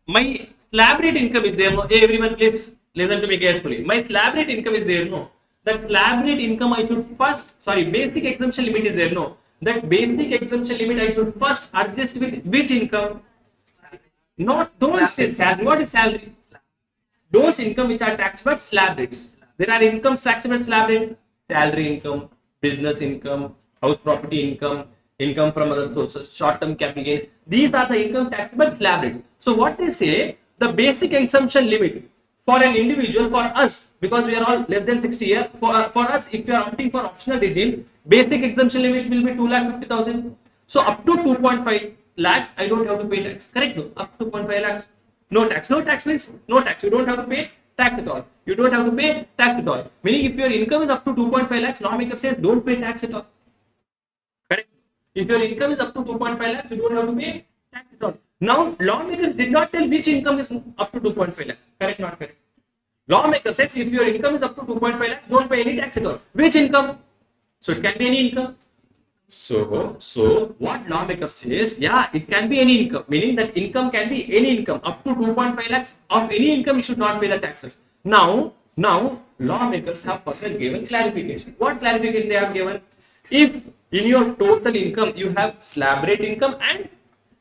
[SPEAKER 1] My slab rate income is there. No? Hey, everyone, please listen to me carefully. My slab rate income is there. No, that slab rate income I should first. Sorry, basic exemption limit is there. No, that basic exemption limit I should first adjust with which income? Not don't say salary. What is salary? Those income which are taxable at slab rates. There are incomes taxable at slab rate. Salary income, business income, house property income, income from other sources, short-term capital gain. These are the income taxable at slab rate. So what they say, the basic exemption limit for an individual, for us, because we are all less than 60 years, for us, if you are opting for optional regime, basic exemption limit will be 2,50,000. So up to 2.5 lakhs, I don't have to pay tax. Correct? No? Up to 2.5 lakhs. No tax. No tax means no tax. You don't have to pay tax at all. You don't have to pay tax at all. Meaning if your income is up to 2.5 lakhs, lawmaker says don't pay tax at all. Correct? If your income is up to 2.5 lakhs, you don't have to pay tax at all. Now, lawmakers did not tell which income is up to 2.5 lakhs. Correct? Not correct? Lawmaker says if your income is up to 2.5 lakhs, don't pay any tax at all. Which income? So it can be any income. So what lawmaker says, yeah, it can be any income, meaning that income can be any income up to 2.5 lakhs of any income, you should not pay the taxes. Now lawmakers have further given clarification. What clarification they have given? If in your total income you have slab rate income and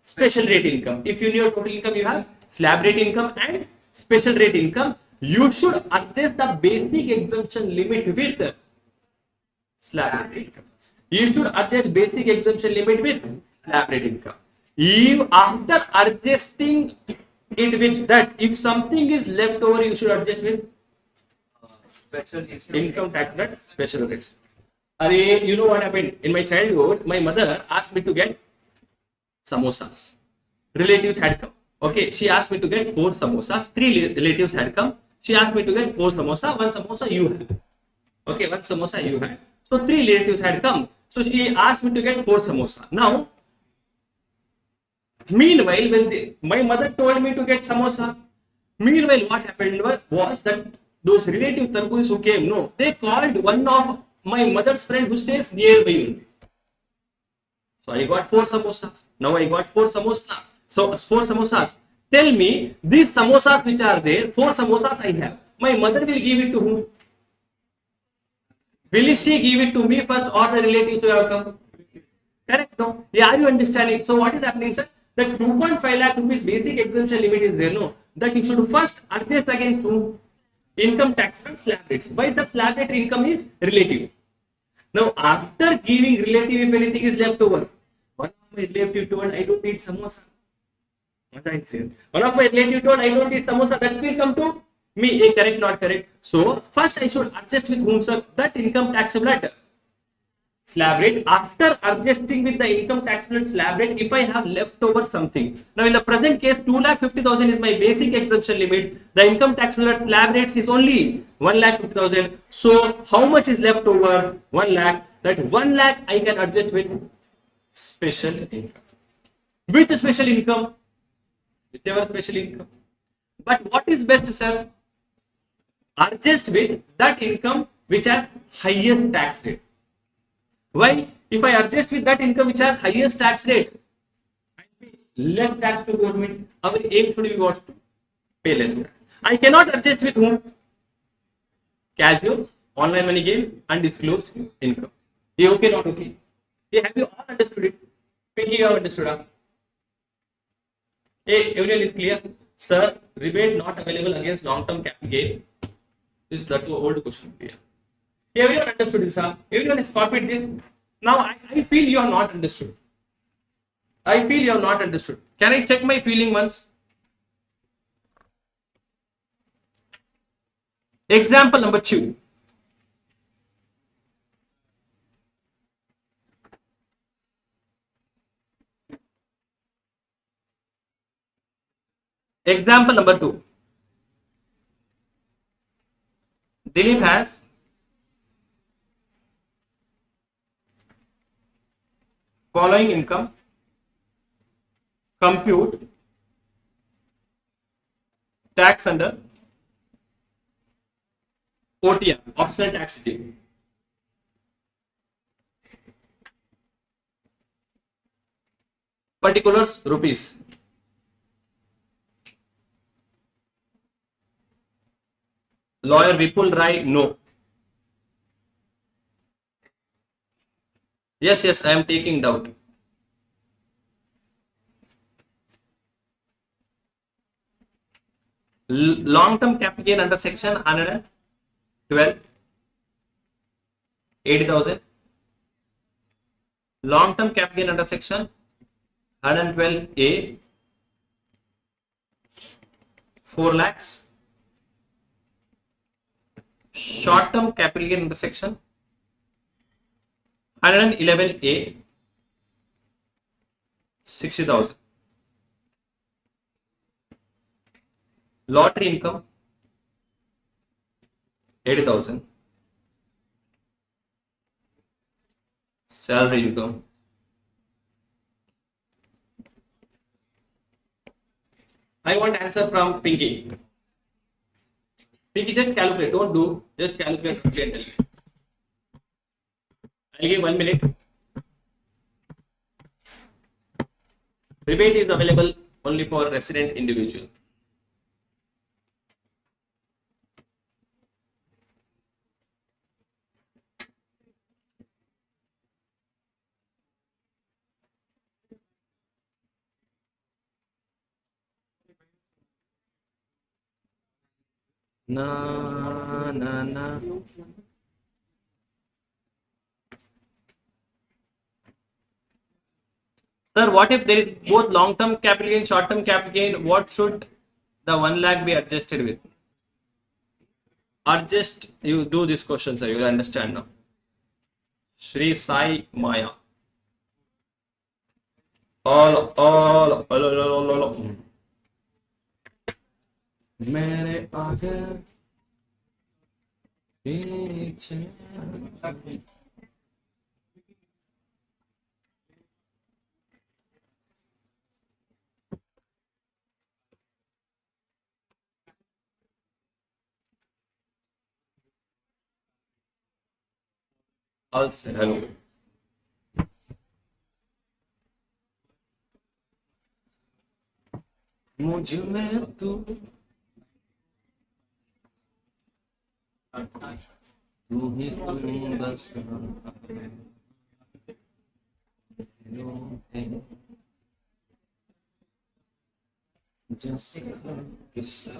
[SPEAKER 1] special rate income, if in your total income you have slab rate income and special rate income, you should adjust the basic exemption limit with slab rate income. You should adjust basic exemption limit with slab rate income. If after adjusting it with that, if something is left over, you should adjust with
[SPEAKER 2] Special
[SPEAKER 1] income tax rate, special rates. You know what happened? In my childhood, my mother asked me to get samosas. Relatives had come. Okay, she asked me to get 4 samosas. 3 relatives had come. She asked me to get 4 samosa. 1 samosa you had. Okay, 1 samosa you had. So 3 relatives had come. So she asked me to get 4 samosa. Now, meanwhile, when my mother told me to get samosa, meanwhile, what happened was that those relative Tarkus who came, no, they called one of my mother's friend who stays nearby. So I got 4 samosas. Now I got 4 samosas. So 4 samosas. Tell me, these samosas which are there, 4 samosas I have. My mother will give it to whom? Will she give it to me first or the relatives who have come? Correct? No? Yeah, are you understanding? So what is happening, sir? The 2.5 lakh rupees basic exemption limit is there, no? That you should first adjust against whom? Income tax and slab rates. Why the slab rate income is relative? Now, after giving relative, if anything is left over, one of my relative told I don't eat samosa. What I said? One of my relative told I don't eat samosa. That will come to me. Correct, not correct? So, first I should adjust with whom, sir? That income taxable at slab rate. After adjusting with the income taxable at slab rate, if I have left over something. Now, in the present case, 2,50,000 is my basic exemption limit. The income taxable at slab rates is only 1,50,000. So, how much is left over? 1 lakh. That 1 lakh I can adjust with special income. Which special income? Whichever special income. But what is best, sir? Adjust with that income which has highest tax rate. Why? If I adjust with that income which has highest tax rate, I pay less tax to government. Our aim should be what? To pay less tax. I cannot adjust with whom? Casual, online money game, undisclosed income. Yeah, okay, not okay? Yeah, have you all understood it? Pinky, you have understood? Huh? Hey, everyone is clear? Sir, rebate not available against long-term capital gain. This is the old question. Yeah. Everyone understood this, huh? Everyone has copied this. Now I feel you have not understood. I feel you have not understood. Can I check my feeling once? Example number 2. Example number 2. Dilip has following income. Compute tax under OTR, optional tax regime. Particulars rupees. Lawyer Vipul Rai, no. Yes, I am taking doubt. Long-term capital gain under section 112, 80,000. Long-term capital gain under section 112A, 4 lakhs. Short-term capital gain under section 111A, 60,000. Lottery income 80,000. Salary income I want answer from Pinky. Pinky, just calculate. Don't do. Just calculate. I'll give 1 minute. Rebate is available only for resident individual. Na. Sir, what if there is both long-term capital gain, short-term capital gain? What should the 1 lakh be adjusted with? Adjust, you do this question, sir. You will understand now. Shri Sai Maya. All. मेरे आगे पीछे also hello मुझ में तू तू ही तुम बस जैसे किस्सा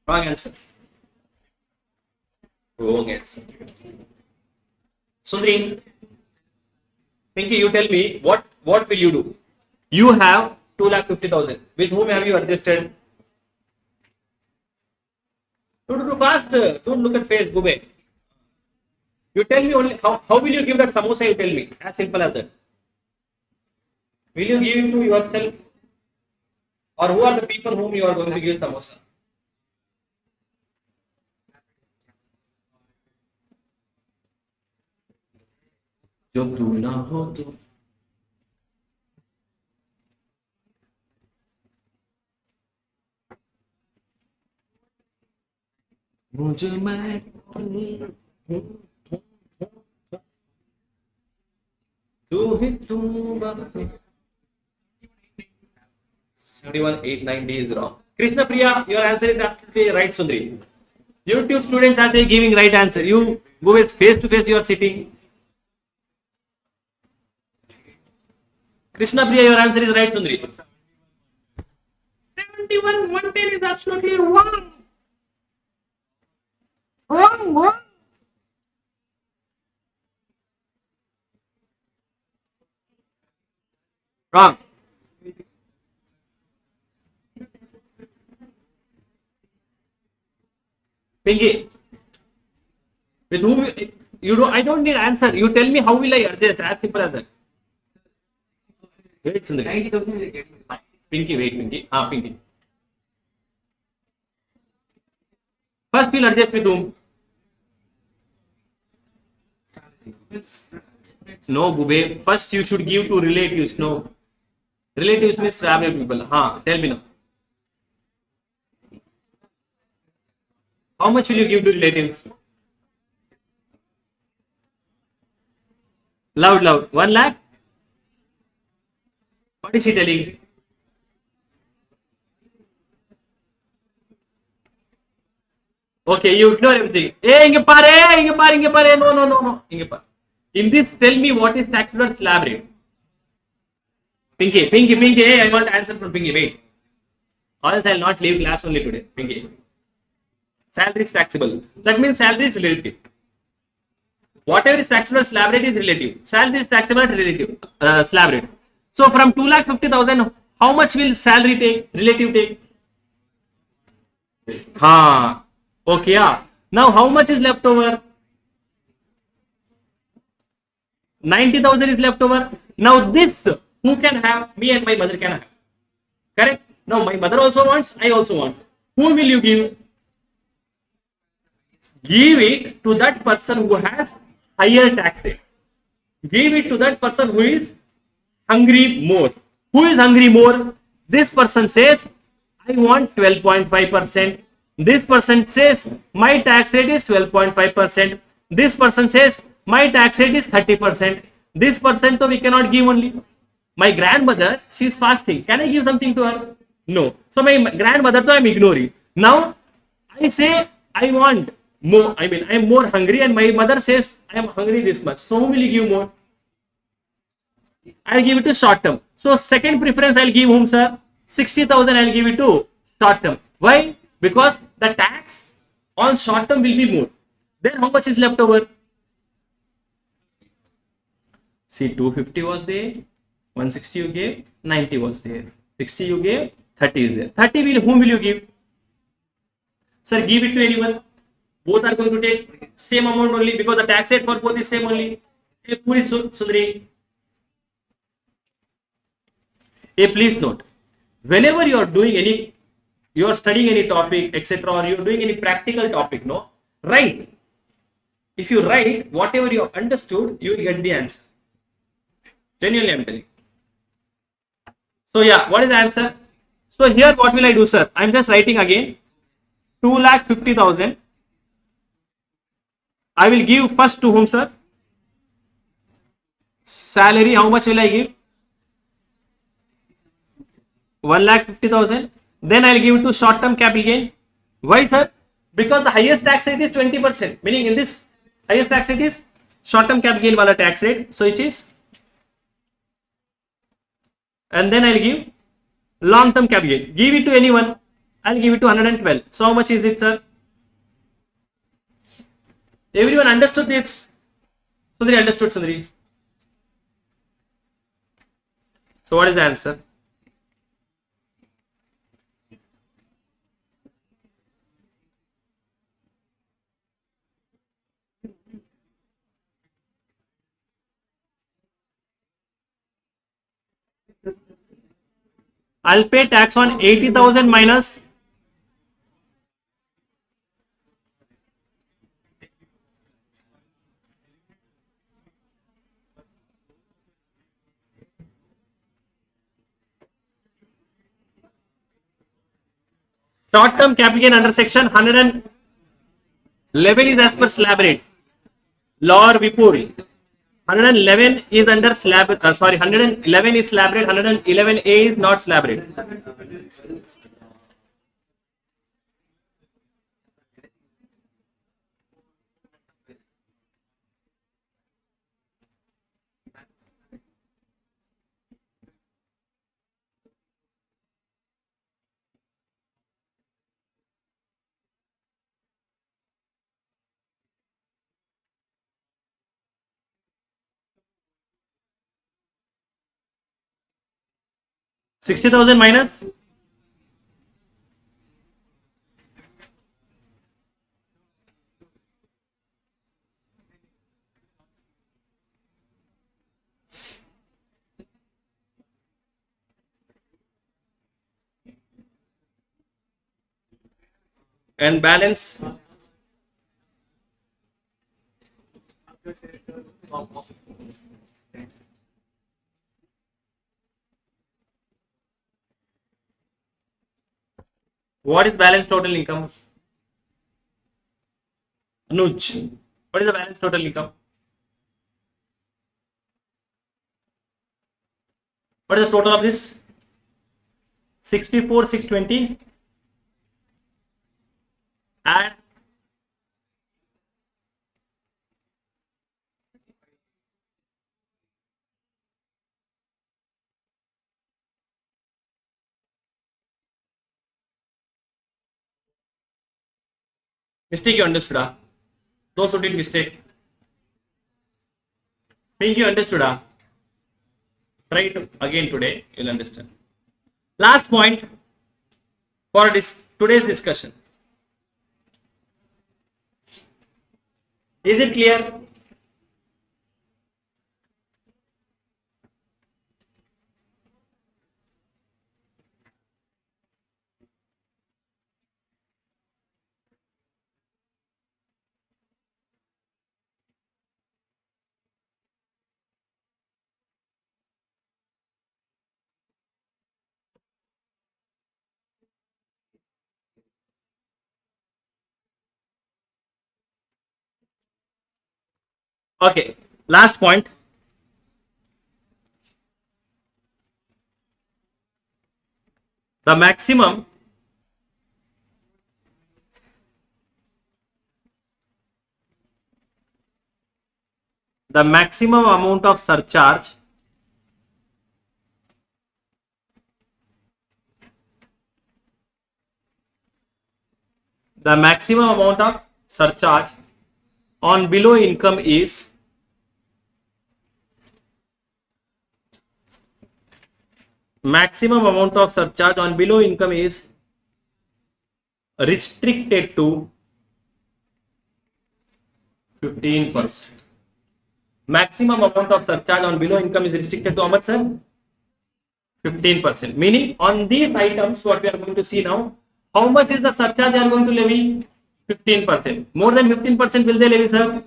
[SPEAKER 1] Wrong answer. Wrong answer. Sundri, Pinky, you tell me what will you do? You have 2,50,000. With whom have you adjusted? Do fast. Don't look at face. Go back. You tell me only how will you give that samosa? You tell me. As simple as that. Will you give it to yourself, or who are the people whom you are going to give samosa? जो तू ना हो तो मुझे मैं तू ही तू बस 71,890 is wrong. Krishna Priya, your answer is absolutely right, Sundri. YouTube students are they giving right answer. You go with face to face. You are sitting. Krishna Priya, your answer is right, Sundri. 71,110 is absolutely wrong. Wrong. Wrong. Pinky, with whom you do? I don't need answer. You tell me how will I adjust? As simple as that. Wait, Sundari.
[SPEAKER 2] 90,000 we are getting.
[SPEAKER 1] Pinky, wait, Pinky. Pinky. First, we'll adjust with whom? No, Bube. First, you should give to relatives. No. Relatives means family people. Tell me now. How much will you give to relatives? Loud, loud. 1 lakh? What is he telling? Okay, you ignore everything. Hey, inge pare, inge pare, inge pare. No, no, no, no. Inge pare. In this, tell me what is taxed on slab rate. Pinky, Pinky, Pinky. Hey, I want answer from Pinky. Wait. Or else I'll not leave class only today. Pinky. Salary is taxable. That means salary is relative. Whatever is taxable at slab rate is relative. Salary is taxable at relative slab rate. So from 2,50,000, how much will salary take? Relative take? Ha. Okay. Yeah. Now how much is left over? 90,000 is left over. Now this who can have? Me and my mother can have. Correct? Now my mother also wants. I also want. Who will you give? Give it to that person who has higher tax rate. Give it to that person who is hungry more. Who is hungry more? This person says, I want 12.5%. This person says, my tax rate is 12.5%. This person says, my tax rate is 30%. This person, so we cannot give only. My grandmother, she is fasting. Can I give something to her? No. So my grandmother, so I am ignoring. Now, I say, I want more. I mean, I am more hungry, and my mother says, I am hungry this much. So who will you give more? I'll give it to short term. So second preference I'll give whom, sir? 60,000 I'll give it to short term. Why? Because the tax on short term will be more. Then how much is left over? See, 250 was there, 160 you gave, 90 was there, 60 you gave, 30 is there. 30 will, whom will you give? Sir, give it to anyone. Both are going to take same amount only because the tax rate for both is same only. Hey, Sundari. Hey, please note, whenever you are doing any, you are studying any topic, etc., or you are doing any practical topic, no, write. If you write whatever you have understood, you will get the answer. Genuinely, I am telling. So yeah, what is the answer? So here, what will I do, sir? I am just writing again. 2,50,000. I will give first to whom, sir? Salary. How much will I give? 1,50,000. Then I'll give it to short term capital gain. Why, sir? Because the highest tax rate is 20%. Meaning in this highest tax rate is short term capital gain wala tax rate. So it is. And then I'll give long term capital gain. Give it to anyone. I'll give it to 112. So how much is it, sir? Everyone understood this? Sundari understood, Sundari. So what is the answer? I'll pay tax on 80,000 minus short term capital gain under section 111 is as per slab rate. Law or before 111 is under slab, 111 is slab rate, 111A is not slab rate. $60,000 minus and balance what is balance total income? Anuj, what is the balance total income? What is the total of this? 64, 620. Add. Mistake you understood, ah? Those who did mistake. Think you understood, ah? Try it again today, you'll understand. Last point for today's discussion. Is it clear? Okay, last point. The maximum amount of surcharge on below income is restricted to 15%. Maximum amount of surcharge on below income is restricted to how much, sir? 15%. Meaning on these items, what we are going to see now, how much is the surcharge they are going to levy? 15%. More than 15% will they levy, sir?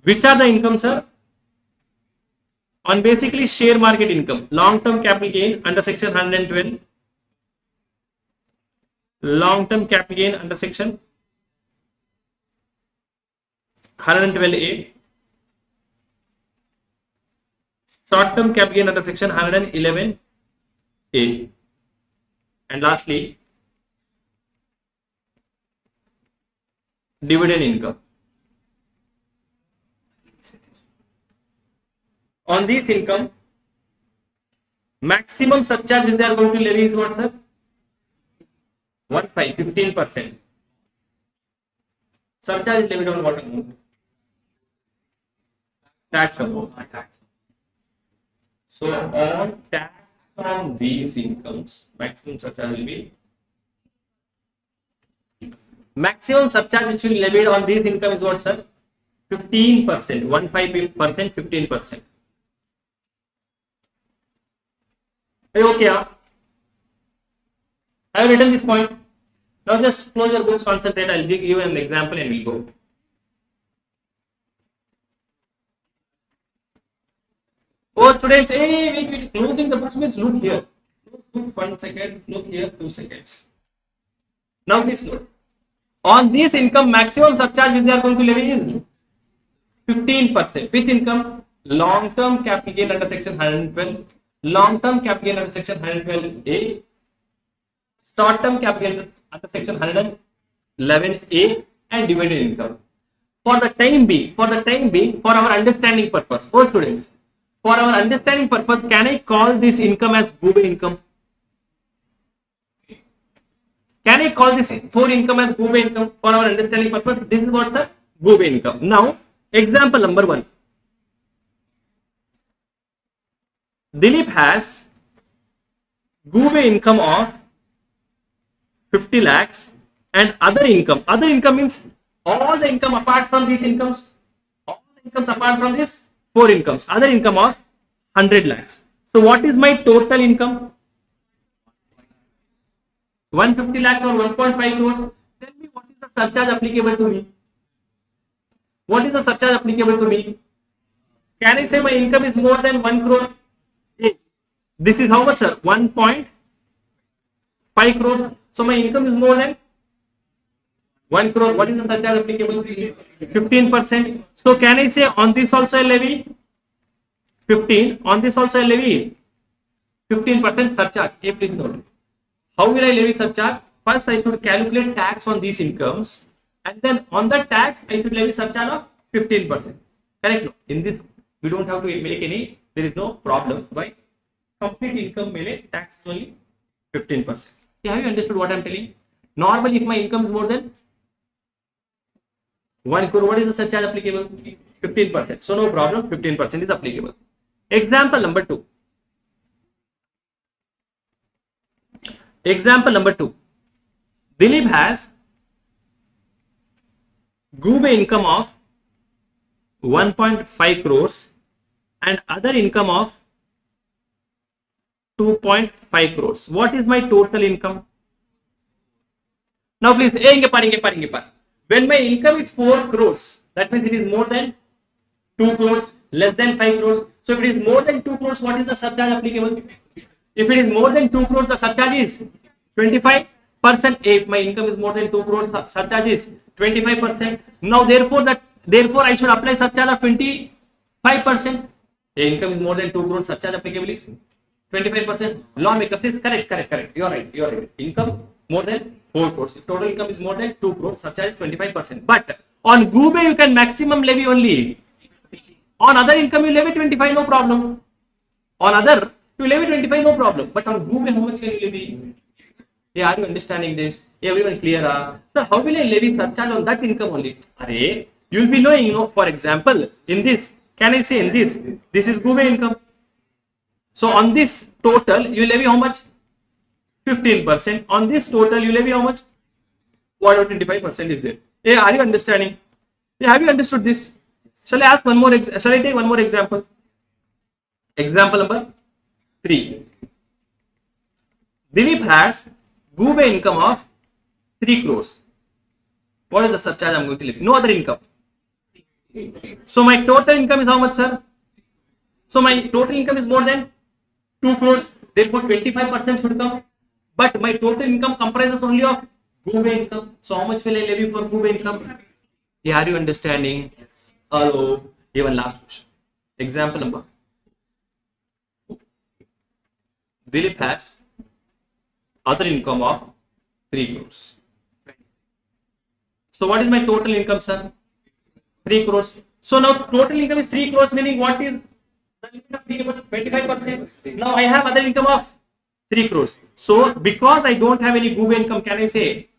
[SPEAKER 1] Which are the incomes, sir? On basically share market income, long-term capital gain under section 112, long-term capital gain under section 112A, short-term capital gain under section 111A, and lastly, dividend income. On this income, maximum surcharge which they are going to levy is what, sir? 15%. Surcharge is levied on what amount? Tax amount. So on tax on these incomes, maximum surcharge will be which will be levied on this income is what, sir? 15%. 15%. Are you okay? I have written this point. Now just close your books, concentrate. I'll give you an example and we'll go. Oh, students, hey, wait, closing the books means look here. Look 1 second, look here 2 seconds. Now please note. On this income, maximum surcharge which they are going to levy is 15%. Which income? Long-term capital gain under section 112. Long-term capital gain under section 112A. Short-term capital gain under section 111A and dividend income. For the time being, for our understanding purpose, for students, for our understanding purpose, can I call this income as Gube income? Can I call this 4 income as Gube income for our understanding purpose? This is what, sir? Gube income. Now, example number 1. Dilip has Gube income of 50 lakhs and other income. Other income means all the income apart from these incomes. All the incomes apart from this 4 incomes. Other income of 100 lakhs. So what is my total income? 150 lakhs or 1.5 crores. Tell me what is the surcharge applicable to me? What is the surcharge applicable to me? Can I say my income is more than 1 crore? This is how much, sir? 1.5 crores. So my income is more than 1 crore. What is the surcharge applicable? 15%. So can I say on this also I levy 15? On this also I levy 15% surcharge. A, please note. How will I levy surcharge? First, I should calculate tax on these incomes, and then on the tax, I should levy surcharge of 15%. Correct? No? In this, we don't have to make any. There is no problem. Why? Complete income mele tax is only 15%. Yeah, have you understood what I am telling? Normally, if my income is more than 1 crore, what is the surcharge applicable? 15%. So no problem. 15% is applicable. Example number 2. Example number 2. Dilip has Gube income of 1.5 crores and other income of 2.5 crores. What is my total income? Now please, when my income is 4 crores, that means it is more than 2 crores, less than 5 crores. So if it is more than 2 crores, what is the surcharge applicable? If it is more than 2 crores, the surcharge is 25%. If my income is more than 2 crores, surcharge is 25%. Now therefore I should apply surcharge of 25%. Income is more than 2 crores, surcharge applicable is 25%. Lawmaker says correct. You are right. Income more than 4 crores. If total income is more than 2 crores, surcharge is 25%. But on Gube you can maximum levy only. On other income you levy 25, no problem. On other you levy 25, no problem. But on Gube how much can you levy? Yeah, are you understanding this? Everyone clear? Sir, how will I levy surcharge on that income only? Array, you will be knowing, for example, in this, can I say in this is Gube income. So on this total, you levy how much? 15%. On this total, you levy how much? What 25% is there? Yeah, are you understanding? Yeah, have you understood this? Shall I ask one more? Shall I take one more example? Example number 3. Dilip has Gube income of 3 crores. What is the surcharge I am going to levy? No other income. So my total income is how much, sir? So my total income is more than 2 crores. Therefore, 25% should come. But my total income comprises only of Gube income. So how much will I levy for Gube income? Yeah, are you understanding?
[SPEAKER 2] Yes.
[SPEAKER 1] Hello. Even last question. Example number. Dilip has other income of 3 crores. So what is my total income, sir? 3 crores. So now total income is 3 crores, meaning what is the limit of 25%? Now I have other income of 3 crores. So because I don't have any Gube income, can I say,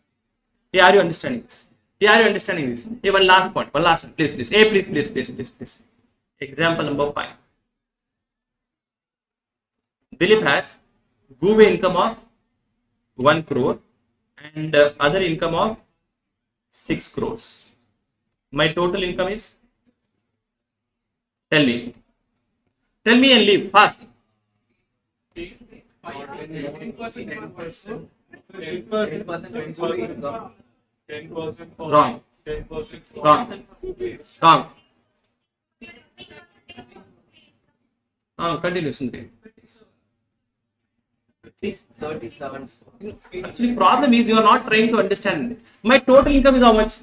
[SPEAKER 1] yeah, are you understanding this? Yeah, are you understanding this? Yeah, one last point. Please. Hey, please. Example number 5. Dilip has Gube income of 1 crore and other income of 6 crores. My total income is? Tell me and leave fast.
[SPEAKER 2] 10% income.
[SPEAKER 1] Wrong. Continue, Sundari.
[SPEAKER 2] It's 37.
[SPEAKER 1] Actually, problem is you are not trying to understand. My total income is how much?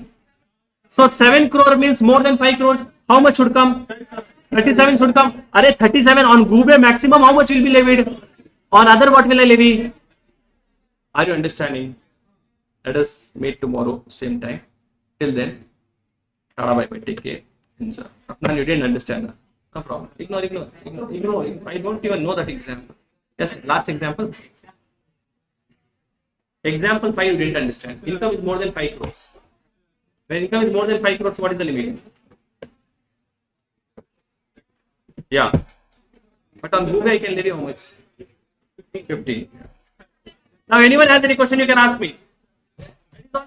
[SPEAKER 1] So 7 crore means more than 5 crores. How much should come? 37 should come. Array 37 on Gube maximum. How much will be levied? On other, what will I levy? Are you understanding? Let us meet tomorrow, same time. Till then, Tata bye bye. Take care. Now you didn't understand. No problem. Ignore. I don't even know that example. Yes, last example. Example 5 you didn't understand. Income is more than 5 crores. When income is more than 5 crores, what is the limit? Yeah. But on Google I can levy how much? 50. Now anyone has any question you can ask me.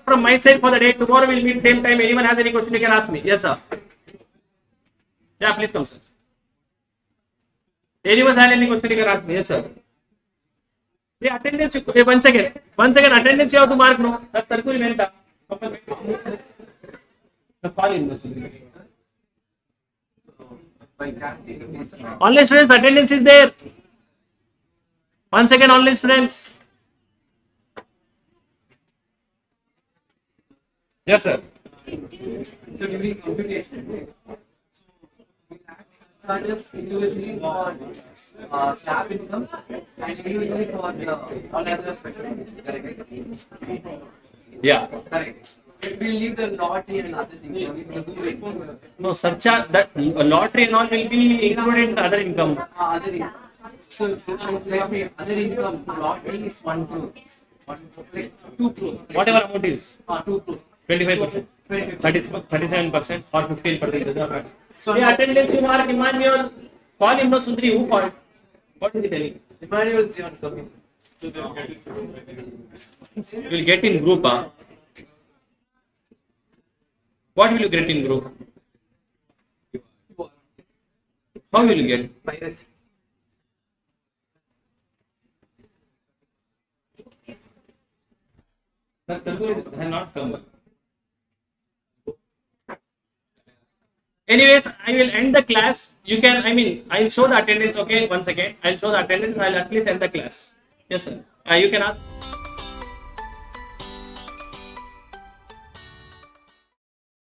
[SPEAKER 1] From my side for the day. Tomorrow we'll meet same time. Anyone has any question you can ask me. Yes, sir. Yeah, please come, sir. Anyone has any question you can ask me. Yes, sir. Yeah, attendance. One second. Attendance you have to mark. No. That's Tarkuri Menta. Online students, attendance is there. 1 second, online students. Yes, sir.
[SPEAKER 2] So during computation, so we add surcharges individually for slab incomes and individually for all other special incomes. Correct?
[SPEAKER 1] Yeah.
[SPEAKER 2] Correct. We leave the lottery and other things only for the rate.
[SPEAKER 1] No, surcharge, that lottery and all will be included in the other income.
[SPEAKER 2] Other income. So let's say other income, lottery is 1 crore. Like 2 crores.
[SPEAKER 1] Whatever amount is
[SPEAKER 2] 2 crores.
[SPEAKER 1] 25%,
[SPEAKER 2] 25%.
[SPEAKER 1] 37% or 15%. Does not matter.
[SPEAKER 2] So
[SPEAKER 1] The attendance you mark Emmanuel. Call him, no Sundri. Who called? What is he telling?
[SPEAKER 2] Emmanuel is not coming.
[SPEAKER 1] You will get in group. Huh? What will you get in group? How will you get?
[SPEAKER 2] Piracy.
[SPEAKER 1] That Telugu has not come. Anyways, I will end the class. You can, I'll show the attendance. Okay, once again, I'll show the attendance. I'll at least end the class. Yes, sir. You can ask.